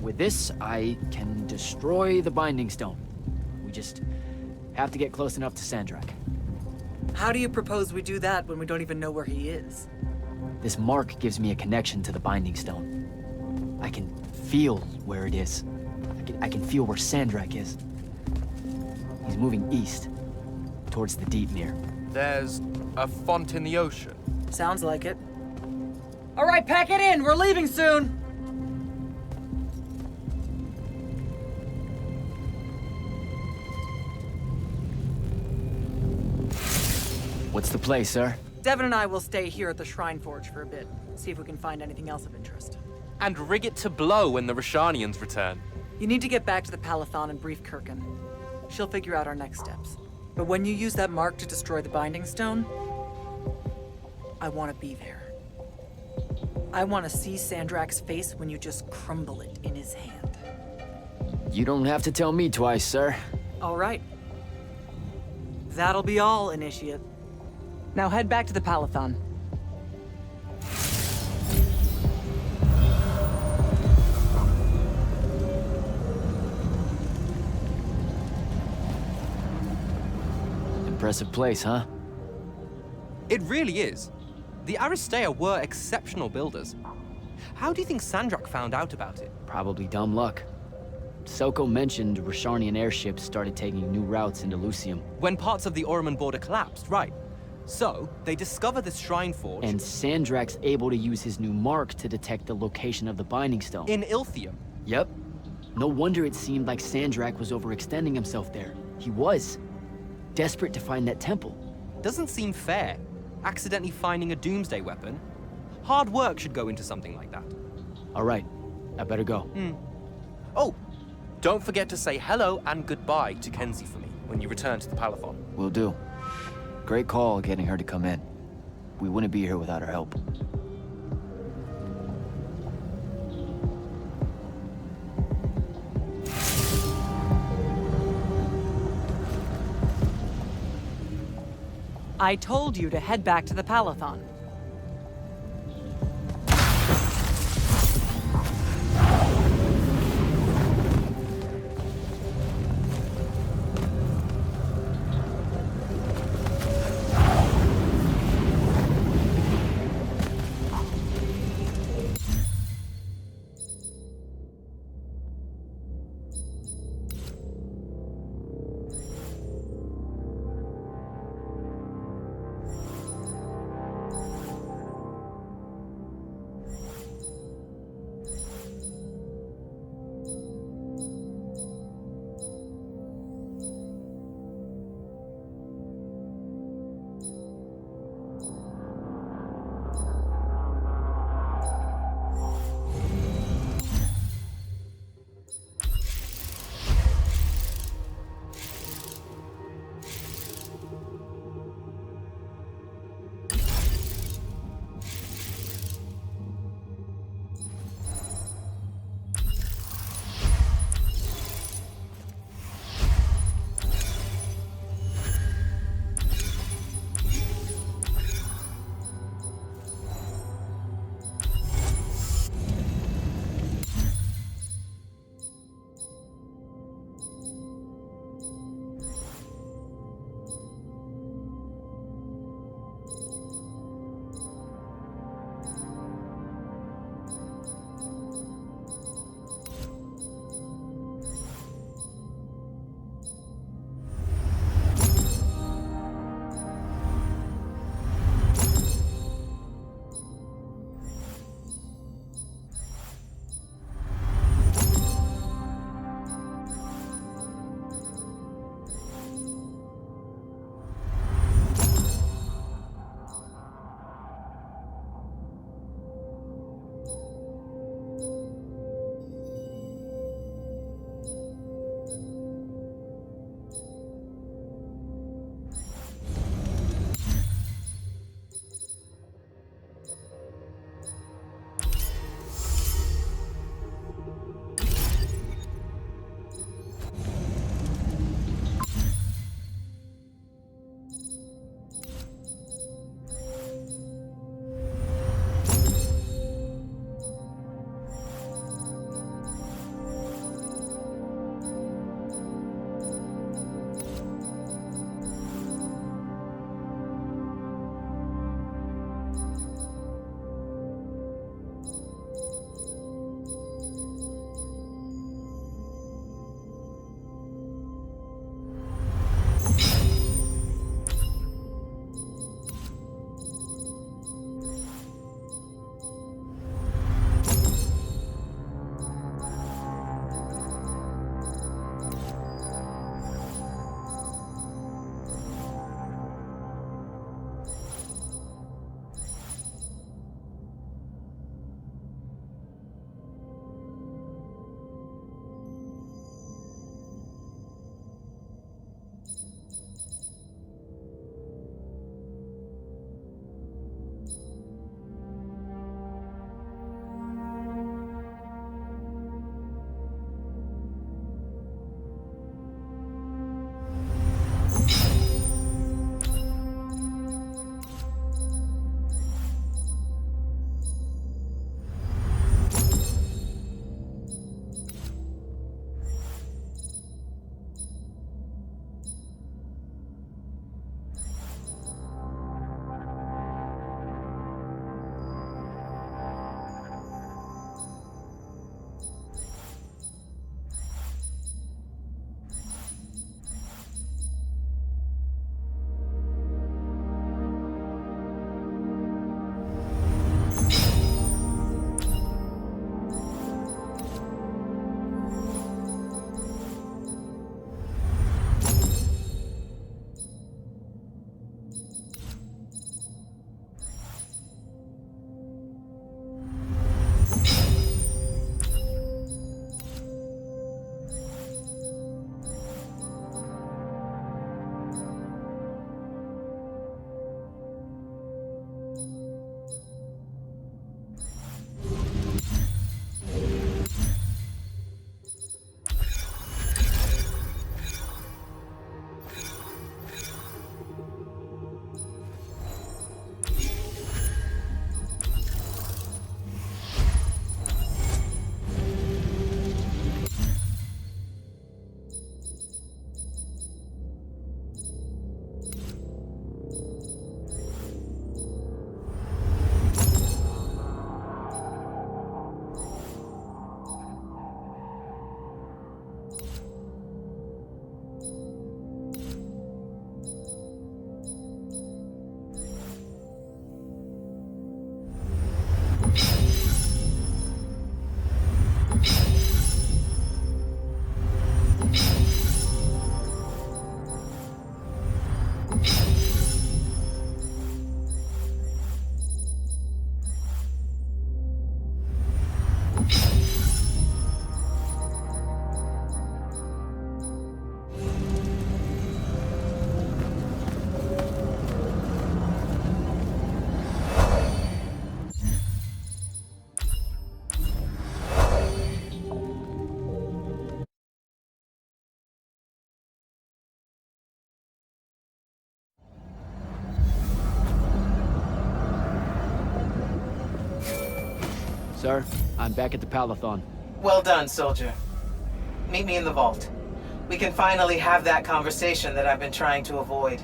With this, I can destroy the Binding Stone. We just have to get close enough to Sandrak. How do you propose we do that when we don't even know where he is? This mark gives me a connection to the Binding Stone. I can feel where it is. I can feel where Sandrak is. He's moving east, towards the Deepmere. There's a font in the ocean. Sounds like it. All right, pack it in. We're leaving soon. What's the play, sir? Devin and I will stay here at the Shrine Forge for a bit. See if we can find anything else of interest. And rig it to blow when the Rashanians return. You need to get back to the Palathon and brief Kirkin. She'll figure out our next steps. But when you use that mark to destroy the Binding Stone, I want to be there. I want to see Sandrak's face when you just crumble it in his hand. You don't have to tell me twice, sir. All right. That'll be all, Initiate. Now head back to the Palathon. Impressive place, huh? It really is. The Aristeia were exceptional builders. How do you think Sandrak found out about it? Probably dumb luck. Selko mentioned Rasharnian airships started taking new routes into Lucium. When parts of the Orman border collapsed, right. So, they discover this shrine forge. And Sandrak's able to use his new mark to detect the location of the Binding Stone. In Ilthium. Yep. No wonder it seemed like Sandrak was overextending himself there. He was. Desperate to find that temple. Doesn't seem fair. Accidentally finding a doomsday weapon. Hard work should go into something like that. All right. I better go. Oh, don't forget to say hello and goodbye to Kenzie for me when you return to the Palathon. Will do. Great call getting her to come in. We wouldn't be here without her help. I told you to head back to the Palathon. Sir, I'm back at the Palathon. Well done, soldier. Meet me in the vault. We can finally have that conversation that I've been trying to avoid.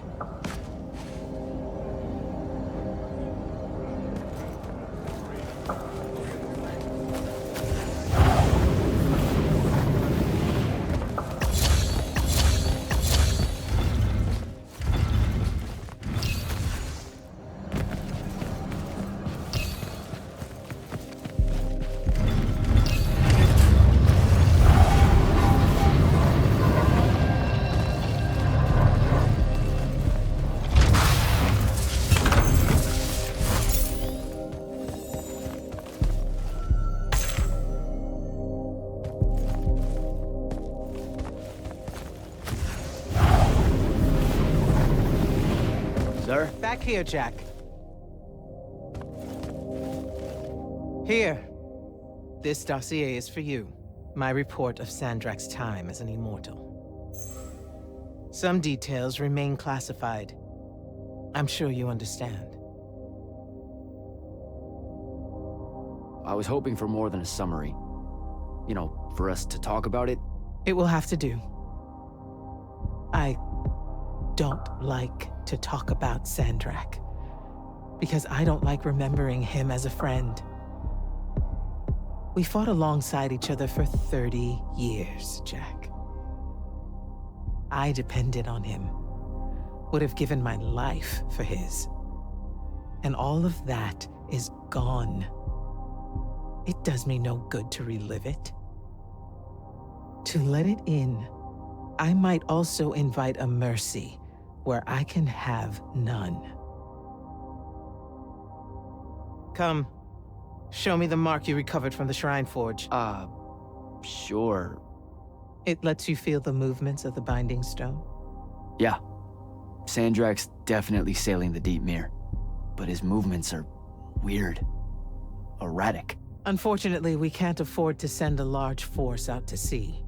Sir? Back here, Jack. Here. This dossier is for you. My report of Sandrak's time as an immortal. Some details remain classified. I'm sure you understand. I was hoping for more than a summary. You know, for us to talk about it. It will have to do. I don't like to talk about Sandrak, because I don't like remembering him as a friend. We fought alongside each other for 30 years, Jack. I depended on him, would have given my life for his. And all of that is gone. It does me no good to relive it. To let it in, I might also invite a mercy where I can have none. Come, show me the mark you recovered from the Shrine Forge. Sure. It lets you feel the movements of the Binding Stone? Yeah. Sandrak's definitely sailing the deep mirror, but his movements are weird. Erratic. Unfortunately, we can't afford to send a large force out to sea.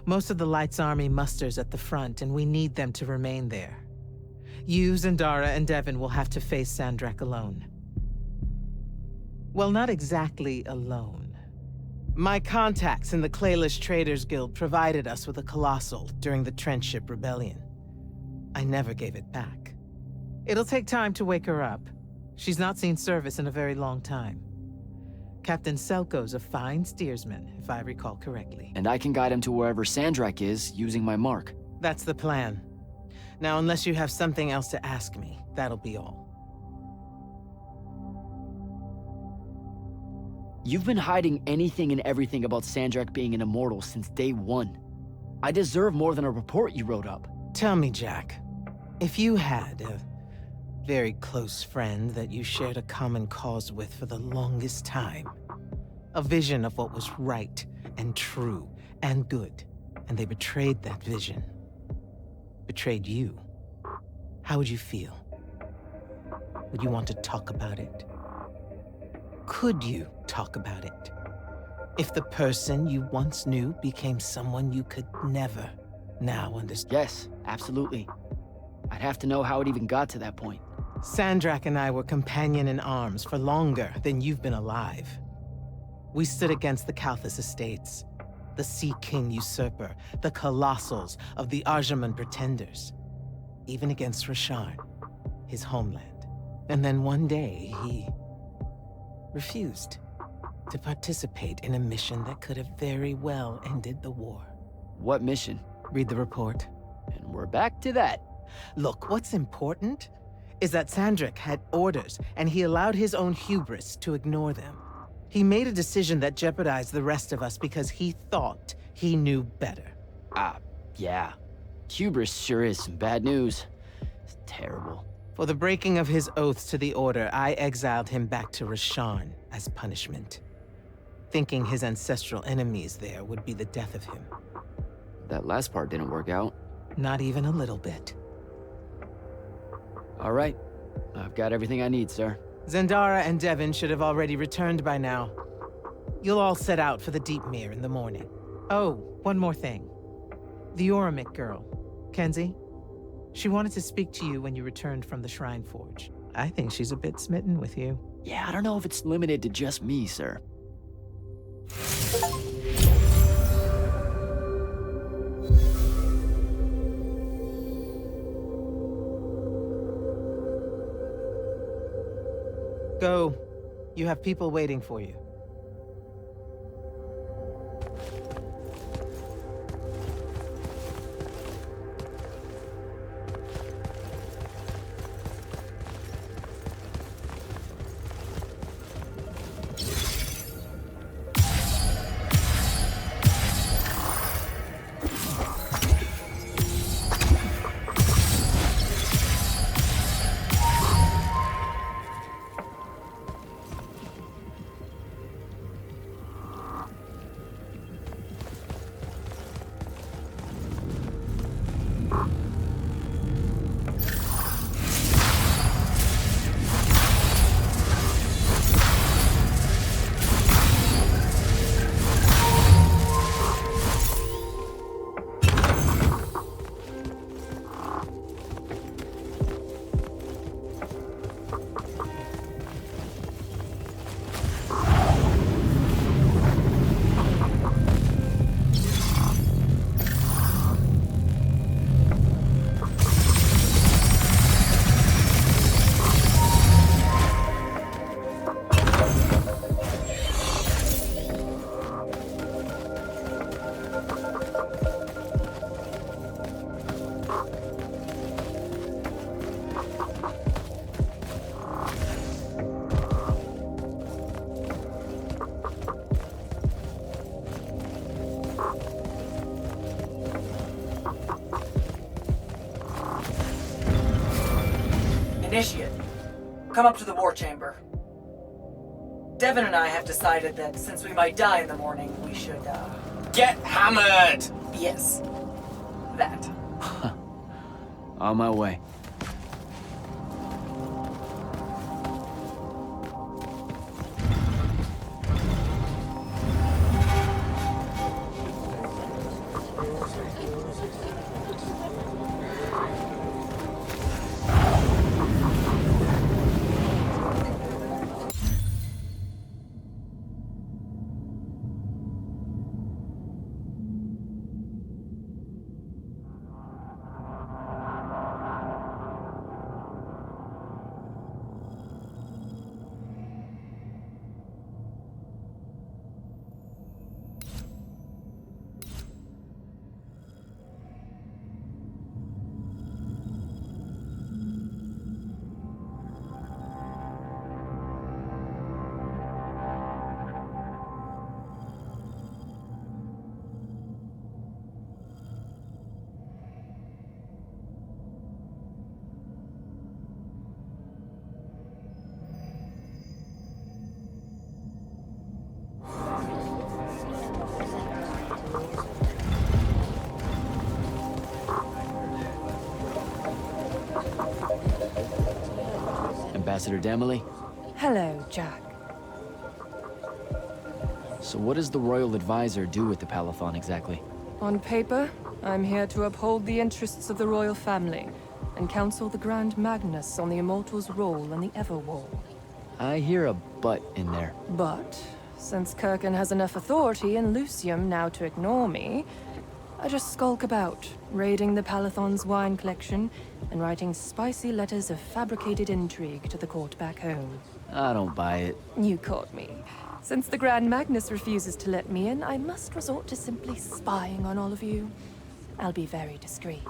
Most of the Light's army musters at the front, and we need them to remain there. You, Zendara, and Devon will have to face Sandrak alone. Well, not exactly alone. My contacts in the Clayless Traders Guild provided us with a Colossal during the Trenchship Rebellion. I never gave it back. It'll take time to wake her up. She's not seen service in a very long time. Captain Selko's a fine steersman, if I recall correctly. And I can guide him to wherever Sandrak is using my mark. That's the plan. Now, unless you have something else to ask me, that'll be all. You've been hiding anything and everything about Sandrak being an immortal since day one. I deserve more than a report you wrote up. Tell me, Jack, if you had a very close friend that you shared a common cause with for the longest time, a vision of what was right and true and good, and they betrayed that vision, betrayed you, how would you feel? Would you want to talk about it? Could you talk about it? If the person you once knew became someone you could never now understand? Yes, absolutely. I'd have to know how it even got to that point. Sandrak and I were companion in arms for longer than you've been alive. We stood against the Kalthus Estates, the Sea King usurper, the Colossals of the Arjaman Pretenders, even against Rasharn, his homeland. And then one day, he refused to participate in a mission that could have very well ended the war. What mission? Read the report. And we're back to that. Look, what's important is that Sandrak had orders, and he allowed his own hubris to ignore them. He made a decision that jeopardized the rest of us because he thought he knew better. Yeah. Hubris sure is some bad news. It's terrible. For the breaking of his oaths to the Order, I exiled him back to Rasharn as punishment. Thinking his ancestral enemies there would be the death of him. That last part didn't work out. Not even a little bit. All right. I've got everything I need, sir. Zendara and Devon should have already returned by now. You'll all set out for the Deep Mere in the morning. Oh, one more thing. The Oromik girl, Kenzie. She wanted to speak to you when you returned from the Shrine Forge. I think she's a bit smitten with you. Yeah, I don't know if it's limited to just me, sir. Go. You have people waiting for you. Initiate, come up to the war chamber. Devon and I have decided that since we might die in the morning, we should, Get hammered! Yes. That. On my way. Ambassador Damley? Hello, Jack. So what does the Royal Advisor do with the Palathon exactly? On paper, I'm here to uphold the interests of the royal family and counsel the Grand Magnus on the Immortals' role in the Everwar. I hear a but in there. But, since Kirkin has enough authority in Lucium now to ignore me, I just skulk about, raiding the Palathon's wine collection and writing spicy letters of fabricated intrigue to the court back home. I don't buy it. You caught me. Since the Grand Magnus refuses to let me in, I must resort to simply spying on all of you. I'll be very discreet.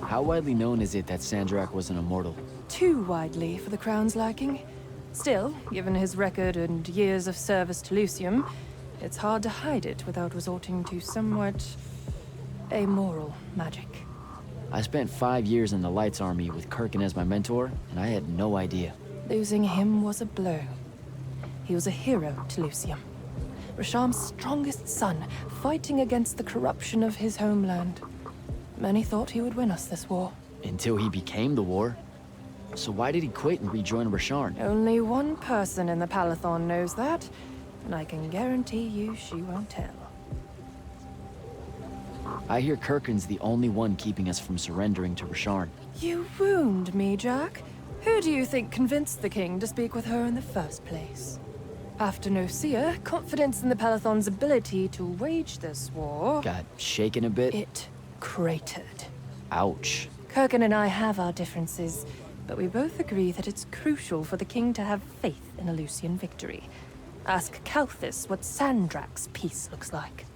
How widely known is it that Sandrak was an immortal? Too widely for the Crown's liking. Still, given his record and years of service to Lucium, it's hard to hide it without resorting to somewhat amoral magic. I spent 5 years in the Lights Army with Kirkin as my mentor, and I had no idea. Losing him was a blow. He was a hero to Lucium. Rasharm's strongest son, fighting against the corruption of his homeland. Many thought he would win us this war. Until he became the war. So why did he quit and rejoin Rasharn? Only one person in the Palathon knows that, and I can guarantee you she won't tell. I hear Kirkin's the only one keeping us from surrendering to Rasharn. You wound me, Jack. Who do you think convinced the king to speak with her in the first place? After Nocia, confidence in the Palathon's ability to wage this war... Got shaken a bit? It cratered. Ouch. Kirkin and I have our differences, but we both agree that it's crucial for the king to have faith in a Lucian victory. Ask Kalthis what Sandrak's peace looks like.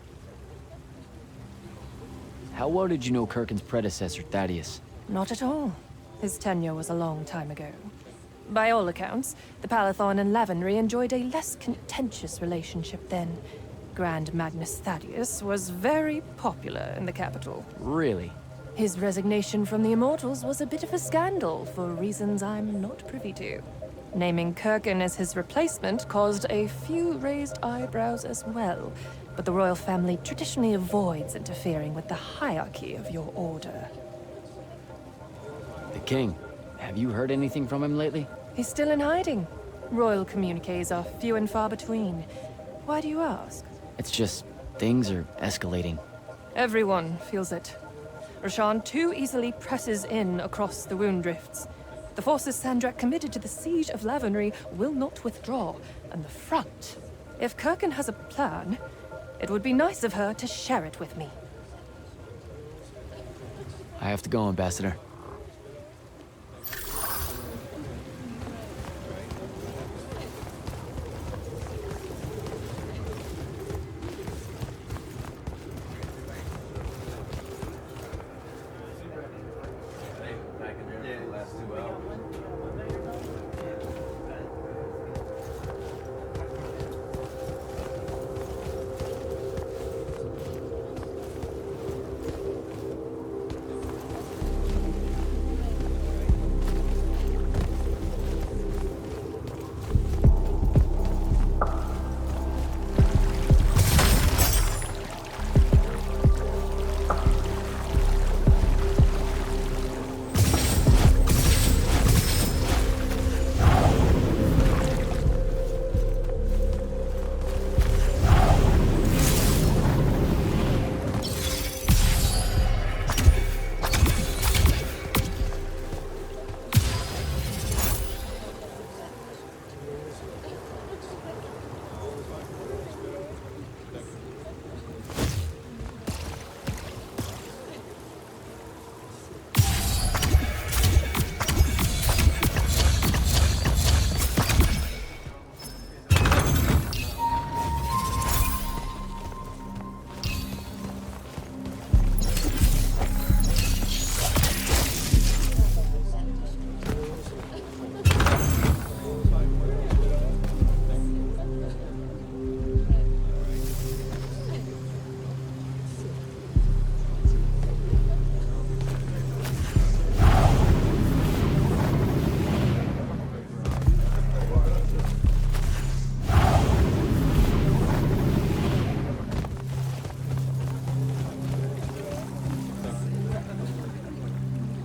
How well did you know Kirkin's predecessor, Thaddeus? Not at all. His tenure was a long time ago. By all accounts, the Palathon and Lavenry enjoyed a less contentious relationship then. Grand Magnus Thaddeus was very popular in the capital. Really? His resignation from the Immortals was a bit of a scandal for reasons I'm not privy to. Naming Kirkin as his replacement caused a few raised eyebrows as well, but the royal family traditionally avoids interfering with the hierarchy of your order. The king. Have you heard anything from him lately? He's still in hiding. Royal communiques are few and far between. Why do you ask? It's just, things are escalating. Everyone feels it. Rasharn too easily presses in across the wound drifts. The forces Sandrak committed to the siege of Lavenry will not withdraw, and the front. If Kirkin has a plan, it would be nice of her to share it with me. I have to go, Ambassador.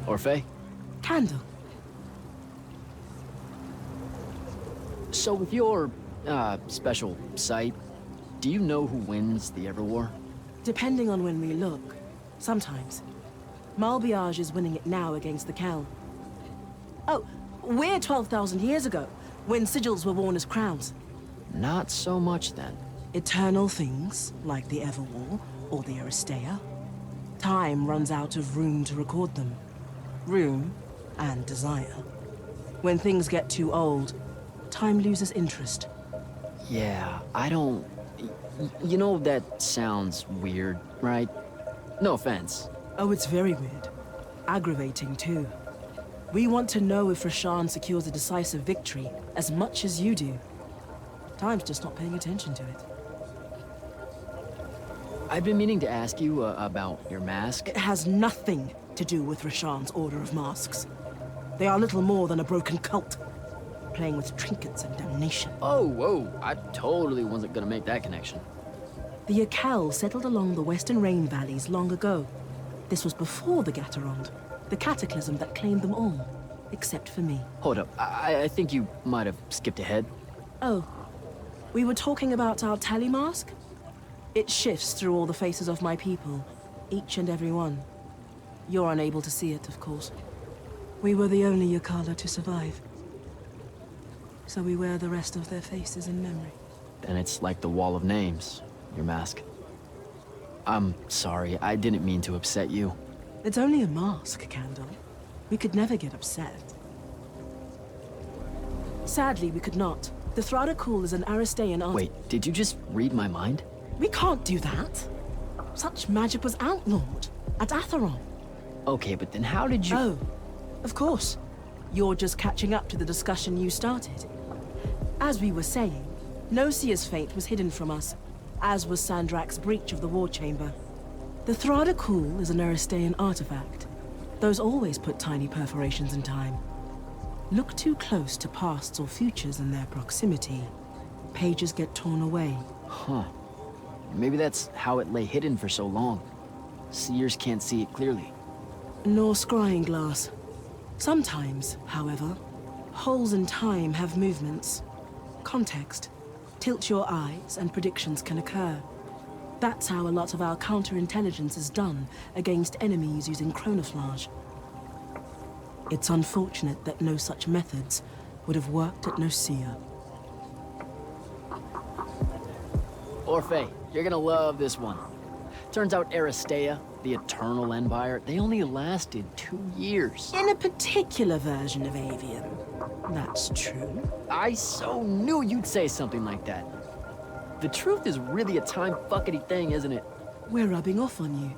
Orphe? Candle. So with your, special sight, do you know who wins the Everwar? Depending on when we look. Sometimes. Malbiage is winning it now against the Kel. Oh, we're 12,000 years ago, when sigils were worn as crowns. Not so much then. Eternal things, like the Everwar, or the Aristea. Time runs out of room to record them. Room and desire. When things get too old, time loses interest. Yeah, I don't... You know, that sounds weird, right? No offense. Oh, it's very weird. Aggravating, too. We want to know if Rasharn secures a decisive victory as much as you do. Time's just not paying attention to it. I've been meaning to ask you about your mask. It has nothing to do with Rasharn's Order of Masks. They are little more than a broken cult. playing with trinkets and damnation. Oh, whoa, I totally wasn't gonna make that connection. The Akel settled along the western rain valleys long ago. This was before the Gaterond, the cataclysm that claimed them all, except for me. Hold up, I think you might have skipped ahead. Oh, we were talking about our tally mask? It shifts through all the faces of my people, each and every one. You're unable to see it, of course. We were the only Yakala to survive. So we wear the rest of their faces in memory. Then it's like the wall of names, your mask. I'm sorry, I didn't mean to upset you. It's only a mask, Candle. We could never get upset. Sadly, we could not. The Thradakul is an Aristean art— Wait, did you just read my mind? We can't do that. Such magic was outlawed at Atheron. Okay, but then how did you— Oh, of course. You're just catching up to the discussion you started. As we were saying, Nosia's fate was hidden from us, as was Sandrak's breach of the War Chamber. The Thradakul is an Aristean artifact. Those always put tiny perforations in time. Look too close to pasts or futures in their proximity. Pages get torn away. Huh. Maybe that's how it lay hidden for so long. Seers can't see it clearly. Nor scrying glass. Sometimes, however, holes in time have movements. Context. Tilt your eyes and predictions can occur. That's how a lot of our counterintelligence is done against enemies using chronoflage. It's unfortunate that no such methods would have worked at Nosia. Orphe, you're gonna love this one. Turns out Aristea, the Eternal Empire, they only lasted 2 years. In a particular version of Aveum. That's true. I so knew you'd say something like that. The truth is really a time-fuckety thing, isn't it? We're rubbing off on you.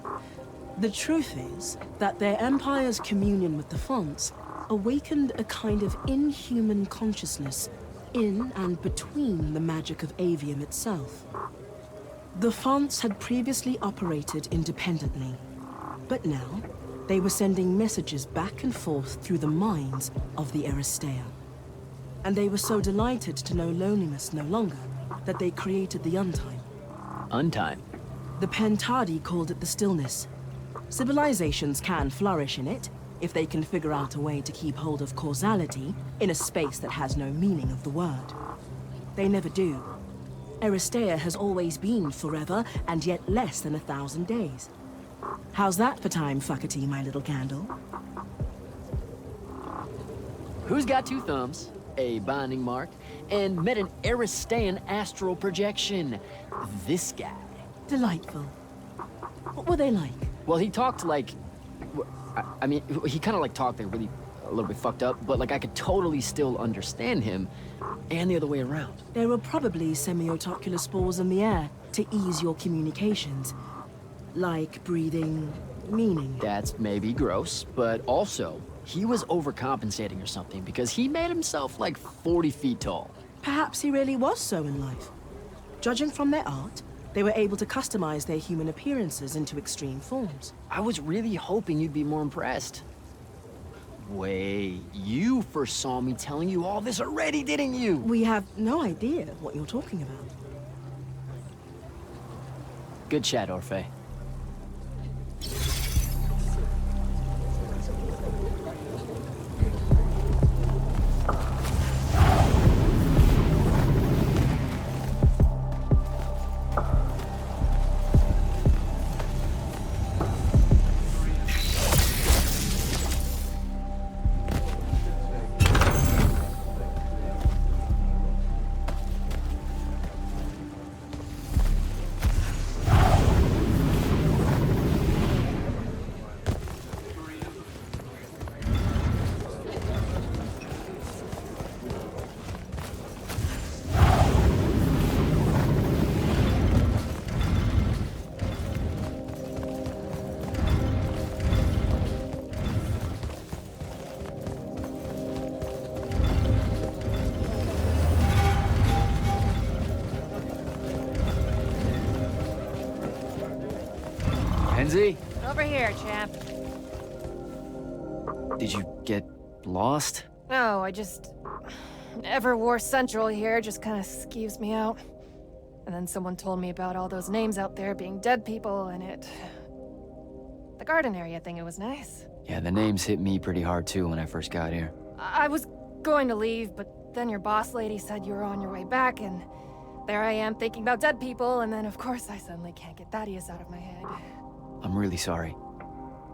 The truth is that their empire's communion with the Fonts awakened a kind of inhuman consciousness in and between the magic of Aveum itself. The Fonts had previously operated independently, but now they were sending messages back and forth through the minds of the Aristea. And they were so delighted to know loneliness no longer that they created the Untime. Untime? The Pentadi called it the Stillness. Civilizations can flourish in it if they can figure out a way to keep hold of causality in a space that has no meaning of the word. They never do. Aristea has always been forever, and yet less than 1,000 days. How's that for time fuckety, my little candle? Who's got 2 thumbs, a binding mark, and met an Aristean astral projection? This guy. Delightful. What were they like? Well, he talked like... I mean, he kind of like talked like really a little bit fucked up, but like I could totally still understand him, and the other way around. There were probably semiotocular spores in the air to ease your communications. Like breathing meaning. That's maybe gross, but also, he was overcompensating or something because he made himself like 40 feet tall. Perhaps he really was so in life. Judging from their art, they were able to customize their human appearances into extreme forms. I was really hoping you'd be more impressed. Wait, you first saw me telling you all this already, didn't you? We have no idea what you're talking about. Good chat, Orphe. Kenzie? Over here, champ. Did you get lost? No, Everwar Central here just kind of skeeves me out. And then someone told me about all those names out there being dead people, and it... The garden area thing, it was nice. Yeah, the names hit me pretty hard too when I first got here. I was going to leave, but then your boss lady said you were on your way back, and there I am thinking about dead people, and then of course I suddenly can't get Thaddeus out of my head. I'm really sorry.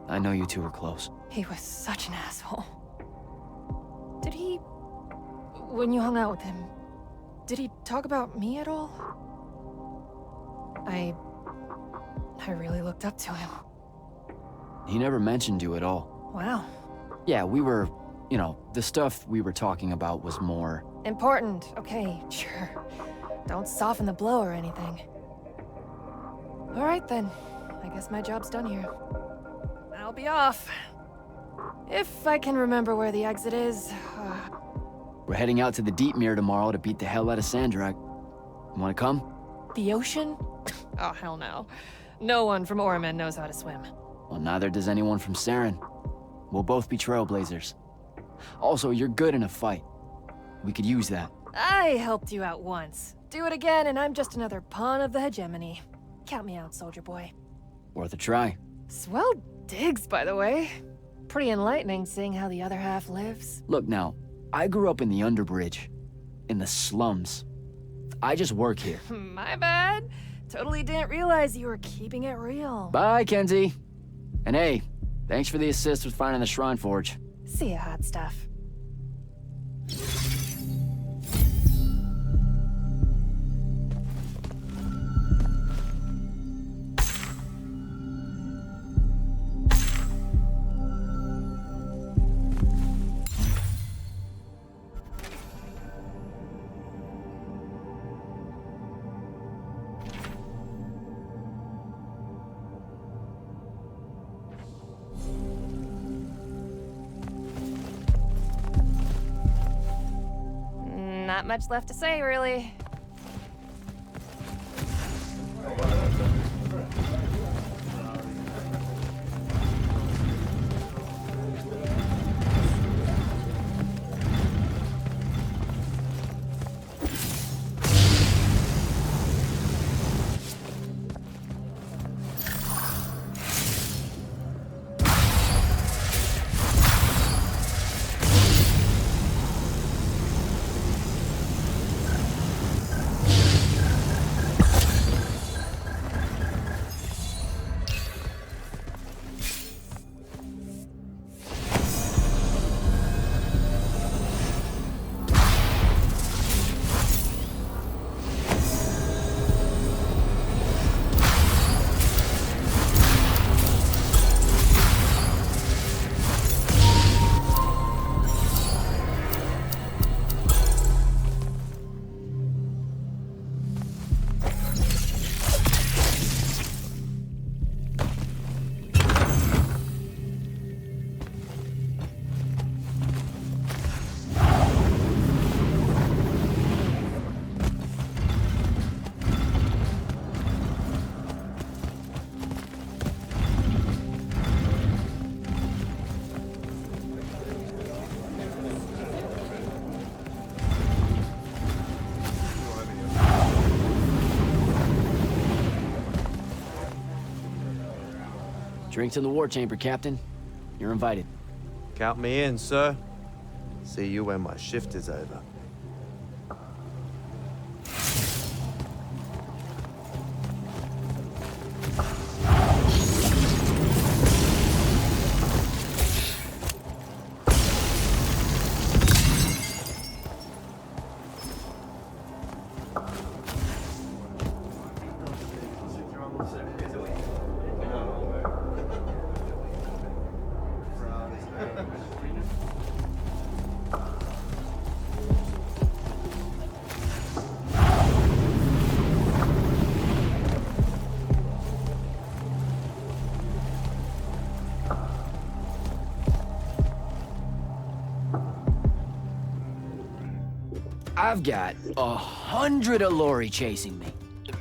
I know you two were close. He was such an asshole. Did he... When you hung out with him, did he talk about me at all? I really looked up to him. He never mentioned you at all. Wow. Yeah, we were... You know, the stuff we were talking about was more... Important. Okay, sure. Don't soften the blow or anything. All right then. I guess my job's done here. I'll be off. If I can remember where the exit is. We're heading out to the Deep Mirror tomorrow to beat the hell out of Sandrak. You wanna come? The ocean? Oh, hell no. No one from Orman knows how to swim. Well, neither does anyone from Saren. We'll both be trailblazers. Also, you're good in a fight. We could use that. I helped you out once. Do it again, and I'm just another pawn of the hegemony. Count me out, soldier boy. Worth a try. Swell digs, by the way. Pretty enlightening seeing how the other half lives. Look now, I grew up in the Underbridge. In the slums. I just work here. My bad. Totally didn't realize you were keeping it real. Bye, Kenzie. And hey, thanks for the assist with finding the Shrine Forge. See ya, hot stuff. Not much left to say, really. Drinks in the war chamber, Captain. You're invited. Count me in, sir. See you when my shift is over. I've got 100 Allori chasing me.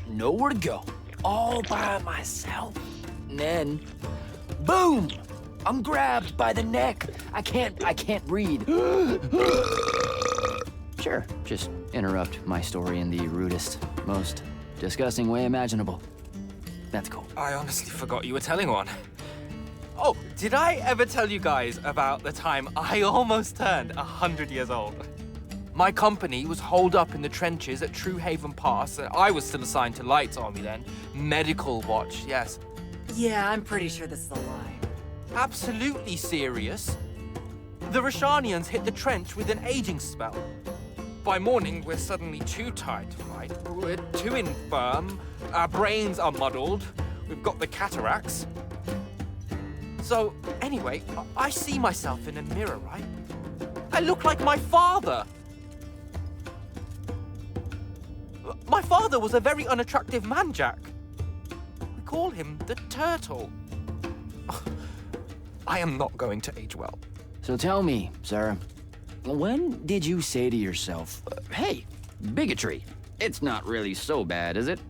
Nowhere to go. All by myself. And then, boom! I'm grabbed by the neck. I can't breathe. Sure, just interrupt my story in the rudest, most disgusting way imaginable. That's cool. I honestly forgot you were telling one. Oh, did I ever tell you guys about the time I almost turned 100 years old? My company was holed up in the trenches at True Haven Pass, and I was still assigned to Light's army then. Medical watch, yes. Yeah, I'm pretty sure this is a lie. Absolutely serious. The Rashanians hit the trench with an aging spell. By morning, we're suddenly too tired to fight. We're too infirm. Our brains are muddled. We've got the cataracts. So, anyway, I see myself in a mirror, right? I look like my father. My father was a very unattractive man, Jack. We call him the Turtle. I am not going to age well. So tell me, sir, when did you say to yourself, hey, bigotry, it's not really so bad, is it?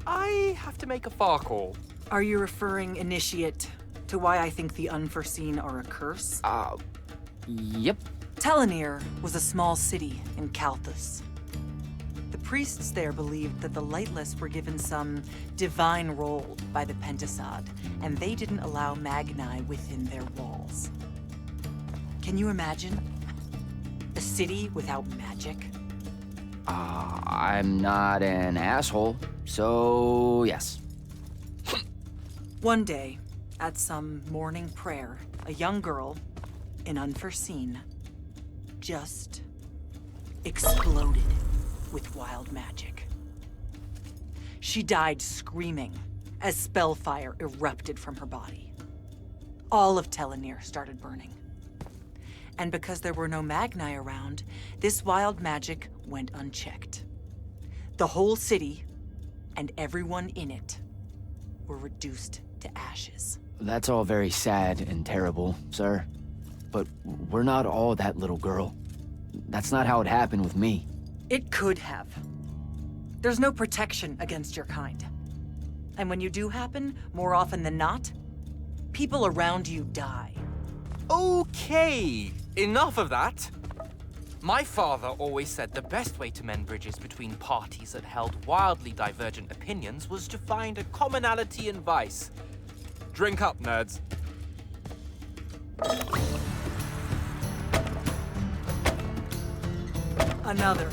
I have to make a far call. Are you referring, Initiate, to why I think the unforeseen are a curse? Yep. Telenir was a small city in Kalthus. The priests there believed that the Lightless were given some divine role by the Pentasod, and they didn't allow Magni within their walls. Can you imagine? A city without magic? I'm not an asshole, so yes. One day, at some morning prayer, a young girl, in Unforeseen, just exploded with wild magic. She died screaming as spellfire erupted from her body. All of Telenir started burning. And because there were no Magni around, this wild magic went unchecked. The whole city, and everyone in it, were reduced to ashes. That's all very sad and terrible, sir. But we're not all that little girl. That's not how it happened with me. It could have. There's no protection against your kind. And when you do happen, more often than not, people around you die. Okay, enough of that. My father always said the best way to mend bridges between parties that held wildly divergent opinions was to find a commonality in vice. Drink up, nerds. Another.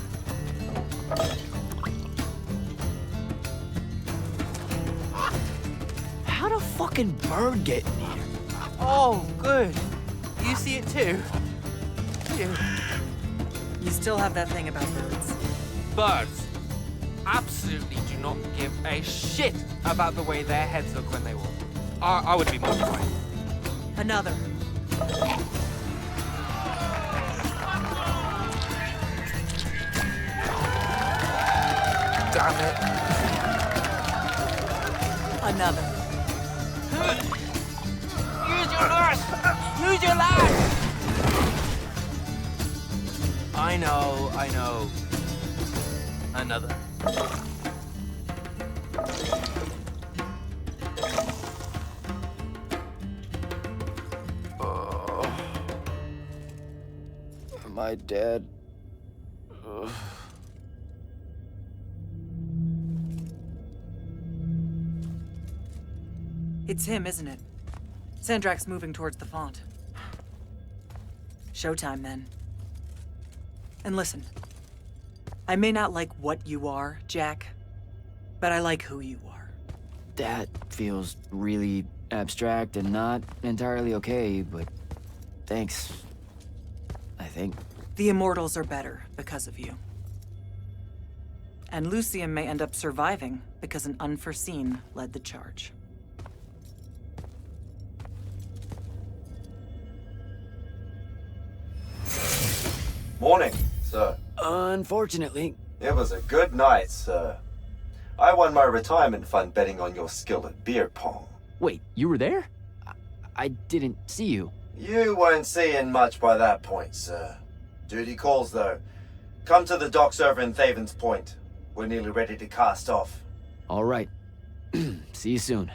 How'd a fucking bird get in here? Oh, good. You see it too? You still have that thing about birds. Birds absolutely do not give a shit about the way their heads look when they walk. I would be mortified. Another. Damn it. Another. Use your lash! Use your lash! I know. Another. Am I dead? Ugh. It's him, isn't it? Sandrak's moving towards the font. Showtime, then. And listen, I may not like what you are, Jack, but I like who you are. That feels really abstract and not entirely okay, but thanks, I think. The Immortals are better because of you. And Lucium may end up surviving because an Unforeseen led the charge. Morning, sir. Unfortunately. It was a good night, sir. I won my retirement fund betting on your skill at beer pong. Wait, you were there? I didn't see you. You weren't seeing much by that point, sir. Duty calls, though. Come to the docks over in Thaven's Point. We're nearly ready to cast off. All right. See you soon.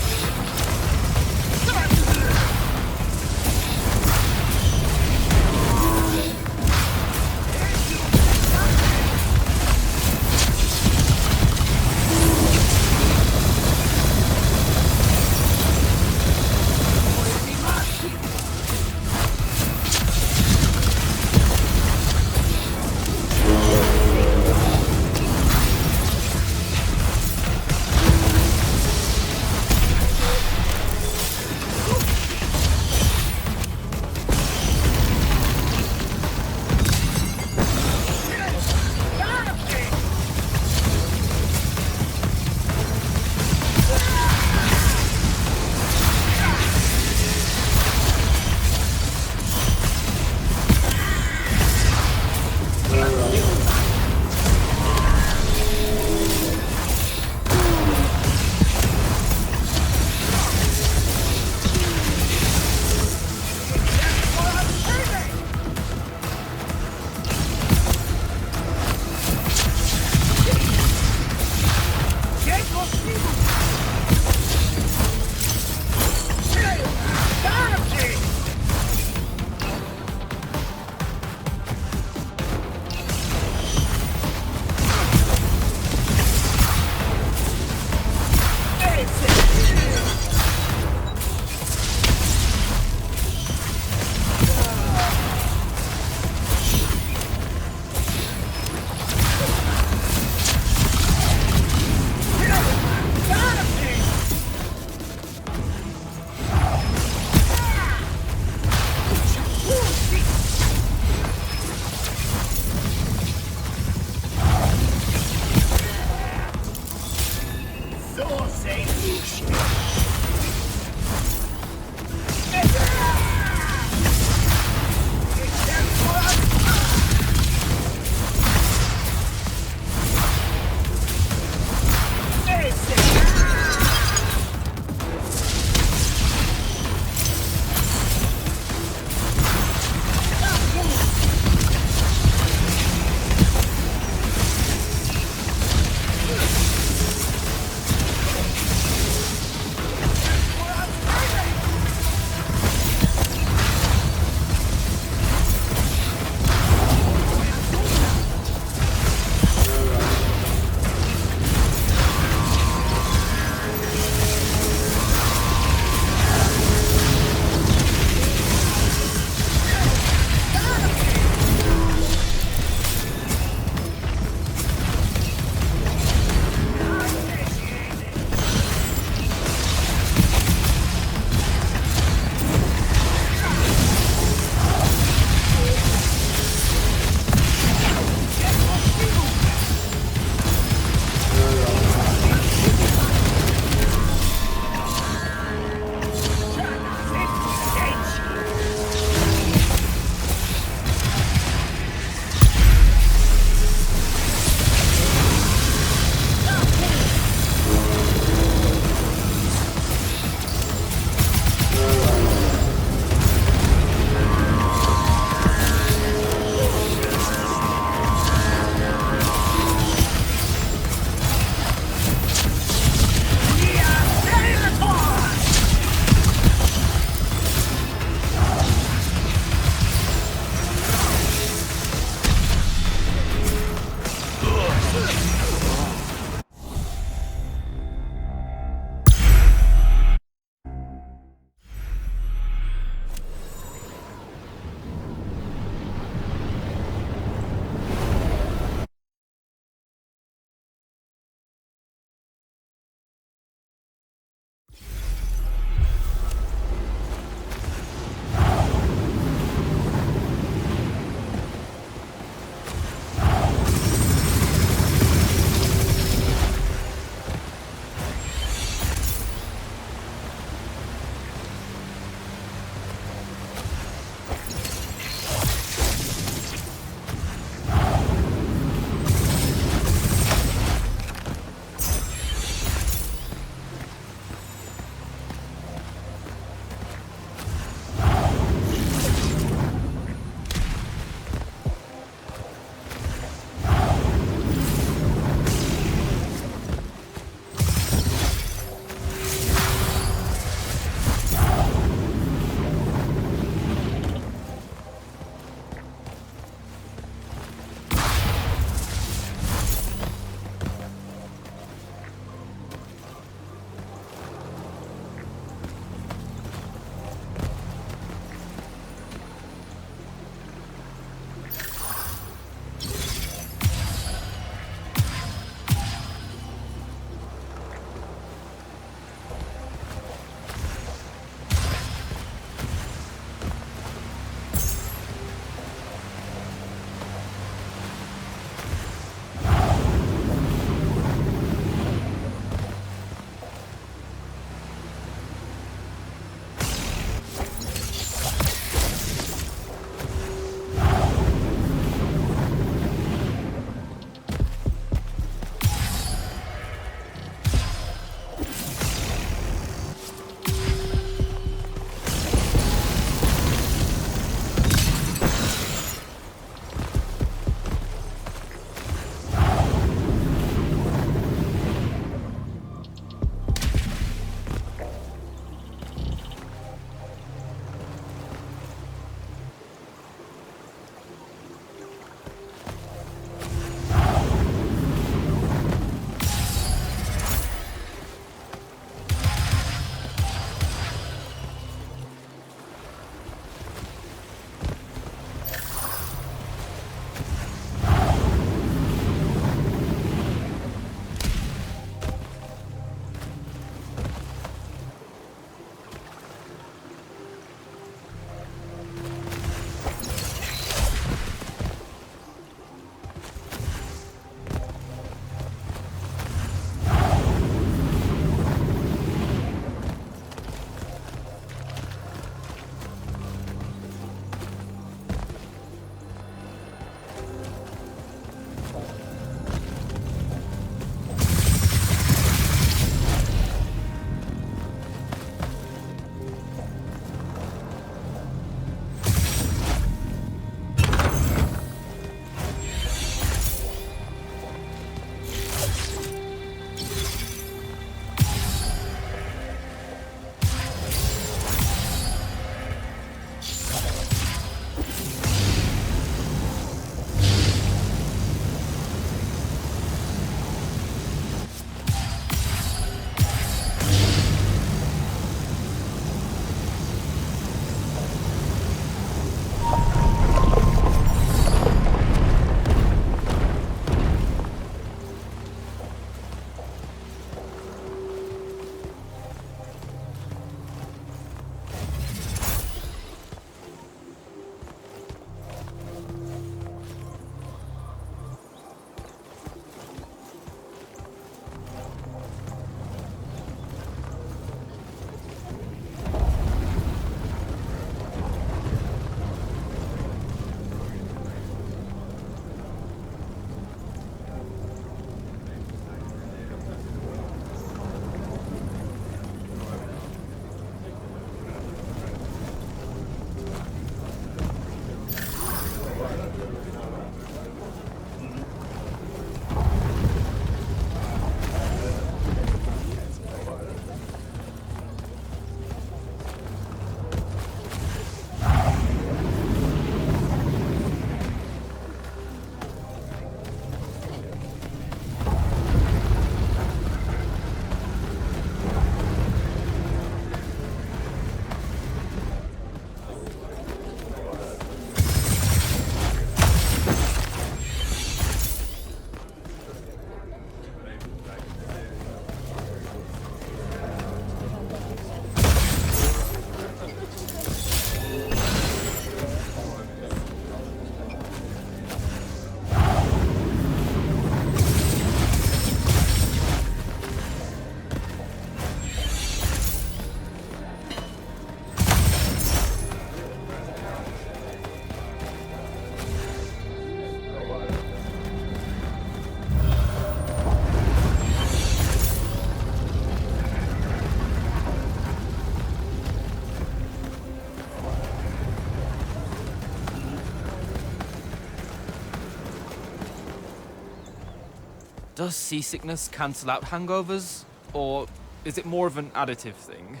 Does seasickness cancel out hangovers? Or is it more of an additive thing?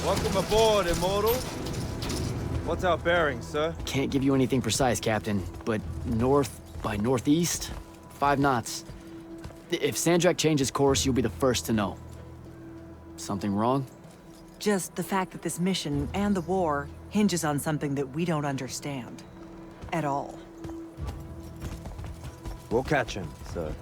Welcome aboard, Immortal. What's our bearing, sir? Can't give you anything precise, Captain, but north by northeast, 5 knots. If Sandrak changes course, you'll be the first to know. Something wrong? Just the fact that this mission and the war hinges on something that we don't understand. At all. We'll catch him, sir.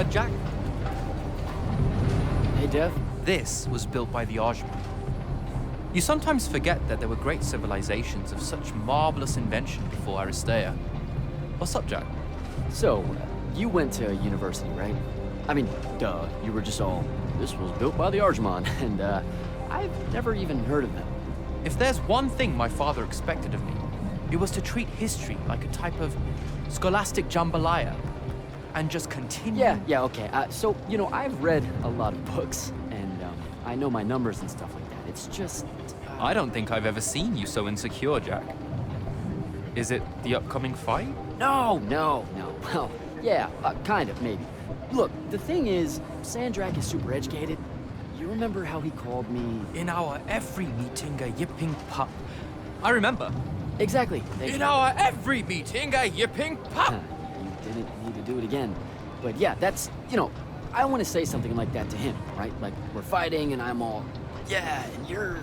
Jack? Hey, Dev. This was built by the Ajman. You sometimes forget that there were great civilizations of such marvelous invention before Aristea. What's up, Jack? So, you went to university, right? I mean, duh, you were just all, this was built by the Ajman, and I've never even heard of them. If there's one thing my father expected of me, it was to treat history like a type of scholastic jambalaya, and just continue. Yeah, okay. So, you know, I've read a lot of books, and I know my numbers and stuff like that. It's just... I don't think I've ever seen you so insecure, Jack. Is it the upcoming fight? No. Well, yeah, kind of, maybe. Look, the thing is, Sandrak is super educated. You remember how he called me... In our every meeting, a yipping pup. I remember. Exactly. In our every meeting, a yipping pup! You didn't need to do it again. But yeah, that's, you know, I want to say something like that to him, right? Like, we're fighting and I'm all, yeah, and you're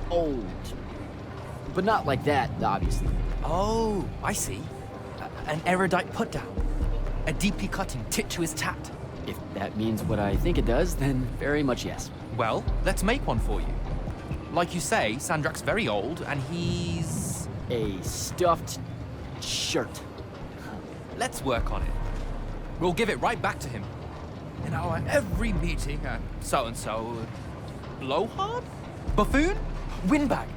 old. But not like that, obviously. Oh, I see. An erudite put-down. A deeply cutting tit to his tat. If that means what I think it does, then very much yes. Well, let's make one for you. Like you say, Sandrak's very old, and he's... a stuffed shirt. Let's work on it. We'll give it right back to him. In our every meeting, so-and-so... Blowhard? Buffoon? Windbag?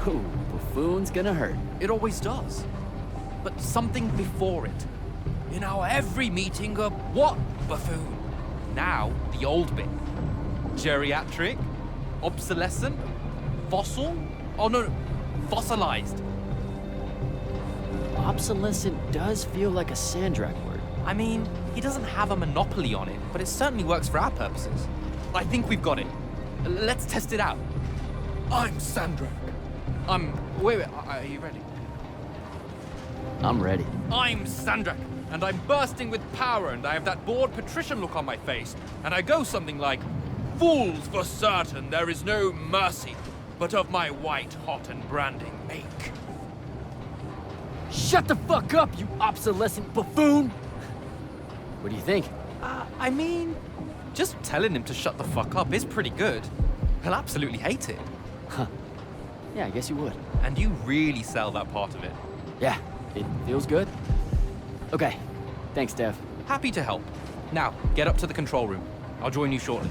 Ooh, buffoon's gonna hurt. It always does. But something before it. In our every meeting, what buffoon? Now, the old bit. Geriatric? Obsolescent? Fossil? Oh no, fossilized. Obsolescent does feel like a Sandrak word. I mean, he doesn't have a monopoly on it, but it certainly works for our purposes. I think we've got it. Let's test it out. I'm Sandrak. Wait, are you ready? I'm ready. I'm Sandrak, and I'm bursting with power, and I have that bored patrician look on my face, and I go something like, "Fools, for certain, there is no mercy, but of my white hot and branding make." Shut the fuck up, you obsolescent buffoon! What do you think? I mean, just telling him to shut the fuck up is pretty good. He'll absolutely hate it. Huh. Yeah, I guess you would. And you really sell that part of it. Yeah, it feels good. Okay, thanks, Dev. Happy to help. Now, get up to the control room. I'll join you shortly.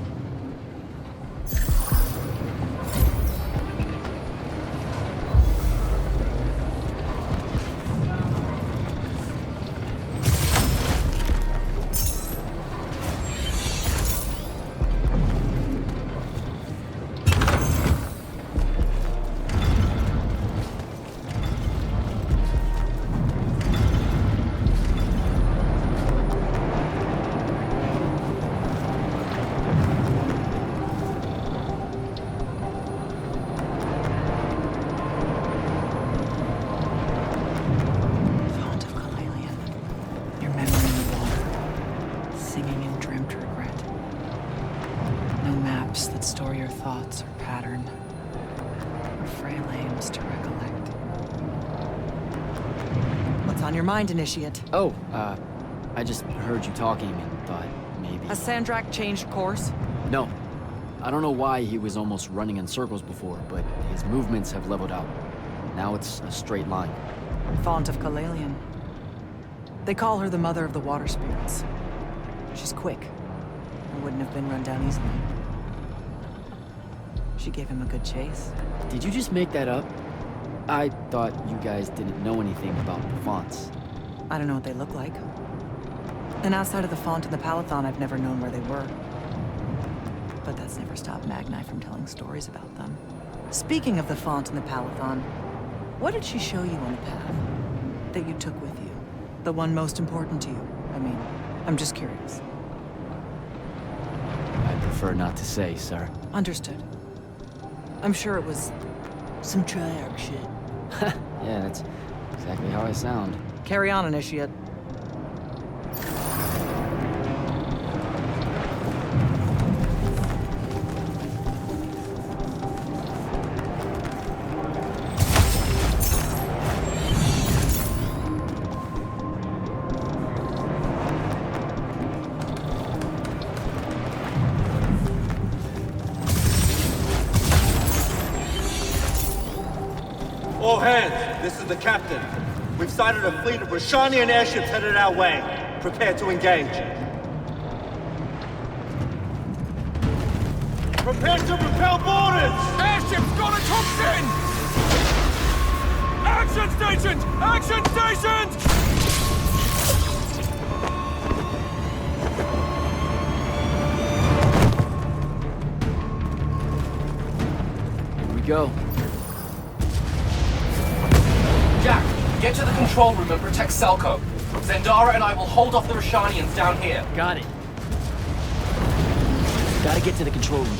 Mind, Initiate. Oh, I just heard you talking and thought maybe... Has Sandrak changed course? No. I don't know why he was almost running in circles before, but his movements have leveled out. Now it's a straight line. Font of Kalalian. They call her the mother of the water spirits. She's quick, and wouldn't have been run down easily. She gave him a good chase. Did you just make that up? I thought you guys didn't know anything about the fonts. I don't know what they look like. And outside of the font and the Palathon, I've never known where they were. But that's never stopped Magni from telling stories about them. Speaking of the font and the Palathon, what did she show you on the path that you took with you? The one most important to you, I mean. I'm just curious. I prefer not to say, sir. Understood. I'm sure it was some Triarch shit. Yeah, that's exactly how I sound. Carry on, Initiate. All hands, this is the captain. We've sighted a fleet of Rashanian airships headed our way. Prepare to engage. Prepare to repel boarders! Airships got a toxin! Action stations! Action stations! Here we go. Jack, get to the control room and protect Selko. Zendara and I will hold off the Rashanians down here. Got it. Gotta get to the control room.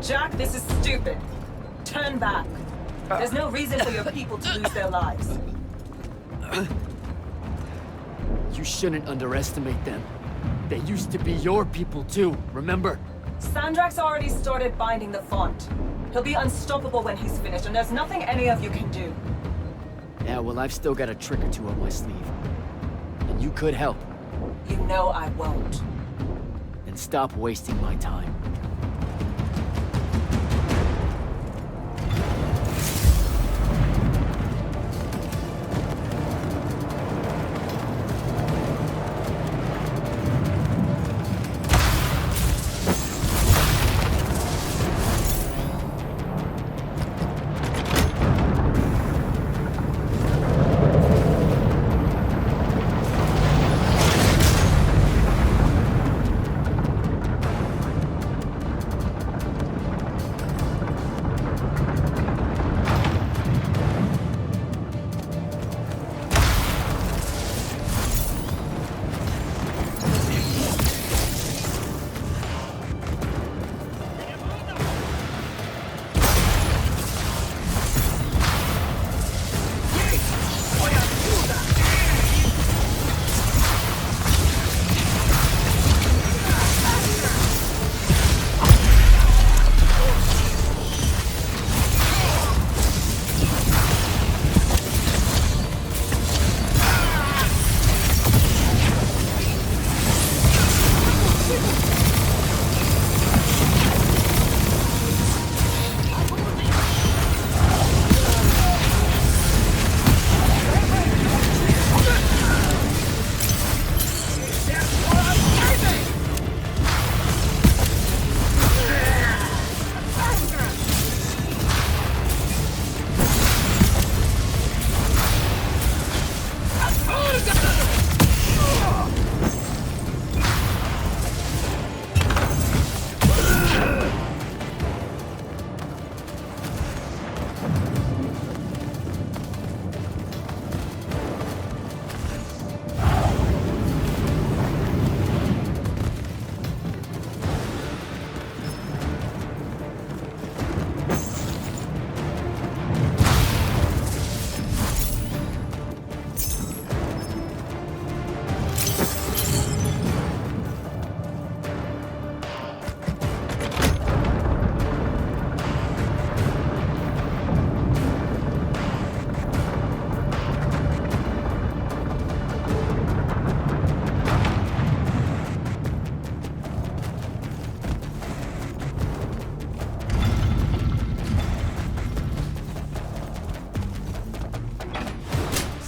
Jack, this is stupid. Turn back. There's no reason for your people to lose their lives. You shouldn't underestimate them. They used to be your people too, remember? Sandrak's already started binding the font. He'll be unstoppable when he's finished, and there's nothing any of you can do. Yeah, well, I've still got a trick or two up my sleeve. And you could help. You know I won't. And stop wasting my time.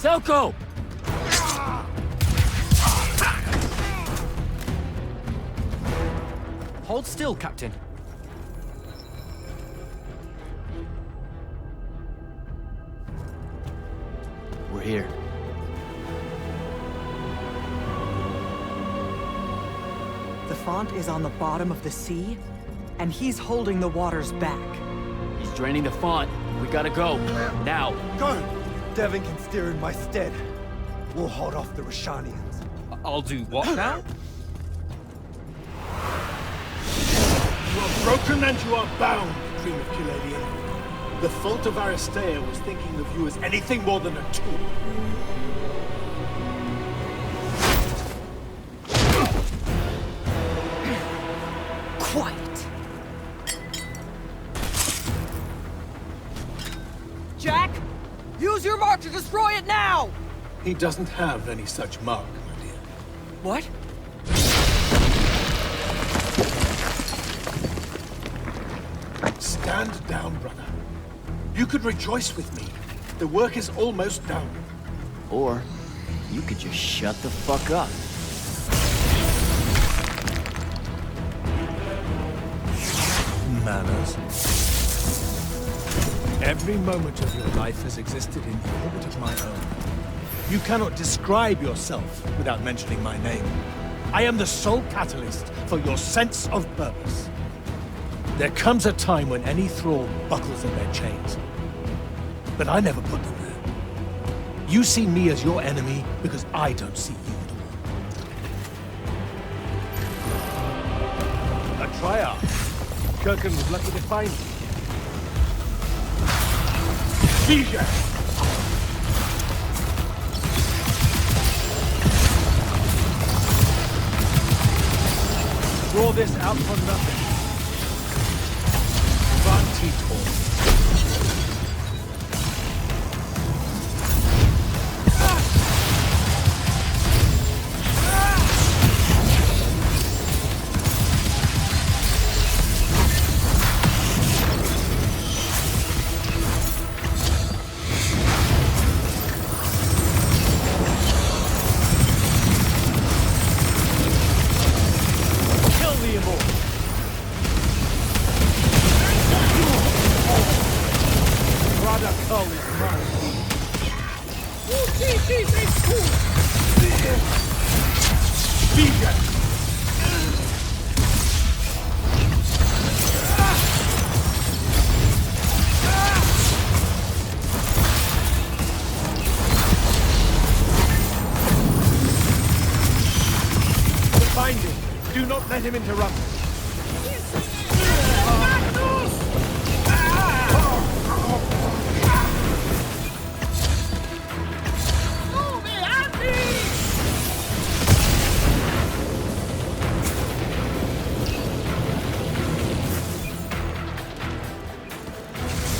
Selko! Hold still, Captain. We're here. The font is on the bottom of the sea, and he's holding the waters back. He's draining the font. We gotta go. Now. Go! Devin can steer in my stead. We'll hold off the Rashanians. I'll do what now? You are broken and you are bound, Dream of Kilalian. The fault of Aristea was thinking of you as anything more than a tool. Quiet. Jack, use your mark to destroy it now! He doesn't have any such mark, my dear. What? Stand down, brother. You could rejoice with me. The work is almost done. Or you could just shut the fuck up. Manners. Every moment of your life has existed in the orbit of my own. You cannot describe yourself without mentioning my name. I am the sole catalyst for your sense of purpose. There comes a time when any thrall buckles in their chains. But I never put them there. You see me as your enemy because I don't see you at all. A triarch. Kirkin was lucky to find you. Seizure! Draw this out for nothing. Vantitor. Do not let him interrupt.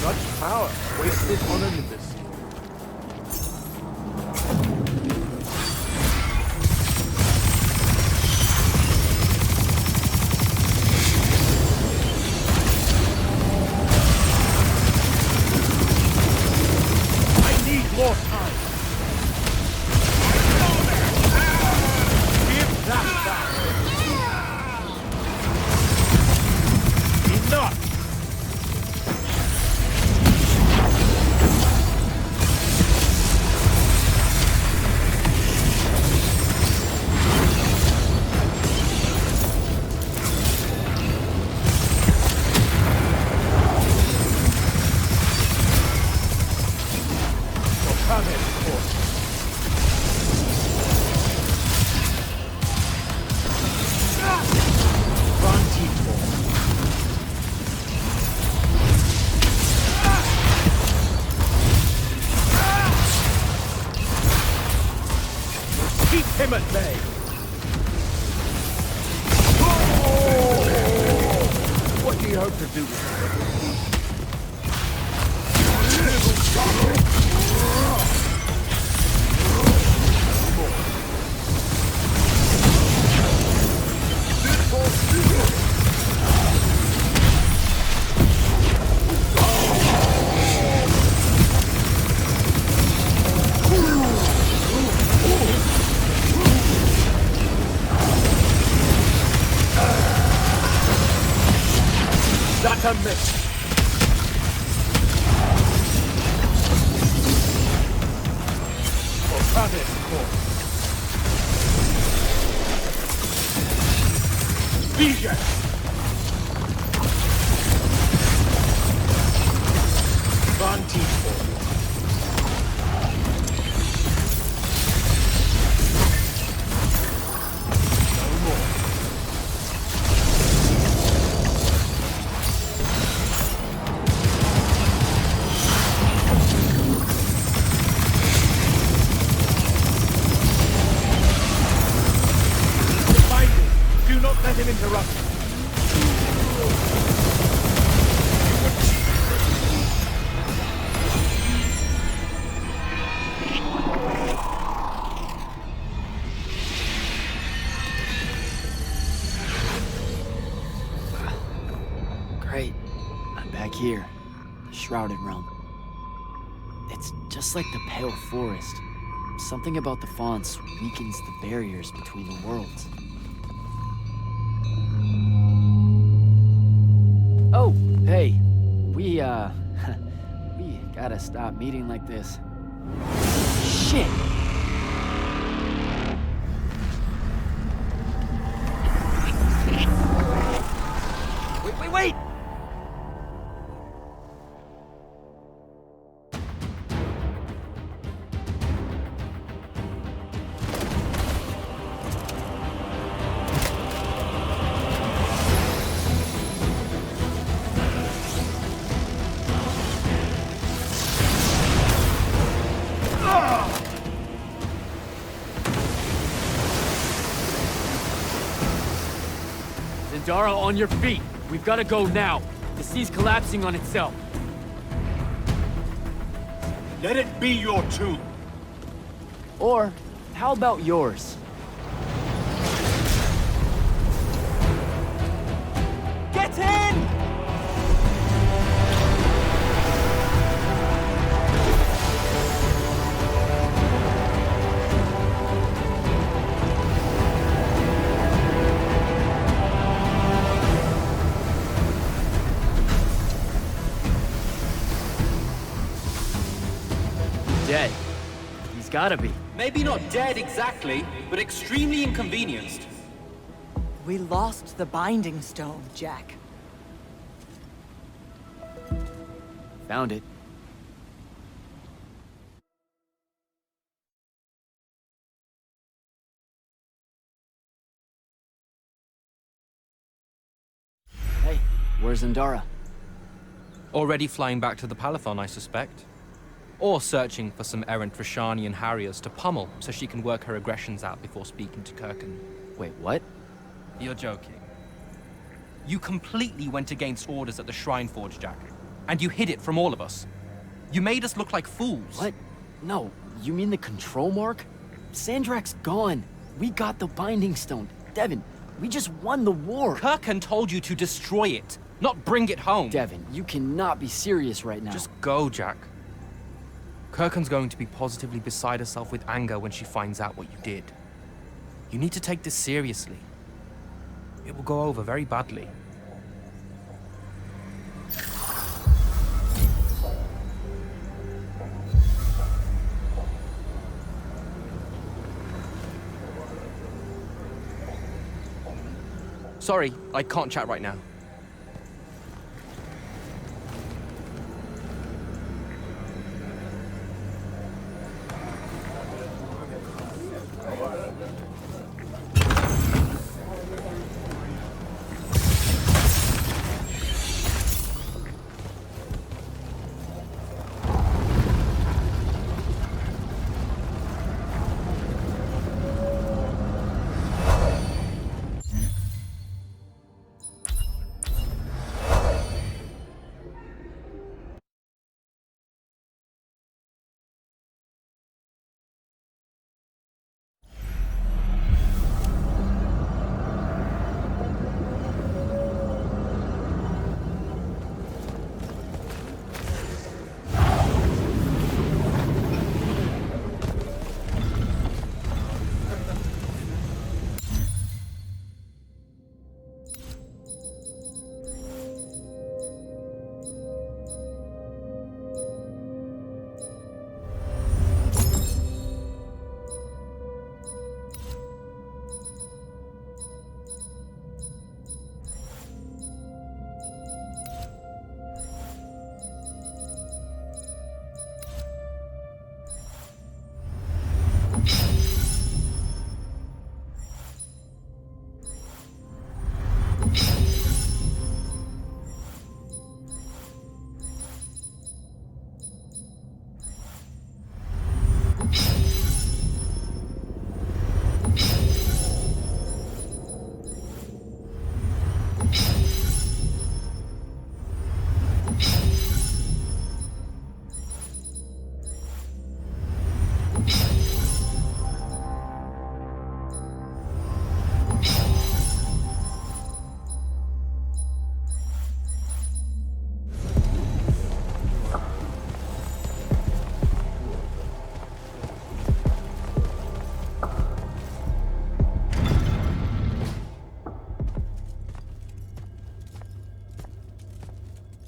Such power wasted on Olympus. Him at bay. What do you hope to do with That's a miss. For Travis, of course. Vision! Vantifor. Let him interrupt. Great. I'm back here. The Shrouded Realm. It's just like the Pale Forest. Something about the fonts weakens the barriers between the worlds. Oh, hey. We gotta stop meeting like this. Shit! Wait! Zendara, on your feet! We've gotta go now! The sea's collapsing on itself! Let it be your tomb! Or, how about yours? Get in! Dead. He's gotta be. Maybe not dead exactly, but extremely inconvenienced. We lost the Binding Stone, Jack. Found it. Hey, where's Zendara? Already flying back to the Palathon, I suspect. Or searching for some errant Rashanian Harriers to pummel so she can work her aggressions out before speaking to Kirkan. Wait, what? You're joking. You completely went against orders at the Shrine Forge, Jack. And you hid it from all of us. You made us look like fools. What? No, you mean the control mark? Sandrak's gone. We got the Binding Stone. Devin, we just won the war. Kirkan told you to destroy it, not bring it home. Devin, you cannot be serious right now. Just go, Jack. Kirkan's going to be positively beside herself with anger when she finds out what you did. You need to take this seriously. It will go over very badly. Sorry, I can't chat right now.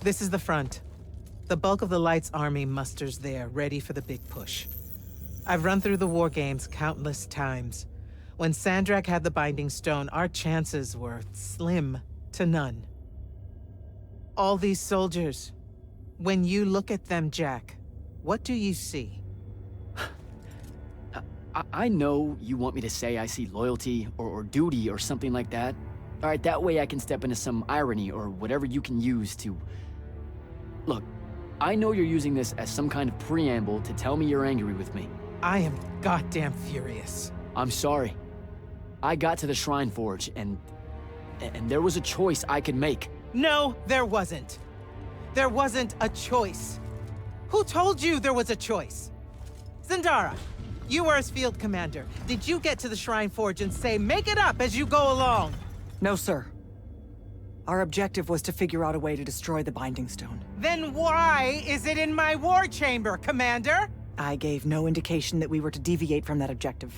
This is the front. The bulk of the Light's army musters there, ready for the big push. I've run through the war games countless times. When Sandrak had the Binding Stone, our chances were slim to none. All these soldiers, when you look at them, Jack, what do you see? I know you want me to say I see loyalty or duty or something like that. All right, that way I can step into some irony or whatever you can use to... Look, I know you're using this as some kind of preamble to tell me you're angry with me. I am goddamn furious. I'm sorry. I got to the Shrine Forge and... And there was a choice I could make. No, there wasn't. There wasn't a choice. Who told you there was a choice? Zendara, you were as field commander. Did you get to the Shrine Forge and say, make it up as you go along? No, sir. Our objective was to figure out a way to destroy the Binding Stone. Then why is it in my war chamber, Commander? I gave no indication that we were to deviate from that objective,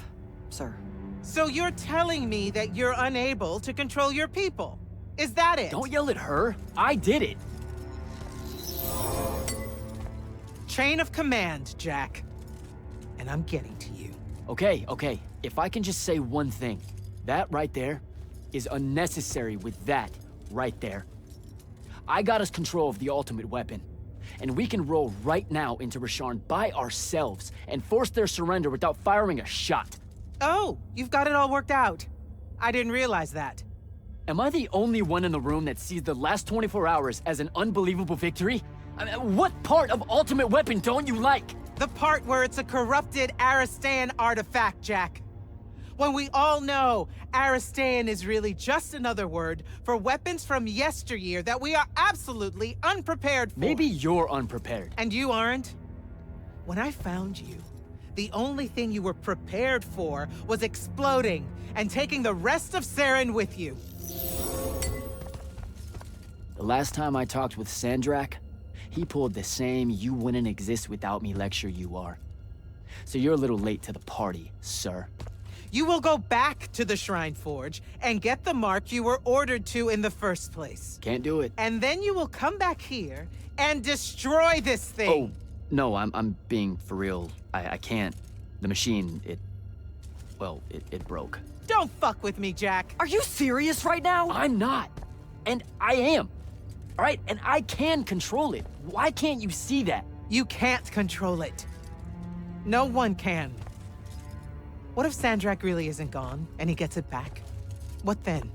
sir. So you're telling me that you're unable to control your people? Is that it? Don't yell at her. I did it. Chain of command, Jack. And I'm getting to you. Okay. If I can just say one thing. That right there is unnecessary with that right there. I got us control of the ultimate weapon. And we can roll right now into Rasharn by ourselves and force their surrender without firing a shot. Oh, you've got it all worked out. I didn't realize that. Am I the only one in the room that sees the last 24 hours as an unbelievable victory? I mean, what part of Ultimate Weapon don't you like? The part where it's a corrupted Aristean artifact, Jack. When we all know Aristean is really just another word for weapons from yesteryear that we are absolutely unprepared for. Maybe you're unprepared. And you aren't? When I found you, the only thing you were prepared for was exploding and taking the rest of Saren with you. The last time I talked with Sandrak, he pulled the same "you wouldn't exist without me" lecture you are. So you're a little late to the party, sir. You will go back to the Shrine Forge and get the mark you were ordered to in the first place. Can't do it. And then you will come back here and destroy this thing. Oh, no, I'm being for real. I can't. The machine, it broke. Don't fuck with me, Jack. Are you serious right now? I'm not. And I am. All right, and I can control it. Why can't you see that? You can't control it. No one can. What if Sandrak really isn't gone, and he gets it back? What then?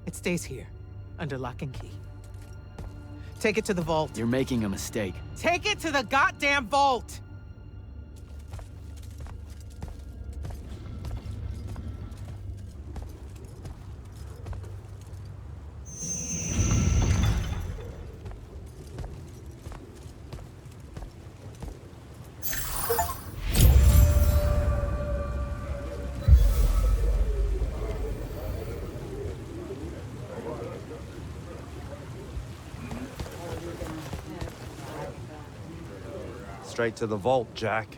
It stays here, under lock and key. Take it to the vault. You're making a mistake. Take it to the goddamn vault! Straight to the vault, Jack.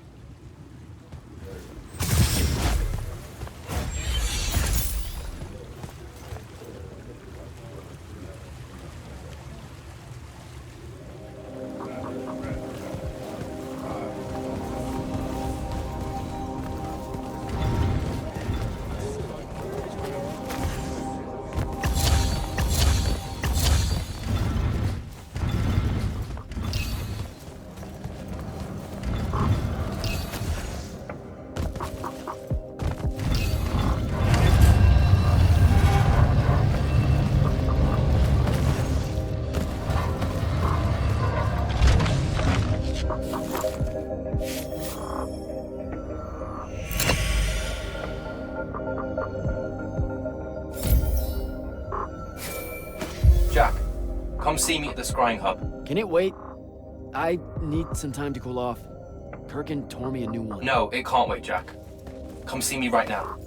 Jack, come see me at the scrying hub. Can it wait? I need some time to cool off. Kirkin tore me a new one. No, it can't wait, Jack. Come see me right now.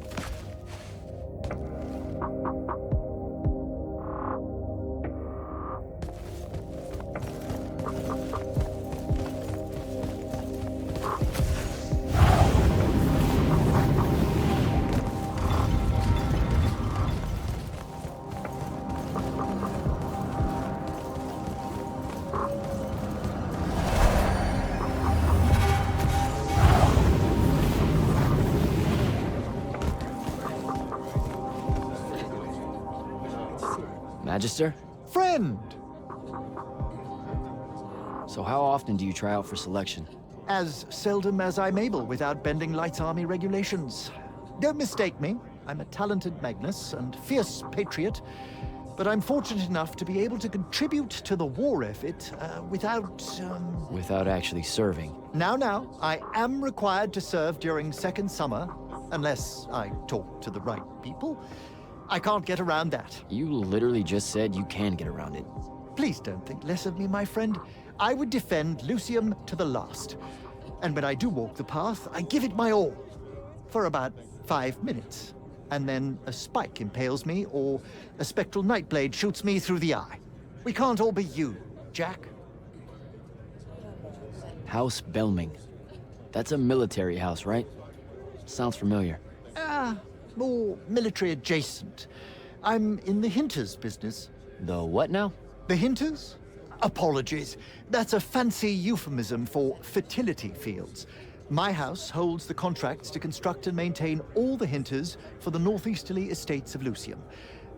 Magister? Friend! So how often do you try out for selection? As seldom as I'm able without bending Light's army regulations. Don't mistake me. I'm a talented Magnus and fierce patriot, but I'm fortunate enough to be able to contribute to the war effort Without actually serving. Now, I am required to serve during Second Summer, unless I talk to the right people. I can't get around that. You literally just said you can get around it. Please don't think less of me, my friend. I would defend Lucium to the last. And when I do walk the path, I give it my all. For about 5 minutes. And then a spike impales me, or a spectral nightblade shoots me through the eye. We can't all be you, Jack. House Belming. That's a military house, right? Sounds familiar. More military adjacent. I'm in the Hinters business. The what now? The Hinters? Apologies. That's a fancy euphemism for fertility fields. My house holds the contracts to construct and maintain all the Hinters for the northeasterly estates of Lucium.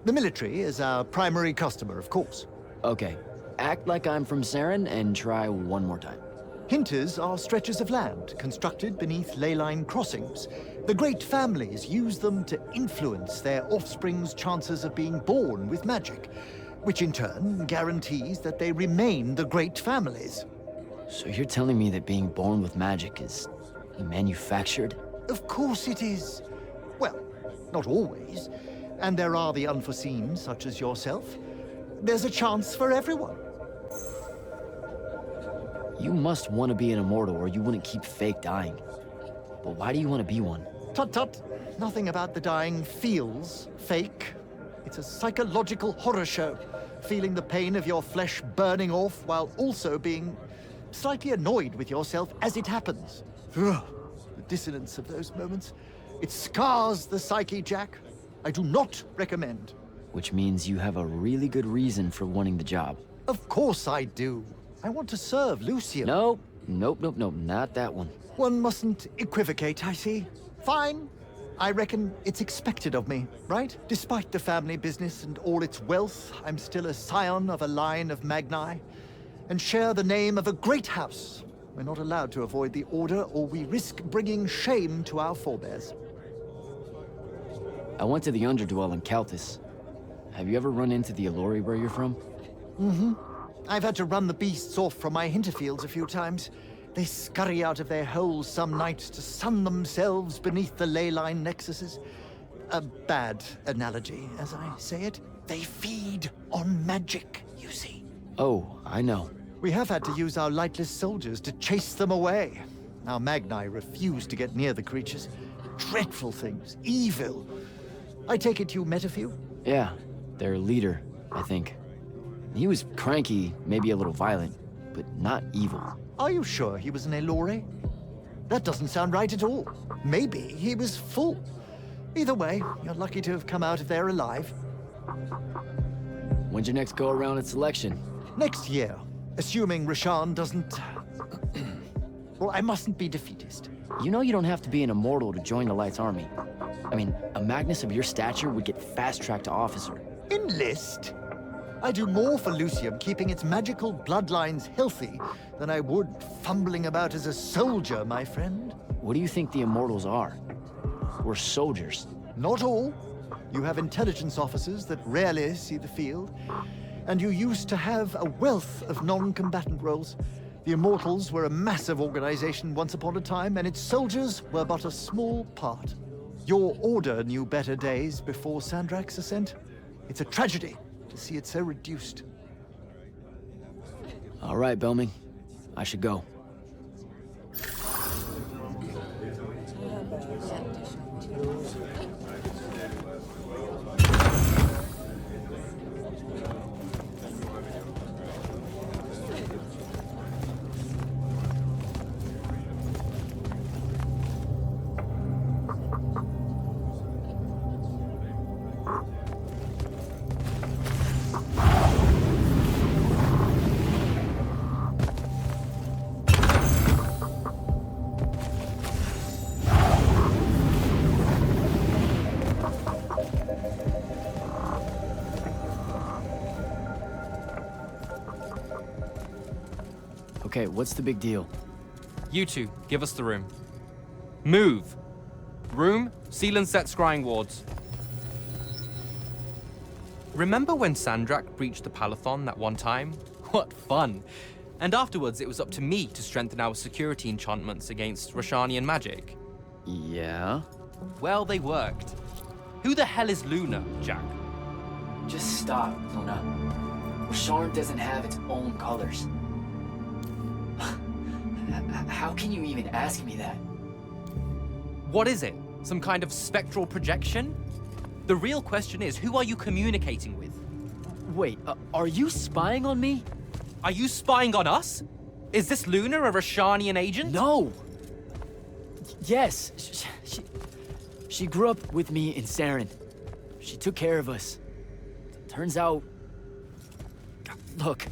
The military is our primary customer, of course. Okay. Act like I'm from Saren and try one more time. Hinters are stretches of land constructed beneath ley line crossings. The great families use them to influence their offspring's chances of being born with magic, which in turn guarantees that they remain the great families. So you're telling me that being born with magic is manufactured? Of course it is. Well, not always. And there are the unforeseen, such as yourself. There's a chance for everyone. You must want to be an immortal or you wouldn't keep fake dying. But why do you want to be one? Tut-tut. Nothing about the dying feels fake. It's a psychological horror show. Feeling the pain of your flesh burning off while also being slightly annoyed with yourself as it happens. Ugh, the dissonance of those moments. It scars the psyche, Jack. I do not recommend. Which means you have a really good reason for wanting the job. Of course I do. I want to serve Lucium. Nope, not that one. One mustn't equivocate, I see. Fine. I reckon it's expected of me, right? Despite the family business and all its wealth, I'm still a scion of a line of Magni, and share the name of a great house. We're not allowed to avoid the order, or we risk bringing shame to our forebears. I went to the Underdwell in Calthus. Have you ever run into the Allori where you're from? Mm-hmm. I've had to run the beasts off from my hinterfields a few times. They scurry out of their holes some nights to sun themselves beneath the ley line nexuses. A bad analogy, as I say it. They feed on magic, you see. Oh, I know. We have had to use our lightless soldiers to chase them away. Our Magni refuse to get near the creatures. Dreadful things. Evil. I take it you met a few? Yeah, their leader, I think. He was cranky, maybe a little violent, but not evil. Are you sure he was an Allori? That doesn't sound right at all. Maybe he was full. Either way, you're lucky to have come out of there alive. When's your next go-around at selection? Next year, assuming Rashan doesn't... Well, I mustn't be defeatist. You know you don't have to be an immortal to join the Light's army. I mean, a Magnus of your stature would get fast-tracked to officer. Enlist? I do more for Lucium keeping its magical bloodlines healthy than I would fumbling about as a soldier, my friend. What do you think the Immortals are? We're soldiers. Not all. You have intelligence officers that rarely see the field. And you used to have a wealth of non-combatant roles. The Immortals were a massive organization once upon a time, and its soldiers were but a small part. Your order knew better days before Sandrak's ascent. It's a tragedy to see it so reduced. All right, Belming. I should go. Okay, what's the big deal? You two, give us the room. Move! Room, seal and set scrying wards. Remember when Sandrak breached the Palathon that one time? What fun! And afterwards, it was up to me to strengthen our security enchantments against Rashanian magic. Yeah? Well, they worked. Who the hell is Luna, Jack? Just stop, Luna. Sharn doesn't have its own colors. How can you even ask me that? What is it? Some kind of spectral projection? The real question is, who are you communicating with? Wait, are you spying on me? Are you spying on us? Is this Luna a Rashanian agent? No! Yes, she grew up with me in Saren. She took care of us. Turns out... Look,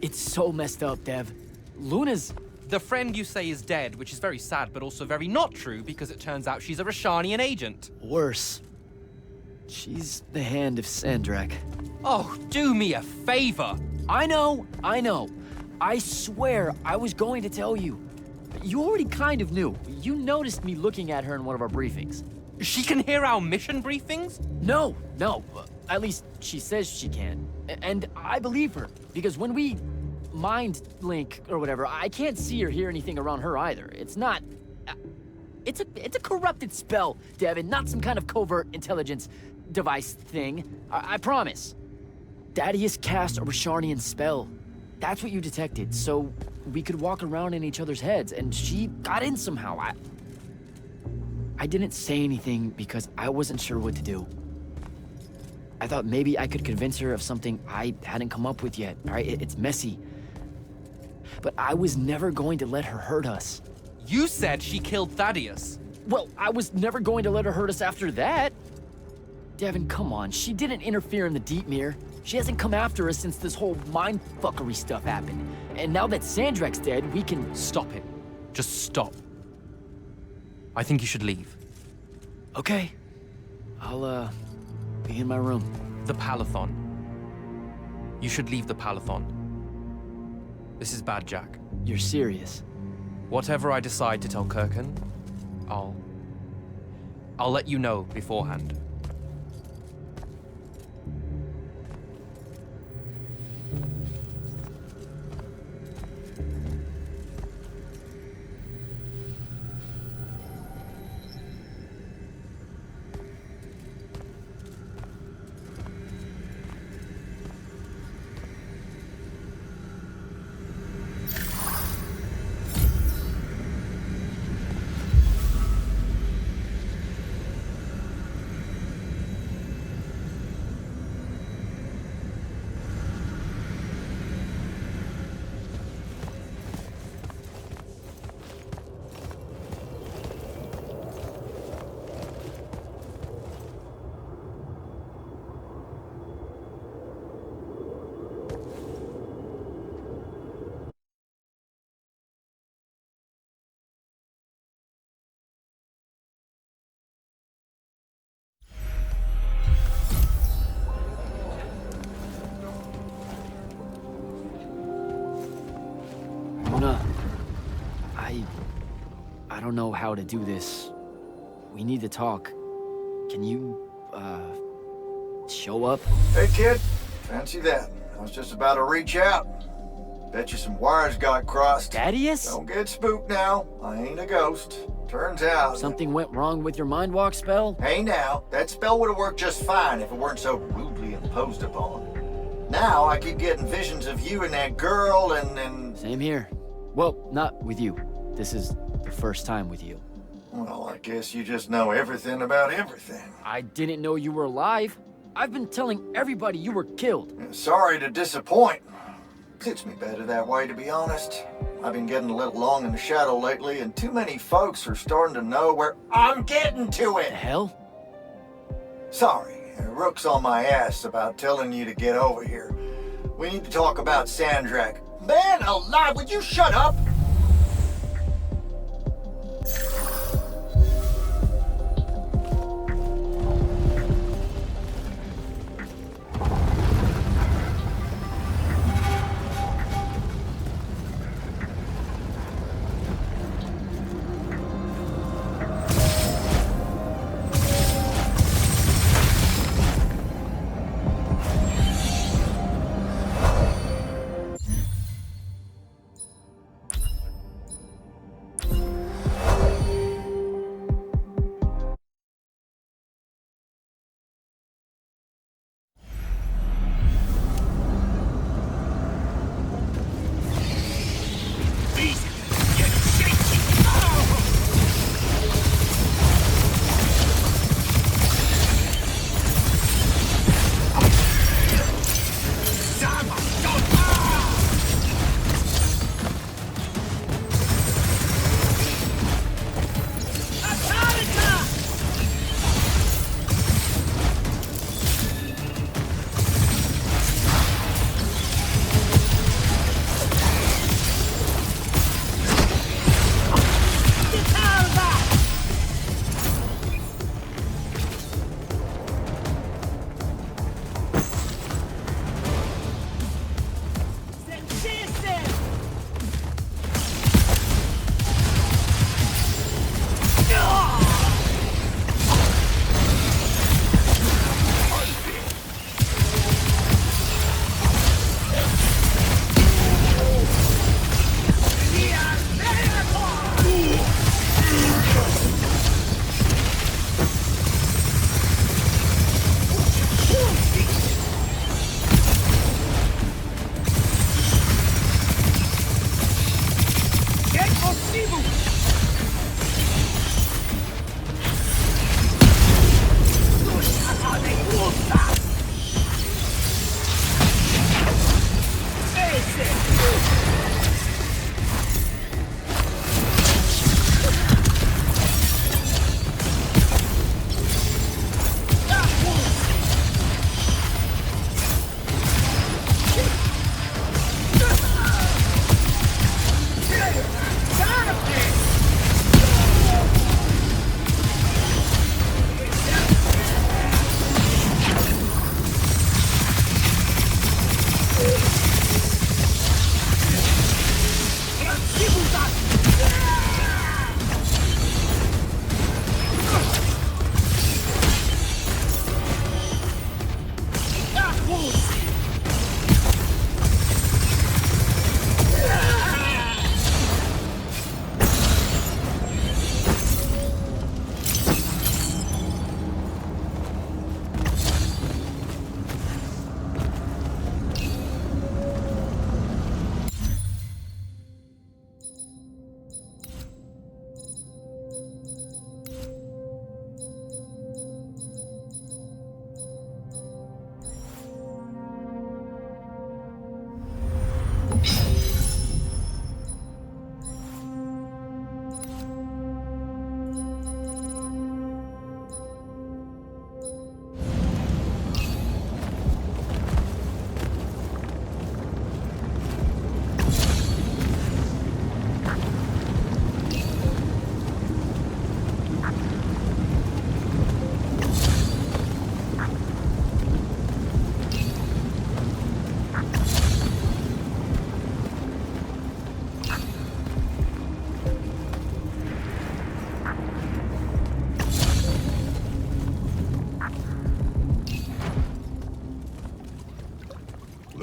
it's so messed up, Dev. Luna's... The friend you say is dead, which is very sad, but also very not true, because it turns out she's a Rashanian agent. Worse. She's the hand of Sandrak. Oh, do me a favor! I know. I swear I was going to tell you. You already kind of knew. You noticed me looking at her in one of our briefings. She can hear our mission briefings? No. At least she says she can. And I believe her, because when we mind link or whatever, I can't see or hear anything around her either. It's not... It's a corrupted spell, Devin, not some kind of covert intelligence device thing. I promise. Thaddeus cast a Rashanian spell. That's what you detected, so we could walk around in each other's heads, and she got in somehow. I didn't say anything because I wasn't sure what to do. I thought maybe I could convince her of something I hadn't come up with yet, all right? It's messy. But I was never going to let her hurt us. You said she killed Thaddeus. Well, I was never going to let her hurt us after that. Devin, come on. She didn't interfere in the Deep Mirror. She hasn't come after us since this whole mindfuckery stuff happened. And now that Sandrak's dead, we can... Stop it. Just stop. I think you should leave. Okay. I'll, be in my room. The Palathon. You should leave the Palathon. This is bad, Jack. You're serious? Whatever I decide to tell Kirkan, I'll let you know beforehand. I don't know how to do this. We need to talk. Can you, show up? Hey, kid. Fancy that. I was just about to reach out. Bet you some wires got crossed. Thaddeus? Don't get spooked now. I ain't a ghost. Turns out... Something went wrong with your mind walk spell? Hey now, that spell would have worked just fine if it weren't so rudely imposed upon. Now I keep getting visions of you and that girl and... Same here. Well, not with you. This is the first time with you. Well, I guess you just know everything about everything. I didn't know you were alive. I've been telling everybody you were killed. Sorry to disappoint. Fits me better that way, to be honest. I've been getting a little long in the shadow lately, and too many folks are starting to know where I'm getting to it. The hell? Sorry, Rook's on my ass about telling you to get over here. We need to talk about Sandrak. Man alive, would you shut up?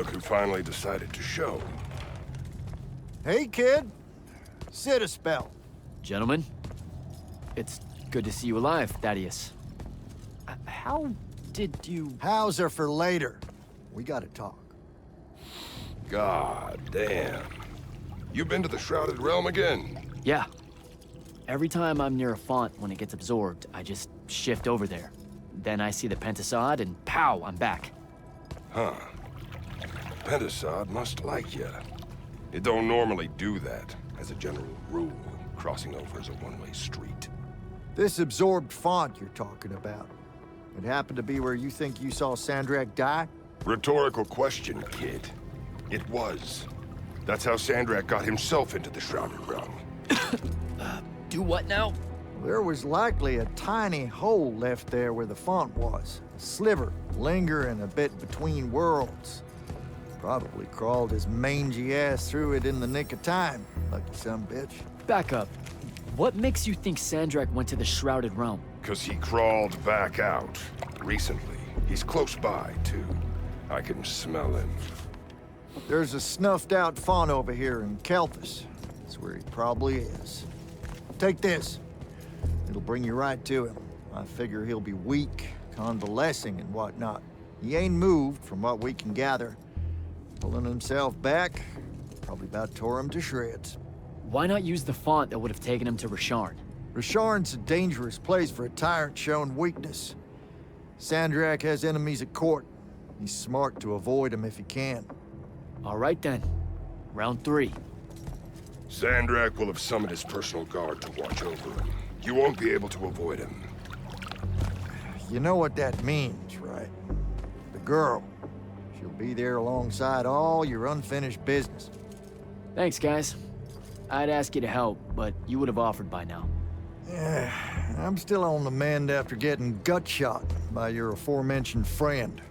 Look who finally decided to show. Hey, kid. Sit a spell. Gentlemen, it's good to see you alive, Thaddeus. How did you... How's are for later. We gotta talk. God damn. You been to the Shrouded Realm again? Yeah. Every time I'm near a font when it gets absorbed, I just shift over there. Then I see the Pentasod and pow, I'm back. Huh. Pentasod must like ya. It don't normally do that, as a general rule. Crossing over is a one-way street. This absorbed font you're talking about. It happened to be where you think you saw Sandrak die? Rhetorical question, kid. It was. That's how Sandrak got himself into the Shrouded Realm. Do what now? There was likely a tiny hole left there where the font was. A sliver, lingering a bit between worlds. Probably crawled his mangy ass through it in the nick of time. Lucky son bitch. Back up. What makes you think Sandrak went to the Shrouded Realm? 'Cause he crawled back out. Recently. He's close by, too. I can smell him. There's a snuffed out font over here in Kelthus. That's where he probably is. Take this. It'll bring you right to him. I figure he'll be weak, convalescing and whatnot. He ain't moved, from what we can gather. Pulling himself back, probably about tore him to shreds. Why not use the font that would have taken him to Rasharn? Rasharn's a dangerous place for a tyrant showing weakness. Sandrak has enemies at court. He's smart to avoid them if he can. All right then. Round 3. Sandrak will have summoned his personal guard to watch over him. You won't be able to avoid him. You know what that means, right? The girl. She'll be there alongside all your unfinished business. Thanks, guys. I'd ask you to help, but you would have offered by now. Yeah, I'm still on the mend after getting gut shot by your aforementioned friend.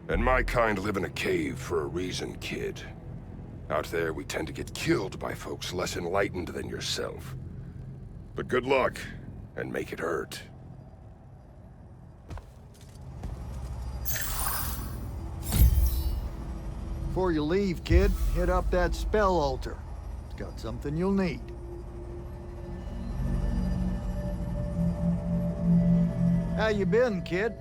And my kind live in a cave for a reason, kid. Out there, we tend to get killed by folks less enlightened than yourself. But good luck, and make it hurt. Before you leave, kid, hit up that spell altar. It's got something you'll need. How you been, kid?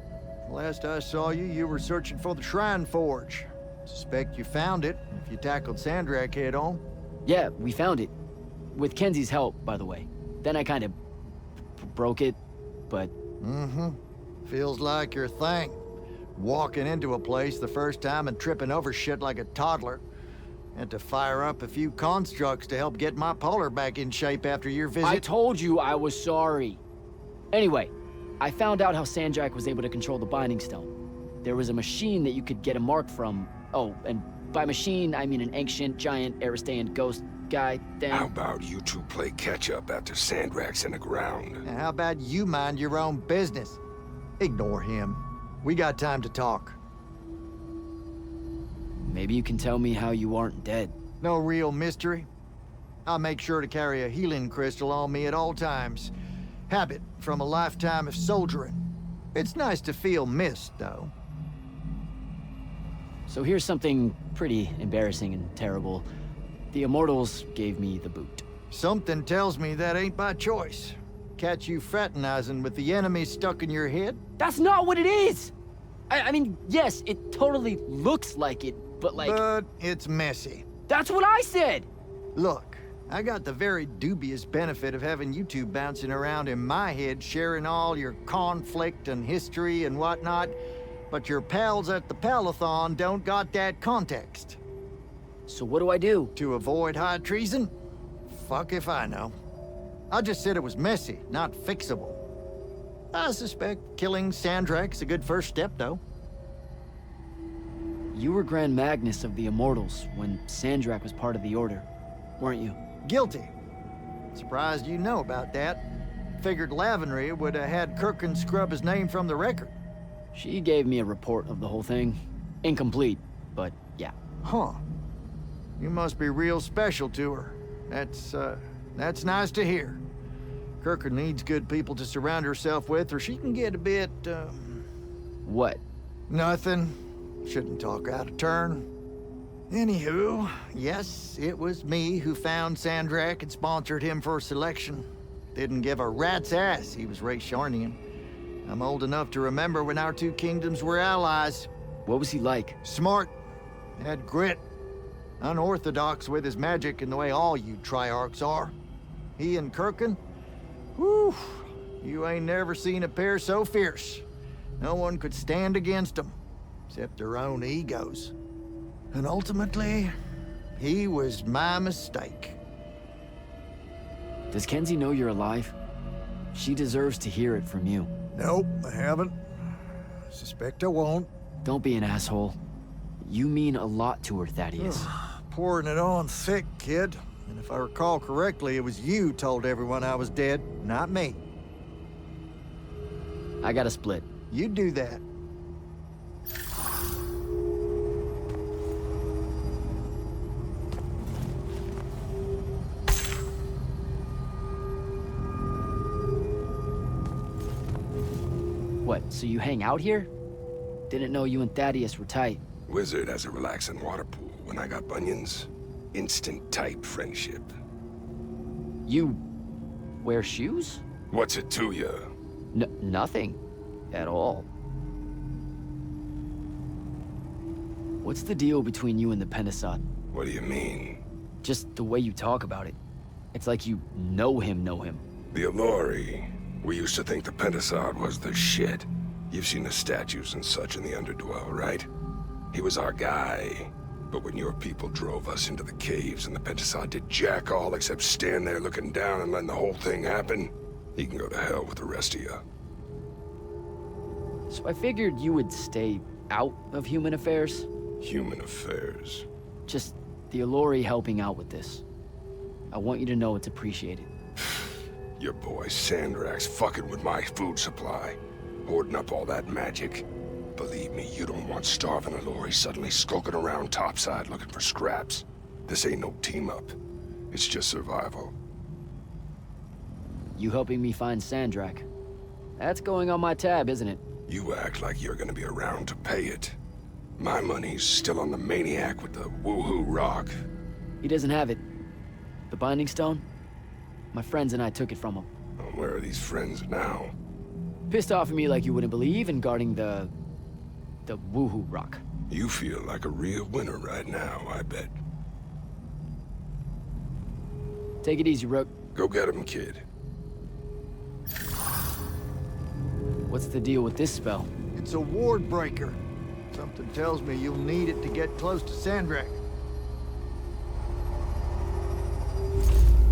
Last I saw you, you were searching for the Shrine Forge. Suspect you found it, if you tackled Sandrak head on. Yeah, we found it. With Kenzie's help, by the way. Then I kind of broke it, but... Mm-hmm. Feels like your thing. Walking into a place the first time and tripping over shit like a toddler. Had to fire up a few constructs to help get my polar back in shape after your visit. I told you I was sorry. Anyway, I found out how Sandrak was able to control the Binding Stone. There was a machine that you could get a mark from. Oh, and by machine, I mean an ancient, giant, Aristean ghost guy thing. How about you two play catch-up after Sandrak's in the ground? And how about you mind your own business? Ignore him. We got time to talk. Maybe you can tell me how you aren't dead. No real mystery. I'll make sure to carry a healing crystal on me at all times. Habit from a lifetime of soldiering. It's nice to feel missed, though. So here's something pretty embarrassing and terrible. The Immortals gave me the boot. Something tells me that ain't by choice. Catch you fraternizing with the enemy stuck in your head? That's not what it is! I mean, yes, it totally looks like it, but like... But it's messy. That's what I said! Look, I got the very dubious benefit of having you two bouncing around in my head, sharing all your conflict and history and whatnot, but your pals at the Palathon don't got that context. So what do I do? To avoid high treason? Fuck if I know. I just said it was messy, not fixable. I suspect killing Sandrak's a good first step, though. You were Grand Magnus of the Immortals when Sandrak was part of the Order, weren't you? Guilty. Surprised you know about that. Figured Lavenry would have had Kirkin scrub his name from the record. She gave me a report of the whole thing. Incomplete, but yeah. Huh. You must be real special to her. That's nice to hear. Kirkin needs good people to surround herself with, or she can get a bit, What? Nothing. Shouldn't talk out of turn. Anywho, yes, it was me who found Sandrak and sponsored him for selection. Didn't give a rat's ass he was Raysharnian. I'm old enough to remember when our two kingdoms were allies. What was he like? Smart. Had grit. Unorthodox with his magic in the way all you Triarchs are. He and Kirkin? Whew. You ain't never seen a pair so fierce. No one could stand against them, except their own egos. And ultimately, he was my mistake. Does Kenzie know you're alive? She deserves to hear it from you. Nope, I haven't. Suspect I won't. Don't be an asshole. You mean a lot to her, Thaddeus. Pouring it on thick, kid. And if I recall correctly, it was you told everyone I was dead, not me. I gotta split. You do that. What, so you hang out here? Didn't know you and Thaddeus were tight. Wizard has a relaxing water pool. When I got bunions, instant type friendship. You wear shoes? What's it to you? Nothing. At all. What's the deal between you and the Pentasod? What do you mean? Just the way you talk about it. It's like you know him. The Allori. We used to think the Pentasod was the shit. You've seen the statues and such in the Underdwell, right? He was our guy. But when your people drove us into the caves and the Pentasod did jack all except stand there looking down and letting the whole thing happen, he can go to hell with the rest of you. So I figured you would stay out of human affairs. Human affairs? Just the Allori helping out with this. I want you to know it's appreciated. Your boy Sandrak's fucking with my food supply, hoarding up all that magic. Believe me, you don't want starving Allori suddenly skulking around topside looking for scraps. This ain't no team-up. It's just survival. You helping me find Sandrak. That's going on my tab, isn't it? You act like you're gonna be around to pay it. My money's still on the maniac with the woohoo rock. He doesn't have it. The Binding Stone? My friends and I took it from him. Where are these friends now? Pissed off at me like you wouldn't believe and guarding the woohoo rock. You feel like a real winner right now, I bet. Take it easy, Rook. Go get him, kid. What's the deal with this spell? It's a ward breaker. Something tells me you'll need it to get close to Sandrak.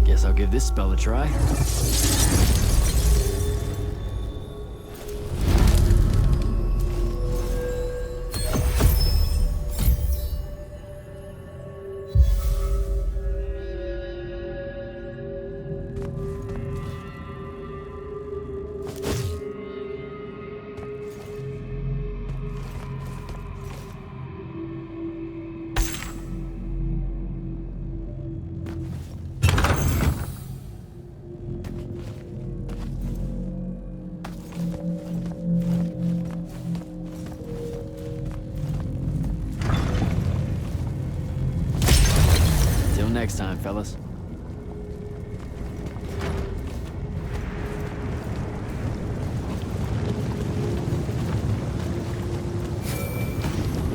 Guess I'll give this spell a try. Next time, fellas.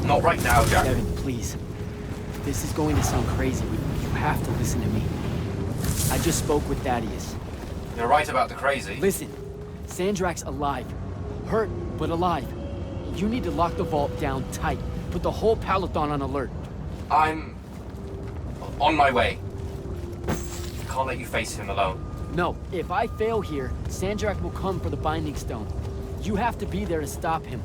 Not right now, Jack. Devin, please. This is going to sound crazy, but you have to listen to me. I just spoke with Thaddeus. You're right about the crazy. Listen, Sandrak's alive. Hurt, but alive. You need to lock the vault down tight. Put the whole Paladon on alert. I'm on my way. Can't let you face him alone. No, if I fail here, Sandrak will come for the Binding Stone. You have to be there to stop him.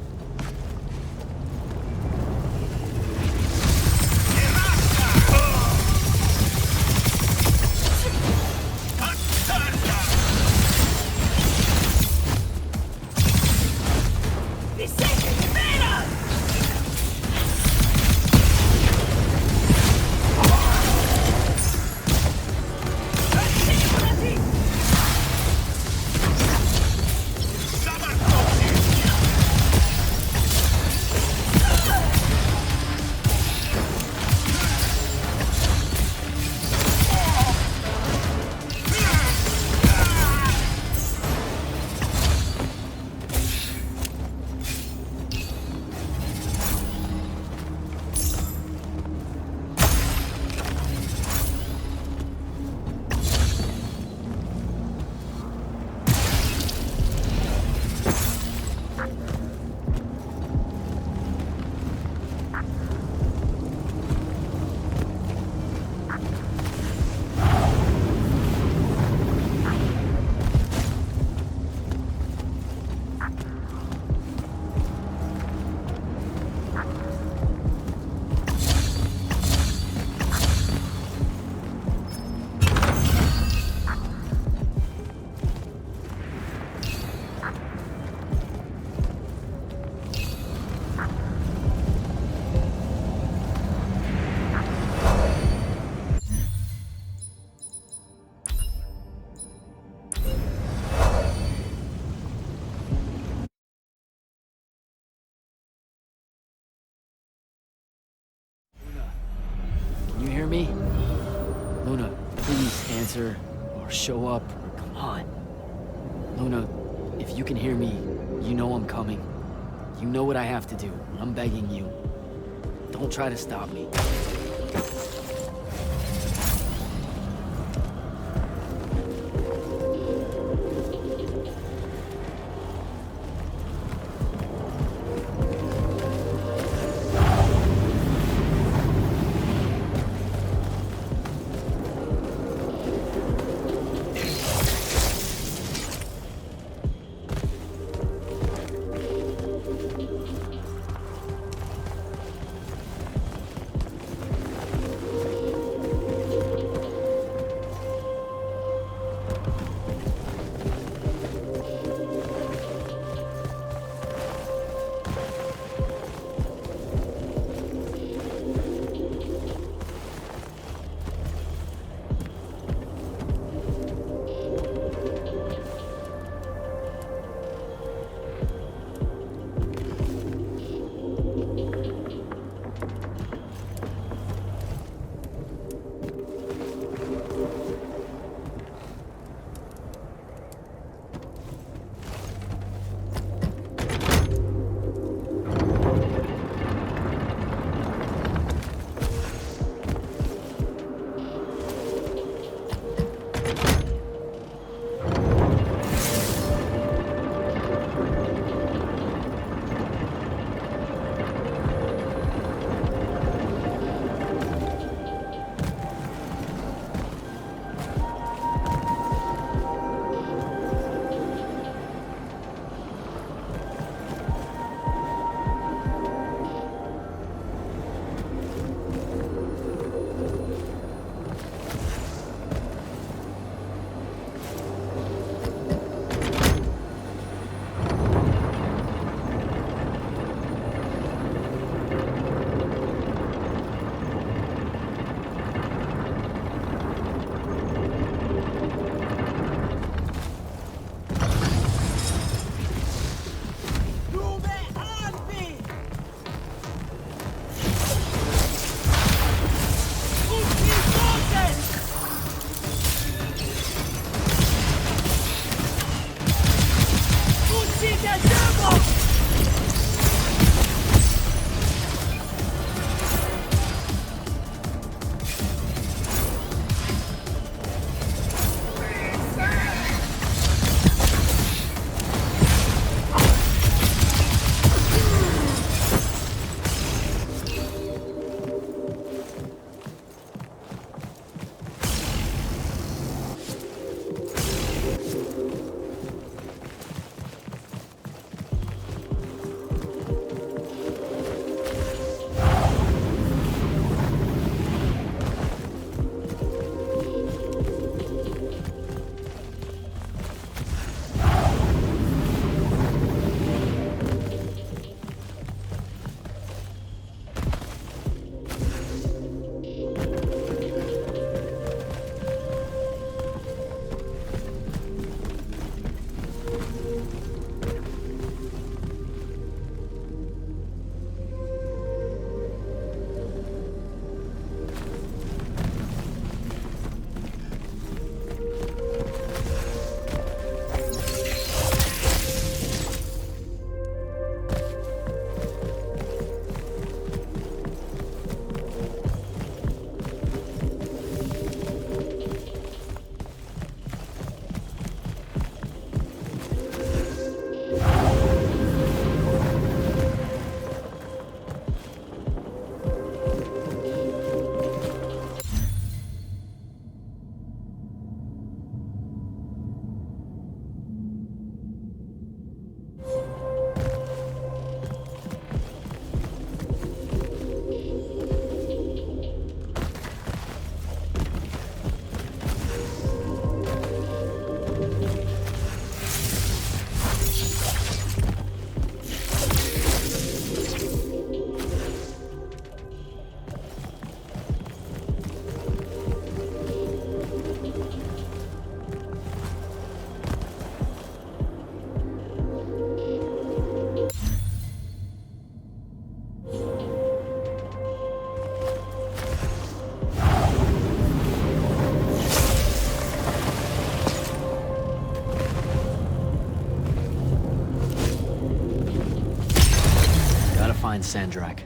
me? Luna, please answer, or show up, or come on. Luna, if you can hear me, you know I'm coming. You know what I have to do. I'm begging you. Don't try to stop me. Sandrak.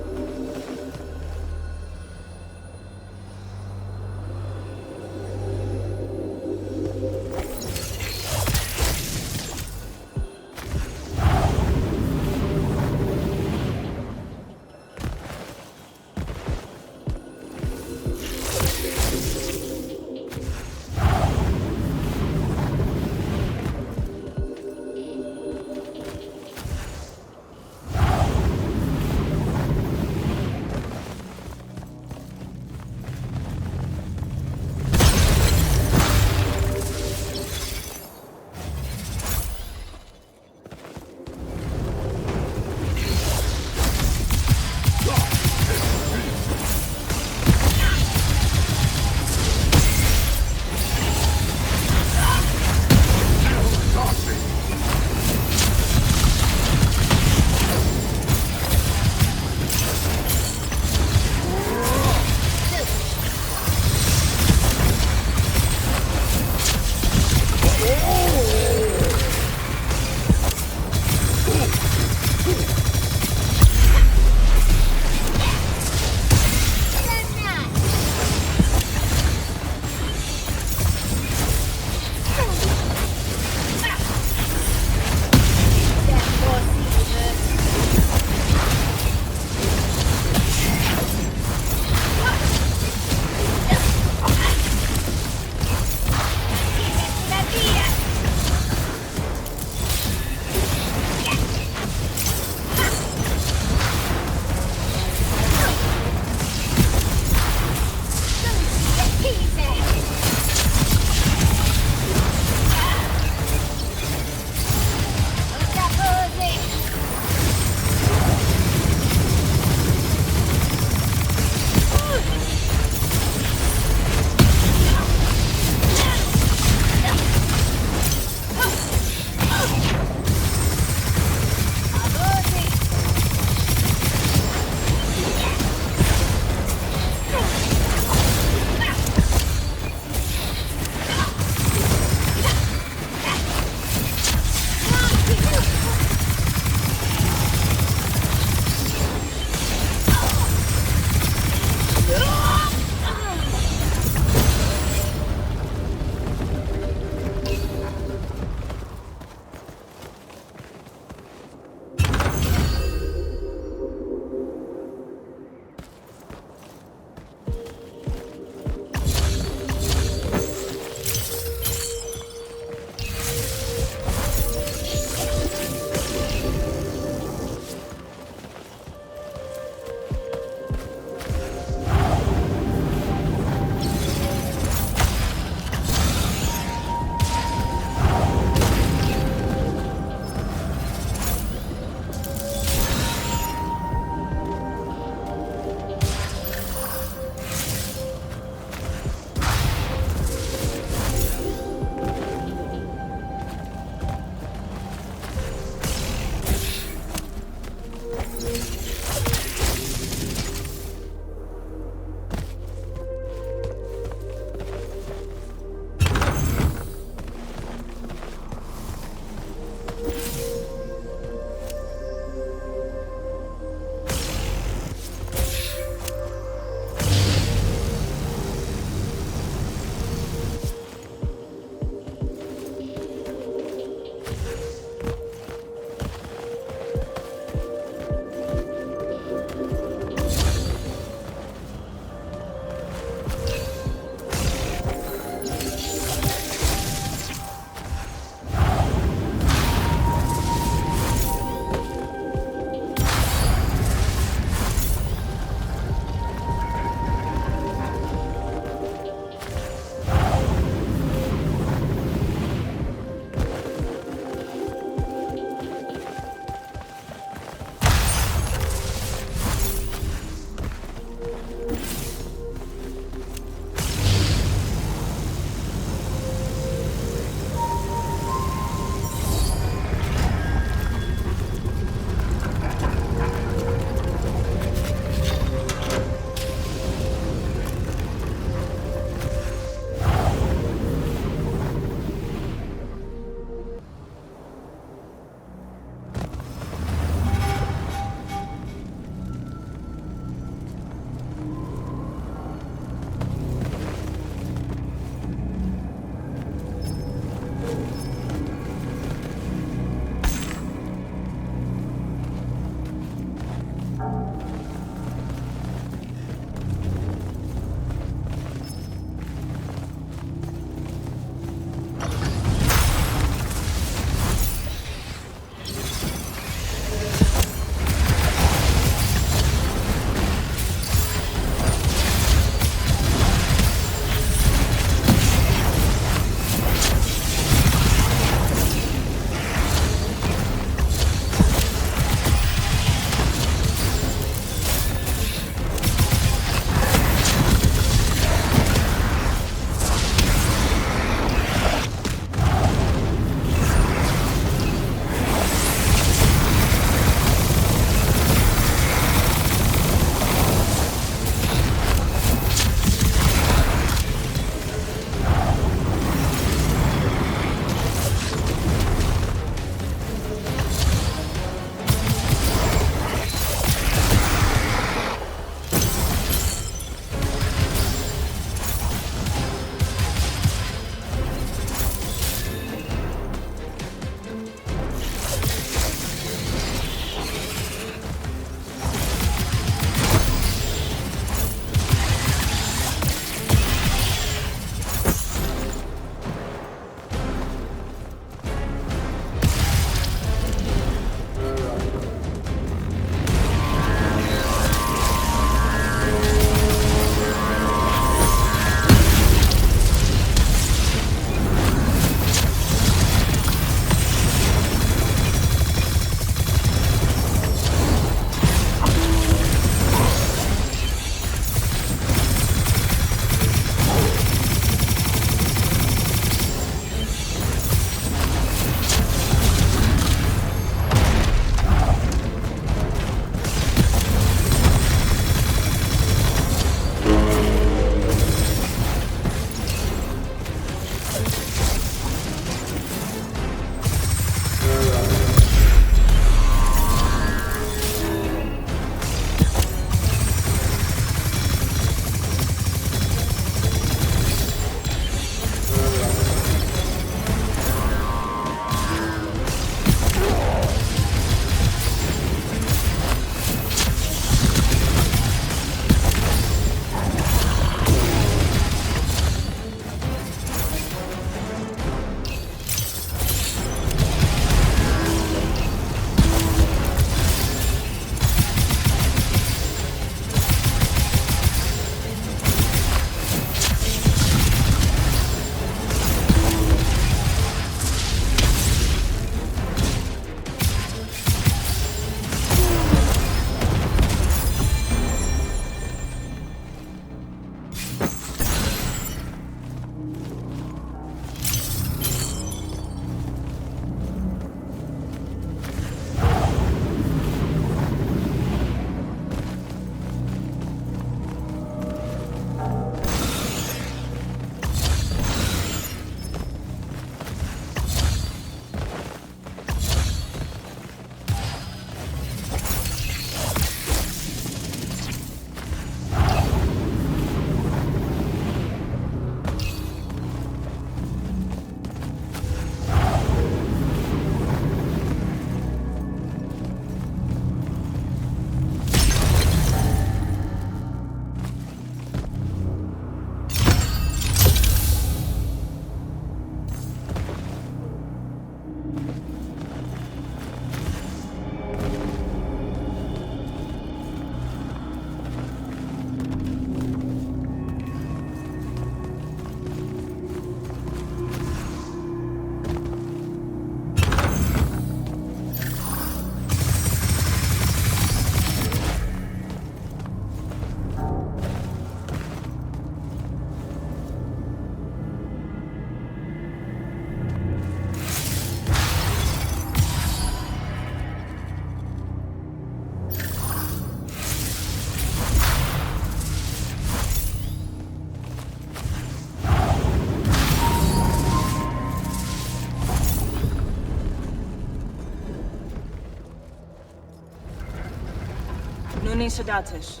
Shadatish.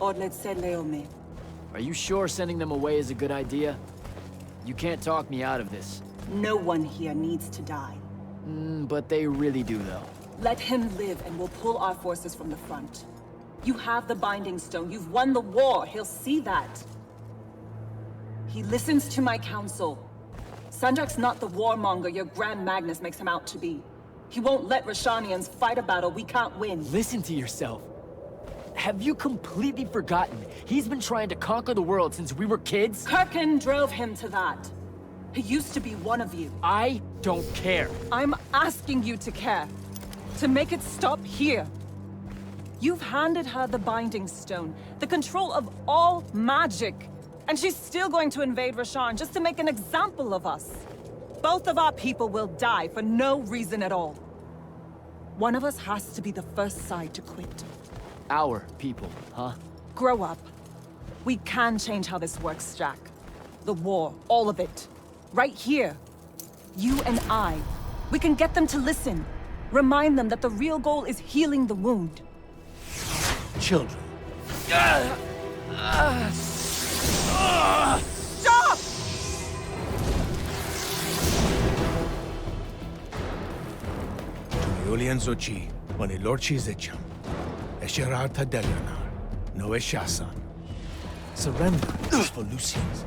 Odlet said Leome. Are you sure sending them away is a good idea? You can't talk me out of this. No one here needs to die. But they really do, though. Let him live and we'll pull our forces from the front. You have the Binding Stone. You've won the war. He'll see that. He listens to my counsel. Sandrak's not the warmonger your Grand Magnus makes him out to be. He won't let Rashanians fight a battle we can't win. Listen to yourself. Have you completely forgotten? He's been trying to conquer the world since we were kids? Kirkin drove him to that. He used to be one of you. I don't care. I'm asking you to care. To make it stop here. You've handed her the Binding Stone, the control of all magic. And she's still going to invade Rasharn just to make an example of us. Both of our people will die for no reason at all. One of us has to be the first side to quit. Our people, huh? Grow up. We can change how this works, Jack. The war, all of it. Right here. You and I. We can get them to listen. Remind them that the real goal is healing the wound. Children. Stop! Julian Zochi, Oni Lorchi Zicham, Esherar Tadelianar, no Eshasan. Surrender for Lucians.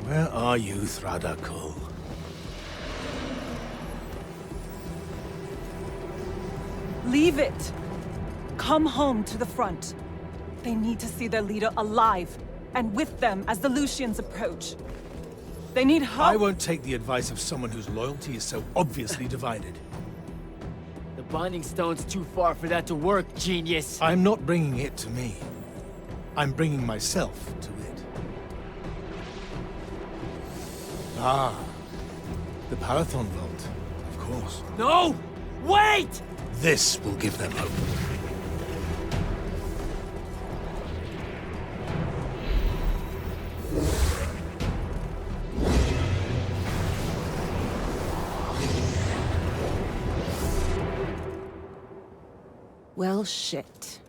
Where are you, Thradakul? Leave it. Come home to the front. They need to see their leader alive, and with them as the Lucians approach. They need help. I won't take the advice of someone whose loyalty is so obviously divided. The Binding Stone's too far for that to work, genius. I'm not bringing it to me. I'm bringing myself to it. Ah, the Parathon Vault, of course. No! Wait! This will give them hope. Well, shit.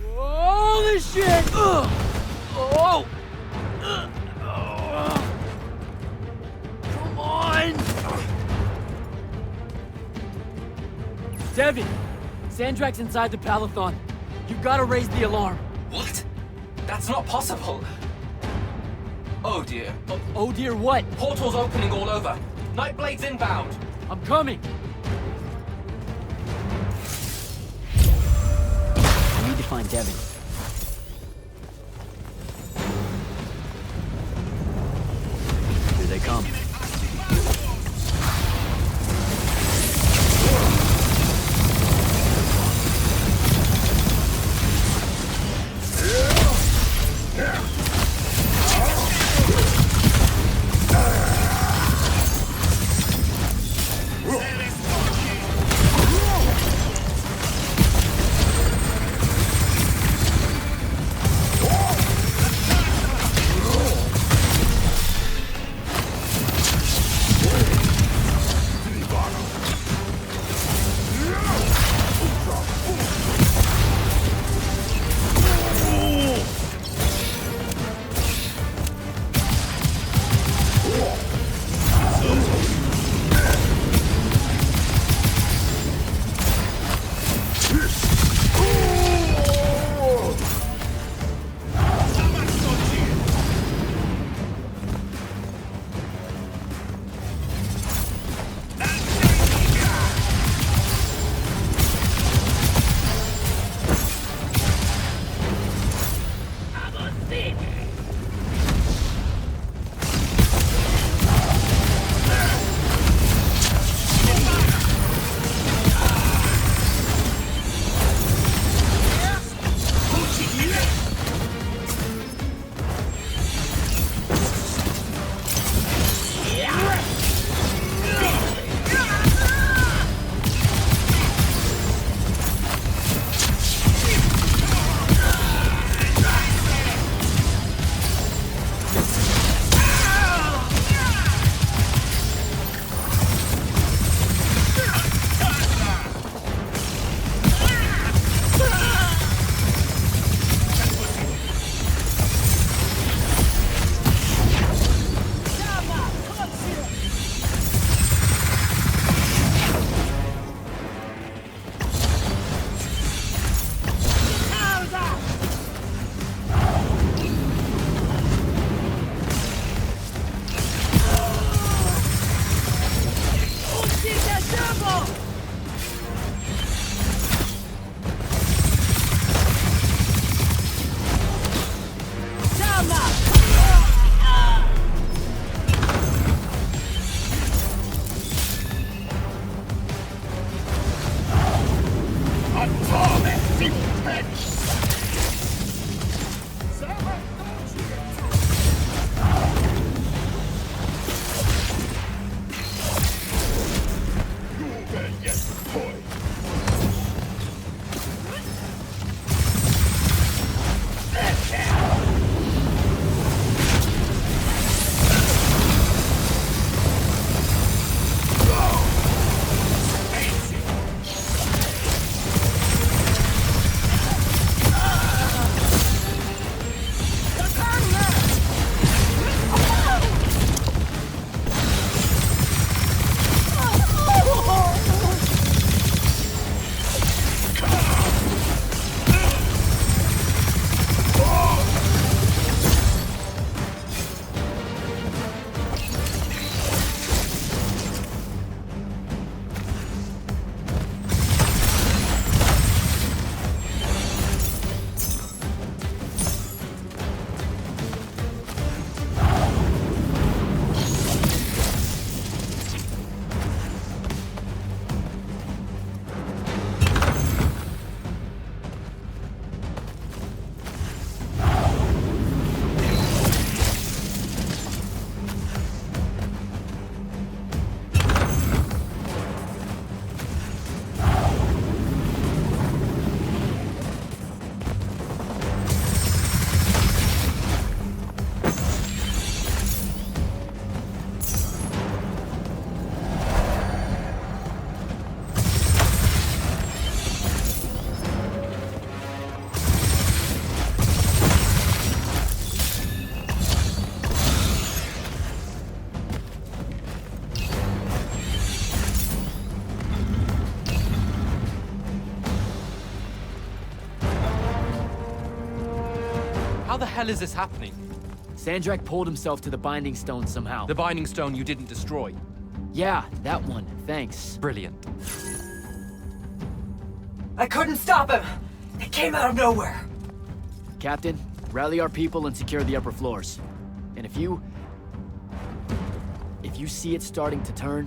Holy shit! Oh! Come on! Devin! Sandrak's inside the Palathon. You gotta raise the alarm. What? That's not possible. Oh dear. Oh dear what? Portals opening all over. Nightblade's inbound. I'm coming. I need to find Devin. Here they come. How the hell is this happening? Sandrak pulled himself to the Binding Stone somehow. The Binding Stone you didn't destroy? Yeah, that one. Thanks. Brilliant. I couldn't stop him! It came out of nowhere! Captain, rally our people and secure the upper floors. And if you see it starting to turn,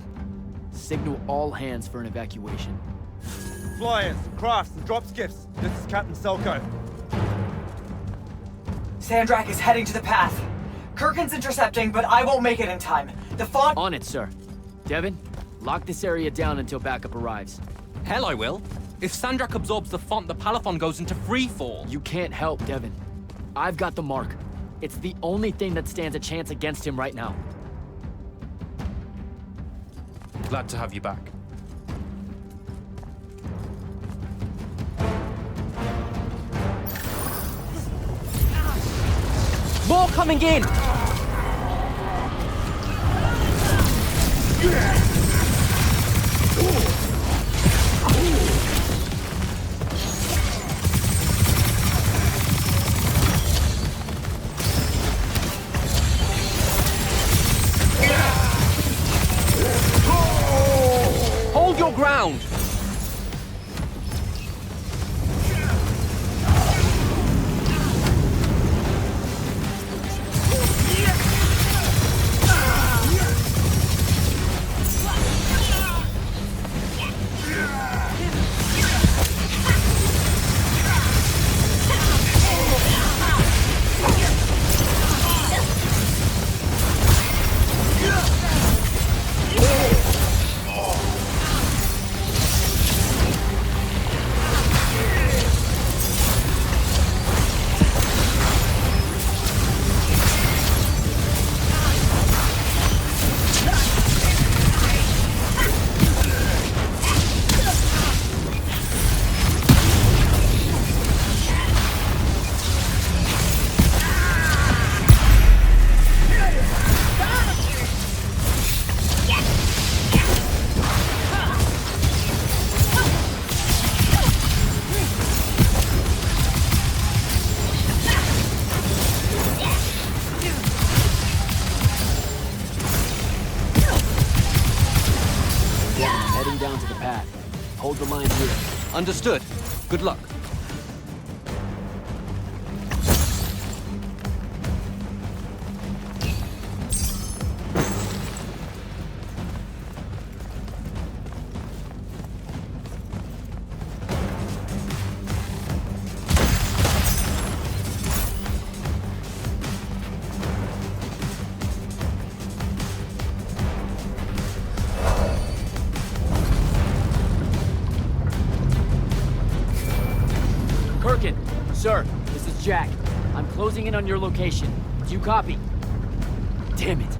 signal all hands for an evacuation. Flyers, crafts, and drop skiffs. This is Captain Selko. Sandrak is heading to the path. Kirkin's intercepting, but I won't make it in time. The font— On it, sir. Devin, lock this area down until backup arrives. Hell I will. If Sandrak absorbs the font, the Palathon goes into free fall. You can't help, Devin. I've got the mark. It's the only thing that stands a chance against him right now. Glad to have you back. More coming in! Hold your ground! Down to the path. Hold the line here. Understood. Good luck. Sir, this is Jack. I'm closing in on your location. Do you copy? Damn it.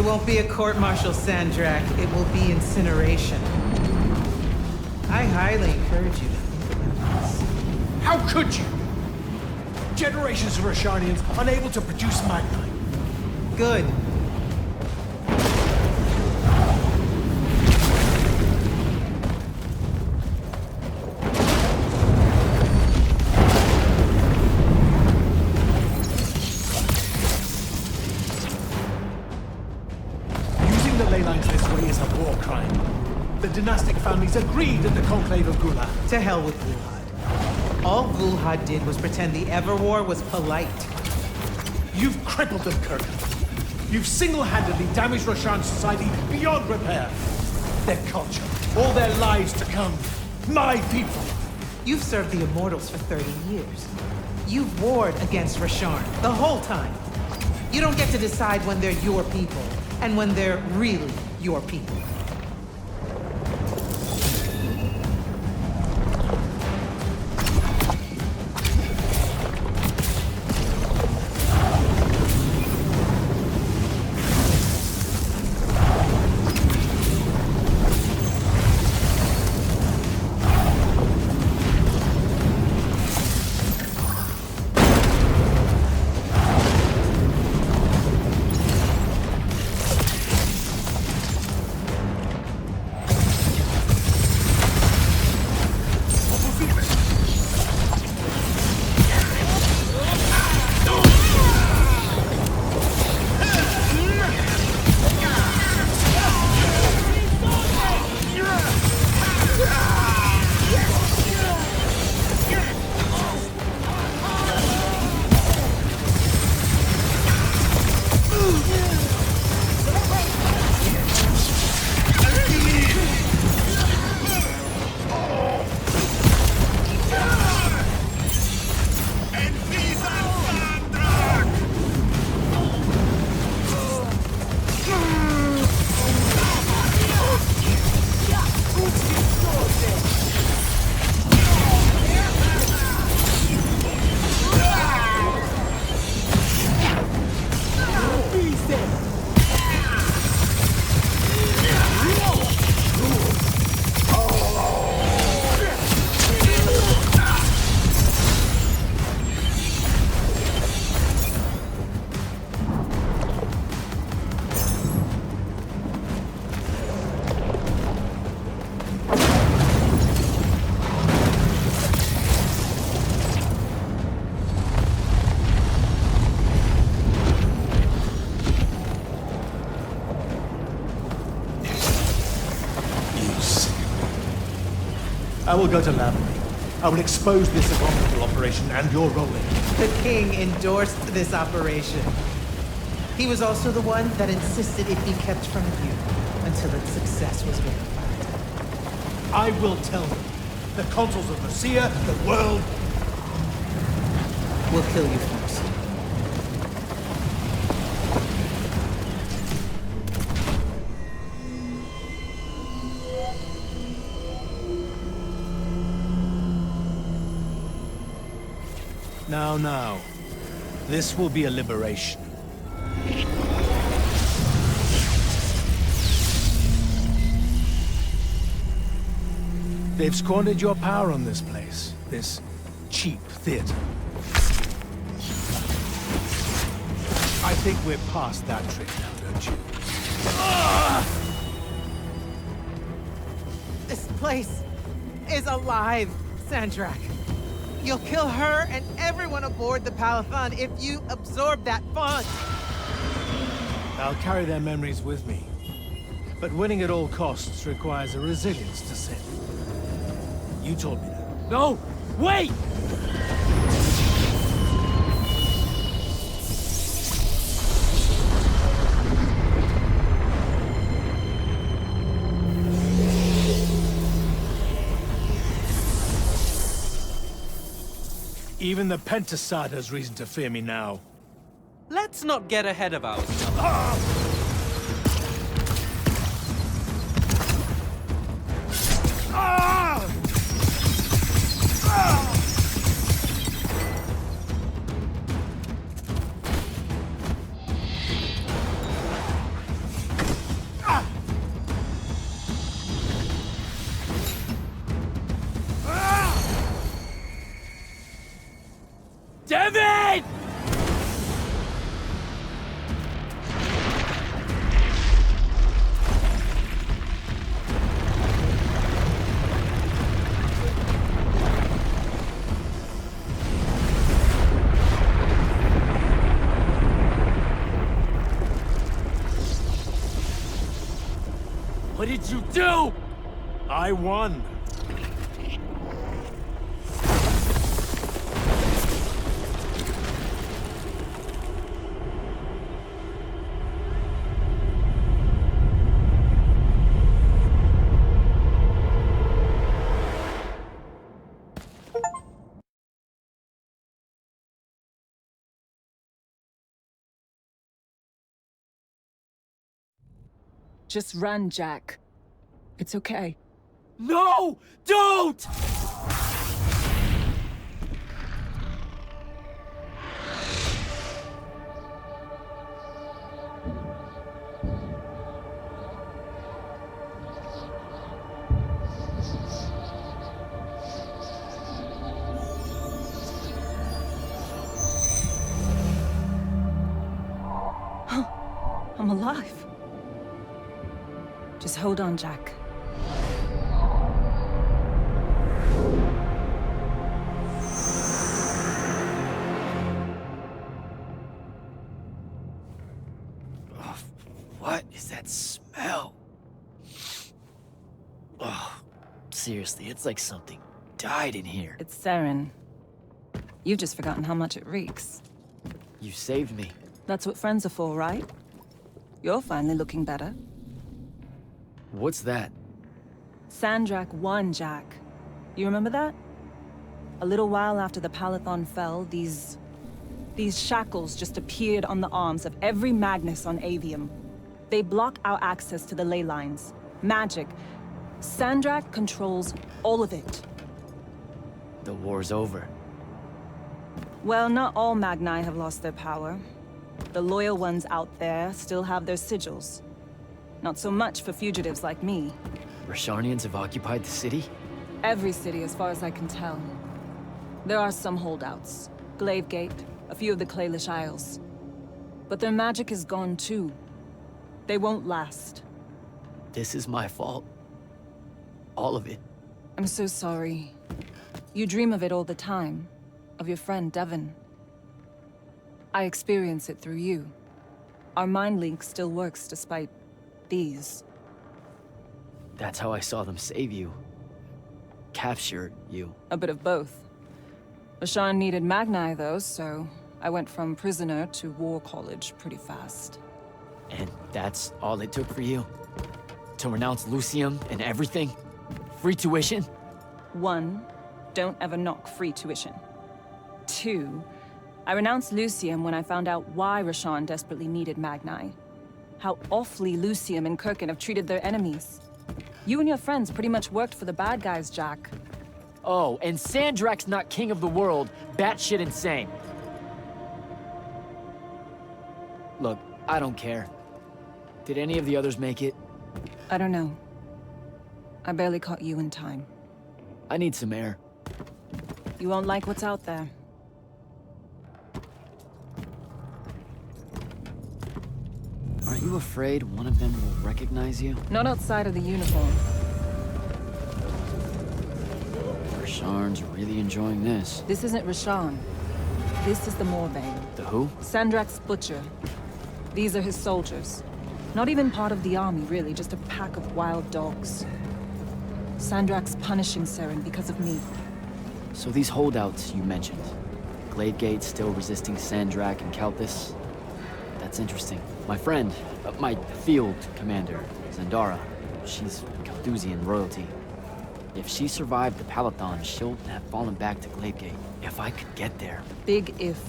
won't be a court-martial, Sandrak. It will be incineration. I highly encourage you to think about this. How could you? Generations of Roshanians unable to produce magnite. Good. Using the ley lines this way is a war crime. The dynastic families agreed at the Conclave of Gulad. To hell with Gulad. All Gulad did was pretend the Everwar was polite. You've crippled them, Kirk. You've single-handedly damaged Roshan's society beyond repair. Their culture, all their lives to come. My people. You've served the Immortals for 30 years. You've warred against Rasharn the whole time. You don't get to decide when they're your people and when they're really your people. I will go to Lavender. I will expose this abominable operation and your role in it. The king endorsed this operation. He was also the one that insisted it be kept from you until its success was verified. I will tell them. The consuls of Lucia, the world. We'll kill you first. Now. This will be a liberation. They've squandered your power on this place. This cheap theater. I think we're past that trick now, don't you? This place is alive, Sandrak. You'll kill her and everyone aboard the Palathon if you absorb that font. I'll carry their memories with me. But winning at all costs requires a resilience to sin. You told me that. No! Wait! Even the Pentasad has reason to fear me now. Let's not get ahead of ourselves. What did you do? I won. Just run, Jack. It's okay. No! Don't! I'm alive. Just hold on, Jack. What is that smell? Oh, seriously, it's like something died in here. It's sarin. You've just forgotten how much it reeks. You saved me. That's what friends are for, right? You're finally looking better. What's that? Sandrak won, Jack. You remember that? A little while after the Palathon fell, these shackles just appeared on the arms of every Magnus on Aveum. They block our access to the ley lines. Magic. Sandrak controls all of it. The war's over. Well, not all Magni have lost their power. The loyal ones out there still have their sigils. Not so much for fugitives like me. Rosharnians have occupied the city? Every city, as far as I can tell. There are some holdouts. Glavegate, a few of the Claylish Isles. But their magic is gone too. They won't last. This is my fault. All of it. I'm so sorry. You dream of it all the time. Of your friend, Devon. I experience it through you. Our mind link still works despite these. That's how I saw them save you. Capture you. A bit of both. Rashawn needed Magni, though, so I went from prisoner to war college pretty fast. And that's all it took for you? To renounce Lucium and everything? Free tuition? 1, don't ever knock free tuition. 2, I renounced Lucium when I found out why Rashawn desperately needed Magni. How awfully Lucium and Kirkin have treated their enemies. You and your friends pretty much worked for the bad guys, Jack. Oh, and Sandrak's not king of the world. Batshit insane. Look, I don't care. Did any of the others make it? I don't know. I barely caught you in time. I need some air. You won't like what's out there. Aren't you afraid one of them will recognize you? Not outside of the uniform. Rasharn's really enjoying this. This isn't Rashawn. This is the Moorbane. The who? Sandrak's butcher. These are his soldiers. Not even part of the army, really, just a pack of wild dogs. Sandrak's punishing Saren because of me. So these holdouts you mentioned, Glavegate still resisting Sandrak and Kalthus? That's interesting. My friend, my field commander, Zendara, she's Kalthusian royalty. If she survived the Palathon, she'll have fallen back to Glavegate. If I could get there. Big if.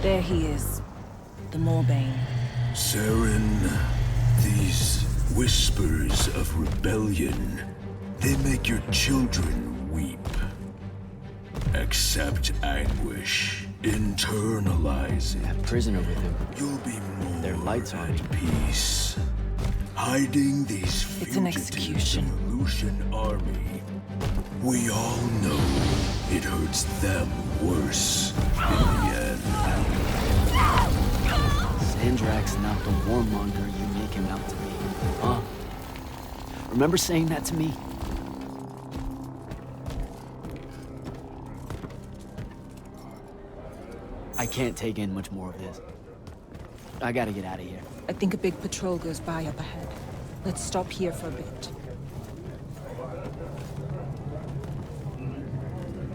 There he is. The Moorbane. Saren, these whispers of rebellion, they make your children weep. Accept anguish. Internalize it. That prisoner with him. You'll be more Their lights on at peace. Hiding these It's an execution. in the Lucian army. We all know it hurts them worse in the end. Sandrak's not the warmonger you make him out to be, huh? Remember saying that to me? I can't take in much more of this. I gotta get out of here. I think a big patrol goes by up ahead. Let's stop here for a bit.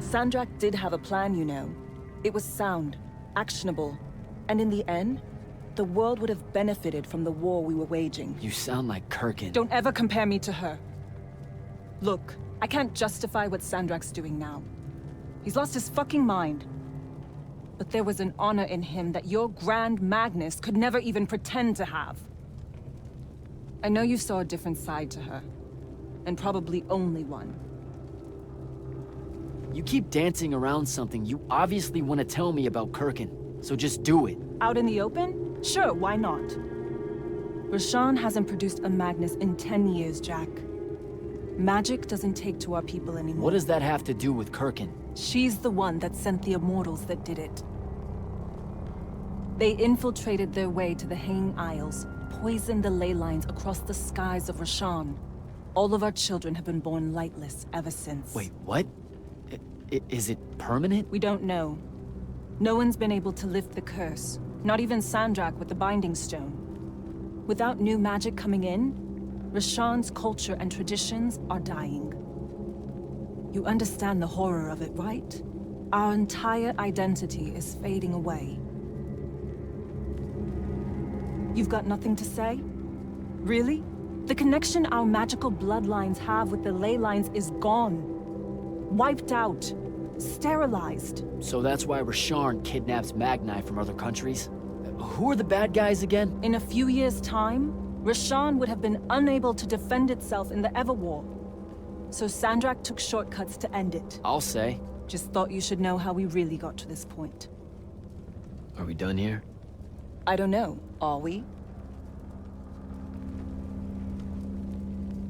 Sandrak did have a plan, you know. It was sound, actionable, and in the end, the world would have benefited from the war we were waging. You sound like Kirkin. Don't ever compare me to her. Look, I can't justify what Sandrak's doing now. He's lost his fucking mind. But there was an honor in him that your Grand Magnus could never even pretend to have. I know you saw a different side to her. And probably only one. You keep dancing around something you obviously want to tell me about Kirkin. So just do it. Out in the open? Sure, why not? Roshan hasn't produced a Magnus in 10 years, Jack. Magic doesn't take to our people anymore. What does that have to do with Kirkin? She's the one that sent the Immortals that did it. They infiltrated their way to the Hanging Isles, poisoned the ley lines across the skies of Roshan. All of our children have been born lightless ever since. Wait, what? Is it permanent? We don't know. No one's been able to lift the curse. Not even Sandrak with the Binding Stone. Without new magic coming in, Roshan's culture and traditions are dying. You understand the horror of it, right? Our entire identity is fading away. You've got nothing to say? Really? The connection our magical bloodlines have with the ley lines is gone. Wiped out. Sterilized. So that's why Roshan kidnaps Magni from other countries? Who are the bad guys again? In a few years' time, Roshan would have been unable to defend itself in the Everwar. So Sandrak took shortcuts to end it. I'll say. Just thought you should know how we really got to this point. Are we done here? I don't know. Are we?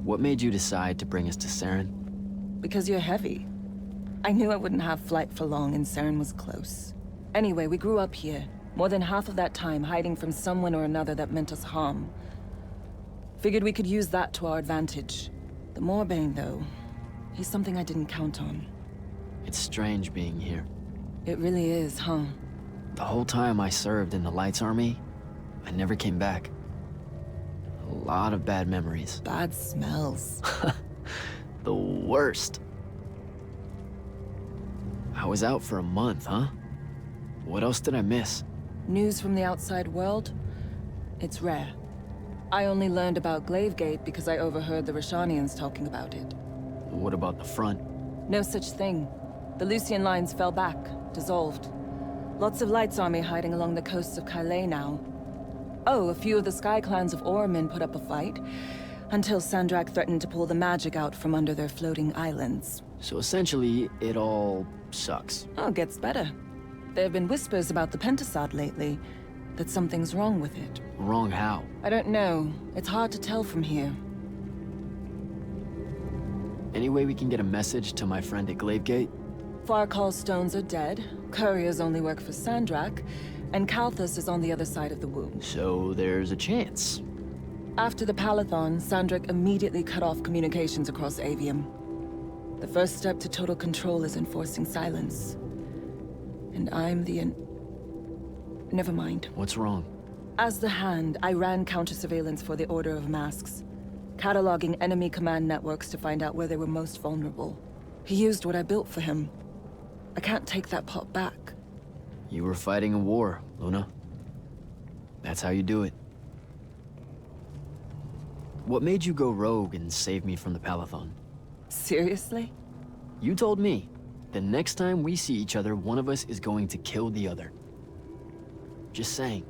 What made you decide to bring us to Saren? Because you're heavy. I knew I wouldn't have flight for long and Saren was close. Anyway, we grew up here. More than half of that time hiding from someone or another that meant us harm. Figured we could use that to our advantage. The Moorbane, though, he's something I didn't count on. It's strange being here. It really is, huh? The whole time I served in the Lights Army, I never came back. A lot of bad memories. Bad smells. The worst. I was out for a month, huh? What else did I miss? News from the outside world? It's rare. I only learned about Glavegate because I overheard the Roshanians talking about it. What about the front? No such thing. The Lucian lines fell back, dissolved. Lots of Lights Army hiding along the coasts of Kylay now. Oh, a few of the Sky Clans of Oramin put up a fight, until Sandrak threatened to pull the magic out from under their floating islands. So essentially, it all sucks. Oh, gets better. There have been whispers about the Pentasod lately, that something's wrong with it. Wrong how? I don't know. It's hard to tell from here. Any way we can get a message to my friend at Glavegate? Farkal's stones are dead, couriers only work for Sandrak, and Kalthus is on the other side of the wound. So there's a chance. After the Palathon, Sandrak immediately cut off communications across Aveum. The first step to total control is enforcing silence. And I'm the Never mind. What's wrong? As the Hand, I ran counter-surveillance for the Order of Masks, cataloging enemy command networks to find out where they were most vulnerable. He used what I built for him. I can't take that pot back. You were fighting a war, Luna. That's how you do it. What made you go rogue and save me from the Palathon? Seriously? You told me. The next time we see each other, one of us is going to kill the other. Just saying.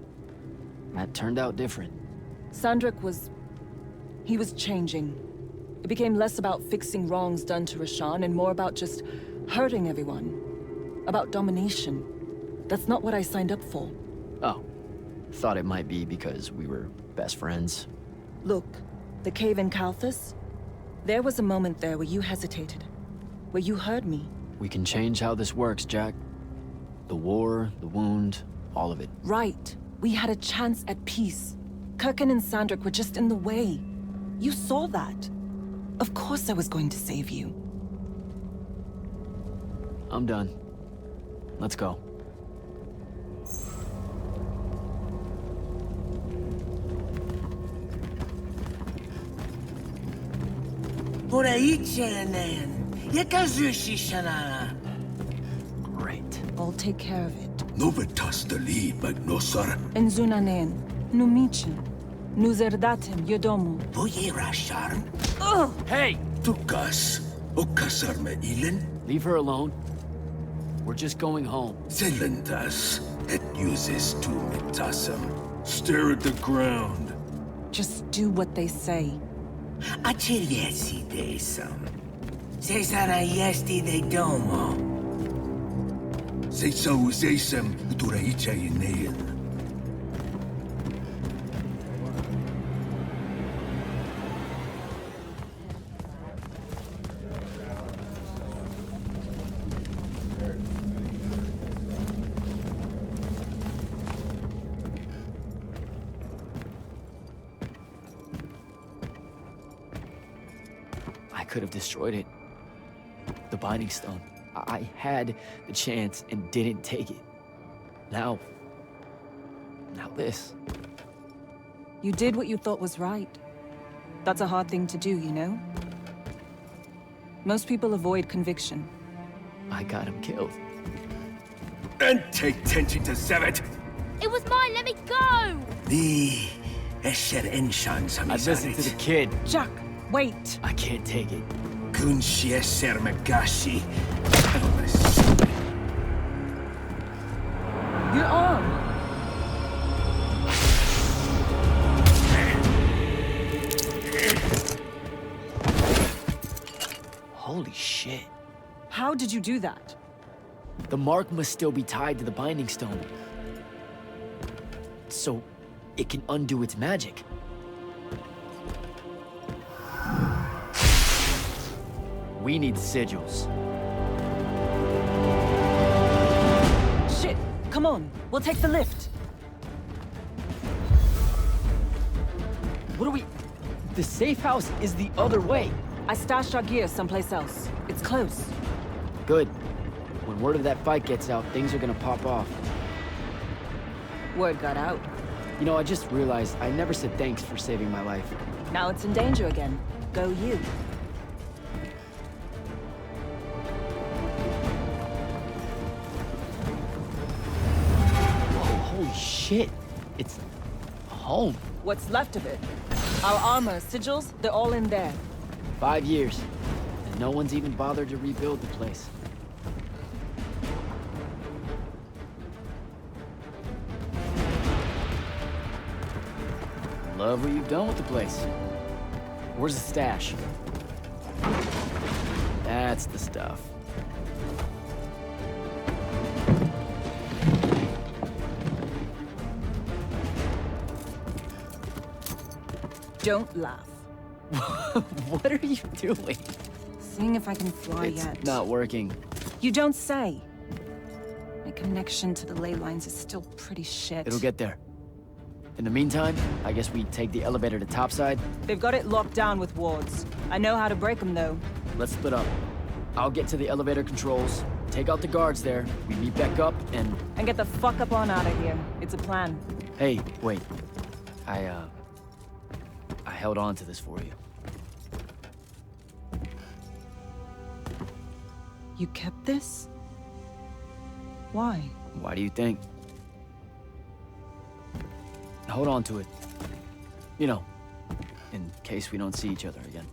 That turned out different. Sandrak was... he was changing. It became less about fixing wrongs done to Roshan and more about just hurting everyone. About domination. That's not what I signed up for. Oh. Thought it might be because we were best friends. Look, the cave in Kalthus? There was a moment there where you hesitated. Where you heard me. We can change how this works, Jack. The war, the wound, all of it. Right. We had a chance at peace. Kirkin and Sandrak were just in the way. You saw that. Of course I was going to save you. I'm done. Let's go. Great. I'll take care of it. Novitas the lead magnosar. Enzunanen, numichin, nuzerdatem yodomu. Voyerasharn. Ugh! Hey! Tukas. Okasarme ilen. Leave her alone. We're just going home. Zelentas. Et uses tu mitasam. Stare at the ground. Just do what they say. Achiriesi desam. Cesara yesti de domo. Cesa usesam duraicha inean. I could have destroyed it. The Binding Stone. I had the chance and didn't take it. Now this. You did what you thought was right. That's a hard thing to do, you know? Most people avoid conviction. I got him killed. And take tension to Zevet. It was mine, let me go! The Esher Enshan I listened to the kid. Jack, wait! I can't take it. Kunshi Esher Magashi. Your arm! Holy shit. How did you do that? The mark must still be tied to the Binding Stone. So it can undo its magic. We need the sigils. Shit! Come on, we'll take the lift. What are we... The safe house is the other way. I stashed our gear someplace else. It's close. Good. When word of that fight gets out, things are gonna pop off. Word got out. You know, I just realized I never said thanks for saving my life. Now it's in danger again. Go you. Holy shit. It's home. What's left of it? Our armor, sigils, they're all in there. 5 years. And no one's even bothered to rebuild the place. Love what you've done with the place. Where's the stash? That's the stuff. Don't laugh. What are you doing? Seeing if I can fly It's yet. not working. You don't say. My connection to the ley lines is still pretty shit. It'll get there. In the meantime, I guess we take the elevator to topside. They've got it locked down with wards. I know how to break them, though. Let's split up. I'll get to the elevator controls, take out the guards there, we meet back up, and... And get the fuck up on out of here. It's a plan. Hey, wait. I held on to this for you. You kept this? Why? Why do you think? Hold on to it. You know, in case we don't see each other again.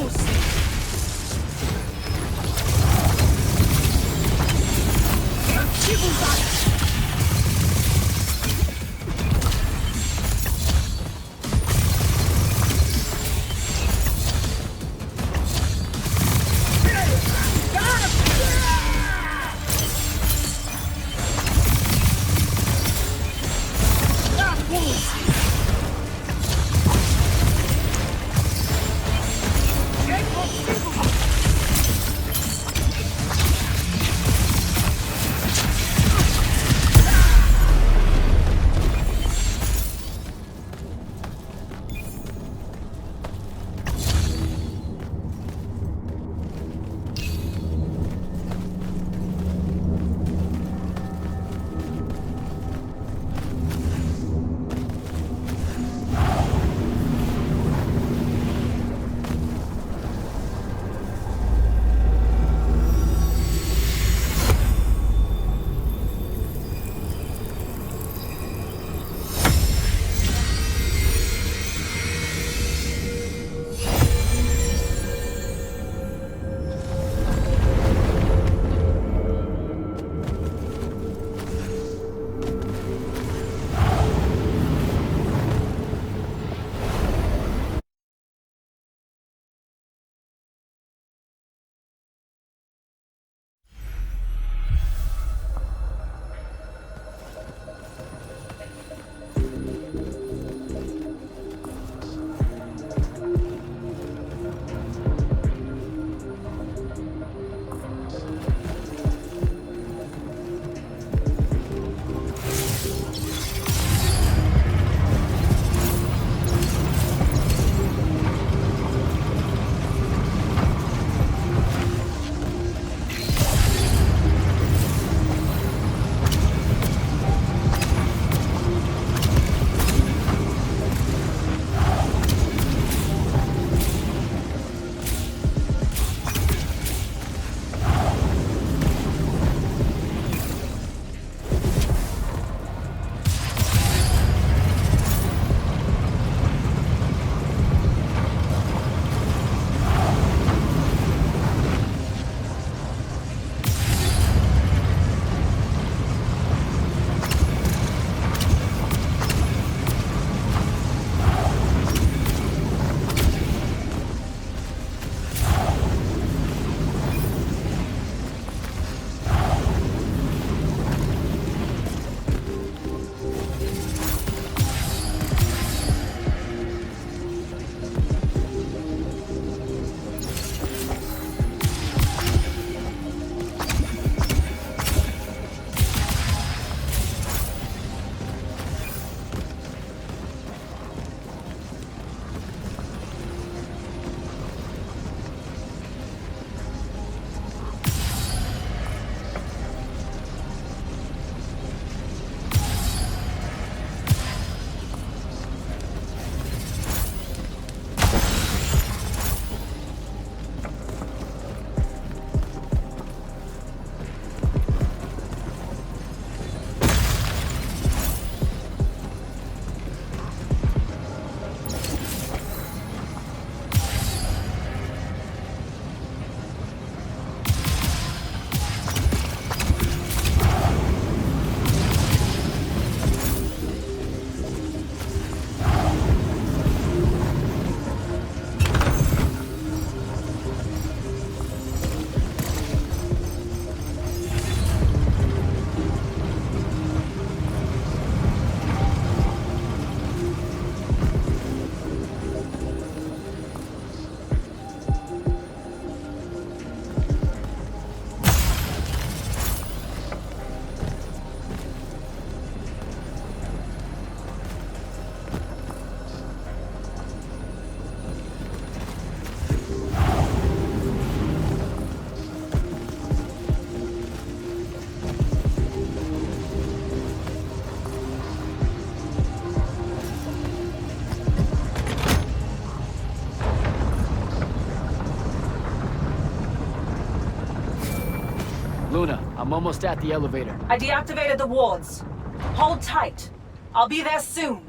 will see. Luna, I'm almost at the elevator. I deactivated the wards. Hold tight. I'll be there soon.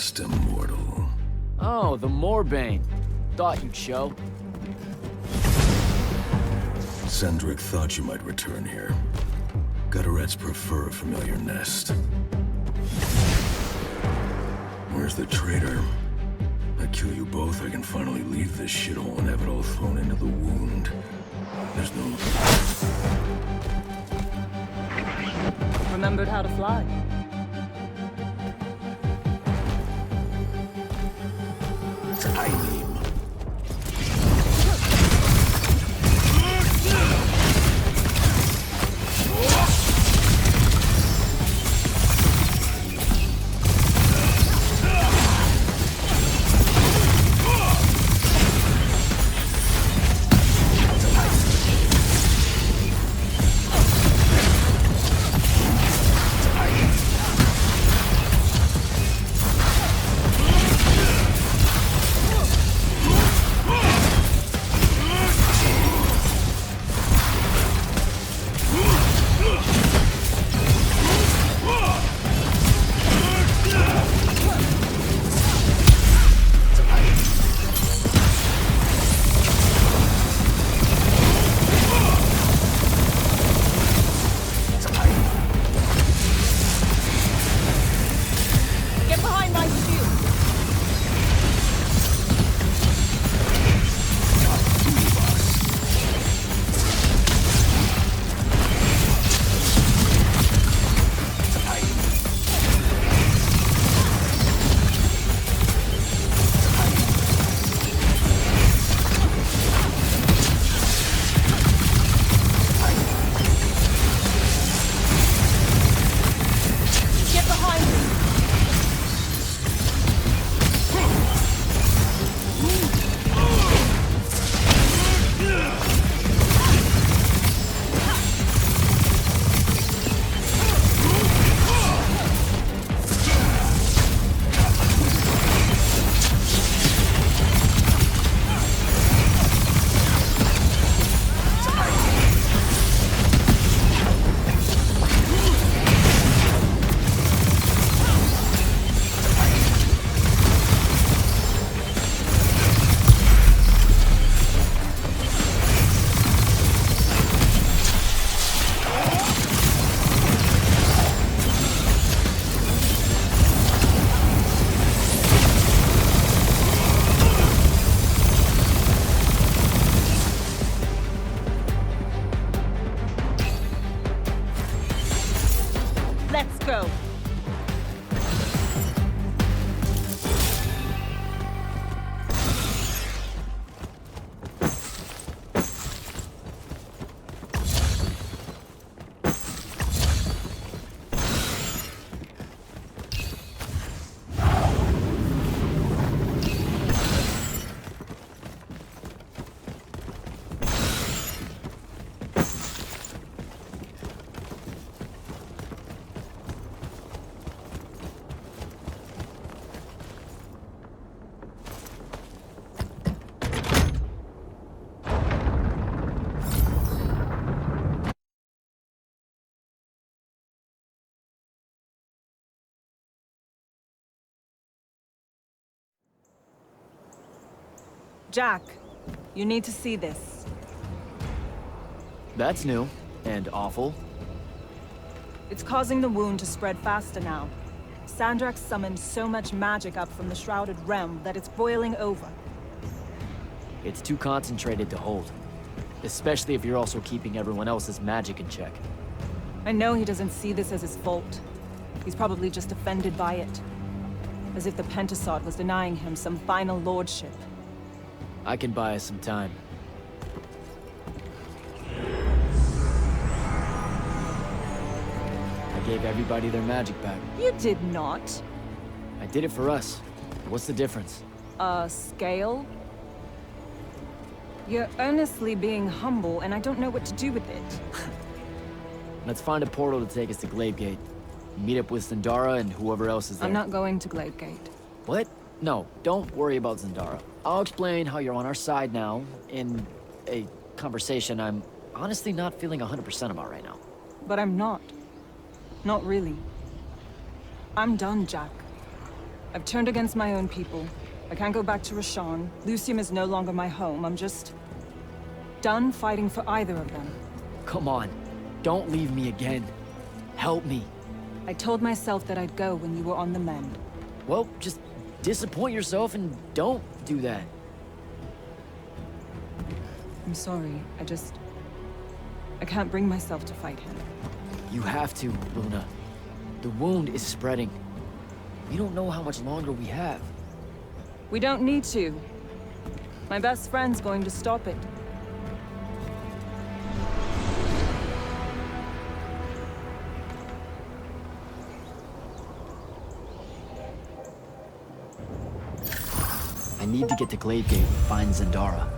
last immortal. Oh, the Moorbane. Thought you'd show. Sandrick thought you might return here. Gutterets prefer a familiar nest. Where's the traitor? I kill you both, I can finally leave this shithole and have it all thrown into the wound. There's no... Remembered how to fly. Tiny. Jack, you need to see this. That's new. And awful. It's causing the wound to spread faster now. Sandrak summoned so much magic up from the Shrouded Realm that it's boiling over. It's too concentrated to hold. Especially if you're also keeping everyone else's magic in check. I know he doesn't see this as his fault. He's probably just offended by it. As if the Pentasod was denying him some final lordship. I can buy us some time. I gave everybody their magic back. You did not. I did it for us. What's the difference? Scale? You're earnestly being humble, and I don't know what to do with it. Let's find a portal to take us to Glabegate. Meet up with Zendara and whoever else is there. I'm not going to Glabegate. What? No, don't worry about Zendara. I'll explain how you're on our side now, in a conversation I'm honestly not feeling 100% about right now. But I'm not. Not really. I'm done, Jack. I've turned against my own people. I can't go back to Rasharn. Lucium is no longer my home. I'm just... done fighting for either of them. Come on. Don't leave me again. Help me. I told myself that I'd go when you were on the mend. Well, just disappoint yourself and don't do that. I'm sorry. I can't bring myself to fight him. You have to, Luna. The wound is spreading. We don't know how much longer we have. We don't need to. My best friend's going to stop it. I need to get to GabeHype and find Zendara.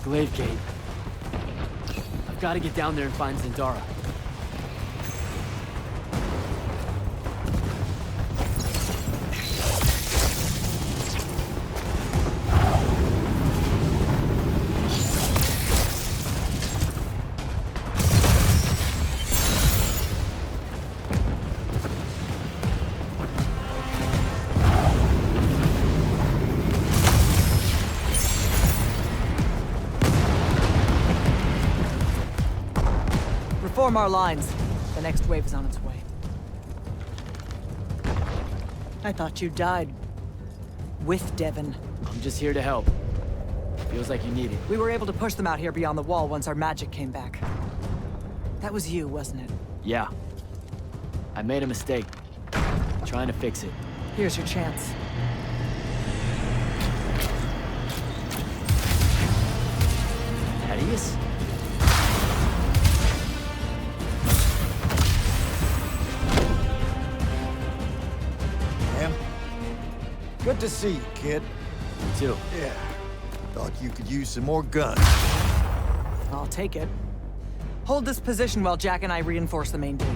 glaive gate. I've got to get down there and find Zendara. Form our lines. The next wave is on its way. I thought you died. With Devon. I'm just here to help. Feels like you need it. We were able to push them out here beyond the wall once our magic came back. That was you, wasn't it? Yeah. I made a mistake. Trying to fix it. Here's your chance. Thaddeus? Good to see you, kid. You too. Yeah. Thought you could use some more guns. I'll take it. Hold this position while Jack and I reinforce the main gate.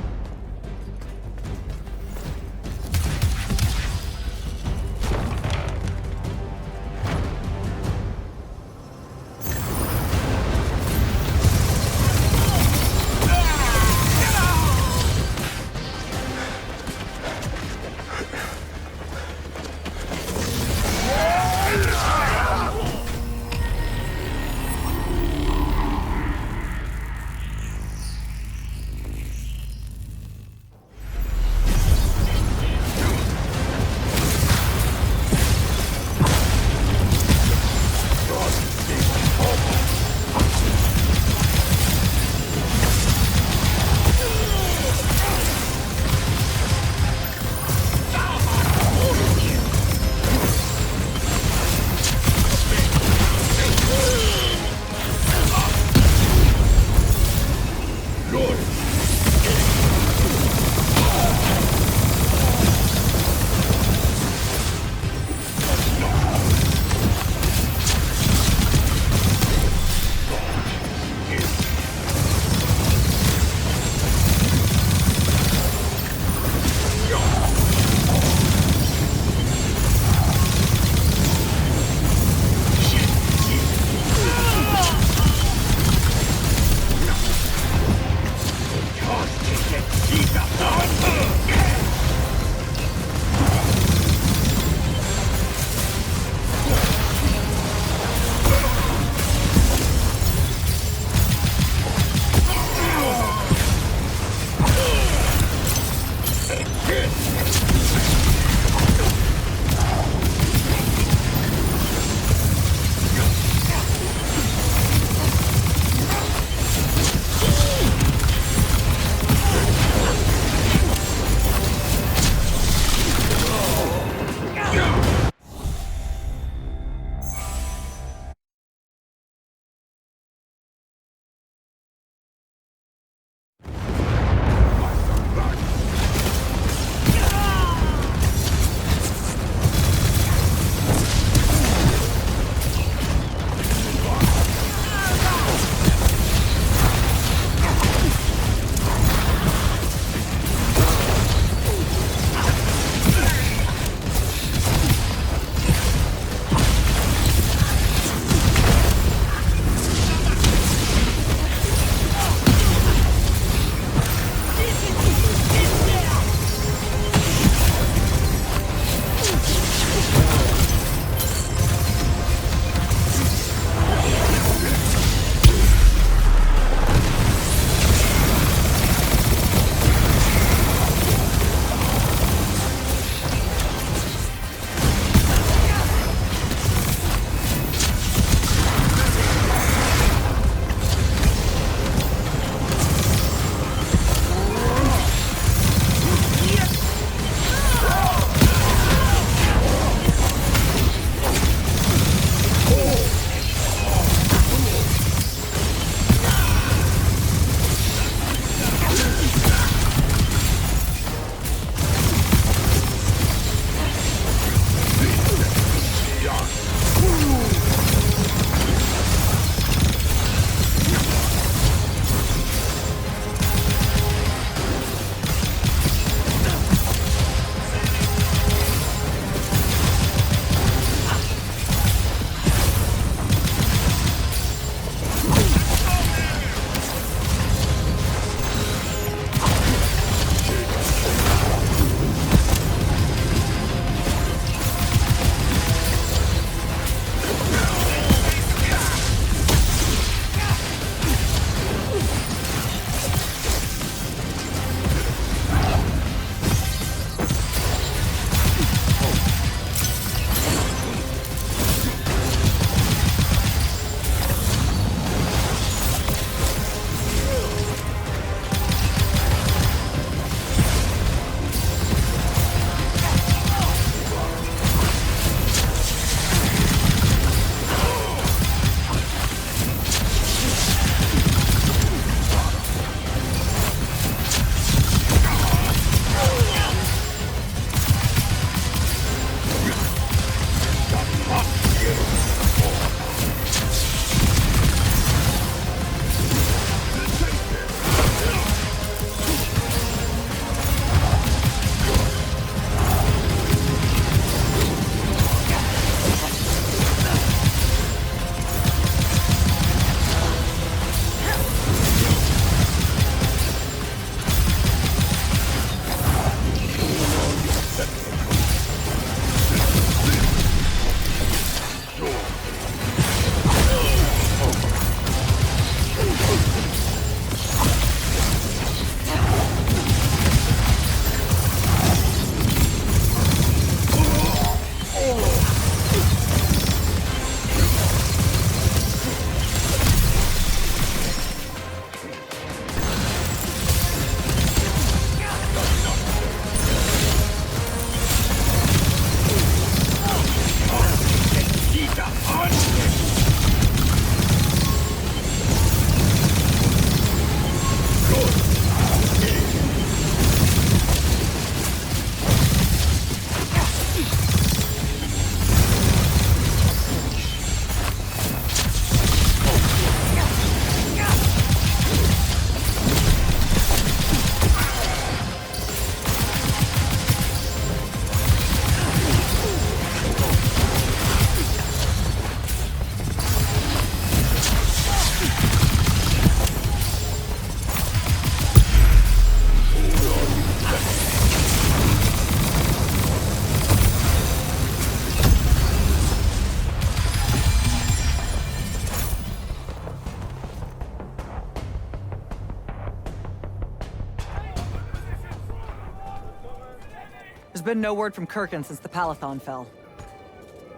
There's been no word from Kirkin since the Palathon fell.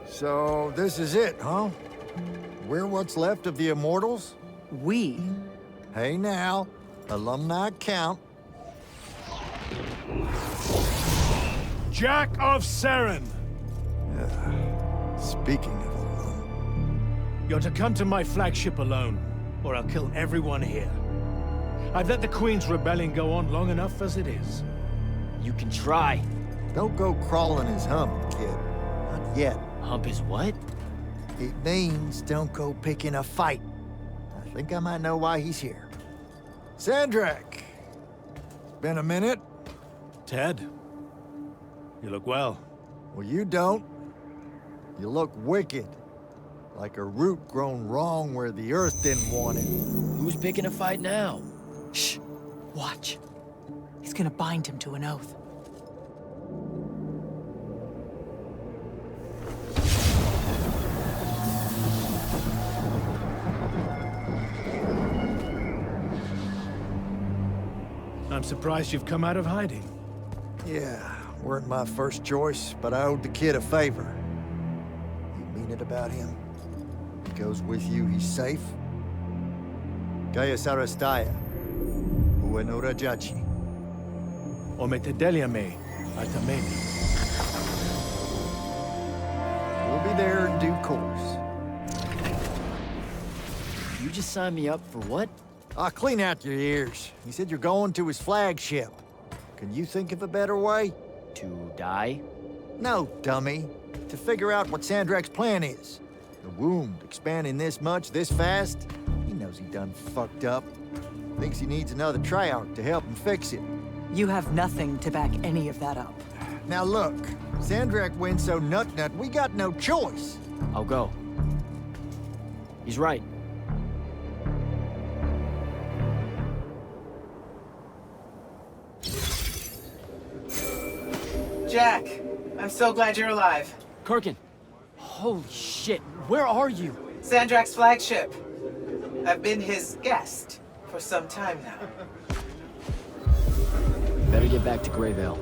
So, this is it, huh? We're what's left of the Immortals? We? Hey now, alumni count. Jack of Seren! Speaking of alone... You're to come to my flagship alone, or I'll kill everyone here. I've let the Queen's rebellion go on long enough as it is. You can try. Don't go crawling his hump, kid. Not yet. Hump his what? It means don't go picking a fight. I think I might know why he's here. Sandrak! It's been a minute. Ted, you look well. Well, you don't. You look wicked. Like a root grown wrong where the earth didn't want it. Who's picking a fight now? Shh. Watch. He's gonna bind him to an oath. I'm surprised you've come out of hiding. Yeah, weren't my first choice, but I owed the kid a favor. You mean it about him? He goes with you, he's safe? Gaius Arastaya, Ueno Rajachi. Ometedeliame, Atamemi. We'll be there in due course. You just signed me up for what? Clean out your ears. He said you're going to his flagship. Can you think of a better way? To die? No, dummy. To figure out what Sandrak's plan is. The wound expanding this much, this fast? He knows he done fucked up. Thinks he needs another Triarch to help him fix it. You have nothing to back any of that up. Now look, Sandrak went so nut, we got no choice. I'll go. He's right. Jack, I'm so glad you're alive. Kirkin! Holy shit, where are you? Sandrak's flagship. I've been his guest for some time now. Better get back to Greyvale.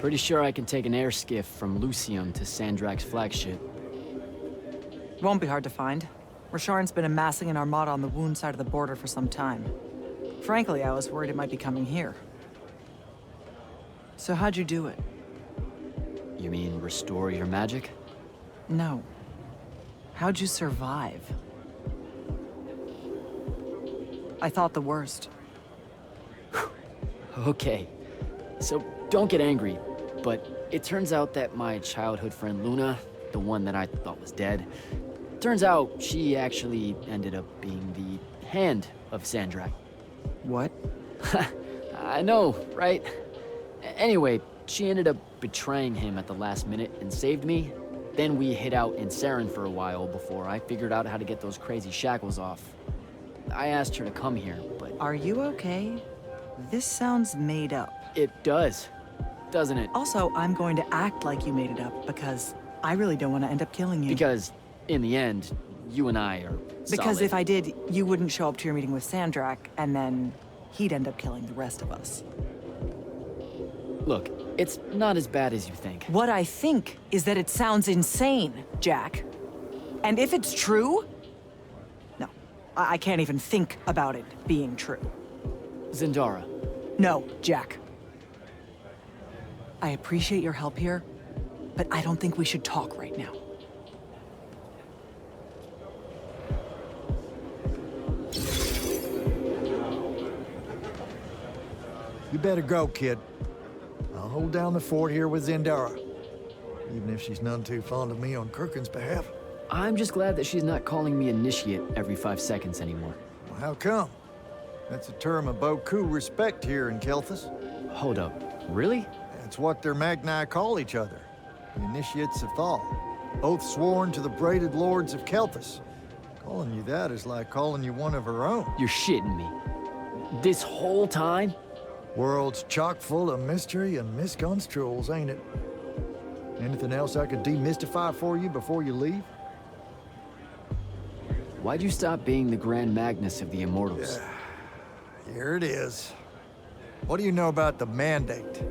Pretty sure I can take an air skiff from Lucium to Sandrak's flagship. Won't be hard to find. Rasharn's been amassing an armada on the Wound side of the border for some time. Frankly, I was worried it might be coming here. So how'd you do it? You mean restore your magic? No. How'd you survive? I thought the worst. Okay, so don't get angry, but it turns out that my childhood friend Luna, the one that I thought was dead, turns out she actually ended up being the hand of Sandrak. What? I know, right? Anyway, she ended up betraying him at the last minute and saved me. Then we hid out in Seren for a while before I figured out how to get those crazy shackles off. I asked her to come here, but... Are you okay? This sounds made up. It does, doesn't it? Also, I'm going to act like you made it up because I really don't want to end up killing you. Because, in the end, you and I are Because solid. if I did, you wouldn't show up to your meeting with Sandrak, and then he'd end up killing the rest of us. Look, it's not as bad as you think. What I think is that it sounds insane, Jack. And if it's true... No, I can't even think about it being true. Zendara. No, Jack. I appreciate your help here, but I don't think we should talk right now. You better go, kid. I'll hold down the fort here with Zendara. Even if she's none too fond of me on Kirkin's behalf. I'm just glad that she's not calling me initiate every 5 seconds anymore. Well, how come? That's a term of beaucoup respect here in Kelthus. Hold up, really? It's what their Magni call each other. The Initiates of Thal. Oath sworn to the braided lords of Kelthus. Calling you that is like calling you one of her own. You're shitting me. This whole time? World's chock full of mystery and misconstruals, ain't it? Anything else I could demystify for you before you leave? Why'd you stop being the Grand Magnus of the Immortals? Here it is. What do you know about the Mandate?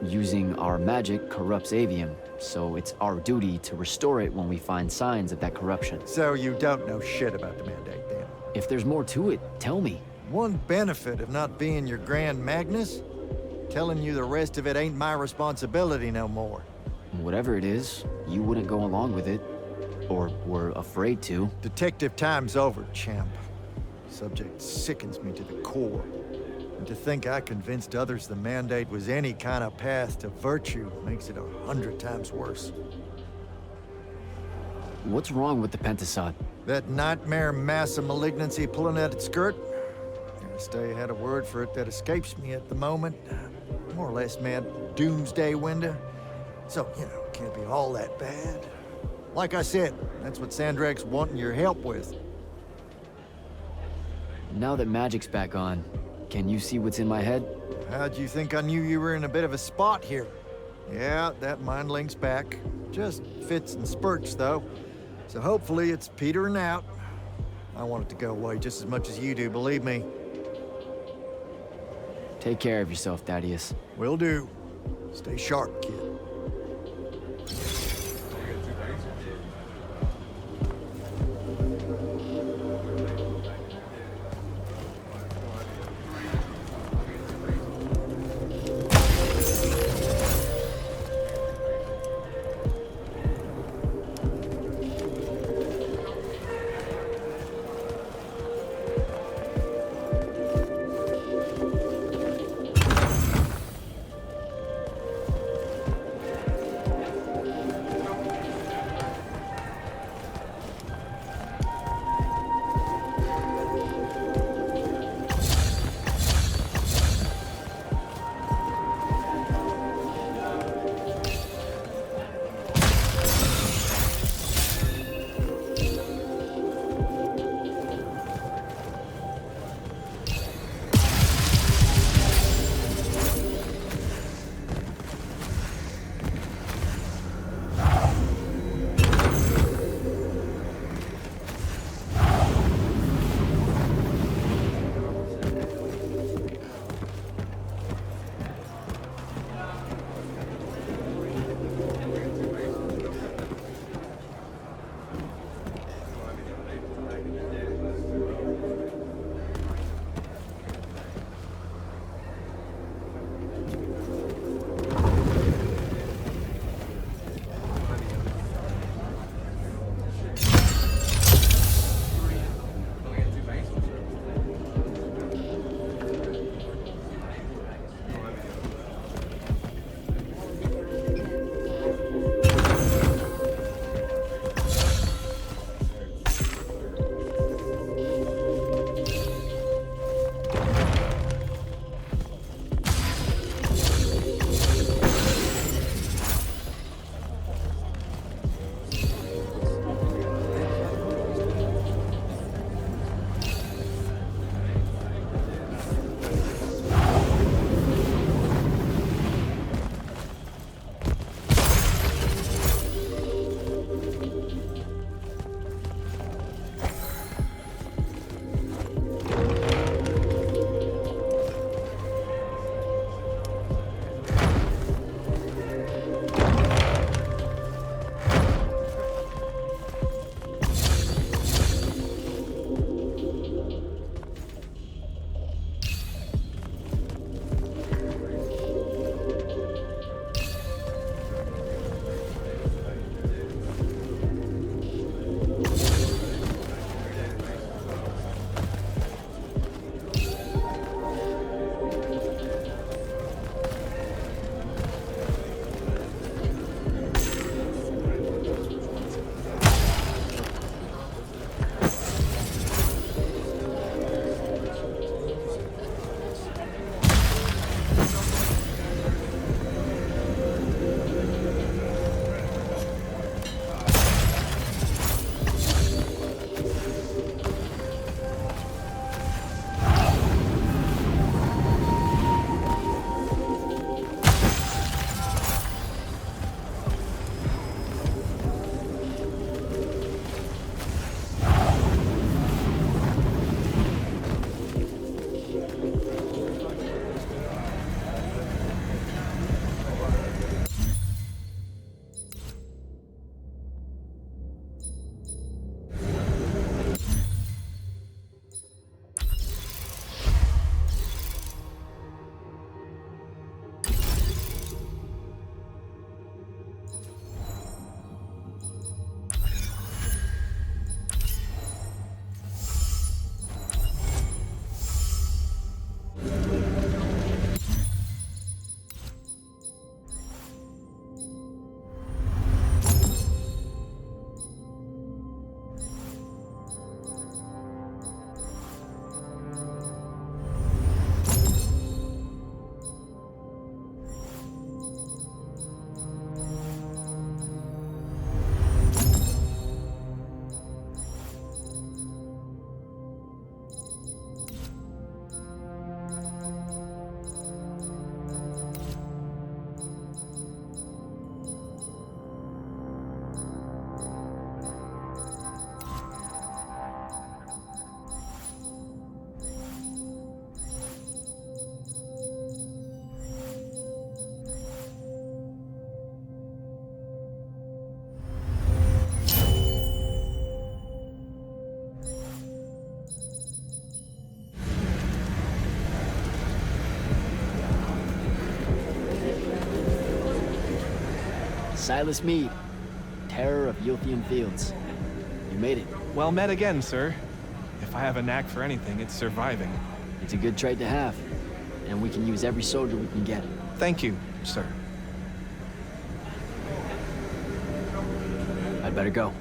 Using our magic corrupts Aveum, so it's our duty to restore it when we find signs of that corruption. So you don't know shit about the Mandate, then? If there's more to it, tell me. One benefit of not being your Grand Magnus? Telling you the rest of it ain't my responsibility no more. Whatever it is, you wouldn't go along with it. Or were afraid to. Detective time's over, champ. Subject sickens me to the core. And to think I convinced others the Mandate was any kind of path to virtue makes it 100 times worse. What's wrong with the Pentasod? That nightmare mass of malignancy pulling at its skirt? Aristea had a word for it that escapes me at the moment. More or less meant doomsday window. So, it can't be all that bad. Like I said, that's what Sandrak's wanting your help with. Now that magic's back on, can you see what's in my head? How'd you think I knew you were in a bit of a spot here? Yeah, that mind link's back. Just fits and spurts, though. So hopefully it's petering out. I want it to go away just as much as you do, believe me. Take care of yourself, Thaddeus. Will do. Stay sharp, kid. Silas Meade, terror of Yulthian Fields. You made it. Well met again, sir. If I have a knack for anything, it's surviving. It's a good trait to have, and we can use every soldier we can get. Thank you, sir. I'd better go.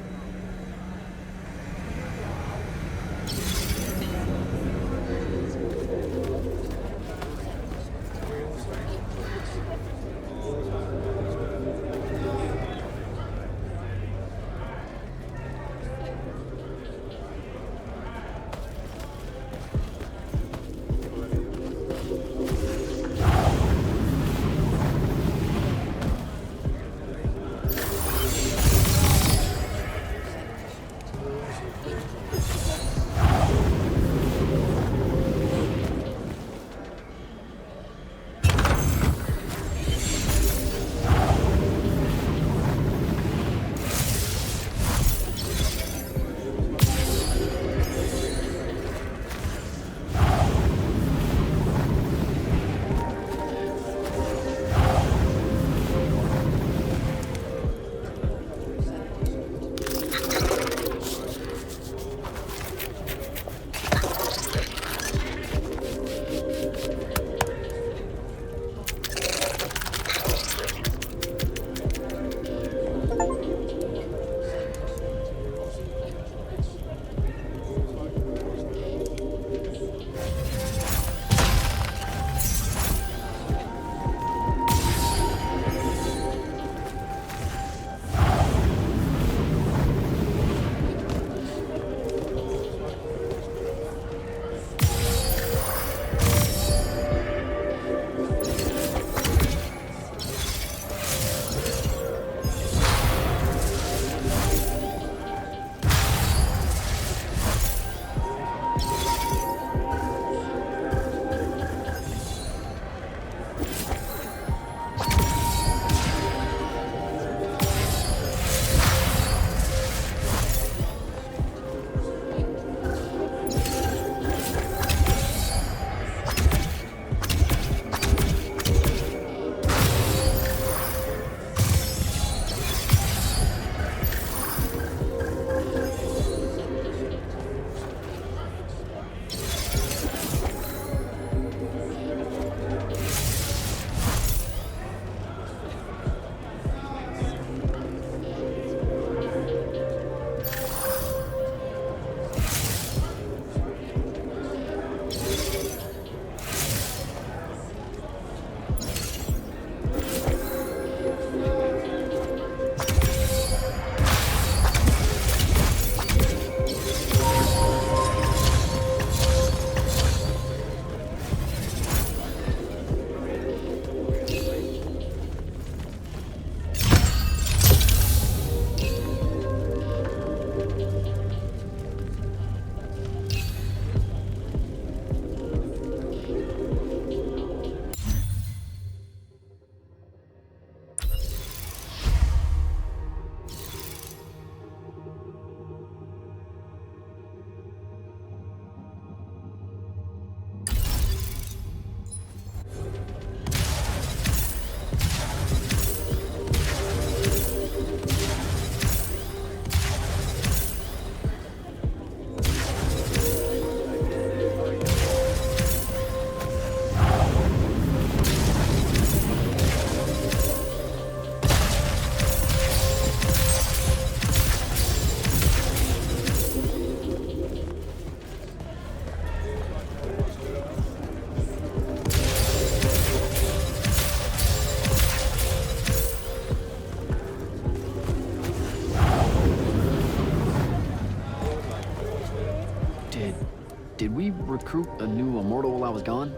Did we recruit a new immortal while I was gone?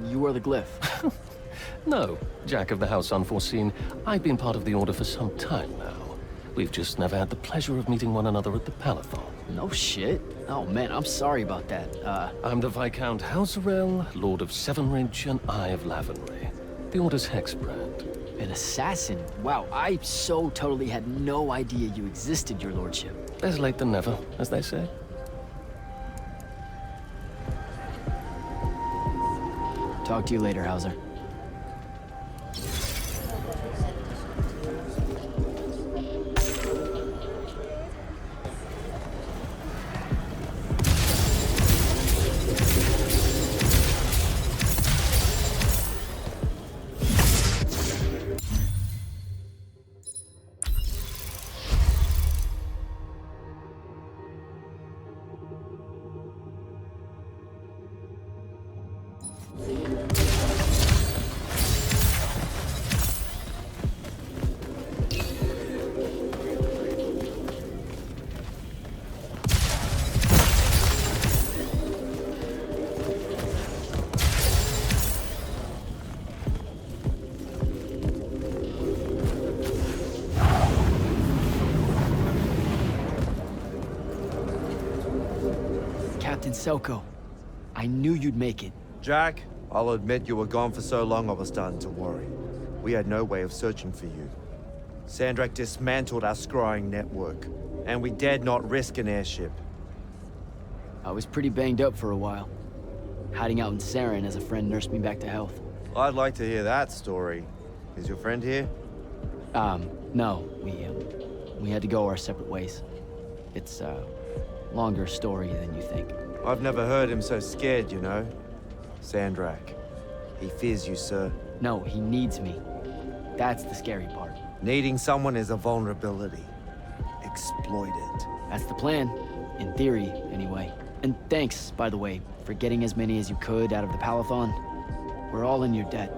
You are the glyph. No, Jack of the House Unforeseen. I've been part of the Order for some time now. We've just never had the pleasure of meeting one another at the Palathon. No shit. Oh man, I'm sorry about that. I'm the Viscount Halzarel, Lord of Sevenridge, and Eye of Lavenry. The Order's hexbrand. An assassin? Wow, I so totally had no idea you existed, your lordship. Better late than never, as they say. Talk to you later, Hauser. Selko. I knew you'd make it. Jack, I'll admit you were gone for so long I was starting to worry. We had no way of searching for you. Sandrak dismantled our scrying network, and we dared not risk an airship. I was pretty banged up for a while. Hiding out in Saren as a friend nursed me back to health. I'd like to hear that story. Is your friend here? No. We had to go our separate ways. It's a longer story than you think. I've never heard him so scared, you know. Sandrak. He fears you, sir. No, he needs me. That's the scary part. Needing someone is a vulnerability. Exploit it. That's the plan. In theory, anyway. And thanks, by the way, for getting as many as you could out of the Palathon. We're all in your debt.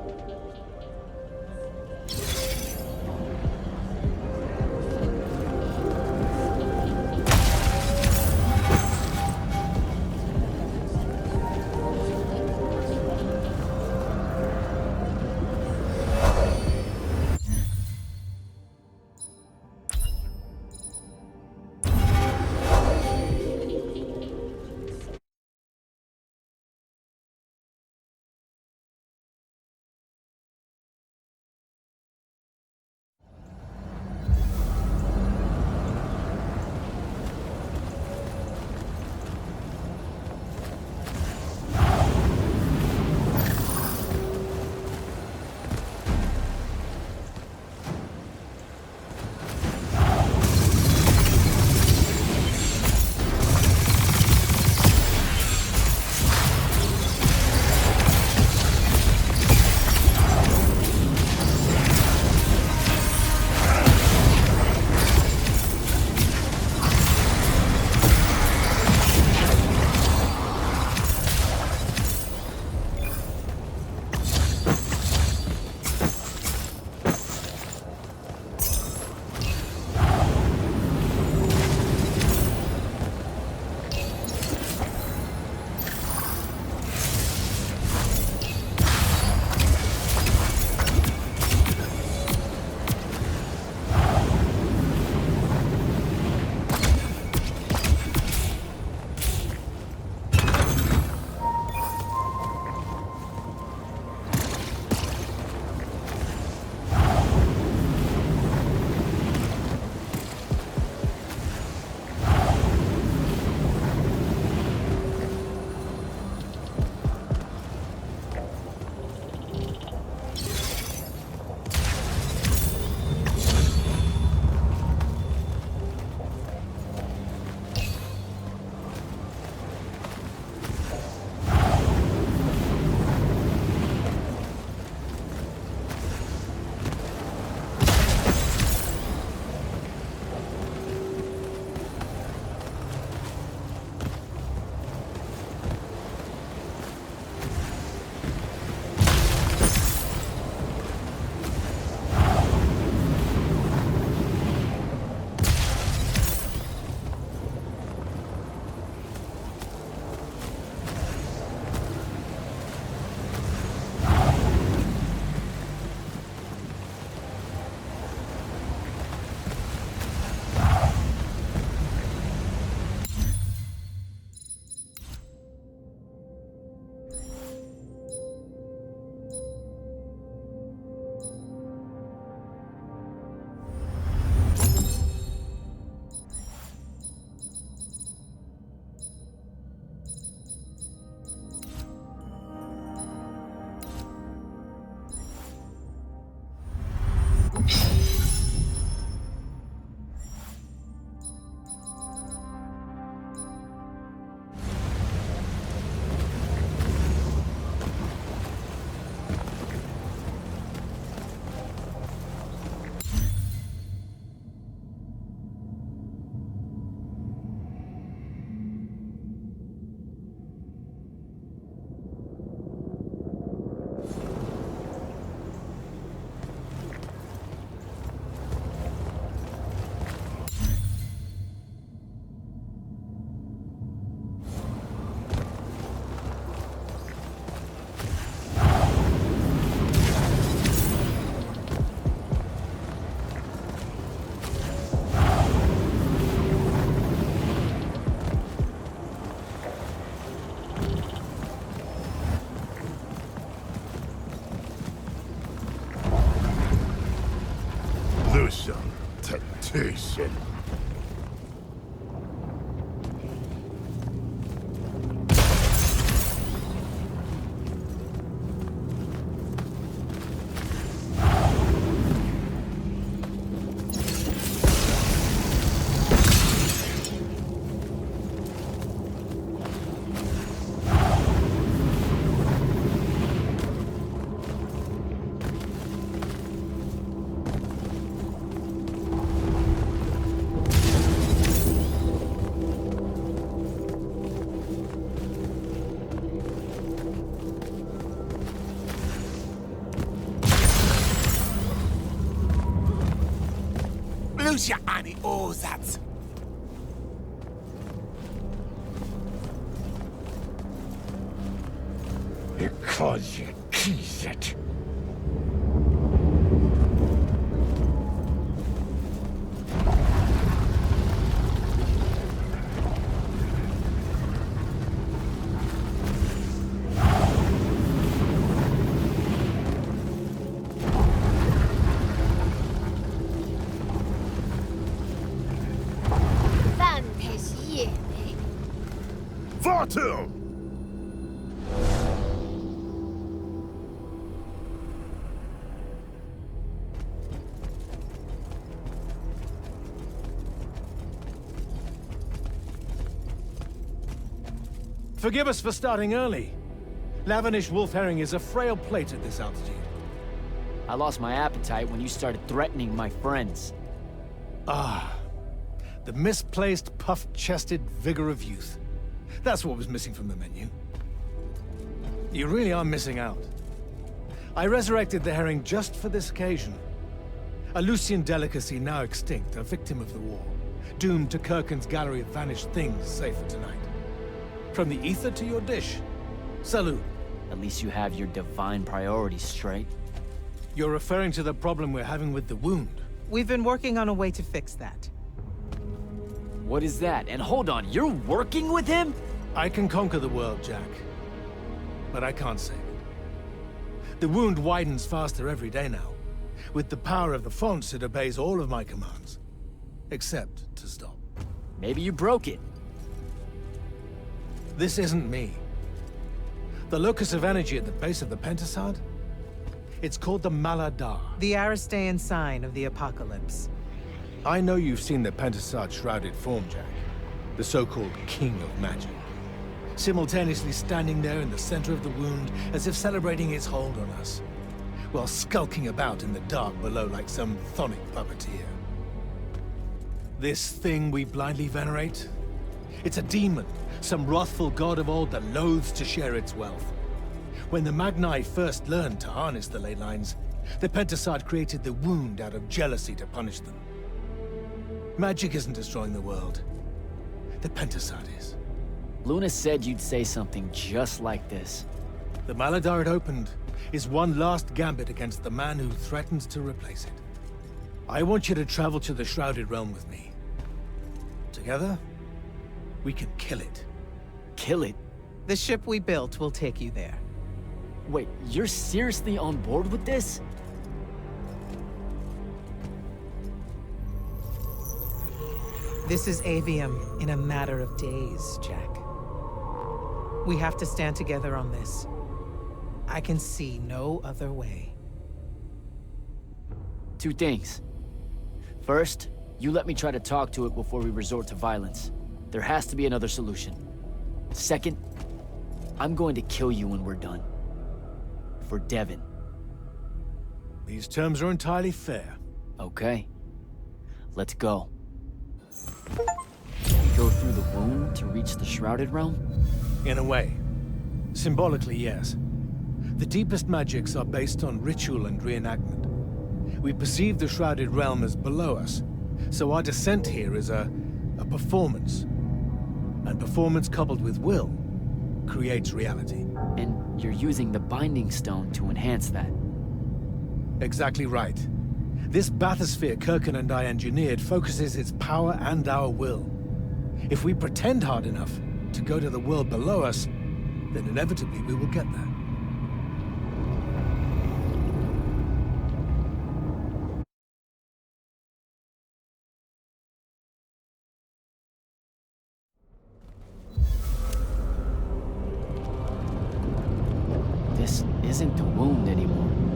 gruesome temptation. Lucia ani ozat. Because you tease it. Vartum! Forgive us for starting early. Lavinish wolf herring is a frail plate at this altitude. I lost my appetite when you started threatening my friends. Ah, the misplaced, puff-chested vigor of youth. That's what was missing from the menu. You really are missing out. I resurrected the herring just for this occasion. A Lucian delicacy now extinct, a victim of the war. Doomed to Kirkin's gallery of vanished things, save for tonight. From the ether to your dish. Salute. At least you have your divine priorities straight. You're referring to the problem we're having with the wound. We've been working on a way to fix that. What is that? And hold on, you're working with him? I can conquer the world, Jack. But I can't save it. The wound widens faster every day now. With the power of the fonts, it obeys all of my commands. Except to stop. Maybe you broke it. This isn't me. The locus of energy at the base of the Pentasad? It's called the Maladar. The Aristean sign of the apocalypse. I know you've seen the Pentasad shrouded form, Jack. The so-called King of Magic. Simultaneously standing there in the center of the wound as if celebrating its hold on us, while skulking about in the dark below like some chthonic puppeteer. This thing we blindly venerate? It's a demon, some wrathful god of old that loathes to share its wealth. When the Magni first learned to harness the ley lines, the Pentasad created the wound out of jealousy to punish them. Magic isn't destroying the world. The Pentasad is. Luna said you'd say something just like this. The Maladar it opened is one last gambit against the man who threatens to replace it. I want you to travel to the Shrouded Realm with me. Together, we can kill it. Kill it? The ship we built will take you there. Wait, you're seriously on board with this? This is Aveum in a matter of days, Jack. We have to stand together on this. I can see no other way. Two things. First, you let me try to talk to it before we resort to violence. There has to be another solution. Second, I'm going to kill you when we're done. For Devon. These terms are entirely fair. Okay. Let's go. We go through the wound to reach the Shrouded Realm? In a way. Symbolically, yes. The deepest magics are based on ritual and reenactment. We perceive the Shrouded Realm as below us, so our descent here is a performance. And performance coupled with will creates reality. And you're using the Binding Stone to enhance that. Exactly right. This bathysphere Kirkin and I engineered focuses its power and our will. If we pretend hard enough to go to the world below us, then inevitably we will get there.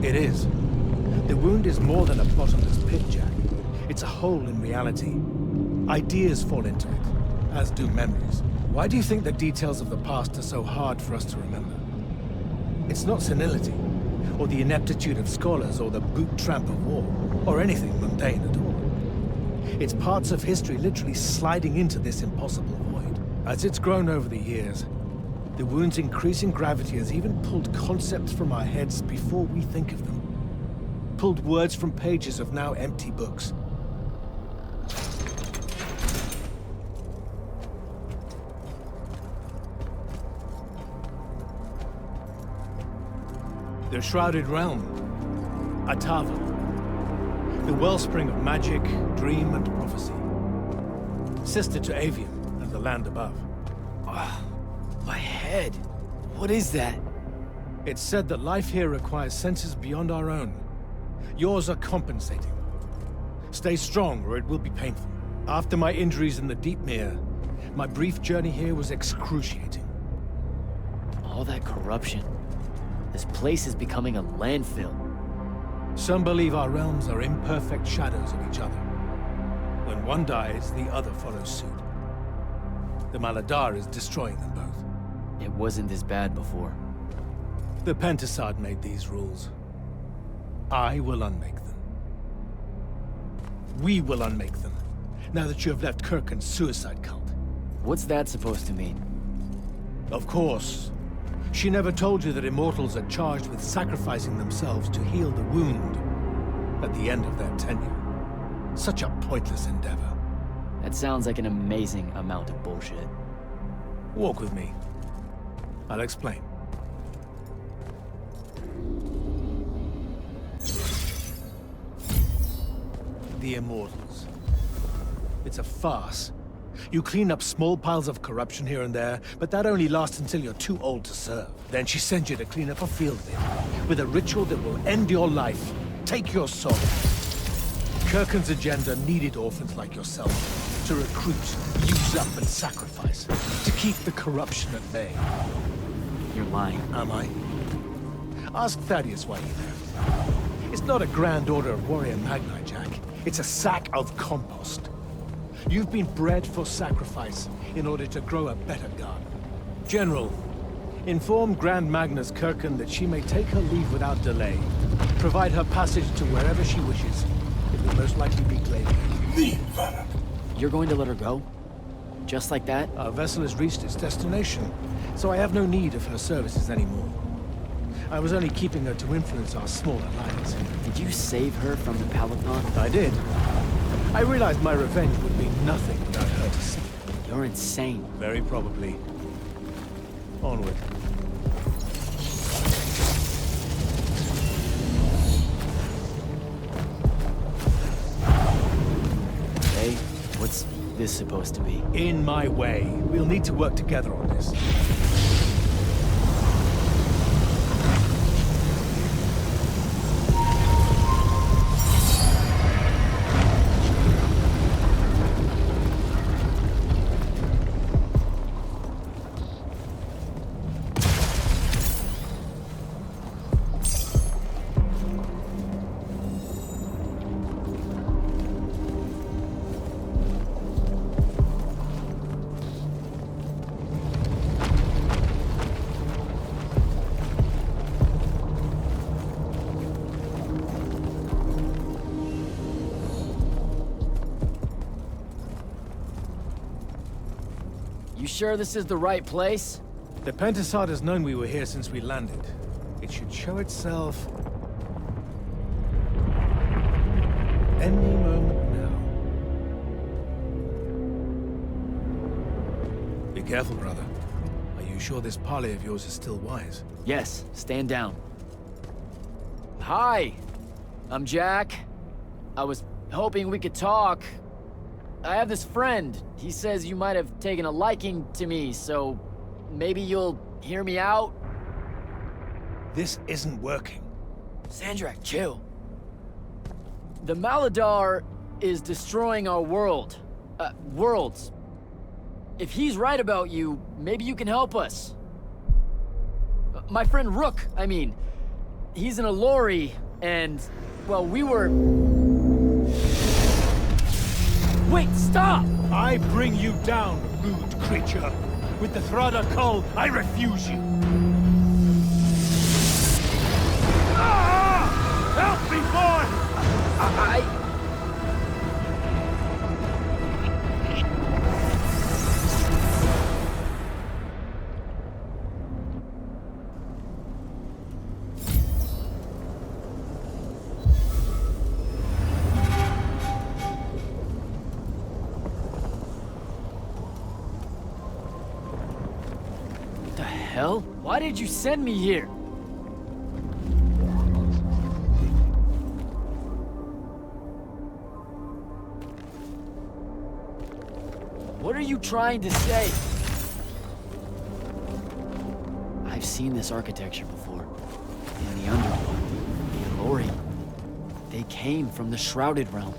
It is. The wound is more than a bottomless pit, Jack. It's a hole in reality. Ideas fall into it, as do memories. Why do you think the details of the past are so hard for us to remember? It's not senility, or the ineptitude of scholars, or the boot tramp of war, or anything mundane at all. It's parts of history literally sliding into this impossible void. As it's grown over the years, the wound's increasing gravity has even pulled concepts from our heads before we think of them. Pulled words from pages of now empty books. The Shrouded Realm, Atava, the wellspring of magic, dream, and prophecy. Sister to Aveum and the land above. My head. What is that? It's said that life here requires senses beyond our own. Yours are compensating. Stay strong, or it will be painful. After my injuries in the Deep Mere, my brief journey here was excruciating. All that corruption. This place is becoming a landfill. Some believe our realms are imperfect shadows of each other. When one dies, the other follows suit. The Maladar is destroying them both. It wasn't this bad before. The Pentasad made these rules. I will unmake them. We will unmake them, now that you have left Kirken's suicide cult. What's that supposed to mean? Of course. She never told you that Immortals are charged with sacrificing themselves to heal the wound at the end of their tenure. Such a pointless endeavor. That sounds like an amazing amount of bullshit. Walk with me. I'll explain. The Immortals. It's a farce. You clean up small piles of corruption here and there, but that only lasts until you're too old to serve. Then she sends you to clean up a field there, with a ritual that will end your life, take your soul. Kirken's agenda needed orphans like yourself to recruit, use up, and sacrifice, to keep the corruption at bay. You're lying. Am I? Ask Thaddeus why he left. It's not a grand order of warrior magni, Jack. It's a sack of compost. You've been bred for sacrifice in order to grow a better garden. General, inform Grand Magnus Kirken that she may take her leave without delay. Provide her passage to wherever she wishes. It will most likely be Glavier. Leave. You're going to let her go? Just like that? Our vessel has reached its destination, so I have no need of her services anymore. I was only keeping her to influence our small alliance. Did you save her from the Palathan? I did. I realized my revenge would be nothing without her to see. You're insane. Very probably. Onward. Hey, what's this supposed to be? In my way. We'll need to work together on this. You sure this is the right place? The Pentasad has known we were here since we landed. It should show itself any moment now. Be careful, brother. Are you sure this parley of yours is still wise? Yes, stand down. Hi, I'm Jack. I was hoping we could talk. I have this friend. He says you might have taken a liking to me, so maybe you'll hear me out? This isn't working. Sandrak, chill. The Maladar is destroying our world. Worlds. If he's right about you, maybe you can help us. My friend Rook, I mean. he's an Allori, and, well, we were... Wait, stop! I bring you down, rude creature. With the Thrada Cull, I refuse you. Ah! Help me, boy! Hell? Why did you send me here? What are you trying to say? I've seen this architecture before. In the Underworld. The Allori. They came from the Shrouded Realm.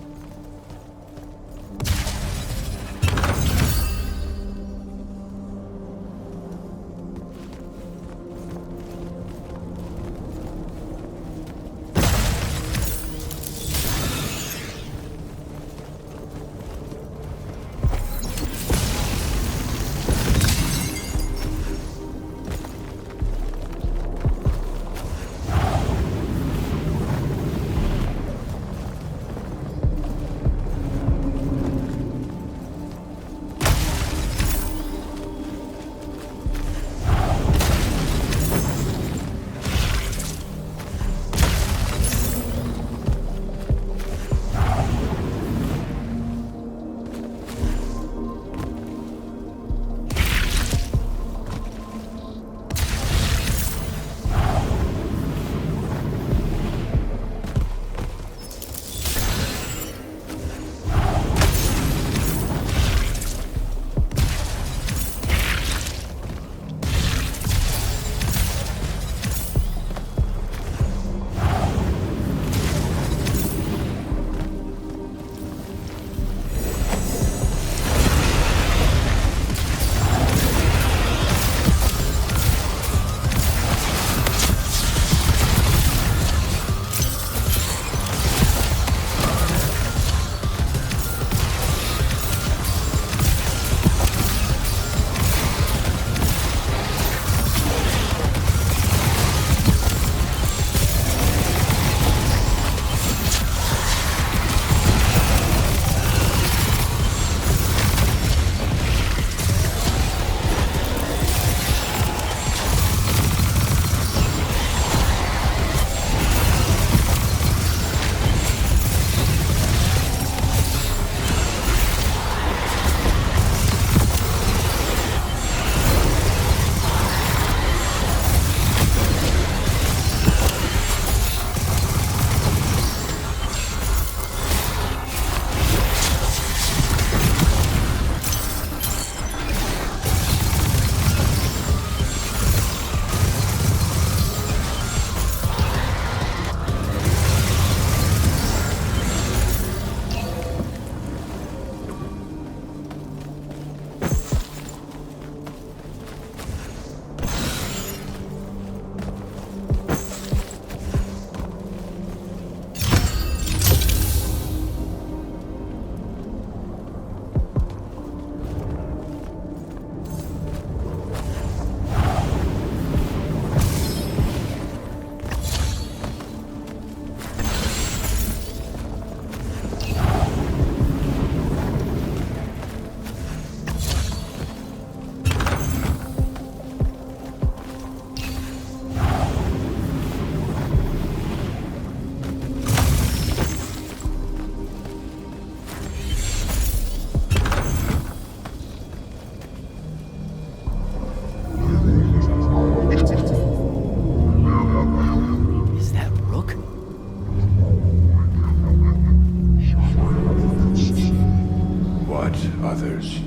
others.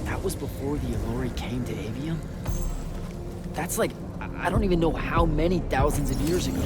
That was before the Allori came to Aveum? That's like, I don't even know how many thousands of years ago.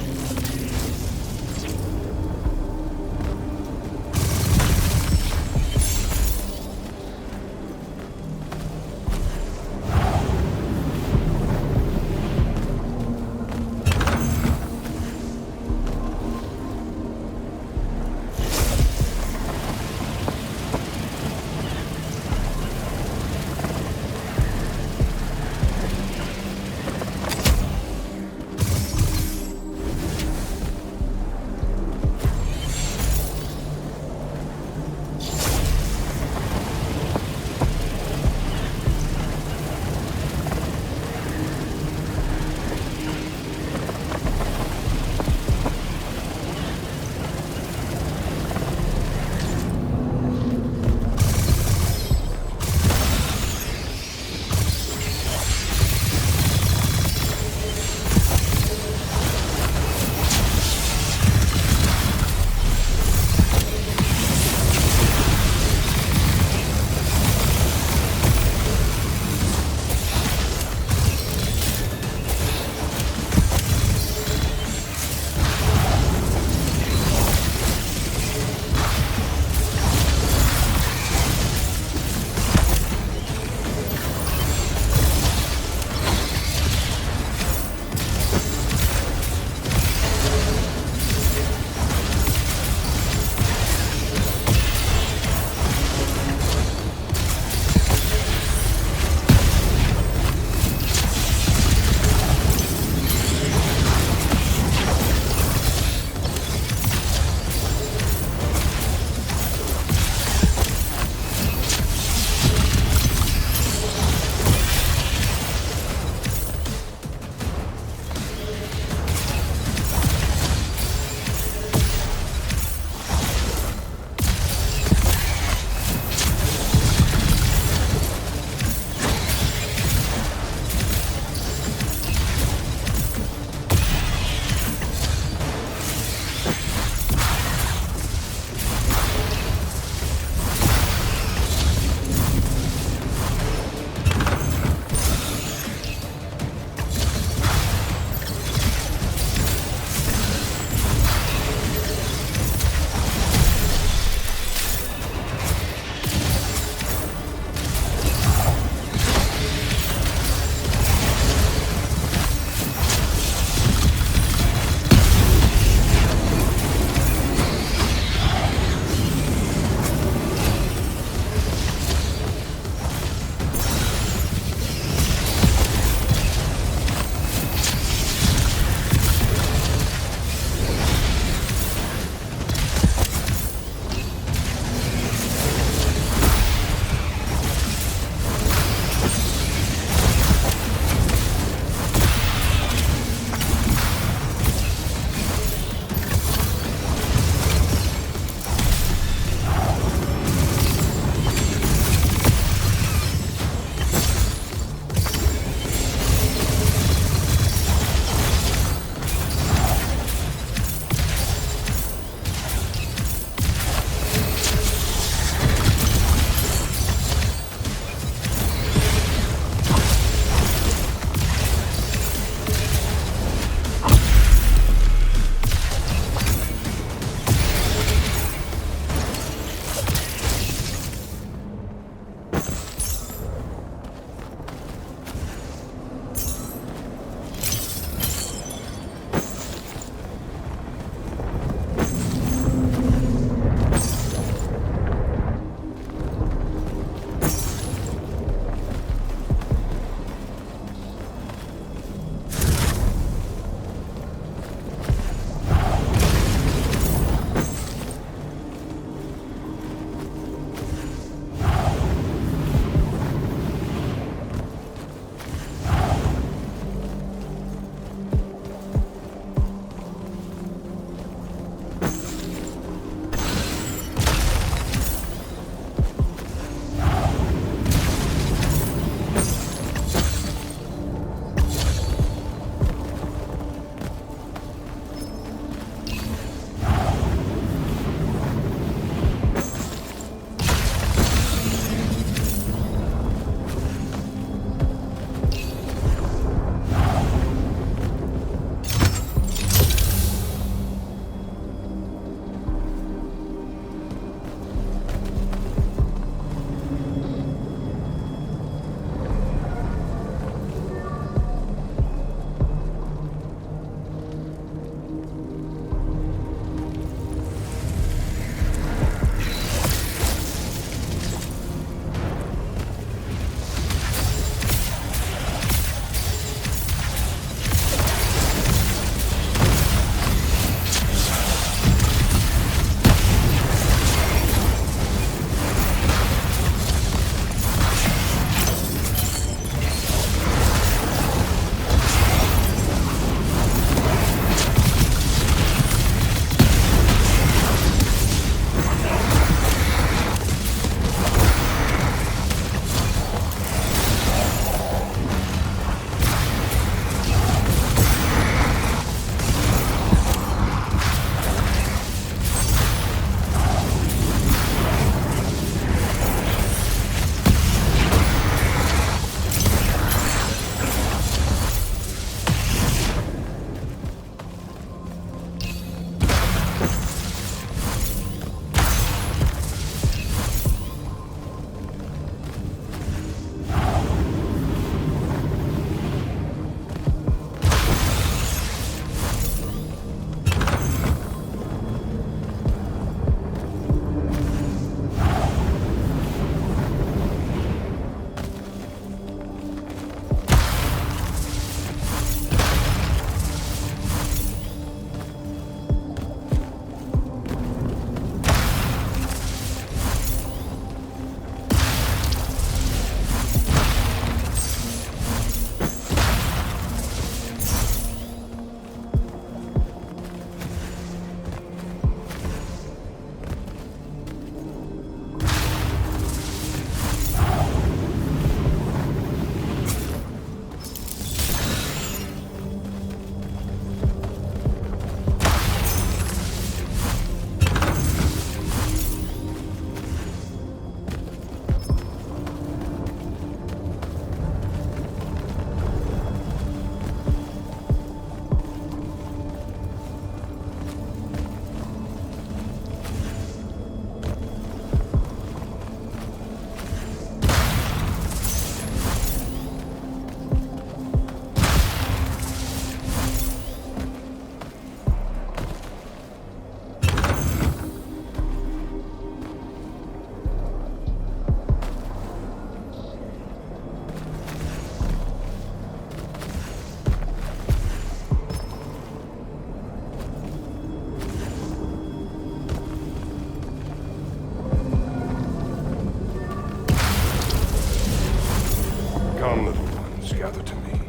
Come, little ones, gather to me.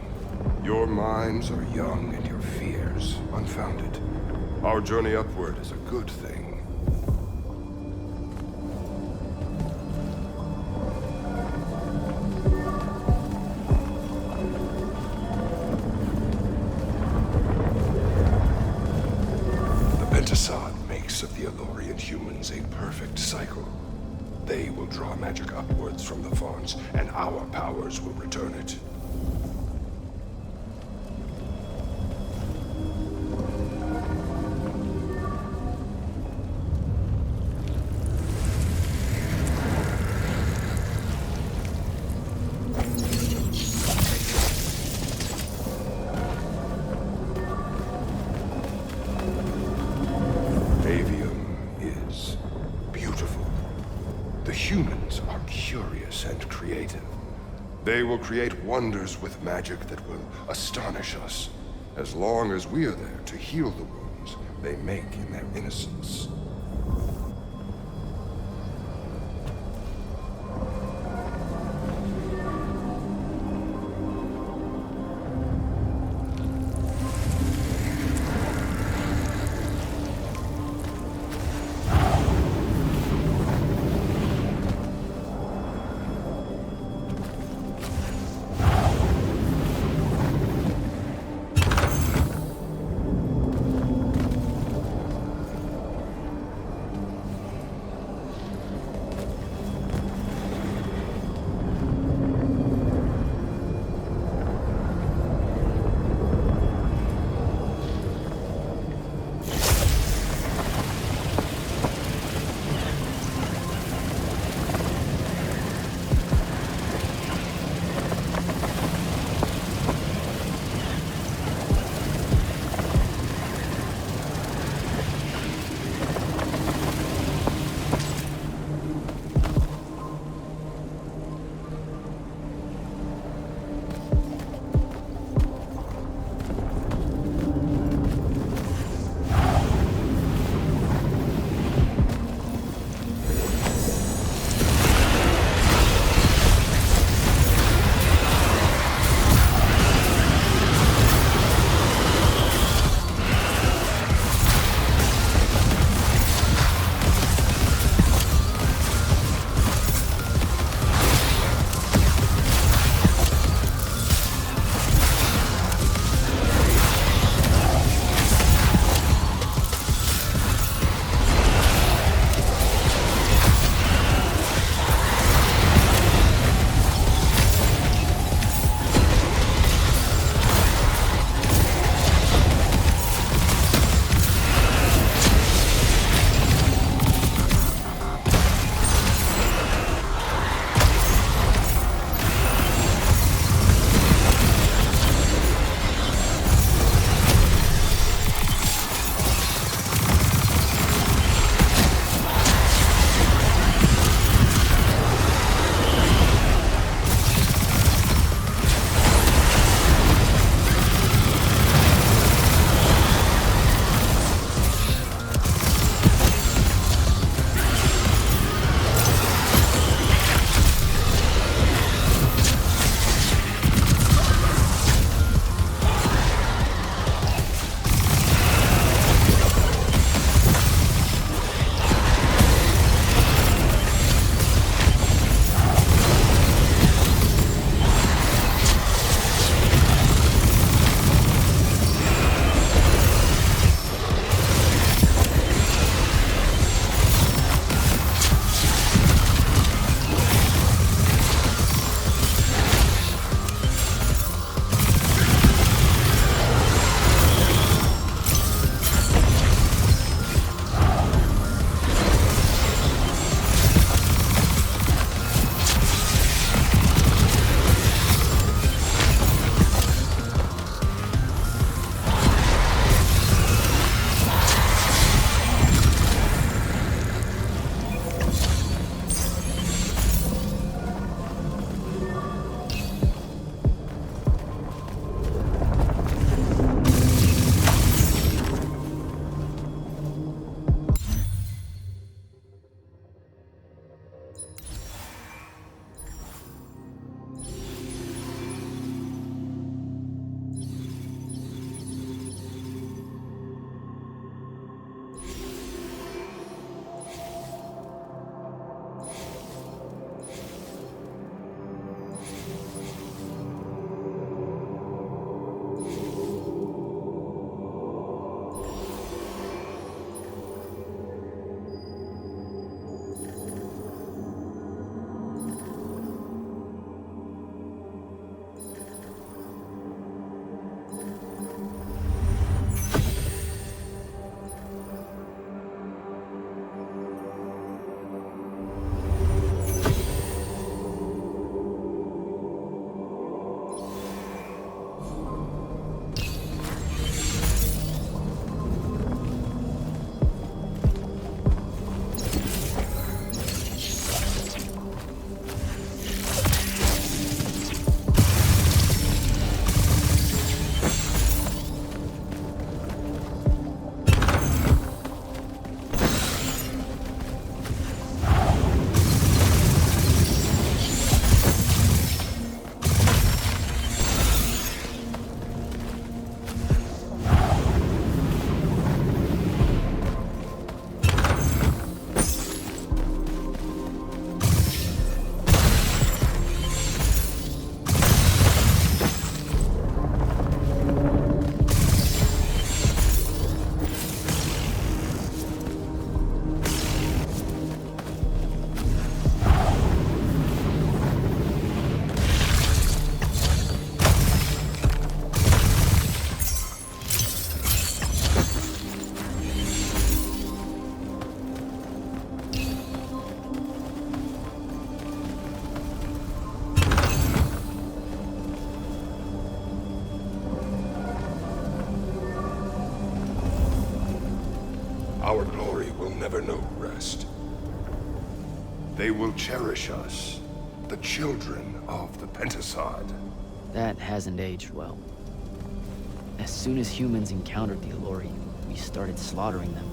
Your minds are young and your fears unfounded. Our journey upward is a good thing. Pentasod makes of the Elorian humans a perfect cycle. They will draw magic upwards from the fawns, and our powers will return it. Aveum is beautiful. The humans are curious and creative. They will create wonders with magic that will astonish us, as long as we are there to heal the wounds they make in their innocence. will cherish us, the children of the Pentasod. That hasn't aged well. As soon as humans encountered the Allori, we started slaughtering them.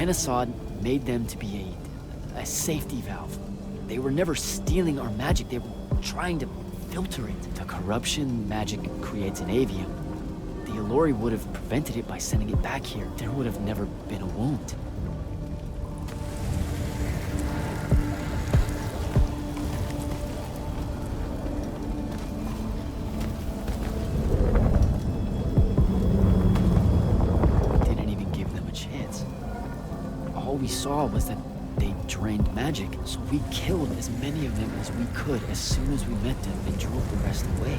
Penasod made them to be a safety valve. They were never stealing our magic, they were trying to filter it. The corruption magic creates in Aveum. The Allori would have prevented it by sending it back here. There would have never been a wound. All we saw was that they drained magic, so we killed as many of them as we could as soon as we met them and drove the rest away.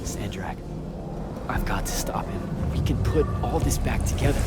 Sandrak, I've got to stop him. We can put all this back together.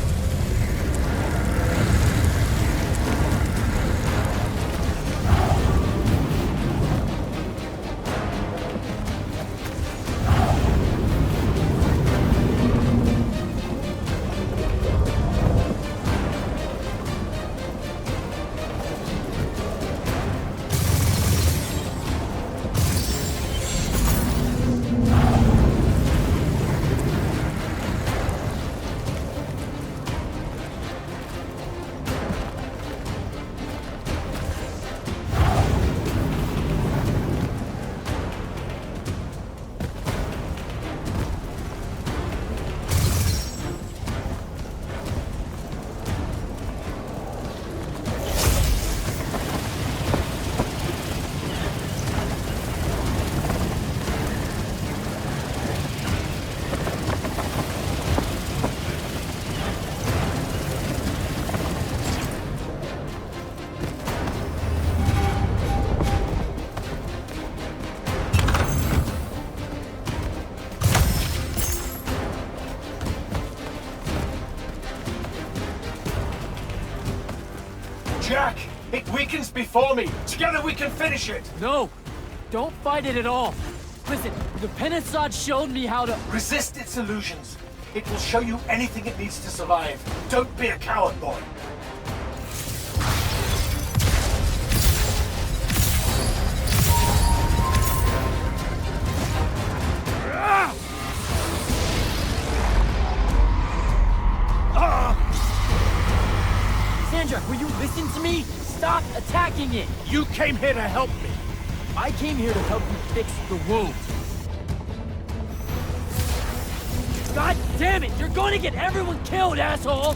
Jack! It weakens before me! Together we can finish it! No! Don't fight it at all! Listen, the Penasod showed me how to— Resist its illusions. It will show you anything it needs to survive. Don't be a coward, boy. Sandra, will you listen to me? Stop attacking it! You came here to help me. I came here to help you fix the wound. God damn it! You're going to get everyone killed, asshole!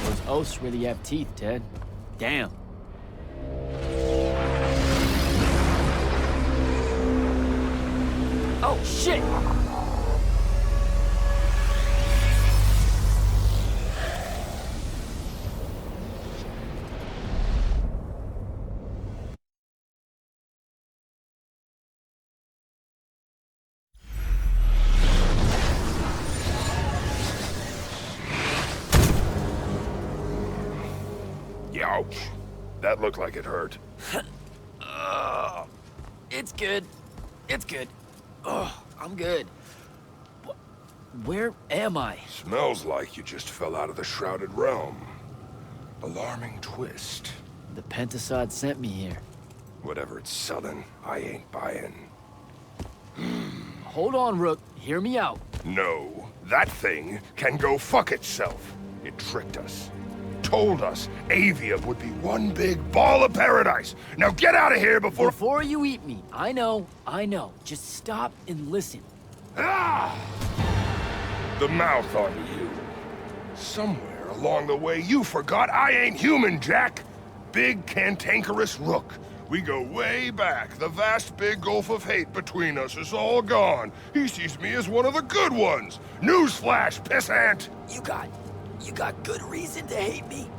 Those oaths really have teeth, Ted. Damn. Oh, shit! Ouch. That looked like it hurt. It's good. It's good. Oh, I'm good. Where am I? Smells like you just fell out of the Shrouded Realm. Alarming twist. The Pentasod sent me here. Whatever it's selling, I ain't buying. Hold on, Rook. Hear me out. No, that thing can go fuck itself. It tricked us. Told us Aveum would be one big ball of paradise. Now get out of here before— Before you eat me. I know. Just stop and listen. Ah! The mouth on you. Somewhere along the way you forgot I ain't human, Jack. Big cantankerous Rook. We go way back. The vast big gulf of hate between us is all gone. He sees me as one of the good ones. Newsflash, pissant! You got good reason to hate me.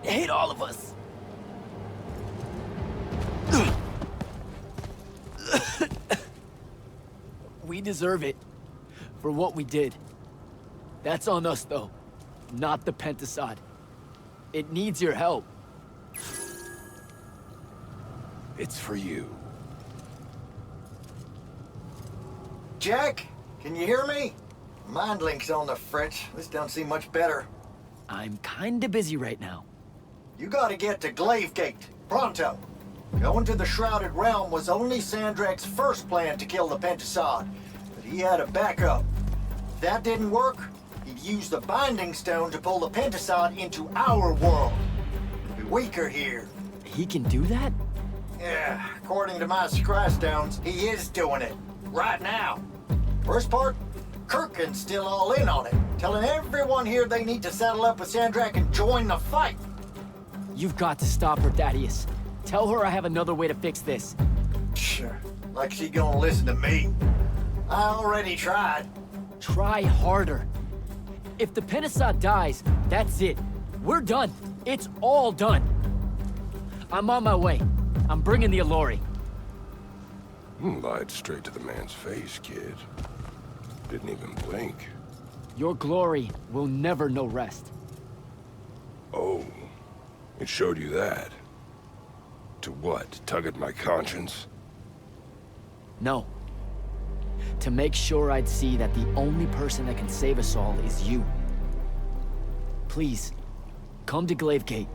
To hate all of us. We deserve it. For what we did. That's on us, though. Not the Pentasod. It needs your help. It's It's for you. Jack, can you hear me? Mind link's on the fritz. This don't seem much better. I'm kinda busy right now. You gotta get to Glavegate, pronto. Going to the Shrouded Realm was only Sandrak's first plan to kill the Pentasod, but he had a backup. If that didn't work, he'd use the Binding Stone to pull the Pentasod into our world. We're weaker here. He can do that? Yeah, according to my scry stones, he is doing it. Right now. First part, Kirkin's still all in on it, telling everyone here they need to settle up with Sandrak and join the fight. You've got to stop her, Thaddeus. Tell her I have another way to fix this. Sure. Like she gonna listen to me. I already tried. Try harder. If the Pentasod dies, that's it. We're done. It's all done. I'm on my way. I'm bringing the Allori. Lied straight to the man's face, kid. Didn't even blink. Your glory will never know rest. Oh, it showed you that. To what? Tug at my conscience? No. To make sure I'd see that the only person that can save us all is you. Please, come to Glavegate.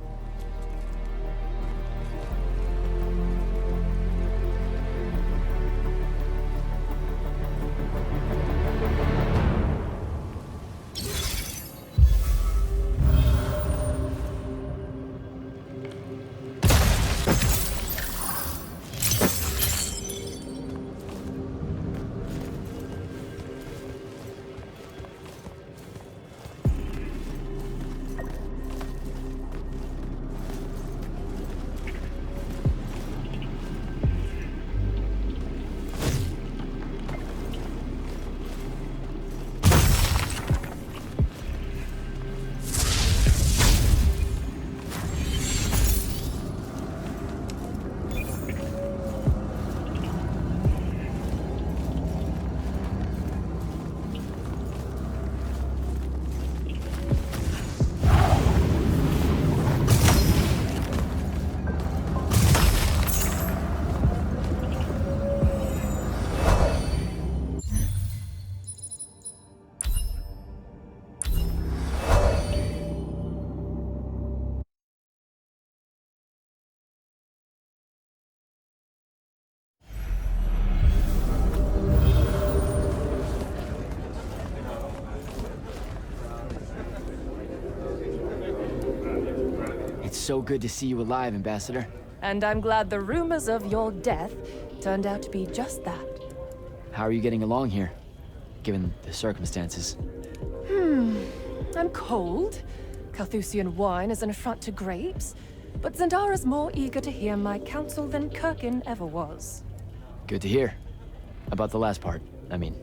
So good to see you alive, Ambassador. And I'm glad the rumors of your death turned out to be just that. How are you getting along here, given the circumstances? I'm cold. Carthusian wine is an affront to grapes. But Zendara's more eager to hear my counsel than Kirkin ever was. Good to hear. About the last part, I mean.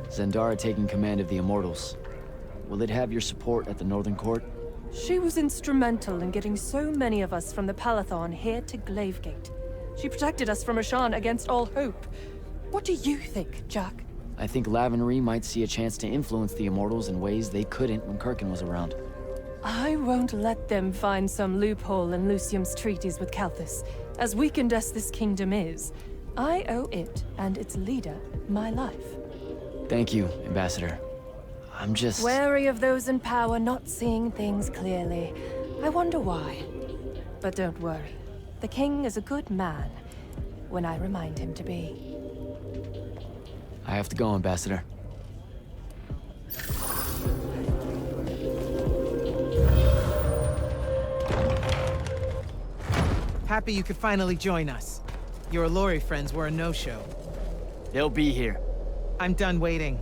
Zendara taking command of the Immortals. Will it have your support at the Northern Court? She was instrumental in getting so many of us from the Palathon here to Glavegate. She protected us from Rasharn against all hope. What do you think, Jack? I think Lavenery might see a chance to influence the Immortals in ways they couldn't when Kirkin was around. I won't let them find some loophole in Lucium's treaties with Kalthus. As weakened as this kingdom is, I owe it and its leader my life. Thank you, Ambassador. I'm just... wary of those in power not seeing things clearly. I wonder why. But don't worry. The king is a good man, when I remind him to be. I have to go, Ambassador. Happy you could finally join us. Your Allori friends were a no-show. They'll be here. I'm done waiting.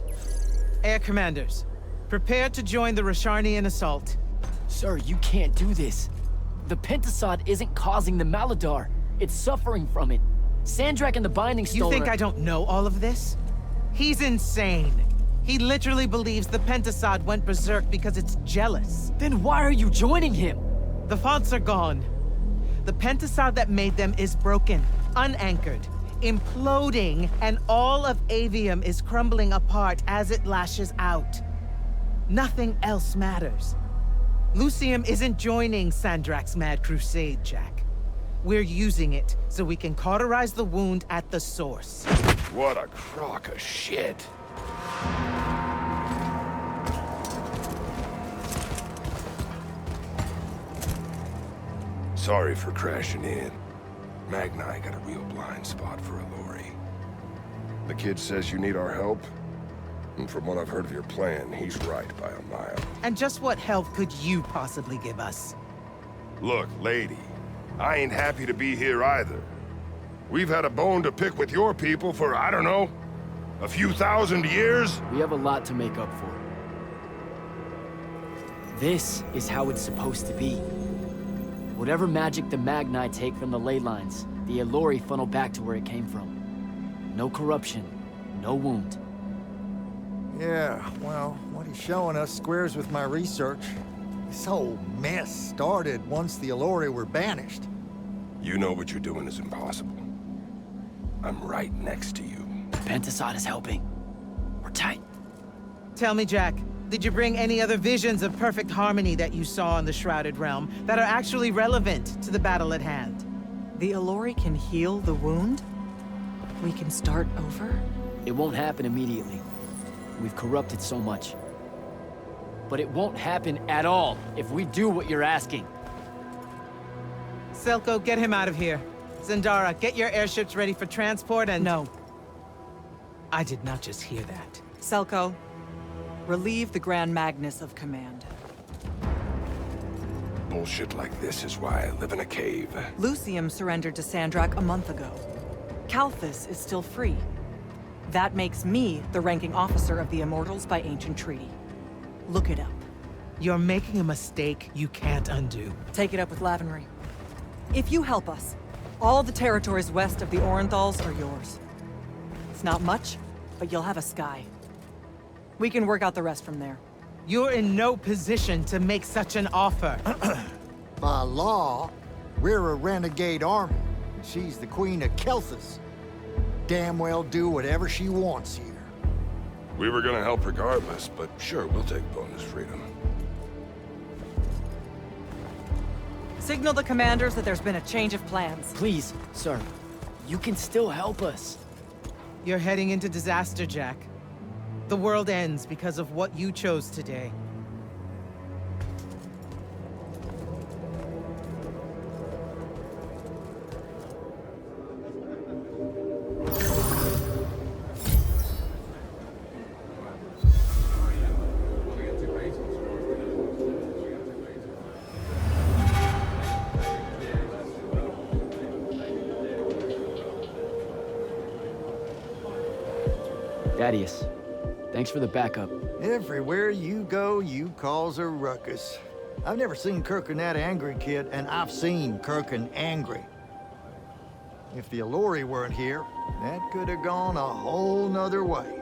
Air Commanders, prepare to join the Rasharnian assault. Sir, you can't do this. The Pentasod isn't causing the Maladar. It's suffering from it. Sandrak and the Binding Stone You think I don't know all of this? He's insane. He literally believes the Pentasod went berserk because it's jealous. Then why are you joining him? The fonts are gone. The Pentasod that made them is broken, unanchored, imploding, and all of Aveum is crumbling apart as it lashes out. Nothing else matters. Lucium isn't joining Sandrak's mad crusade, Jack. We're using it so we can cauterize the wound at the source. What a crock of shit. Sorry for crashing in. Magni got a real blind spot for Allori. The kid says you need our help. And from what I've heard of your plan, he's right by a mile. And just what help could you possibly give us? Look, lady, I ain't happy to be here either. We've had a bone to pick with your people for, I don't know, a few thousand years? We have a lot to make up for. This is how it's supposed to be. Whatever magic the Magni take from the ley lines, the Allori funnel back to where it came from. No corruption, no wound. Yeah, well, what he's showing us squares with my research. This whole mess started once the Allori were banished. You know what you're doing is impossible. I'm right next to you. Pentasod is helping. We're tight. Tell me, Jack, did you bring any other visions of perfect harmony that you saw in the Shrouded Realm that are actually relevant to the battle at hand? The Allori can heal the wound? We can start over? It won't happen immediately. We've corrupted so much. But it won't happen at all if we do what you're asking. Selko, get him out of here. Zendara, get your airships ready for transport and— No. I did not just hear that. Selko, relieve the Grand Magnus of command. Bullshit like this is why I live in a cave. Lucium surrendered to Sandrak a month ago. Calthus is still free. That makes me the ranking officer of the Immortals by ancient treaty. Look it up. You're making a mistake you can't undo. Take it up with Lavenry. If you help us, all the territories west of the Orenthals are yours. It's not much, but you'll have a sky. We can work out the rest from there. You're in no position to make such an offer. By law, we're a renegade army. She's the Queen of Kelthus. Damn well do whatever she wants here. We were gonna help regardless, but sure, we'll take bonus freedom. Signal the commanders that there's been a change of plans. Please, sir. You can still help us. You're heading into disaster, Jack. The world ends because of what you chose today. Thaddeus, thanks for the backup. Everywhere you go, you cause a ruckus. I've never seen Kirkin that angry, kid, and I've seen Kirkin angry. If the Allori weren't here, that could have gone a whole nother way.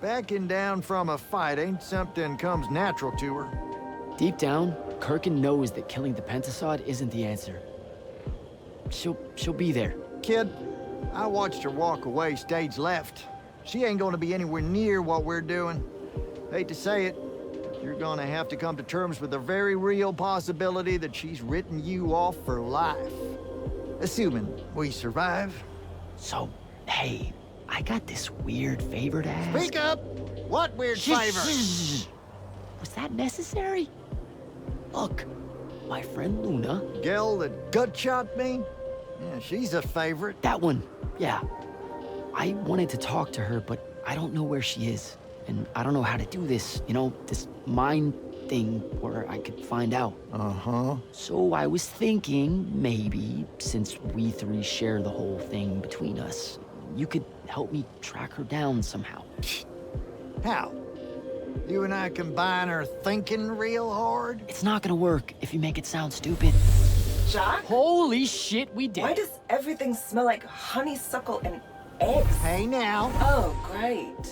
Backing down from a fight ain't something comes natural to her. Deep down, Kirkin knows that killing the Pentasod isn't the answer. She'll be there. Kid, I watched her walk away stage left. She ain't gonna be anywhere near what we're doing. Hate to say it, you're gonna have to come to terms with the very real possibility that she's written you off for life. Assuming we survive. So, hey, I got this weird favor to ask. Speak up! What weird favor? Was that necessary? Look, my friend Luna. Gel that gut shot me? Yeah, she's a favorite. That one, yeah. I wanted to talk to her, but I don't know where she is. And I don't know how to do this, you know, this mind thing where I could find out. Uh-huh. So I was thinking, maybe, since we three share the whole thing between us, you could help me track her down somehow. How? You and I combine our thinking real hard? It's not gonna work if you make it sound stupid. Jack? Holy shit, we did. Why does everything smell like honeysuckle and eggs? Hey now. Oh, great.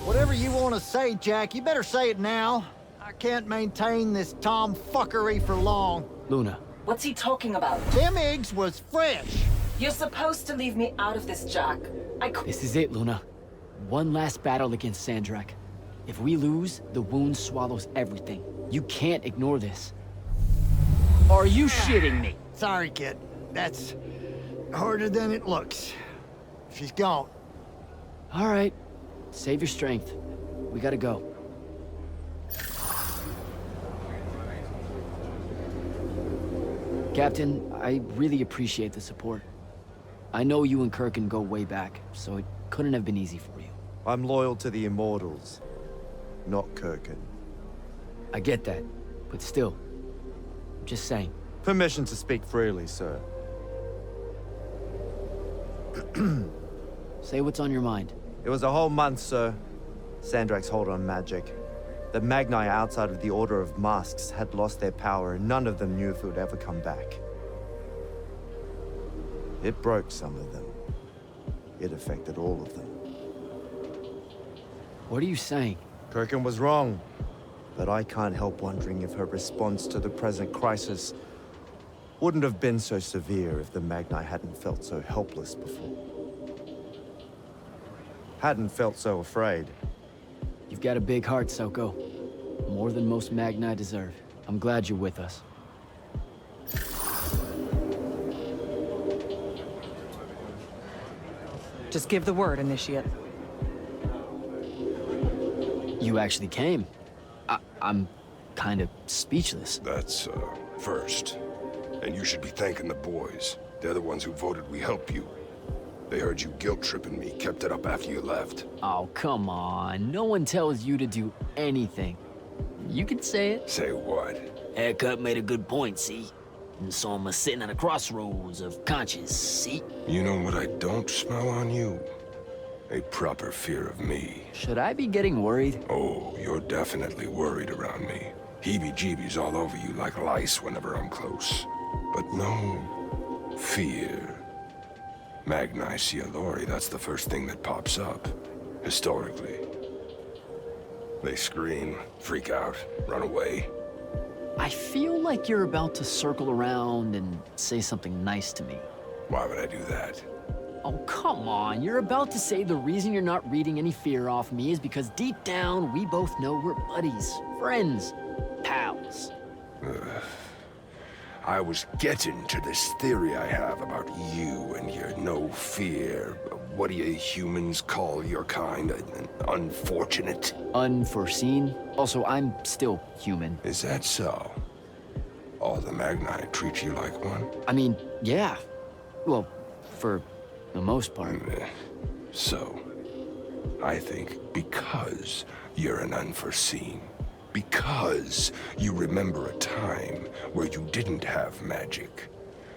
Whatever you want to say, Jack, you better say it now. I can't maintain this tomfuckery for long. Luna. What's he talking about? Them eggs was fresh. You're supposed to leave me out of this, Jack. This is it, Luna. One last battle against Sandrak. If we lose, the wound swallows everything. You can't ignore this. Are you shitting me? Sorry, kid. That's harder than it looks. She's gone. All right. Save your strength. We gotta go. Captain, I really appreciate the support. I know you and Kirkin go way back, so it couldn't have been easy for you. I'm loyal to the Immortals, not Kirkin. I get that, but still, I'm just saying. Permission to speak freely, sir. Say what's on your mind. It was a whole month, sir. Sandrak's hold on magic. The Magni outside of the Order of Masks had lost their power, and none of them knew if it would ever come back. It broke some of them. It affected all of them. What are you saying? Kirkin was wrong, but I can't help wondering if her response to the present crisis wouldn't have been so severe if the Magni hadn't felt so helpless before. Hadn't felt so afraid. You've got a big heart, Soko. More than most Magni deserve. I'm glad you're with us. Just give the word, Initiate. You actually came. I'm kind of speechless. That's, first. And you should be thanking the boys. They're the ones who voted we help you. They heard you guilt-tripping me, kept it up after you left. Oh, come on. No one tells you to do anything. You can say it. Say what? Haircut made a good point, see? And so I'm sitting at a crossroads of conscience, see? You know what I don't smell on you? A proper fear of me. Should I be getting worried? Oh, you're definitely worried around me. Heebie-jeebies all over you like lice whenever I'm close. But no fear. Magni see a lorry, that's the first thing that pops up, historically. They scream, freak out, run away. I feel like you're about to circle around and say something nice to me. Why would I do that? Oh, come on. You're about to say the reason you're not reading any fear off me is because deep down, we both know we're buddies, friends, pals. I was getting to this theory I have about you and your no fear. What do you humans call your kind? Unfortunate? Unforeseen? Also, I'm still human. Is that so? All the Magni treat you like one? I mean, yeah. Well, for the most part. So, I think because you're an unforeseen, because you remember a time where you didn't have magic,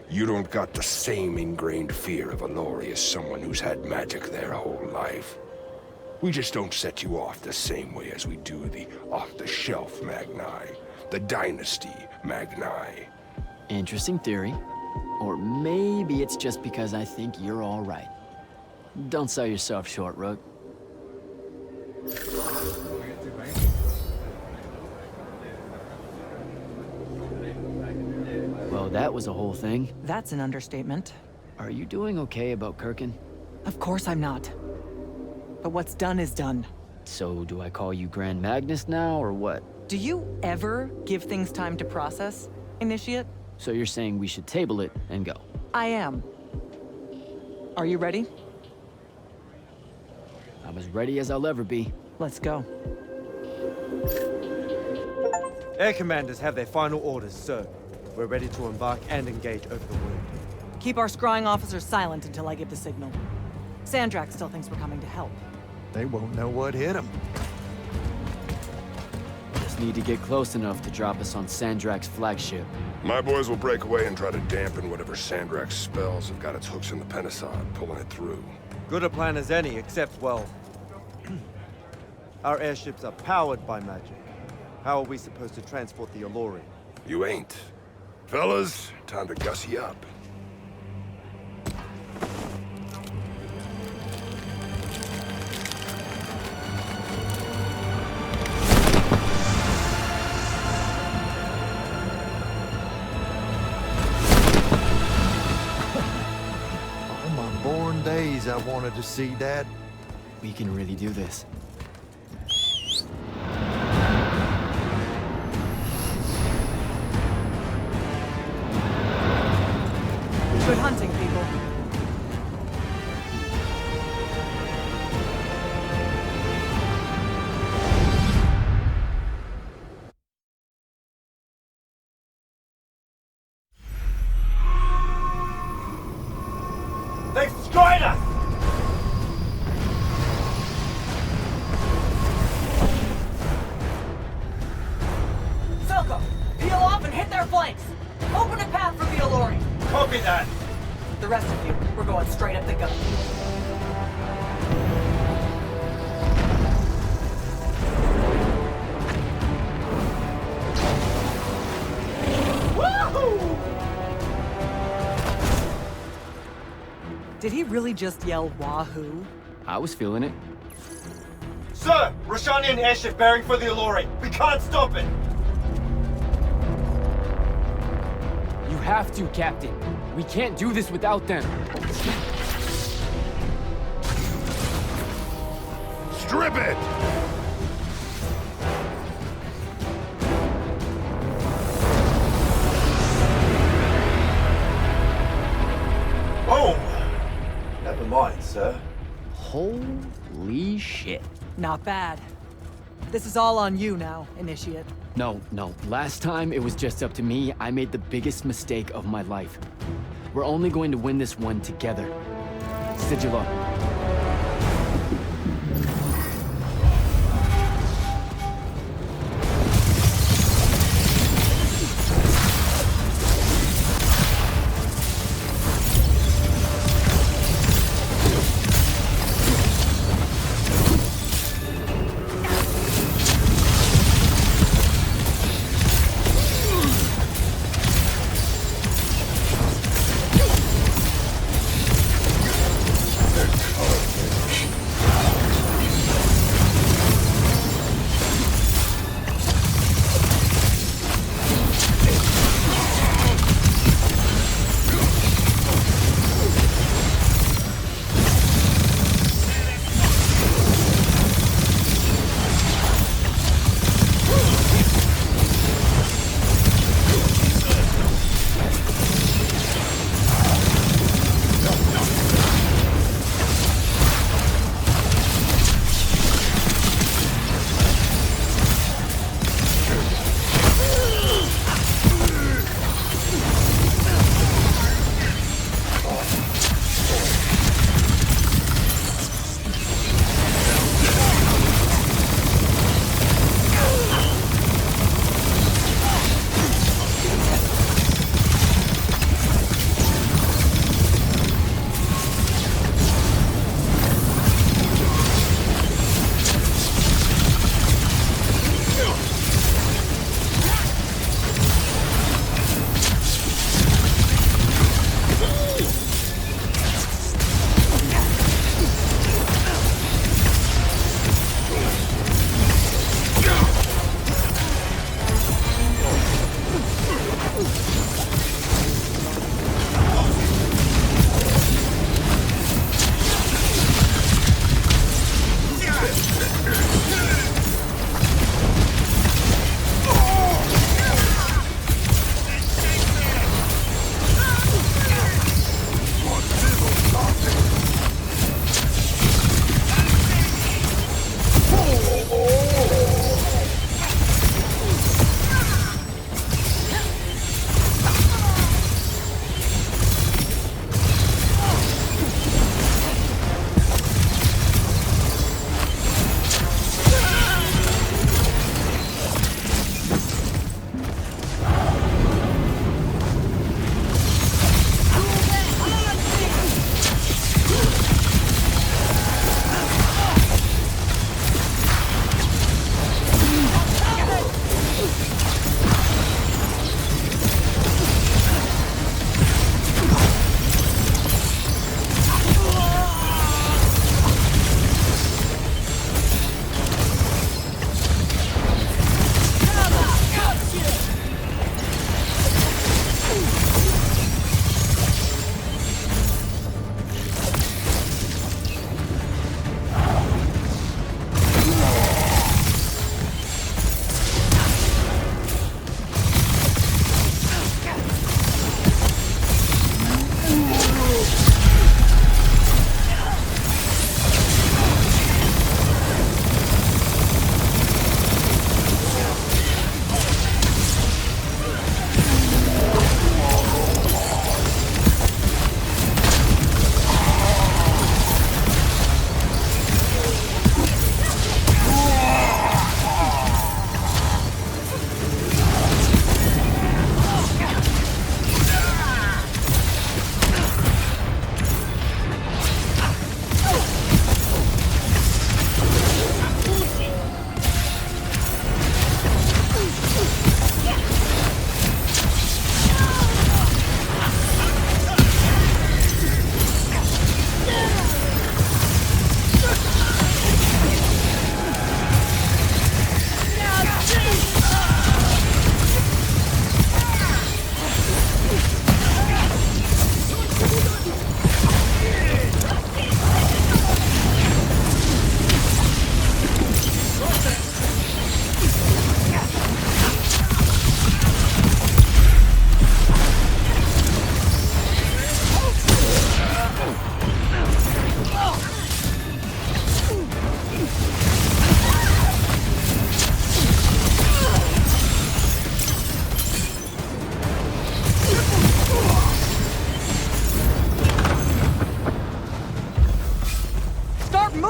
you don't got the same ingrained fear of a lorry as someone who's had magic their whole life. We just don't set you off the same way as we do the off-the-shelf Magni, the Dynasty Magni. Interesting theory. Or maybe it's just because I think you're all right. Don't sell yourself short, Rook. Well, that was a whole thing. That's an understatement. Are you doing okay about Kirkin? Of course I'm not. But what's done is done. So do I call you Grand Magnus now, or what? Do you ever give things time to process, Initiate? So you're saying we should table it and go? I am. Are you ready? I'm as ready as I'll ever be. Let's go. Air commanders have their final orders, sir. We're ready to embark and engage over the wound. Keep our scrying officers silent until I give the signal. Sandrak still thinks we're coming to help. They won't know what hit them. Just need to get close enough to drop us on Sandrak's flagship. My boys will break away and try to dampen whatever Sandrak's spells have got its hooks in the Penasod, pulling it through. Good a plan as any, except, well... our airships are powered by magic. How are we supposed to transport the Alluri? You ain't. Fellas, time to gussy up. On my born days, I wanted to see that. We can really do this. hunting, people. They've destroyed us! Silco, peel off and hit their flanks! Open a path for the Alluri! Copy that! The rest of you, we're going straight up the gut. Woohoo! Did he really just yell wahoo? I was feeling it. Sir! Roshanian airship bearing for the Alluri! We can't stop it! You have to, Captain. We can't do this without them. Strip it! Oh! Never mind, sir. Holy shit. Not bad. This is all on you now, Initiate. No. Last time it was just up to me. I made the biggest mistake of my life. We're only going to win this one together. Sigilo. They're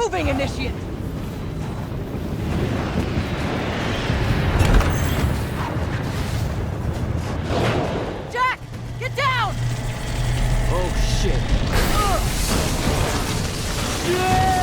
moving, Initiate! Jack! Get down! Oh, shit. Shit!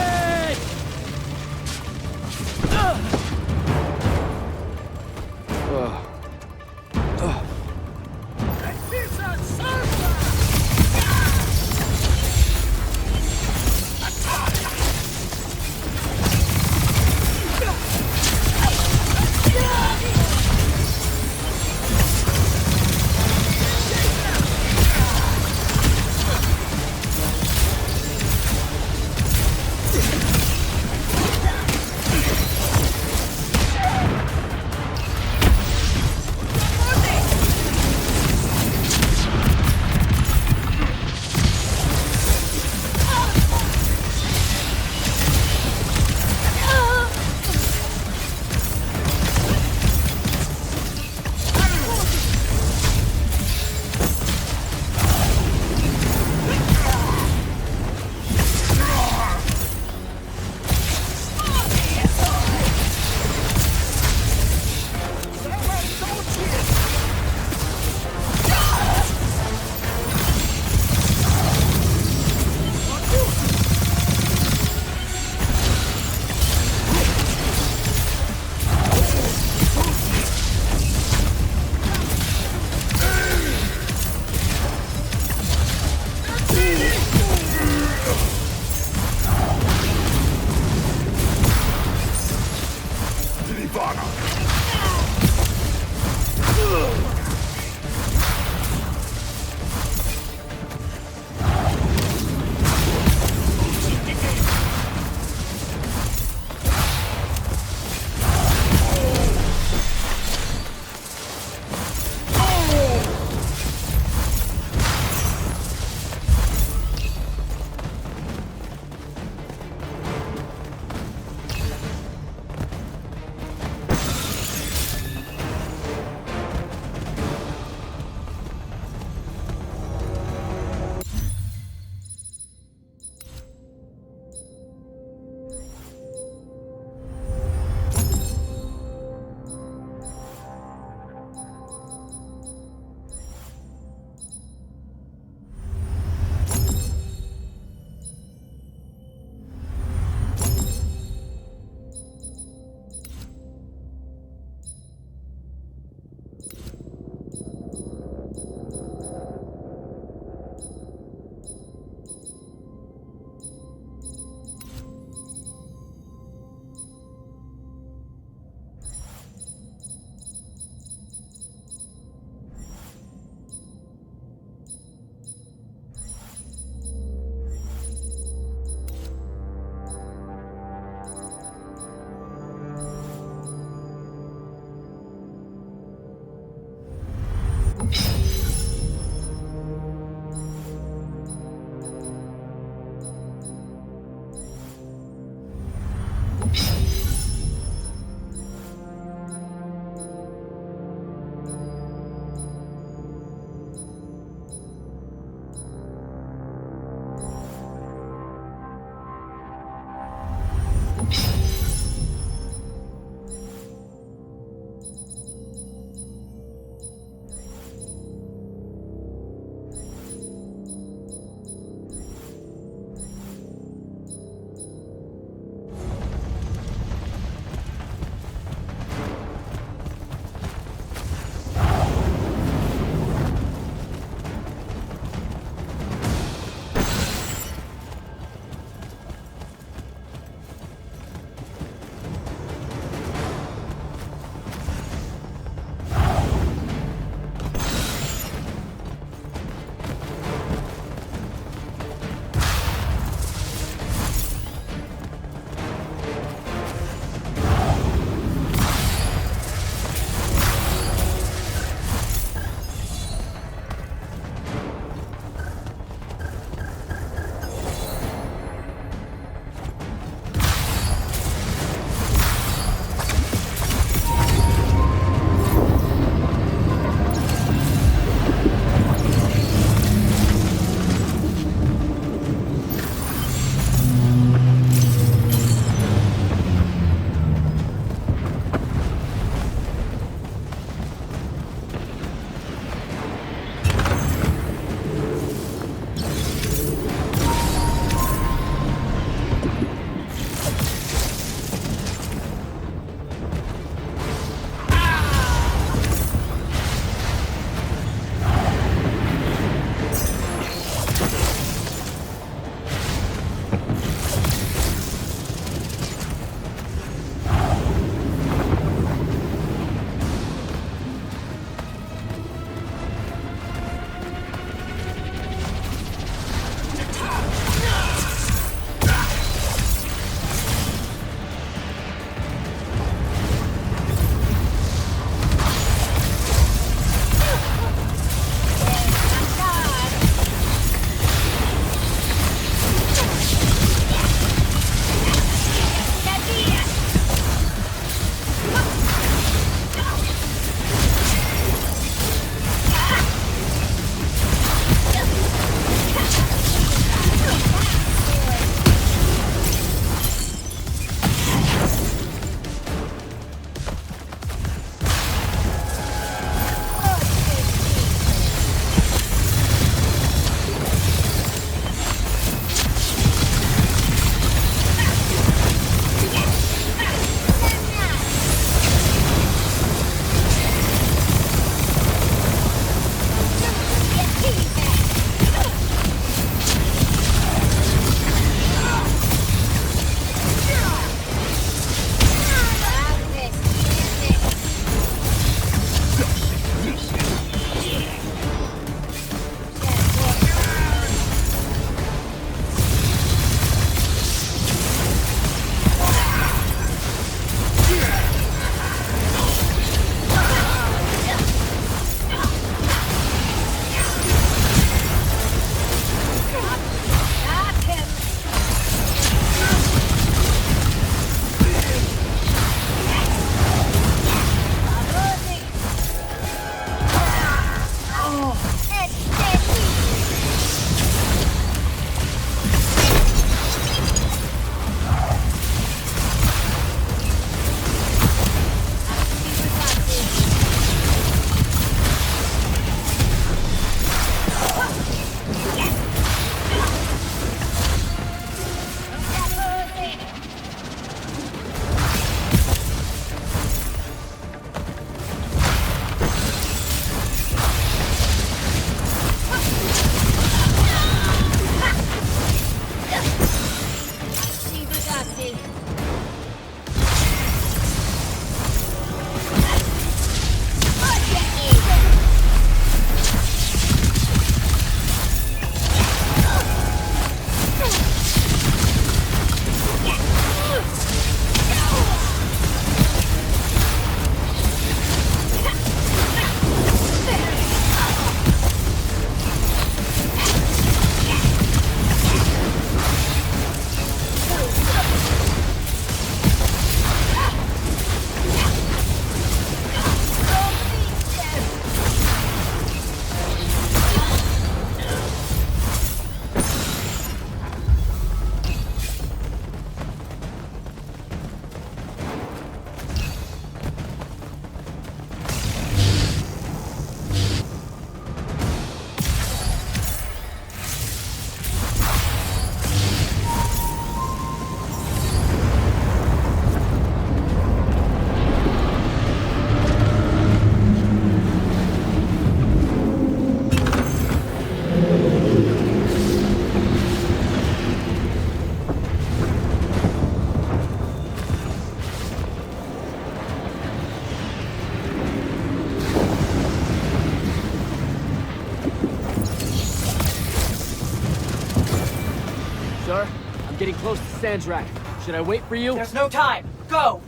Sir, I'm getting close to Sandrak. Should I wait for you? There's no time. Go!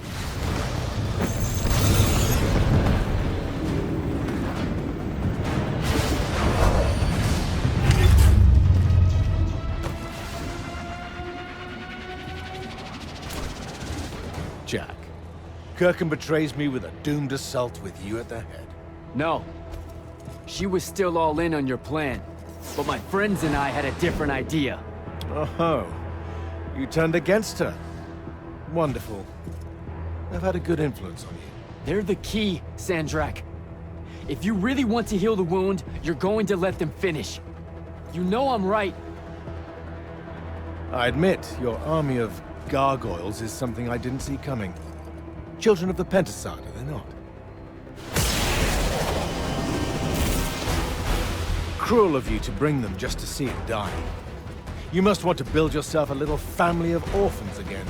Jack, Kirkin betrays me with a doomed assault with you at the head. No. She was still all in on your plan. But my friends and I had a different idea. Oh, you turned against her. Wonderful. I've had a good influence on you. They're the key, Sandrak. If you really want to heal the wound, you're going to let them finish. You know I'm right. I admit, your army of gargoyles is something I didn't see coming. Children of the Pentasad, are they not? Cruel of you to bring them just to see it die. You must want to build yourself a little family of orphans again.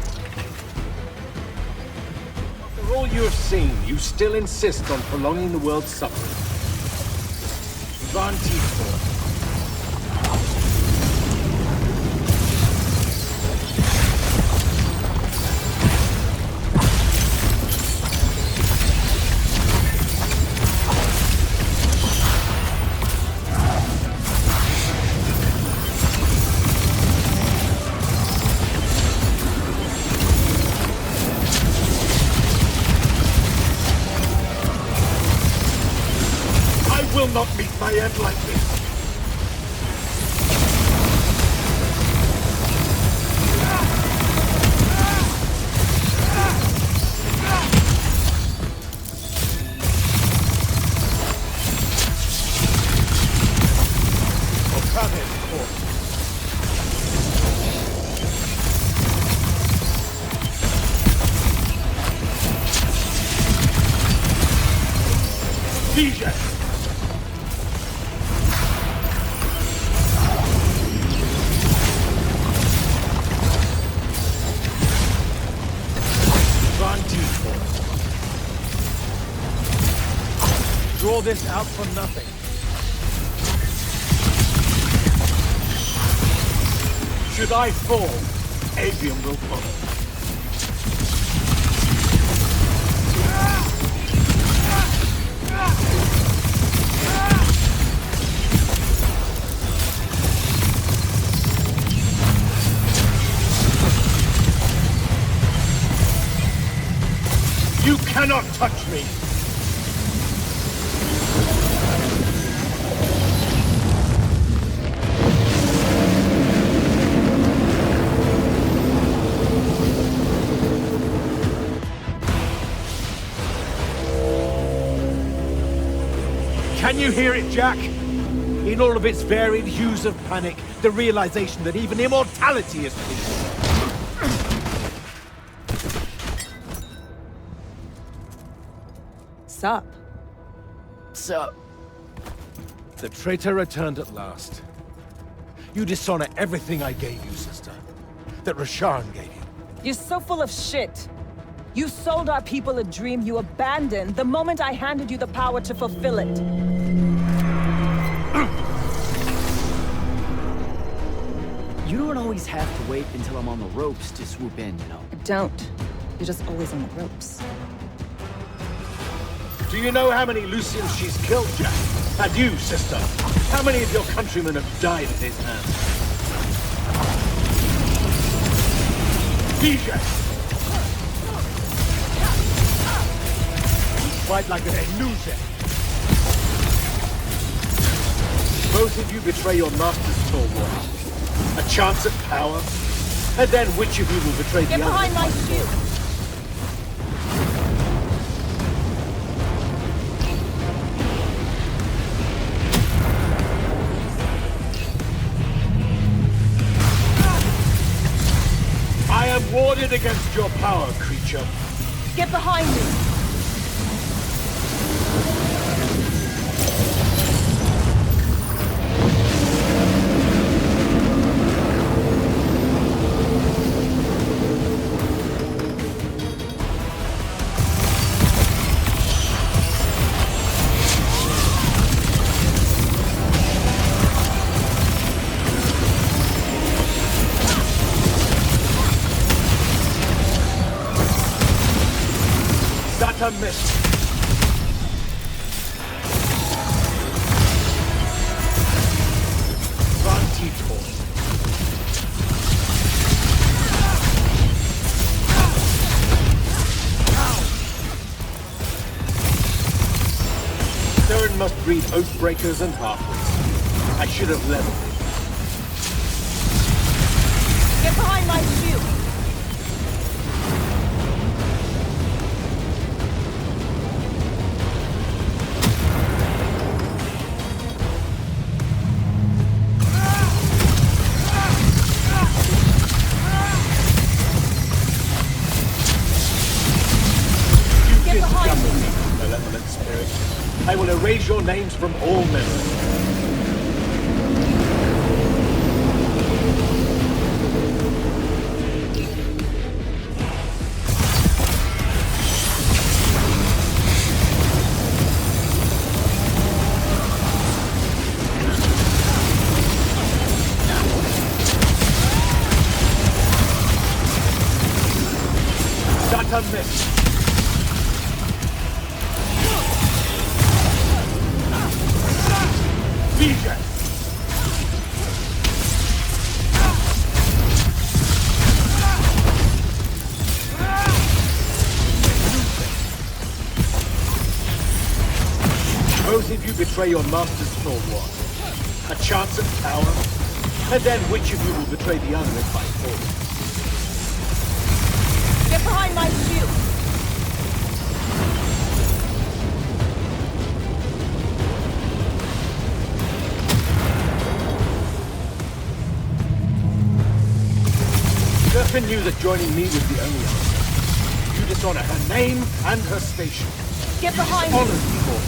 After all you have seen, you still insist on prolonging the world's suffering. Vantifor. Will not meet my end like this. Draw this out for nothing. Should I fall, Aveum will follow. You cannot touch me! Can you hear it, Jack? In all of its varied hues of panic, the realization that even immortality is peace. Sup? Sup? The traitor returned at last. You dishonor everything I gave you, sister. That Rasharn gave you. You're so full of shit. You sold our people a dream you abandoned the moment I handed you the power to fulfill it. You don't always have to wait until I'm on the ropes to swoop in, you know. I don't. You're just always on the ropes. Do you know how many Lucians she's killed, Jack? And you, sister? How many of your countrymen have died at his hands? DJ! Fight like an illusion. Both of you betray your master's stalwart. A chance at power, and then which of you will betray the other? Get behind my shield! I am warded against your power, creature. Get behind me! Saturn missed! Saren must breed Oathbreakers and Halflings. I should have leveled it. Get behind my shield! Malevolent spirit. I will erase your names from all memory. Saturn missed. Vision! Both of you betray your master's for what? A chance at power? And then which of you will betray the other in my force? Get behind my shield! Durfin knew that joining me was the only answer. You dishonor her name and her station. Get behind me! People.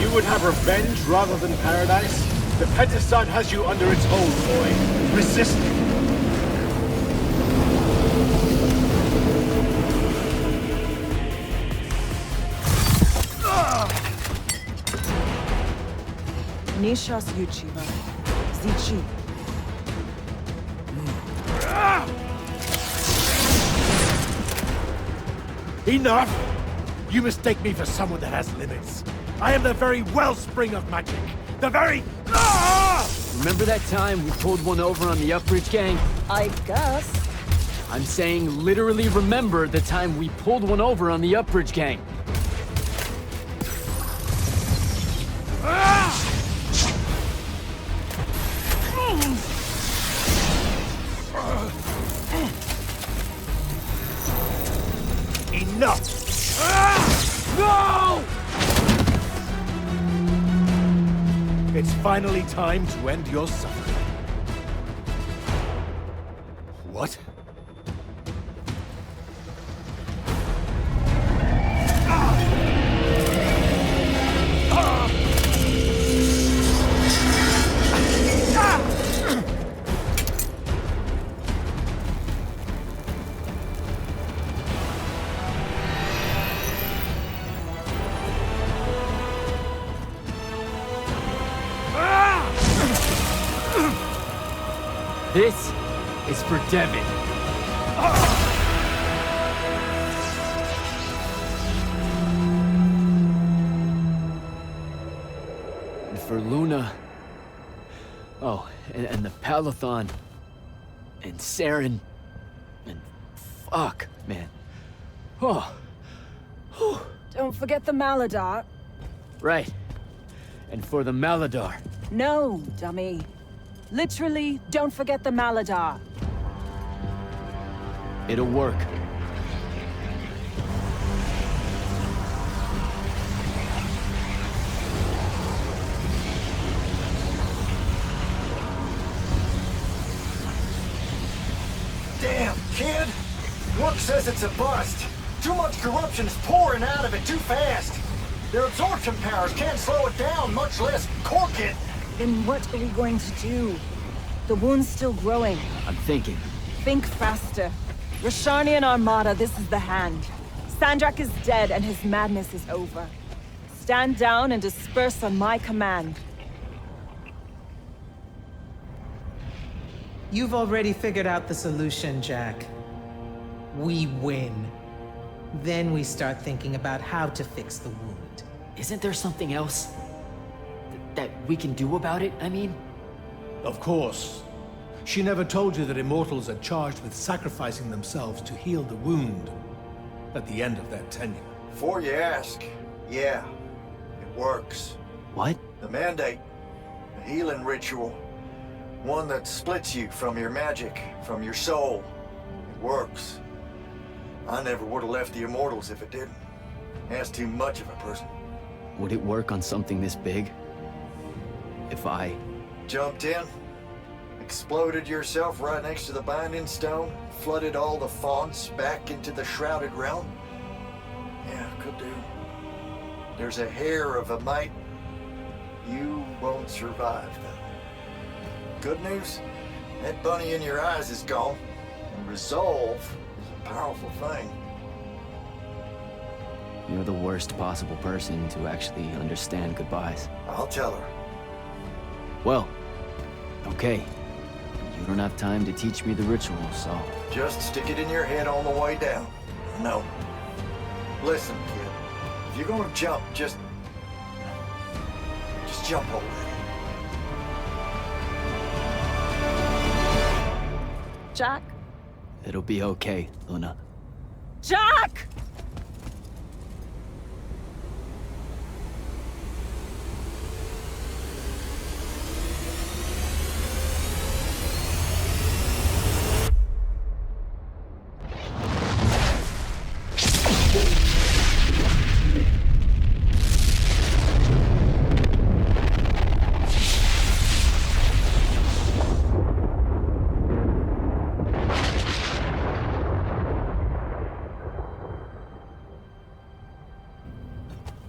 You would have revenge rather than paradise? The Pentasod has you under its hold, boy. Resist it. Nishas Yuchiba. Zichi. Enough! You mistake me for someone that has limits. I am the very wellspring of magic. The very... Remember that time we pulled one over on the Upbridge gang? I guess. I'm saying literally remember the time we pulled one over on the Upbridge gang. Enough! No! It's finally time to end your suffering. What? This is for Devin. And for Luna. Oh, and the Palathon. And Saren. And fuck, man. Oh. Don't forget the Maladar. Right. And for the Maladar. No, dummy. Literally, don't forget the Maladar. It'll work. Damn, kid! Work says it's a bust. Too much corruption is pouring out of it too fast. Their absorption powers can't slow it down, much less cork it. Then what are we going to do? The wound's still growing. I'm thinking. Think faster. Rashanian Armada, this is the hand. Sandrak is dead and his madness is over. Stand down and disperse on my command. You've already figured out the solution, Jack. We win. Then we start thinking about how to fix the wound. Isn't there something else that we can do about it, I mean? Of course. She never told you that Immortals are charged with sacrificing themselves to heal the wound at the end of their tenure. Before you ask, yeah, it works. What? The Mandate. A healing ritual. One that splits you from your magic, from your soul. It works. I never would have left the Immortals if it didn't. That's too much of a person. Would it work on something this big? If I... Jumped in, exploded yourself right next to the Binding Stone, flooded all the fonts back into the Shrouded Realm? Yeah, could do. There's a hair of a mite. You won't survive, though. Good news? That bunny in your eyes is gone. And resolve is a powerful thing. You're the worst possible person to actually understand goodbyes. I'll tell her. Well, okay. You don't have time to teach me the ritual, so... Just stick it in your head on the way down. No. Listen, kid. If you're gonna jump, just jump over it. Jack? It'll be okay, Luna. Jack!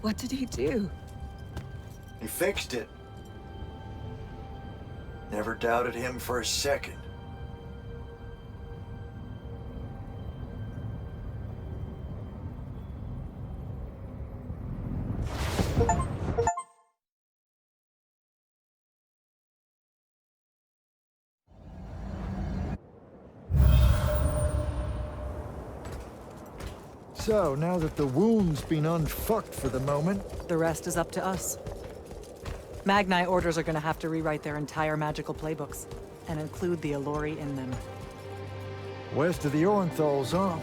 What did he do? He fixed it. Never doubted him for a second. So, now that the wound's been unfucked for the moment... The rest is up to us. Magni orders are gonna have to rewrite their entire magical playbooks, and include the Alluri in them. West of the Orenthals, huh?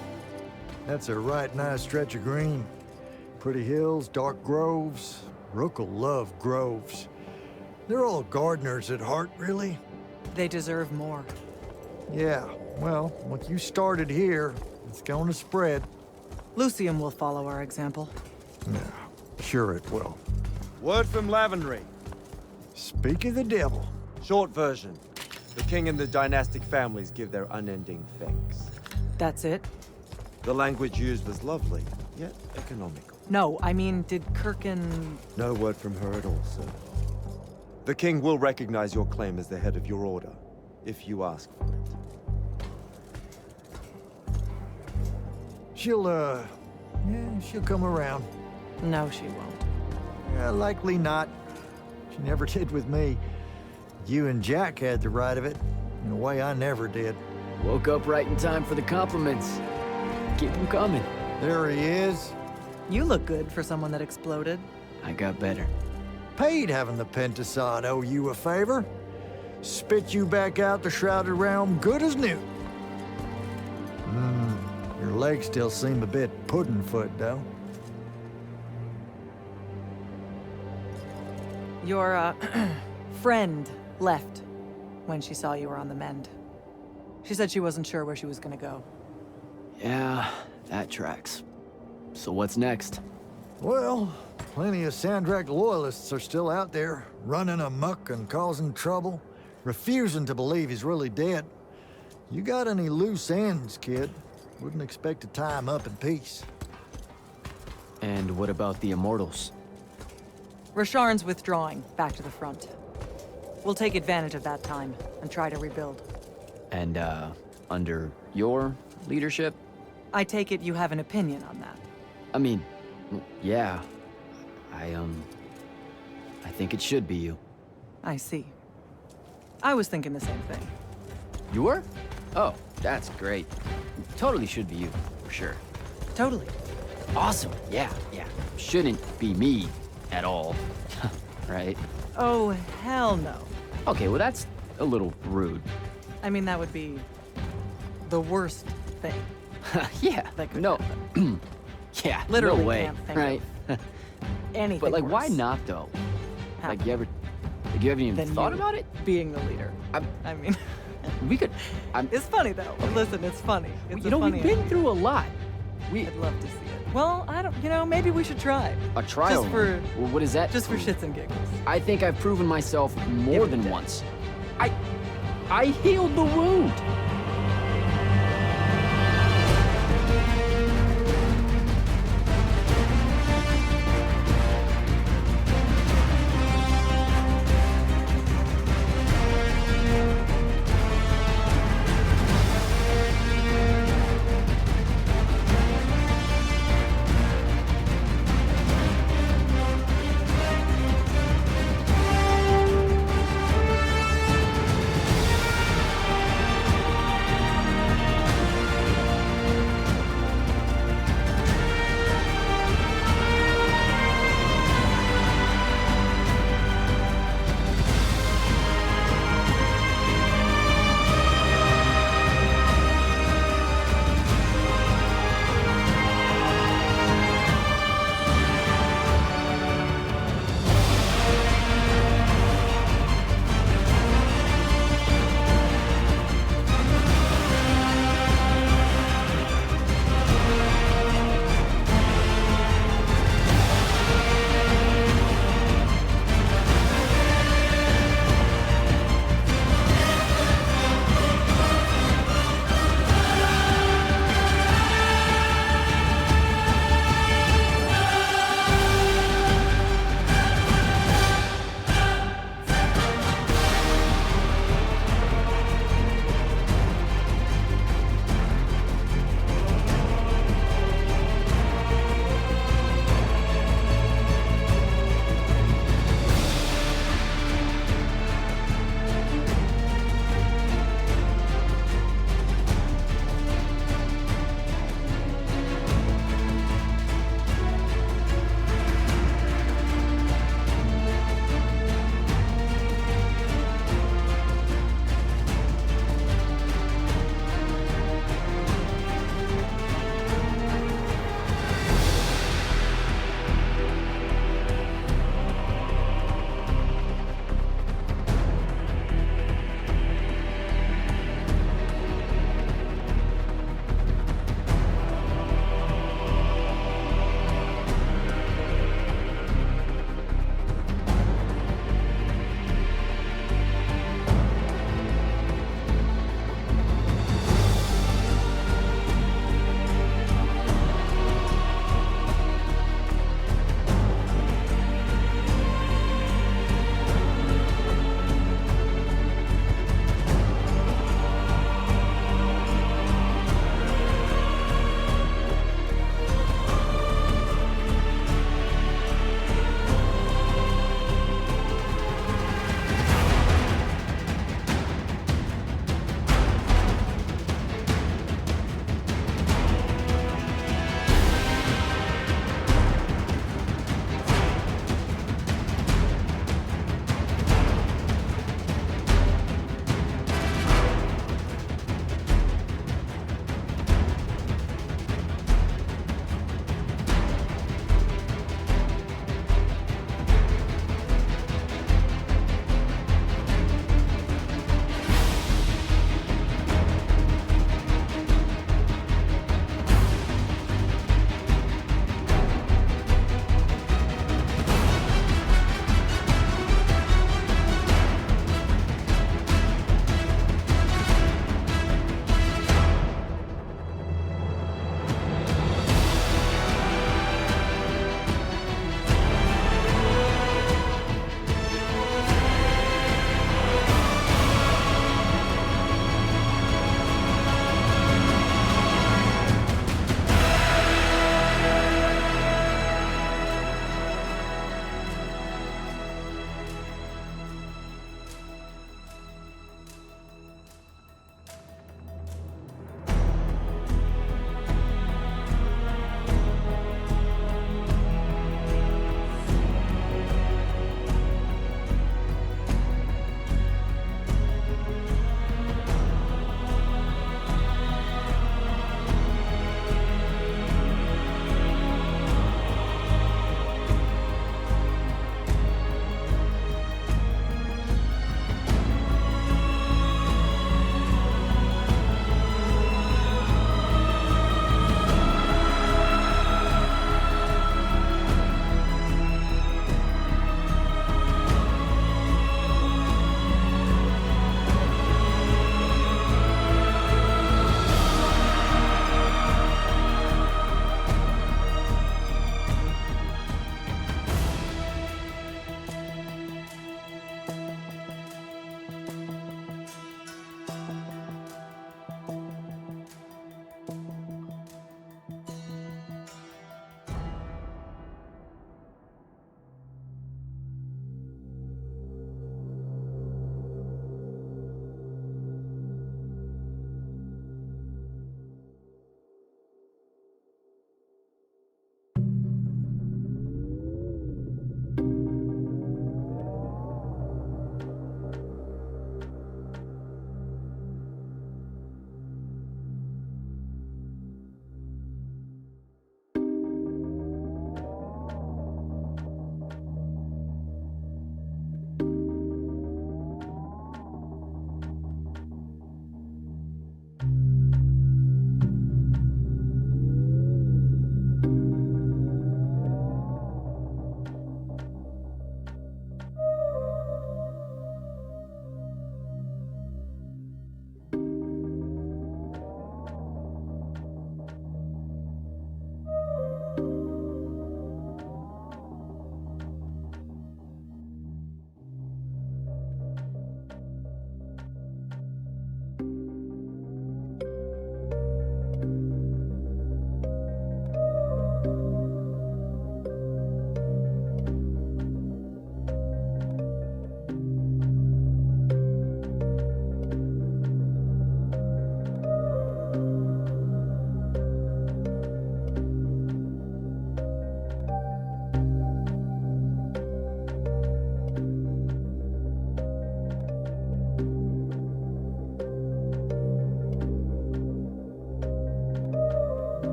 That's a right nice stretch of green. Pretty hills, dark groves. Rook'll love groves. They're all gardeners at heart, really. They deserve more. Yeah, well, what you started here, it's gonna spread. Lucium will follow our example. Yeah, sure it will. Word from Lavendry. Speak of the devil. Short version. The king and the dynastic families give their unending thanks. That's it? The language used was lovely, yet economical. No, I mean, did Kirkin... No word from her at all, sir. The king will recognize your claim as the head of your order, if you ask for it. She'll come around. No, she won't. Yeah, likely not. She never did with me. You and Jack had the right of it, in a way I never did. Woke up right in time for the compliments. Keep them coming. There he is. You look good for someone that exploded. I got better. Paid having the Pentasod owe you a favor. Spit you back out the Shrouded Realm good as new. Your legs still seem a bit pudding-foot, though. Your, friend left when she saw you were on the mend. She said she wasn't sure where she was gonna go. Yeah, that tracks. So what's next? Well, plenty of Sandrak loyalists are still out there, running amok and causing trouble, refusing to believe he's really dead. You got any loose ends, kid? Wouldn't expect to tie him up in peace. And what about the Immortals? Rasharn's withdrawing back to the front. We'll take advantage of that time and try to rebuild. And, under your leadership? I take it you have an opinion on that. I mean, yeah. I think it should be you. I see. I was thinking the same thing. You were? Oh, that's great. Totally should be you, for sure. Totally. Awesome. Yeah. Shouldn't be me at all. Right? Oh, hell no. Okay, well that's a little rude. I mean, that would be the worst thing. Yeah. That could no. happen. Yeah. Literally no way. can't think right? Anything But like, worse. why not though? Like, you haven't even Than thought you about it? Being the leader. I mean, we could. It's funny though. Listen, it's funny. It's You know, we've been through a lot. I'd love to see it. Well, I don't. You know, maybe we should try. A trial. Just for. Well, what is that? Just for shits and giggles. I think I've proven myself more than once. I healed the wound.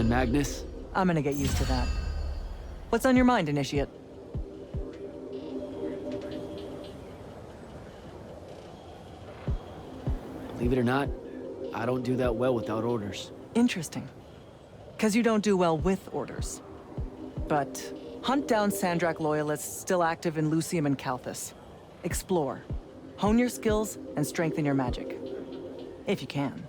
Grand Magnus? I'm gonna get used to that. What's on your mind, Initiate? Believe it or not, I don't do that well without orders. Interesting. Because you don't do well with orders. But hunt down Sandrak loyalists still active in Lucium and Calthus. Explore. Hone your skills and strengthen your magic. If you can.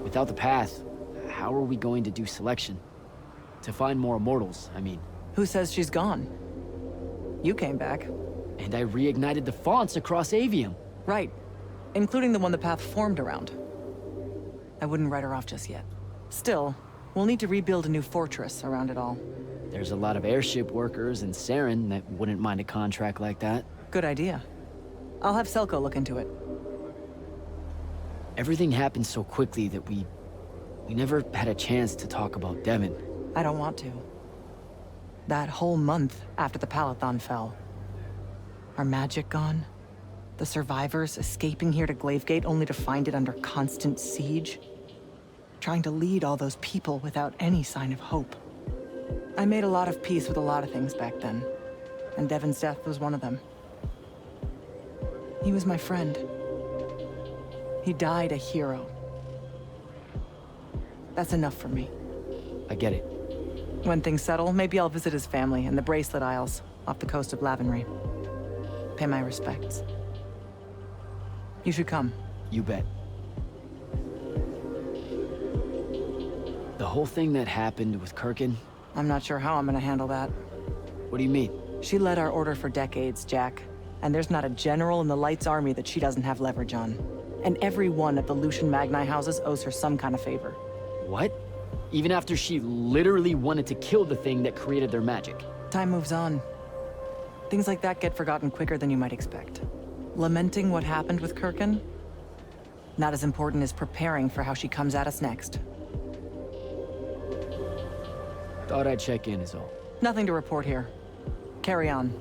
Without the path, how are we going to do selection? To find more immortals, I mean. Who says she's gone? You came back. And I reignited the fonts across Aveum. Right. Including the one the path formed around. I wouldn't write her off just yet. Still, we'll need to rebuild a new fortress around it all. There's a lot of airship workers in Saren that wouldn't mind a contract like that. Good idea. I'll have Selko look into it. Everything happened so quickly that we never had a chance to talk about Devon. I don't want to. That whole month after the Palathon fell. Our magic gone. The survivors escaping here to Glavegate only to find it under constant siege. Trying to lead all those people without any sign of hope. I made a lot of peace with a lot of things back then. And Devon's death was one of them. He was my friend. He died a hero. That's enough for me. I get it. When things settle, maybe I'll visit his family in the Bracelet Isles off the coast of Lavenry. Pay my respects. You should come. You bet. The whole thing that happened with Kirkin? I'm not sure how I'm gonna handle that. What do you mean? She led our order for decades, Jack. And there's not a general in the Light's army that she doesn't have leverage on. And every one of the Lucian Magni houses owes her some kind of favor. What? Even after she literally wanted to kill the thing that created their magic? Time moves on. Things like that get forgotten quicker than you might expect. Lamenting what happened with Kirkin? Not as important as preparing for how she comes at us next. Thought I'd check in is all. Nothing to report here. Carry on.